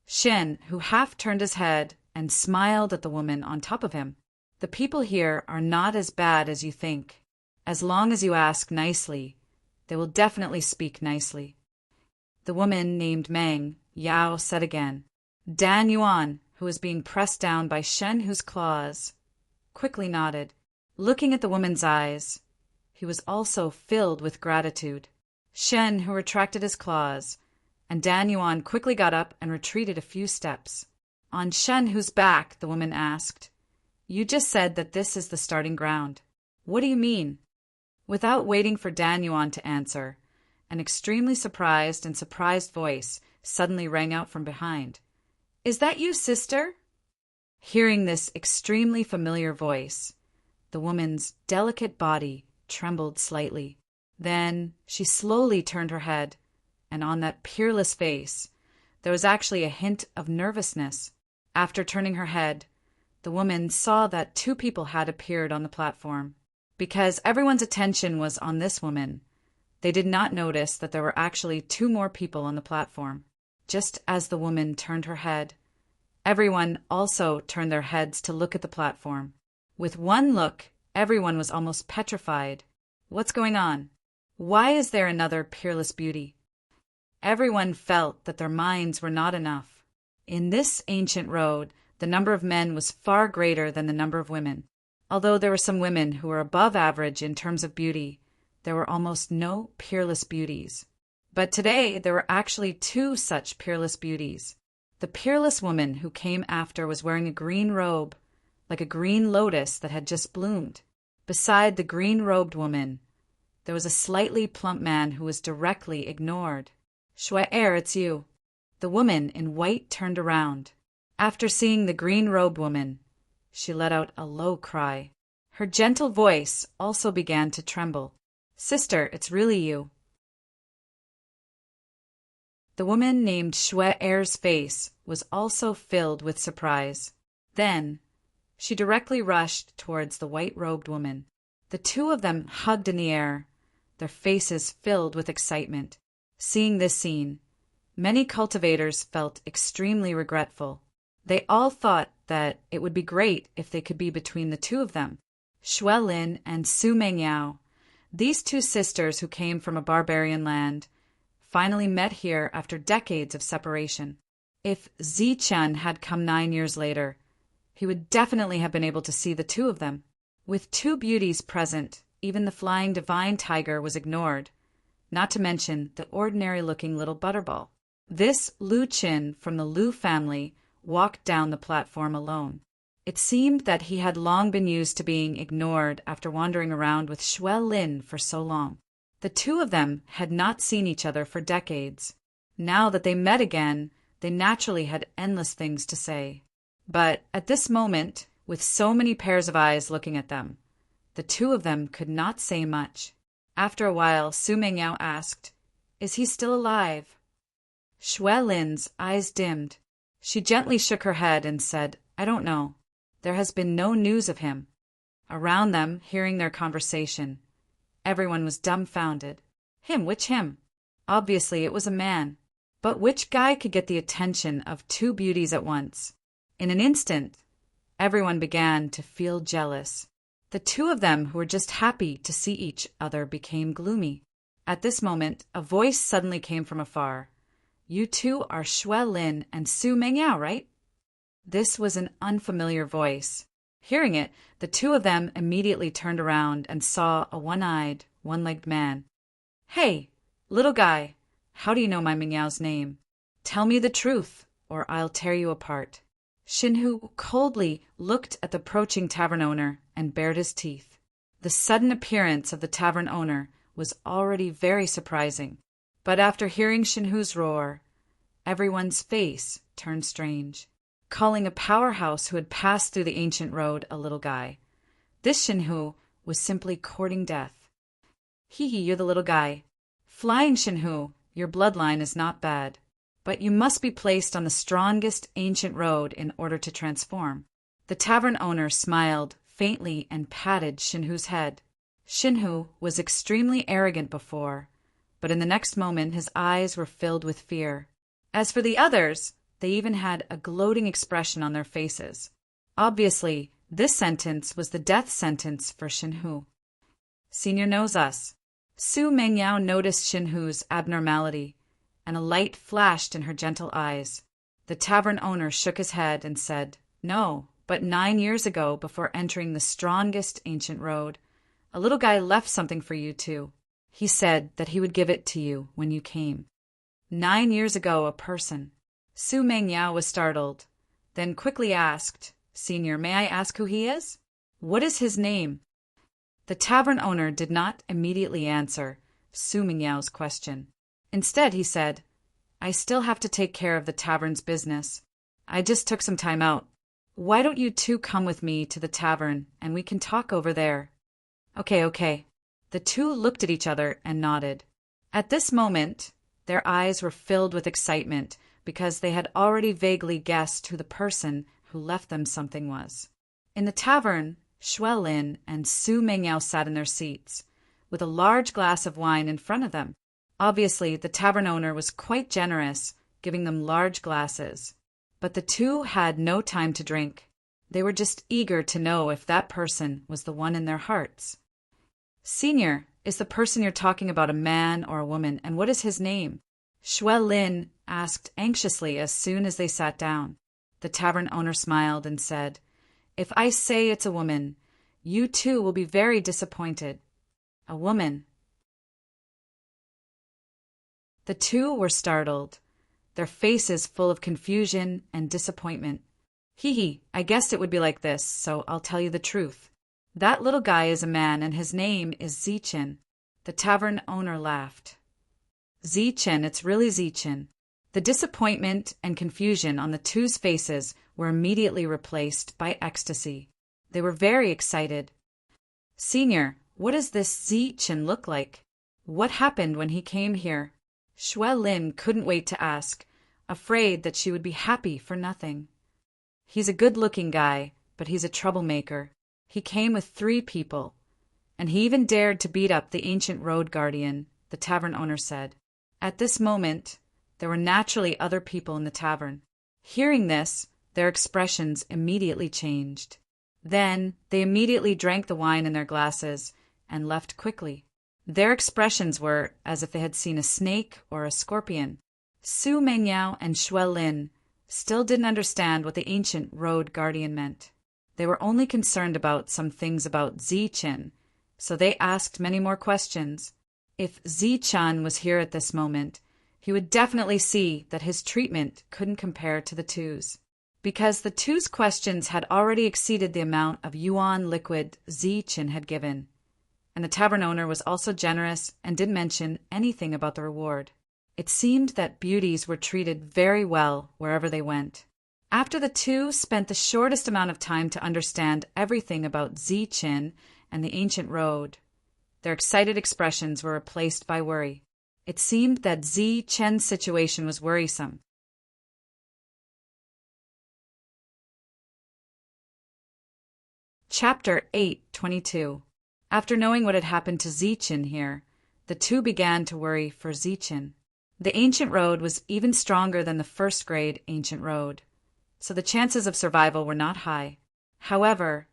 Shin, who half turned his head and smiled at the woman on top of him. "The people here are not as bad as you think. As long as you ask nicely, they will definitely speak nicely." The woman named Meng Yao said again. Dan Yuan, who was being pressed down by Shen whose claws, quickly nodded. Looking at the woman's eyes, he was also filled with gratitude. Shen, who retracted his claws, and Dan Yuan quickly got up and retreated a few steps. On Shen whose back, the woman asked, "You just said that this is the starting ground. What do you mean?" Without waiting for Dan Yuan to answer, an extremely surprised voice suddenly rang out from behind. "Is that you, sister?" Hearing this extremely familiar voice, the woman's delicate body trembled slightly. Then she slowly turned her head, and on that peerless face, There was actually a hint of nervousness. After turning her head, the woman saw that two people had appeared on the platform. Because everyone's attention was on this woman, they did not notice that there were actually two more people on the platform. Just as the woman turned her head, everyone also turned their heads to look at the platform. With one look, everyone was almost petrified. What's going on? Why is there another peerless beauty? Everyone felt that their minds were not enough. In this ancient road, the number of men was far greater than the number of women. Although there were some women who were above average in terms of beauty, there were almost no peerless beauties. But today, there were actually two such peerless beauties. The peerless woman who came after was wearing a green robe, like a green lotus that had just bloomed. Beside the green-robed woman, there was a slightly plump man who was directly ignored. "Shwe-er, it's you." The woman in white turned around. After seeing the green-robed woman, she let out a low cry. Her gentle voice also began to tremble. "Sister, it's really you." The woman named Shwe-er's face was also filled with surprise. Then, she directly rushed towards the white-robed woman. The two of them hugged in the air, their faces filled with excitement. Seeing this scene, many cultivators felt extremely regretful. They all thought that it would be great if they could be between the two of them. Xue Lin and Su Mengyao, these two sisters who came from a barbarian land, finally met here after decades of separation. If Zichen had come 9 years later, he would definitely have been able to see the two of them. With two beauties present, even the flying divine tiger was ignored, not to mention the ordinary-looking little butterball. This Lu Qin from the Lu family walked down the platform alone. It seemed that he had long been used to being ignored after wandering around with Xue Lin for so long. The two of them had not seen each other for decades. Now that they met again, they naturally had endless things to say. But at this moment, with so many pairs of eyes looking at them, the two of them could not say much. After a while, Su Mengyao asked, "Is he still alive?" Xue Lin's eyes dimmed. She gently shook her head and said, "I don't know. There has been no news of him." Around them, hearing their conversation, everyone was dumbfounded. Him? Which him? Obviously, it was a man. But which guy could get the attention of two beauties at once? In an instant, everyone began to feel jealous. The two of them who were just happy to see each other became gloomy. At this moment, a voice suddenly came from afar. "You two are Xue Lin and Su Mengyao, right?" This was an unfamiliar voice. Hearing it, the two of them immediately turned around and saw a one-eyed, one-legged man. "Hey, little guy, how do you know my Mengyao's name? Tell me the truth, or I'll tear you apart." Xinhu coldly looked at the approaching tavern owner and bared his teeth. The sudden appearance of the tavern owner was already very surprising, but after hearing Xinhu's roar, everyone's face turned strange. Calling a powerhouse who had passed through the ancient road a little guy, this Xinhu was simply courting death. "Hee, you're the little guy. Flying Xinhu, your bloodline is not bad. But you must be placed on the strongest ancient road in order to transform." The tavern owner smiled faintly and patted Xinhu's head. Xinhu was extremely arrogant before, but in the next moment his eyes were filled with fear. As for the others, they even had a gloating expression on their faces. Obviously, this sentence was the death sentence for Xinhu. "Senior knows us." Su Mengyao noticed Xinhu's abnormality, and a light flashed in her gentle eyes. The tavern owner shook his head and said, "No, but 9 years ago, before entering the strongest ancient road, a little guy left something for you two. He said that he would give it to you when you came." 9 years ago, a person. Su Mengyao was startled, then quickly asked, "Senior, may I ask who he is? What is his name?" The tavern owner did not immediately answer Su Mengyao's question. Instead, he said, "I still have to take care of the tavern's business. I just took some time out. Why don't you two come with me to the tavern and we can talk over there?" Okay. The two looked at each other and nodded. At this moment, their eyes were filled with excitement, because they had already vaguely guessed who the person who left them something was. In the tavern, Shuai Lin and Su Mengyao sat in their seats, with a large glass of wine in front of them. Obviously, the tavern owner was quite generous, giving them large glasses. But the two had no time to drink. They were just eager to know if that person was the one in their hearts. "Senior, is the person you're talking about a man or a woman, and what is his name?" Shuai Lin asked anxiously as soon as they sat down. The tavern owner smiled and said, "If I say it's a woman, you too will be very disappointed." "A woman." The two were startled, their faces full of confusion and disappointment. "Hee, I guessed it would be like this, so I'll tell you the truth. That little guy is a man, and his name is Zichen." The tavern owner laughed. "Zichen, it's really Zichen." The disappointment and confusion on the two's faces were immediately replaced by ecstasy. They were very excited. "Senior, what does this Zichen look like? What happened when he came here?" Shuai Lin couldn't wait to ask, afraid that she would be happy for nothing. "He's a good-looking guy, but he's a troublemaker. He came with 3 people, and he even dared to beat up the ancient road guardian," the tavern owner said. At this moment, there were naturally other people in the tavern. Hearing this, their expressions immediately changed. Then they immediately drank the wine in their glasses and left quickly. Their expressions were as if they had seen a snake or a scorpion. Su Mengyao and Shuai Lin still didn't understand what the ancient road guardian meant. They were only concerned about some things about Zichen, so they asked many more questions. If Zichan was here at this moment, he would definitely see that his treatment couldn't compare to the two's. Because the two's questions had already exceeded the amount of yuan liquid Zichen had given, and the tavern owner was also generous and didn't mention anything about the reward. It seemed that beauties were treated very well wherever they went. After the two spent the shortest amount of time to understand everything about Zichen and the ancient road, their excited expressions were replaced by worry. It seemed that Zichen's situation was worrisome. Chapter 8:22. After knowing what had happened to Zichen here, the two began to worry for Zichen. The ancient road was even stronger than the first-grade ancient road, so the chances of survival were not high. However,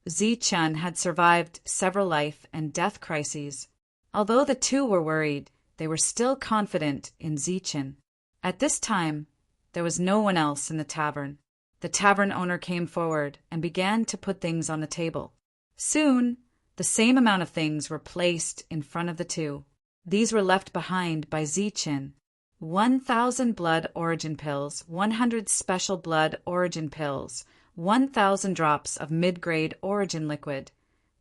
Zichen had survived several life and death crises. Although the two were worried, they were still confident in Zichen. At this time, there was no one else in the tavern. The tavern owner came forward and began to put things on the table. Soon, the same amount of things were placed in front of the two. These were left behind by Zichen. 1,000 blood origin pills, 100 special blood origin pills, 1,000 drops of mid-grade origin liquid,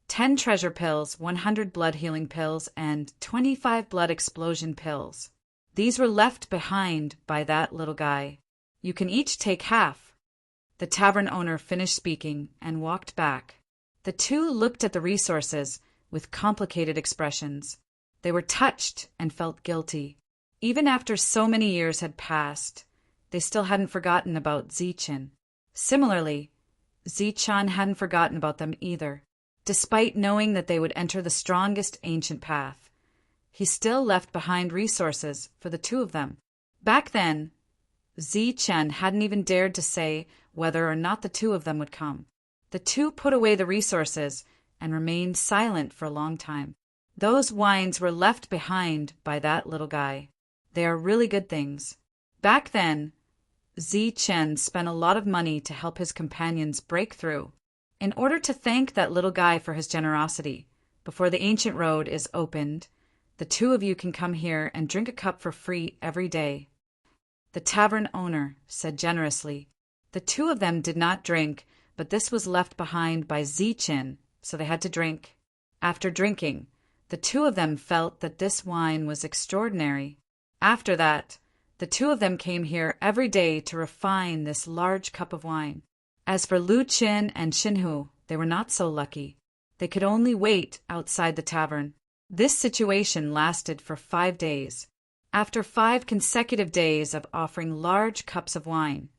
10 treasure pills, 100 blood healing pills, and 25 blood explosion pills. These were left behind by that little guy. "You can each take half." The tavern owner finished speaking and walked back. The two looked at the resources with complicated expressions. They were touched and felt guilty. Even after so many years had passed, they still hadn't forgotten about Zichen. Similarly, Zichen hadn't forgotten about them either. Despite knowing that they would enter the strongest ancient path, he still left behind resources for the two of them. Back then, Zichen hadn't even dared to say whether or not the two of them would come. The two put away the resources and remained silent for a long time. Those wines were left behind by that little guy. They are really good things. Back then, Zichen spent a lot of money to help his companions break through. In order to thank that little guy for his generosity, before the ancient road is opened, the two of you can come here and drink a cup for free every day. The tavern owner said generously. The two of them did not drink, but this was left behind by Zichen, so they had to drink. After drinking, the two of them felt that this wine was extraordinary. After that, the two of them came here every day to refine this large cup of wine. As for Lu Qin and Xinhu, they were not so lucky. They could only wait outside the tavern. This situation lasted for 5 days. After 5 consecutive days of offering large cups of wine,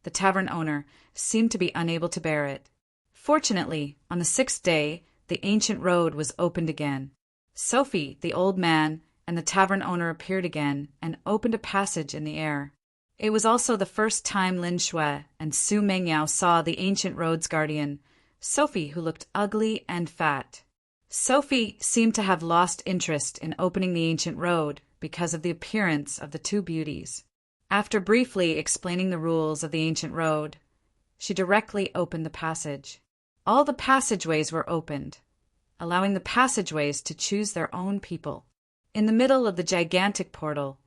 the tavern owner seemed to be unable to bear it. Fortunately, on the 6th day, the ancient road was opened again. Sophie, the old man, and the tavern owner appeared again and opened a passage in the air. It was also the first time Lin Shui and Su Mengyao saw the ancient road's guardian, Sophie, who looked ugly and fat. Sophie seemed to have lost interest in opening the ancient road because of the appearance of the two beauties. After briefly explaining the rules of the ancient road, she directly opened the passage. All the passageways were opened, allowing the passageways to choose their own people. In the middle of the gigantic portal,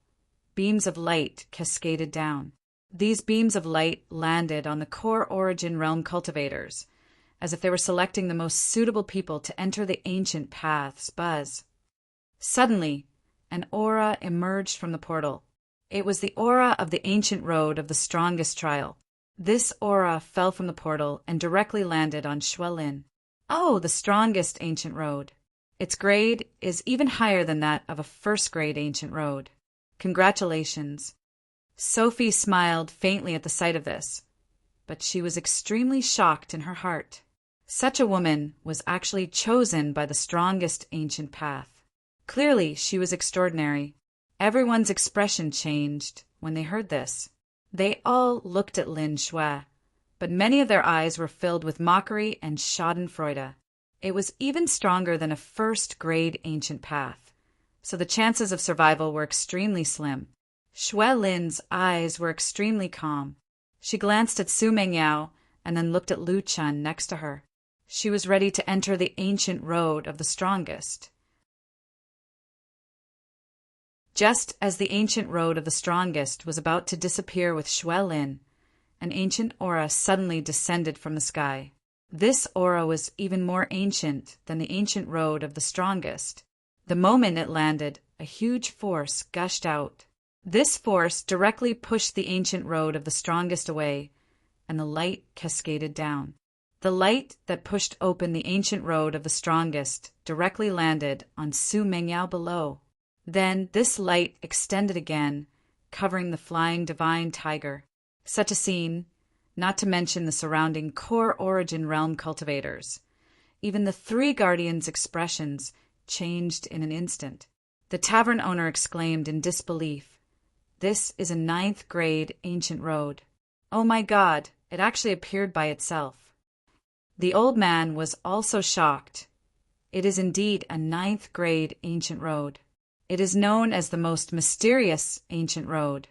beams of light cascaded down. These beams of light landed on the core origin realm cultivators, as if they were selecting the most suitable people to enter the ancient paths. Buzz. Suddenly, an aura emerged from the portal. It was the aura of the ancient road of the strongest trial. This aura fell from the portal and directly landed on Xuelin. Oh, the strongest ancient road. Its grade is even higher than that of a first-grade ancient road. Congratulations. Sophie smiled faintly at the sight of this, but she was extremely shocked in her heart. Such a woman was actually chosen by the strongest ancient path. Clearly, she was extraordinary. Everyone's expression changed when they heard this. They all looked at Lin Shui, but many of their eyes were filled with mockery and schadenfreude. It was even stronger than a first-grade ancient path, so the chances of survival were extremely slim. Xuelin's eyes were extremely calm. She glanced at Su Mengyao and then looked at Lu Chun next to her. She was ready to enter the ancient road of the strongest. Just as the ancient road of the strongest was about to disappear with Xuelin, an ancient aura suddenly descended from the sky. This aura was even more ancient than the ancient road of the strongest. The moment it landed, a huge force gushed out. This force directly pushed the ancient road of the strongest away, and the light cascaded down. The light that pushed open the ancient road of the strongest directly landed on Su Mengyao below. Then this light extended again, covering the flying divine tiger. Such a scene, not to mention the surrounding core origin realm cultivators. Even the 3 guardians' expressions changed in an instant. The tavern owner exclaimed in disbelief, "This is a 9th-grade ancient road. Oh my God, it actually appeared by itself." The old man was also shocked. It is indeed a 9th-grade ancient road. It is known as the most mysterious ancient road.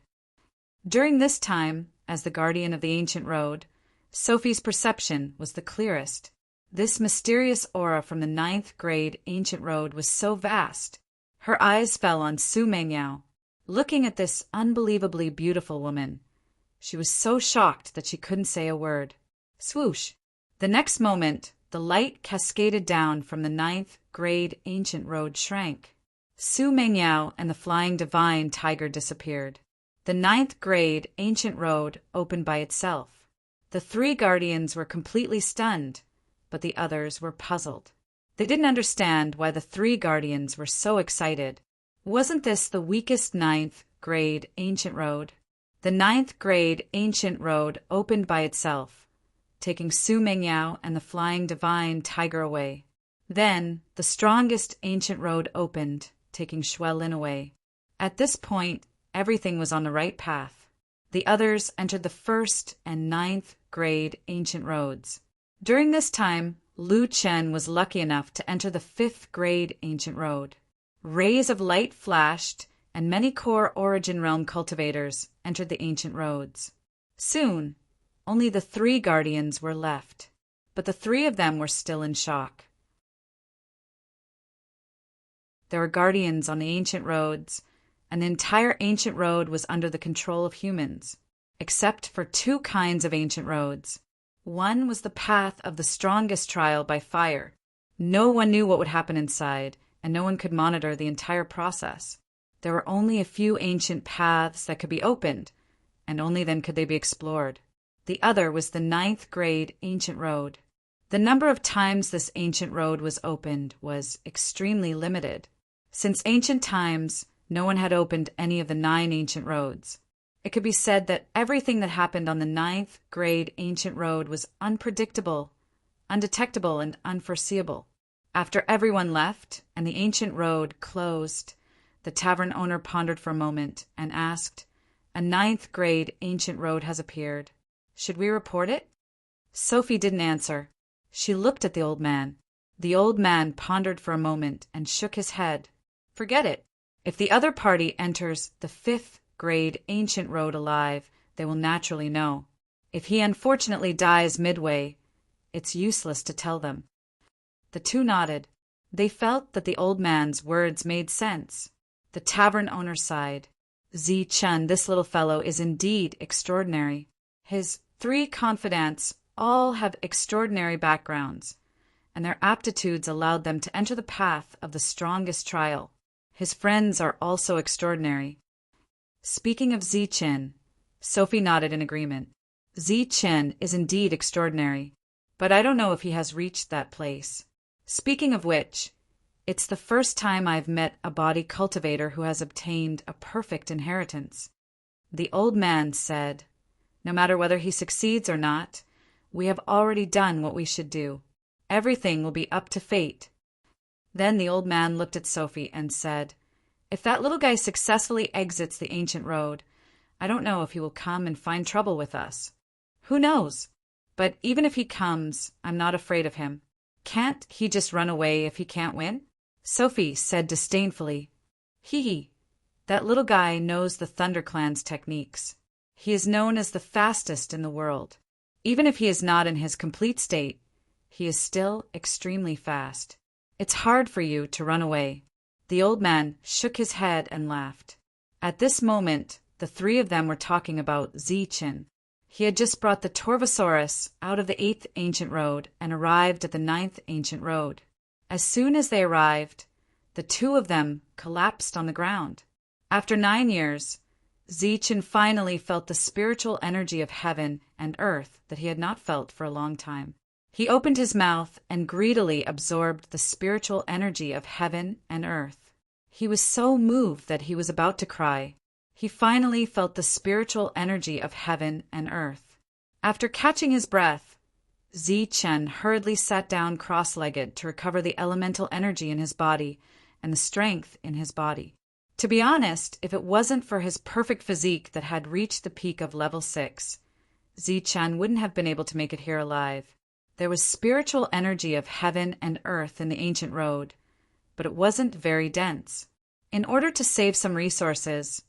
During this time, as the guardian of the ancient road, Sophie's perception was the clearest. This mysterious aura from the 9th-grade ancient road was so vast. Her eyes fell on Su Mengyao. Looking at this unbelievably beautiful woman, she was so shocked that she couldn't say a word. Swoosh! The next moment, the light cascaded down from the 9th-grade ancient road shrank. Su Mengyao and the flying divine tiger disappeared. The 9th-grade ancient road opened by itself. The 3 guardians were completely stunned, but the others were puzzled. They didn't understand why the 3 guardians were so excited. Wasn't this the weakest 9th-grade ancient road? The 9th-grade ancient road opened by itself, taking Su Mengyao and the flying divine tiger away. Then the strongest ancient road opened, taking Xuelin away. At this point, everything was on the right path. The others entered the 1st and 9th-grade ancient roads. During this time, Lu Chen was lucky enough to enter the 5th-grade ancient road. Rays of light flashed, and many core origin realm cultivators entered the ancient roads. Soon, only the 3 guardians were left, but the 3 of them were still in shock. There were guardians on the ancient roads, and the entire ancient road was under the control of humans, except for 2 kinds of ancient roads. One was the path of the strongest trial by fire. No one knew what would happen inside, and no one could monitor the entire process. There were only a few ancient paths that could be opened, and only then could they be explored. The other was the 9th-grade ancient road. The number of times this ancient road was opened was extremely limited. Since ancient times, no one had opened any of the 9 ancient roads. It could be said that everything that happened on the 9th grade ancient road was unpredictable, undetectable, and unforeseeable. After everyone left and the ancient road closed, the tavern owner pondered for a moment and asked, "A 9th grade ancient road has appeared. Should we report it?" Sophie didn't answer. She looked at the old man. The old man pondered for a moment and shook his head. "Forget it. If the other party enters the 5th grade ancient road alive, they will naturally know. If he unfortunately dies midway, it's useless to tell them." The two nodded. They felt that the old man's words made sense. The tavern owner sighed. "Zi-Chun, this little fellow, is indeed extraordinary. His 3 confidants all have extraordinary backgrounds, and their aptitudes allowed them to enter the path of the strongest trial. His friends are also extraordinary." Speaking of Zi-Chin, Sophie nodded in agreement. "Zi-Chin is indeed extraordinary, but I don't know if he has reached that place. Speaking of which, it's the first time I've met a body cultivator who has obtained a perfect inheritance." The old man said, "No matter whether he succeeds or not, we have already done what we should do. Everything will be up to fate." Then the old man looked at Sophie and said, "If that little guy successfully exits the ancient road, I don't know if he will come and find trouble with us. Who knows? But even if he comes, I'm not afraid of him. Can't he just run away if he can't win?" Sophie said disdainfully, "Hee, that little guy knows the ThunderClan's techniques. He is known as the fastest in the world. Even if he is not in his complete state, he is still extremely fast. It's hard for you to run away." The old man shook his head and laughed. At this moment, the 3 of them were talking about Zi-Chin. He had just brought the Torvosaurus out of the 8th ancient road and arrived at the 9th ancient road. As soon as they arrived, the 2 of them collapsed on the ground. After 9 years, Zi-Chin finally felt the spiritual energy of heaven and earth that he had not felt for a long time. He opened his mouth and greedily absorbed the spiritual energy of heaven and earth. He was so moved that he was about to cry. He finally felt the spiritual energy of heaven and earth. After catching his breath, Zi-Chen hurriedly sat down cross-legged to recover the elemental energy in his body and the strength in his body. To be honest, if it wasn't for his perfect physique that had reached the peak of level 6, Zi-Chan wouldn't have been able to make it here alive. There was spiritual energy of heaven and earth in the ancient road, but it wasn't very dense. In order to save some resources,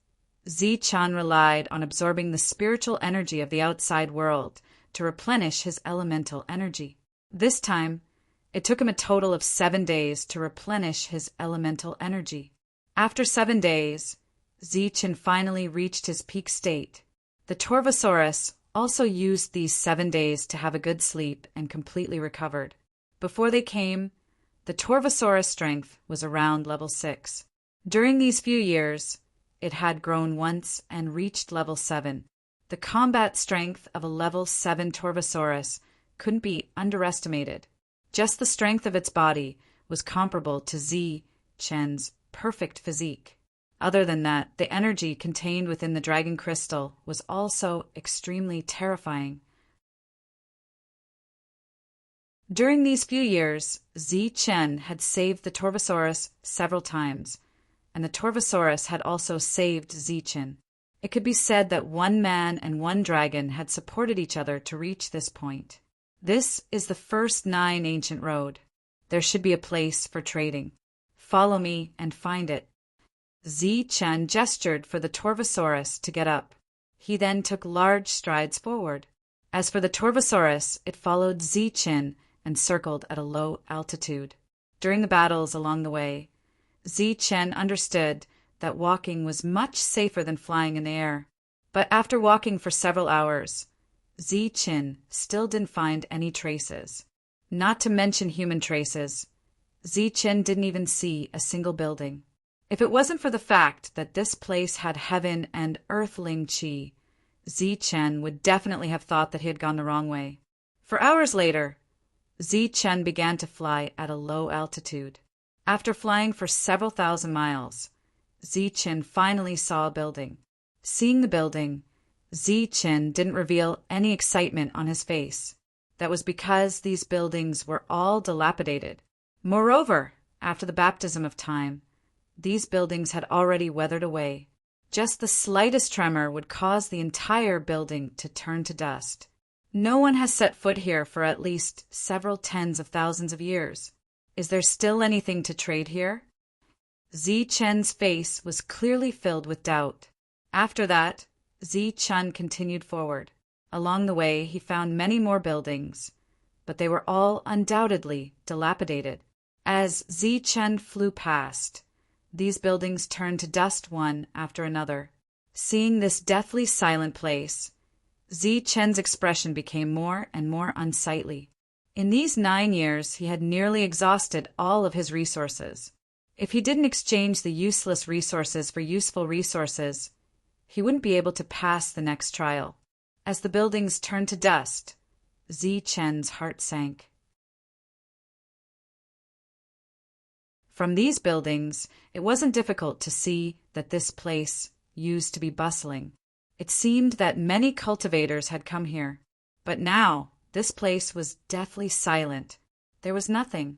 Zi-Chan relied on absorbing the spiritual energy of the outside world to replenish his elemental energy. This time, it took him a total of 7 days to replenish his elemental energy. After 7 days, Zi-Chan finally reached his peak state. The Torvosaurus also used these 7 days to have a good sleep and completely recovered. Before they came, the Torvosaurus strength was around level 6. During these few years, it had grown once and reached level 7. The combat strength of a level 7 Torvosaurus couldn't be underestimated. Just the strength of its body was comparable to Zi-Chen's perfect physique. Other than that, the energy contained within the dragon crystal was also extremely terrifying. During these few years, Zi-Chen had saved the Torvosaurus several times, and the Torvosaurus had also saved Zi-Chen. It could be said that one man and one dragon had supported each other to reach this point. This is the first 9 ancient road. There should be a place for trading. Follow me and find it. Zi-Chen gestured for the Torvosaurus to get up. He then took large strides forward. As for the Torvosaurus, it followed Zi-Chen and circled at a low altitude. During the battles along the way, Zi-Chen understood that walking was much safer than flying in the air. But after walking for several hours, Zi-Chen still didn't find any traces. Not to mention human traces, Zi-Chen didn't even see a single building. If it wasn't for the fact that this place had heaven and earthling chi, Zi-Chen would definitely have thought that he had gone the wrong way. For hours later, Zi-Chen began to fly at a low altitude. After flying for several thousand miles, Zichen finally saw a building. Seeing the building, Zichen didn't reveal any excitement on his face. That was because these buildings were all dilapidated. Moreover, after the baptism of time, these buildings had already weathered away. Just the slightest tremor would cause the entire building to turn to dust. No one has set foot here for at least several tens of thousands of years. Is there still anything to trade here? Zichen's face was clearly filled with doubt. After that, Zichen continued forward. Along the way, he found many more buildings, but they were all undoubtedly dilapidated. As Zichen flew past, these buildings turned to dust one after another. Seeing this deathly silent place, Zichen's expression became more and more unsightly. In these 9 years, he had nearly exhausted all of his resources. If he didn't exchange the useless resources for useful resources, he wouldn't be able to pass the next trial. As the buildings turned to dust, Zichen's heart sank. From these buildings, it wasn't difficult to see that this place used to be bustling. It seemed that many cultivators had come here, but now this place was deathly silent. There was nothing.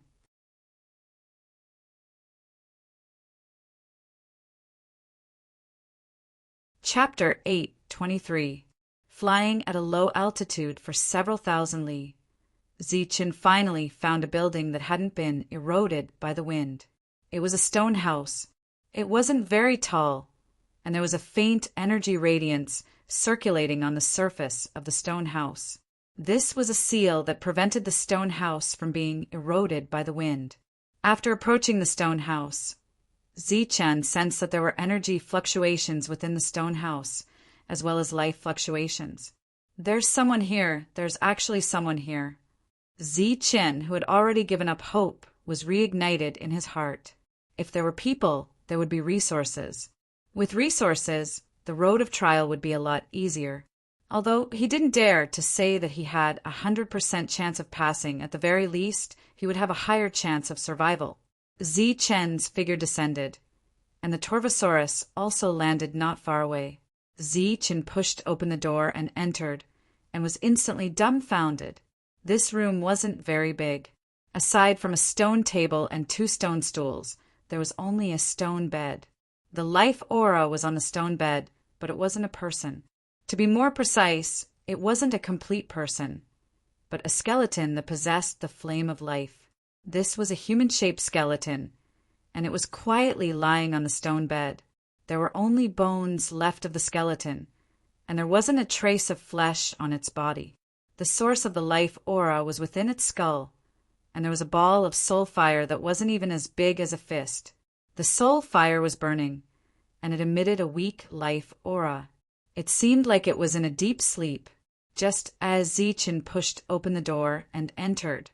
Chapter 8:23. Flying at a low altitude for several thousand li, Zichen finally found a building that hadn't been eroded by the wind. It was a stone house. It wasn't very tall, and there was a faint energy radiance circulating on the surface of the stone house. This was a seal that prevented the stone house from being eroded by the wind. After approaching the stone house, Zichen sensed that there were energy fluctuations within the stone house, as well as life fluctuations. There's someone here. There's actually someone here. Zichen, who had already given up hope, was reignited in his heart. If there were people, there would be resources. With resources, the road of trial would be a lot easier. Although he didn't dare to say that he had 100% chance of passing, at the very least, he would have a higher chance of survival. Zichen's figure descended, and the Torvosaurus also landed not far away. Zichen pushed open the door and entered, and was instantly dumbfounded. This room wasn't very big. Aside from a stone table and 2 stone stools, there was only a stone bed. The life aura was on the stone bed, but it wasn't a person. To be more precise, it wasn't a complete person, but a skeleton that possessed the flame of life. This was a human-shaped skeleton, and it was quietly lying on the stone bed. There were only bones left of the skeleton, and there wasn't a trace of flesh on its body. The source of the life aura was within its skull, and there was a ball of soul fire that wasn't even as big as a fist. The soul fire was burning, and it emitted a weak life aura. It seemed like it was in a deep sleep. Just as Zichen pushed open the door and entered,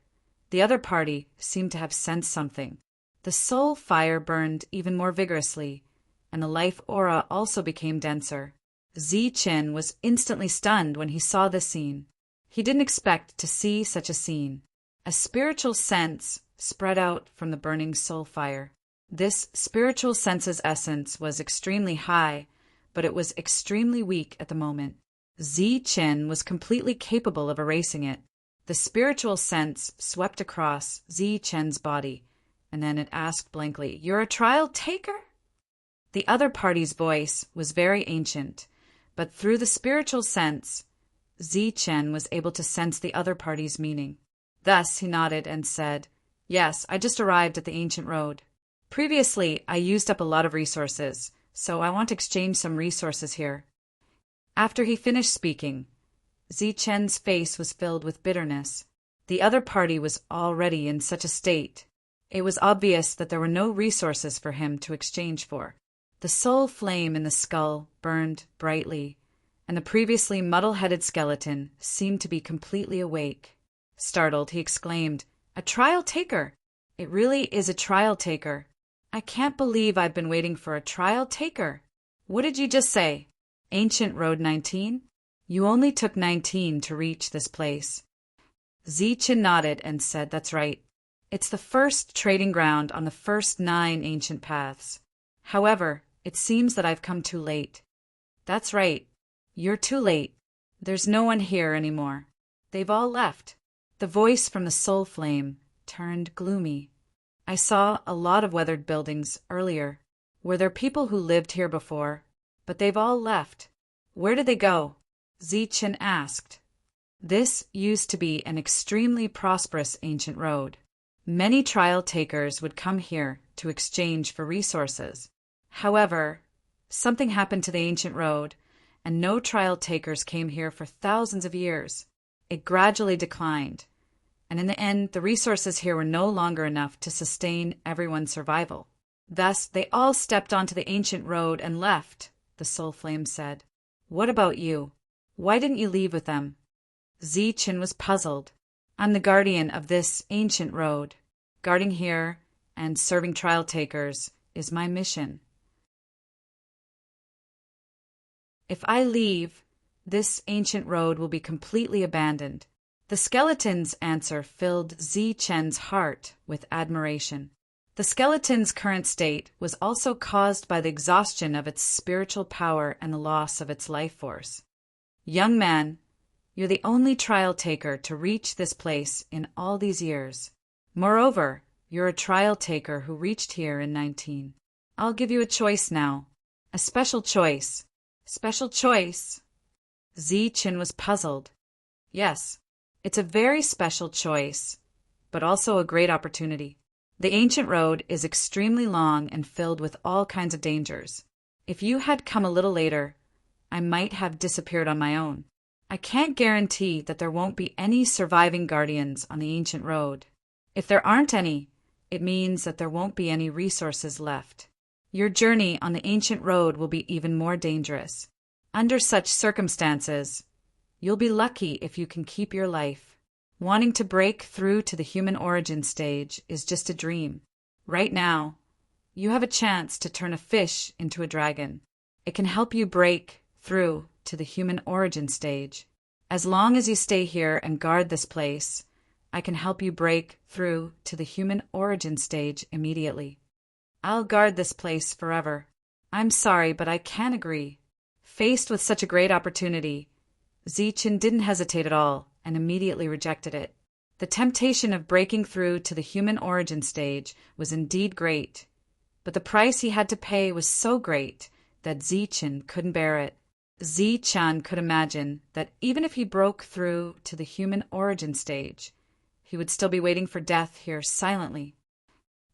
the other party seemed to have sensed something. The soul fire burned even more vigorously, and the life aura also became denser. Zichen was instantly stunned when he saw this scene. He didn't expect to see such a scene. A spiritual sense spread out from the burning soul fire. This spiritual sense's essence was extremely high, but it was extremely weak at the moment. Zichen was completely capable of erasing it. The spiritual sense swept across Zichen's body, and then it asked blankly, "You're a trial taker?" The other party's voice was very ancient, but through the spiritual sense, Zichen was able to sense the other party's meaning. Thus he nodded and said, "Yes, I just arrived at the ancient road. Previously, I used up a lot of resources, so I want to exchange some resources here." After he finished speaking, Zichen's face was filled with bitterness. The other party was already in such a state. It was obvious that there were no resources for him to exchange for. The soul flame in the skull burned brightly, and the previously muddle-headed skeleton seemed to be completely awake. Startled, he exclaimed, "A trial taker! It really is a trial taker. I can't believe I've been waiting for a trial taker. What did you just say? Ancient Road 19? You only took 19 to reach this place." Zichen nodded and said, "That's right. It's the first trading ground on the first 9 ancient paths. However, It seems that I've come too late. That's right. You're too late. There's no one here anymore. They've all left. The voice from the soul flame turned gloomy. I saw a lot of weathered buildings earlier. Were there people who lived here before? But they've all left. Where did they go? Zichen asked. This used to be an extremely prosperous ancient road. Many trial takers would come here to exchange for resources. However, something happened to the ancient road, and no trial takers came here for thousands of years. It gradually declined, and in the end, the resources here were no longer enough to sustain everyone's survival. Thus, they all stepped onto the ancient road and left, the soul flame said. What about you? Why didn't you leave with them? Zichen was puzzled. I'm the guardian of this ancient road. Guarding here and serving trial takers is my mission. If I leave, this ancient road will be completely abandoned. The skeleton's answer filled Zichen's heart with admiration. The skeleton's current state was also caused by the exhaustion of its spiritual power and the loss of its life force. Young man, you're the only trial taker to reach this place in all these years. Moreover, you're a trial taker who reached here in 19. I'll give you a choice now. A special choice. Special choice? Zichen was puzzled. Yes, it's a very special choice, but also a great opportunity. The ancient road is extremely long and filled with all kinds of dangers. If you had come a little later, I might have disappeared on my own. I can't guarantee that there won't be any surviving guardians on the ancient road. If there aren't any, it means that there won't be any resources left. Your journey on the ancient road will be even more dangerous. Under such circumstances, you'll be lucky if you can keep your life. Wanting to break through to the human origin stage is just a dream. Right now, you have a chance to turn a fish into a dragon. It can help you break through to the human origin stage. As long as you stay here and guard this place, I can help you break through to the human origin stage immediately. I'll guard this place forever. I'm sorry, but I can't agree. Faced with such a great opportunity, Zichen didn't hesitate at all and immediately rejected it. The temptation of breaking through to the human origin stage was indeed great, but the price he had to pay was so great that Zichen couldn't bear it. Zichen could imagine that even if he broke through to the human origin stage, he would still be waiting for death here silently.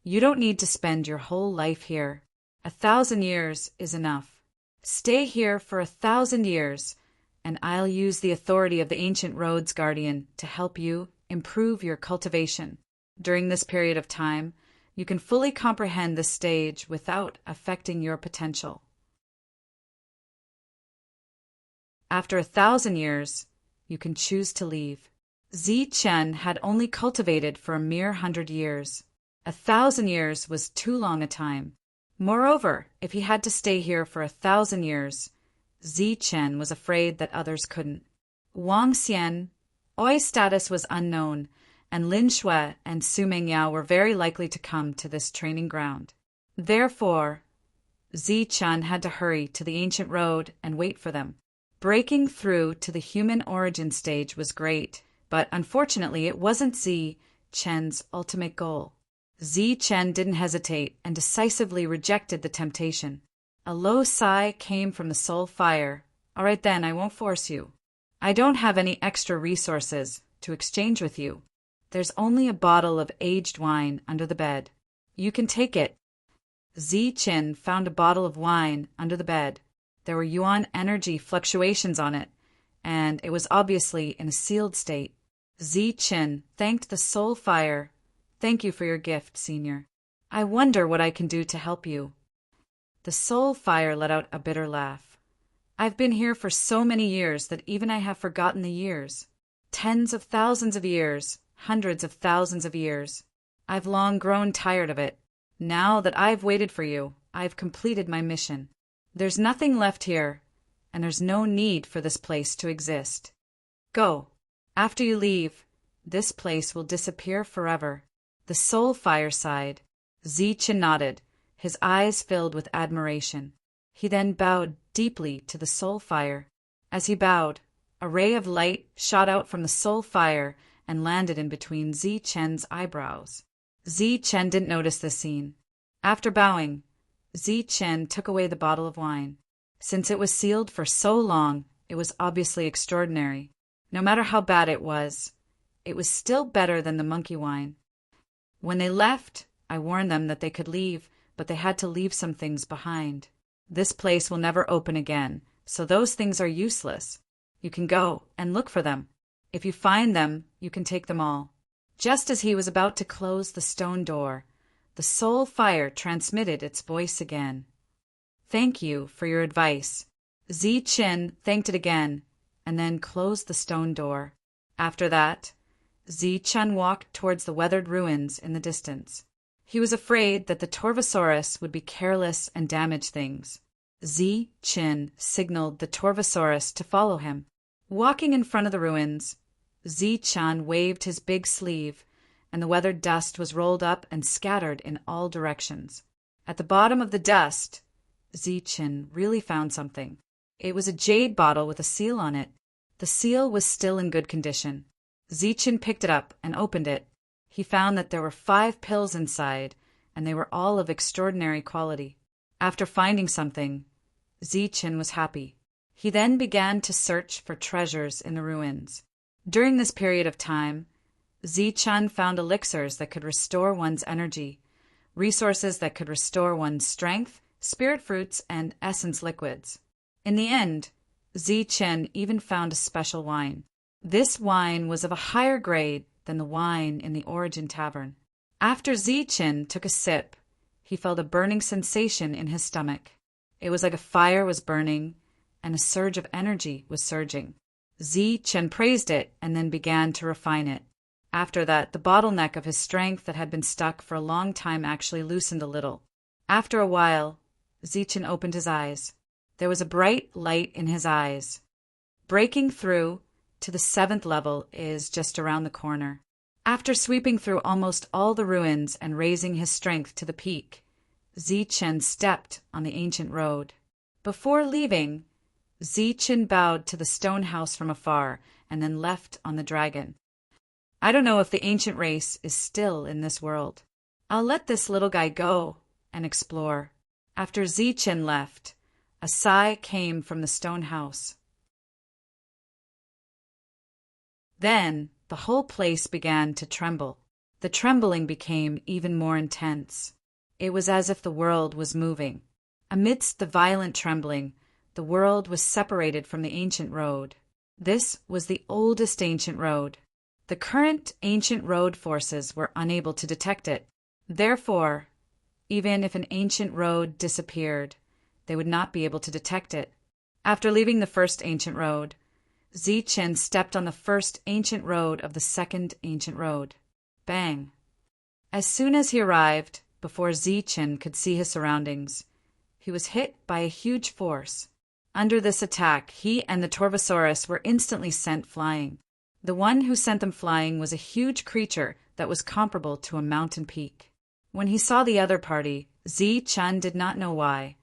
You don't need to spend your whole life here. 1,000 years is enough. Stay here for 1,000 years, and I'll use the authority of the ancient road's guardian to help you improve your cultivation. During this period of time, you can fully comprehend this stage without affecting your potential. After 1,000 years, you can choose to leave. Zichen had only cultivated for a mere 100 years. 1,000 years was too long a time. Moreover, if he had to stay here for 1,000 years, Zichen was afraid that others couldn't. Wang Xian, Oi's status was unknown, and Lin Shui and Su Mengyao were very likely to come to this training ground. Therefore, Zichen had to hurry to the ancient road and wait for them. Breaking through to the human origin stage was great, but unfortunately it wasn't Zichen's ultimate goal. Zichen didn't hesitate and decisively rejected the temptation. A low sigh came from the soul fire. All right then, I won't force you. I don't have any extra resources to exchange with you. There's only a bottle of aged wine under the bed. You can take it. Zichen found a bottle of wine under the bed. There were yuan energy fluctuations on it, and it was obviously in a sealed state. Zichen thanked the soul fire. Thank you for your gift, Senior. I wonder what I can do to help you. The soul fire let out a bitter laugh. I've been here for so many years that even I have forgotten the years. Tens of thousands of years, hundreds of thousands of years. I've long grown tired of it. Now that I've waited for you, I've completed my mission. There's nothing left here, and there's no need for this place to exist. Go. After you leave, this place will disappear forever. The soul fire sighed. Zichen nodded, his eyes filled with admiration. He then bowed deeply to the soul fire. As he bowed, a ray of light shot out from the soul fire and landed in between Zi Chen's eyebrows. Zi Chen didn't notice this scene. After bowing, Zi Chen took away the bottle of wine. Since it was sealed for so long, it was obviously extraordinary. No matter how bad it was still better than the monkey wine. When they left, I warned them that they could leave, but they had to leave some things behind. This place will never open again, so those things are useless. You can go and look for them. If you find them, you can take them all. Just as he was about to close the stone door, the soul fire transmitted its voice again. Thank you for your advice. Zi Chen thanked it again, and then closed the stone door. After that, Zi Chen walked towards the weathered ruins in the distance. He was afraid that the Torvosaurus would be careless and damage things. Zi Chen signaled the Torvosaurus to follow him. Walking in front of the ruins, Zi Chen waved his big sleeve, and the weathered dust was rolled up and scattered in all directions. At the bottom of the dust, Zi Chen really found something. It was a jade bottle with a seal on it. The seal was still in good condition. Zi Chen picked it up and opened it. He found that there were 5 pills inside, and they were all of extraordinary quality. After finding something, Zi Chen was happy. He then began to search for treasures in the ruins. During this period of time, Zi Chen found elixirs that could restore one's energy, resources that could restore one's strength, spirit fruits, and essence liquids. In the end, Zi Chen even found a special wine. This wine was of a higher grade than the wine in the Origin Tavern. After Zi Chen took a sip, he felt a burning sensation in his stomach. It was like a fire was burning, and a surge of energy was surging. Zi Chen praised it and then began to refine it. After that, the bottleneck of his strength that had been stuck for a long time actually loosened a little. After a while, Zi Chen opened his eyes. There was a bright light in his eyes. Breaking through to the 7th level is just around the corner. After sweeping through almost all the ruins and raising his strength to the peak, Zi Chen stepped on the ancient road. Before leaving, Zi Chen bowed to the stone house from afar and then left on the dragon. I don't know if the ancient race is still in this world. I'll let this little guy go and explore. After Zi Chen left, a sigh came from the stone house. Then the whole place began to tremble. The trembling became even more intense. It was as if the world was moving. Amidst the violent trembling, the world was separated from the ancient road. This was the oldest ancient road. The current ancient road forces were unable to detect it. Therefore, even if an ancient road disappeared, they would not be able to detect it. After leaving the first ancient road, Zi Chen stepped on the first ancient road of the second ancient road. Bang! As soon as he arrived, before Zi Chen could see his surroundings, he was hit by a huge force. Under this attack, he and the Torvosaurus were instantly sent flying. The one who sent them flying was a huge creature that was comparable to a mountain peak. When he saw the other party, Zi Chen did not know why,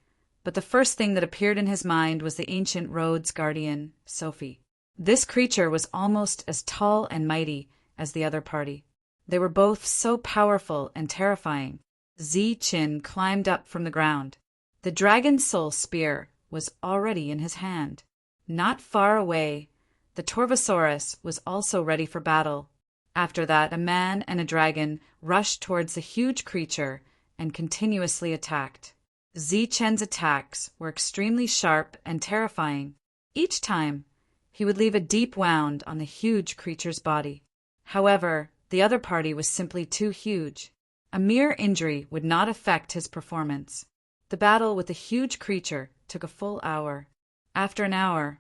but the first thing that appeared in his mind was the ancient road's guardian, Sophie. This creature was almost as tall and mighty as the other party. They were both so powerful and terrifying. Zi Chen climbed up from the ground. The dragon soul spear was already in his hand. Not far away, the Torvosaurus was also ready for battle. After that, a man and a dragon rushed towards the huge creature and continuously attacked. Zi Chen's attacks were extremely sharp and terrifying. Each time, he would leave a deep wound on the huge creature's body. However, the other party was simply too huge. A mere injury would not affect his performance. The battle with the huge creature took a full hour. After an hour,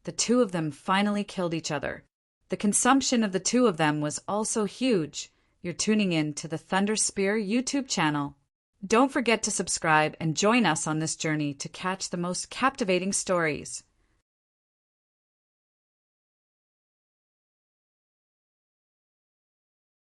the two of them finally killed each other. The consumption of the two of them was also huge. You're tuning in to the Thunder Spear YouTube channel. Don't forget to subscribe and join us on this journey to catch the most captivating stories.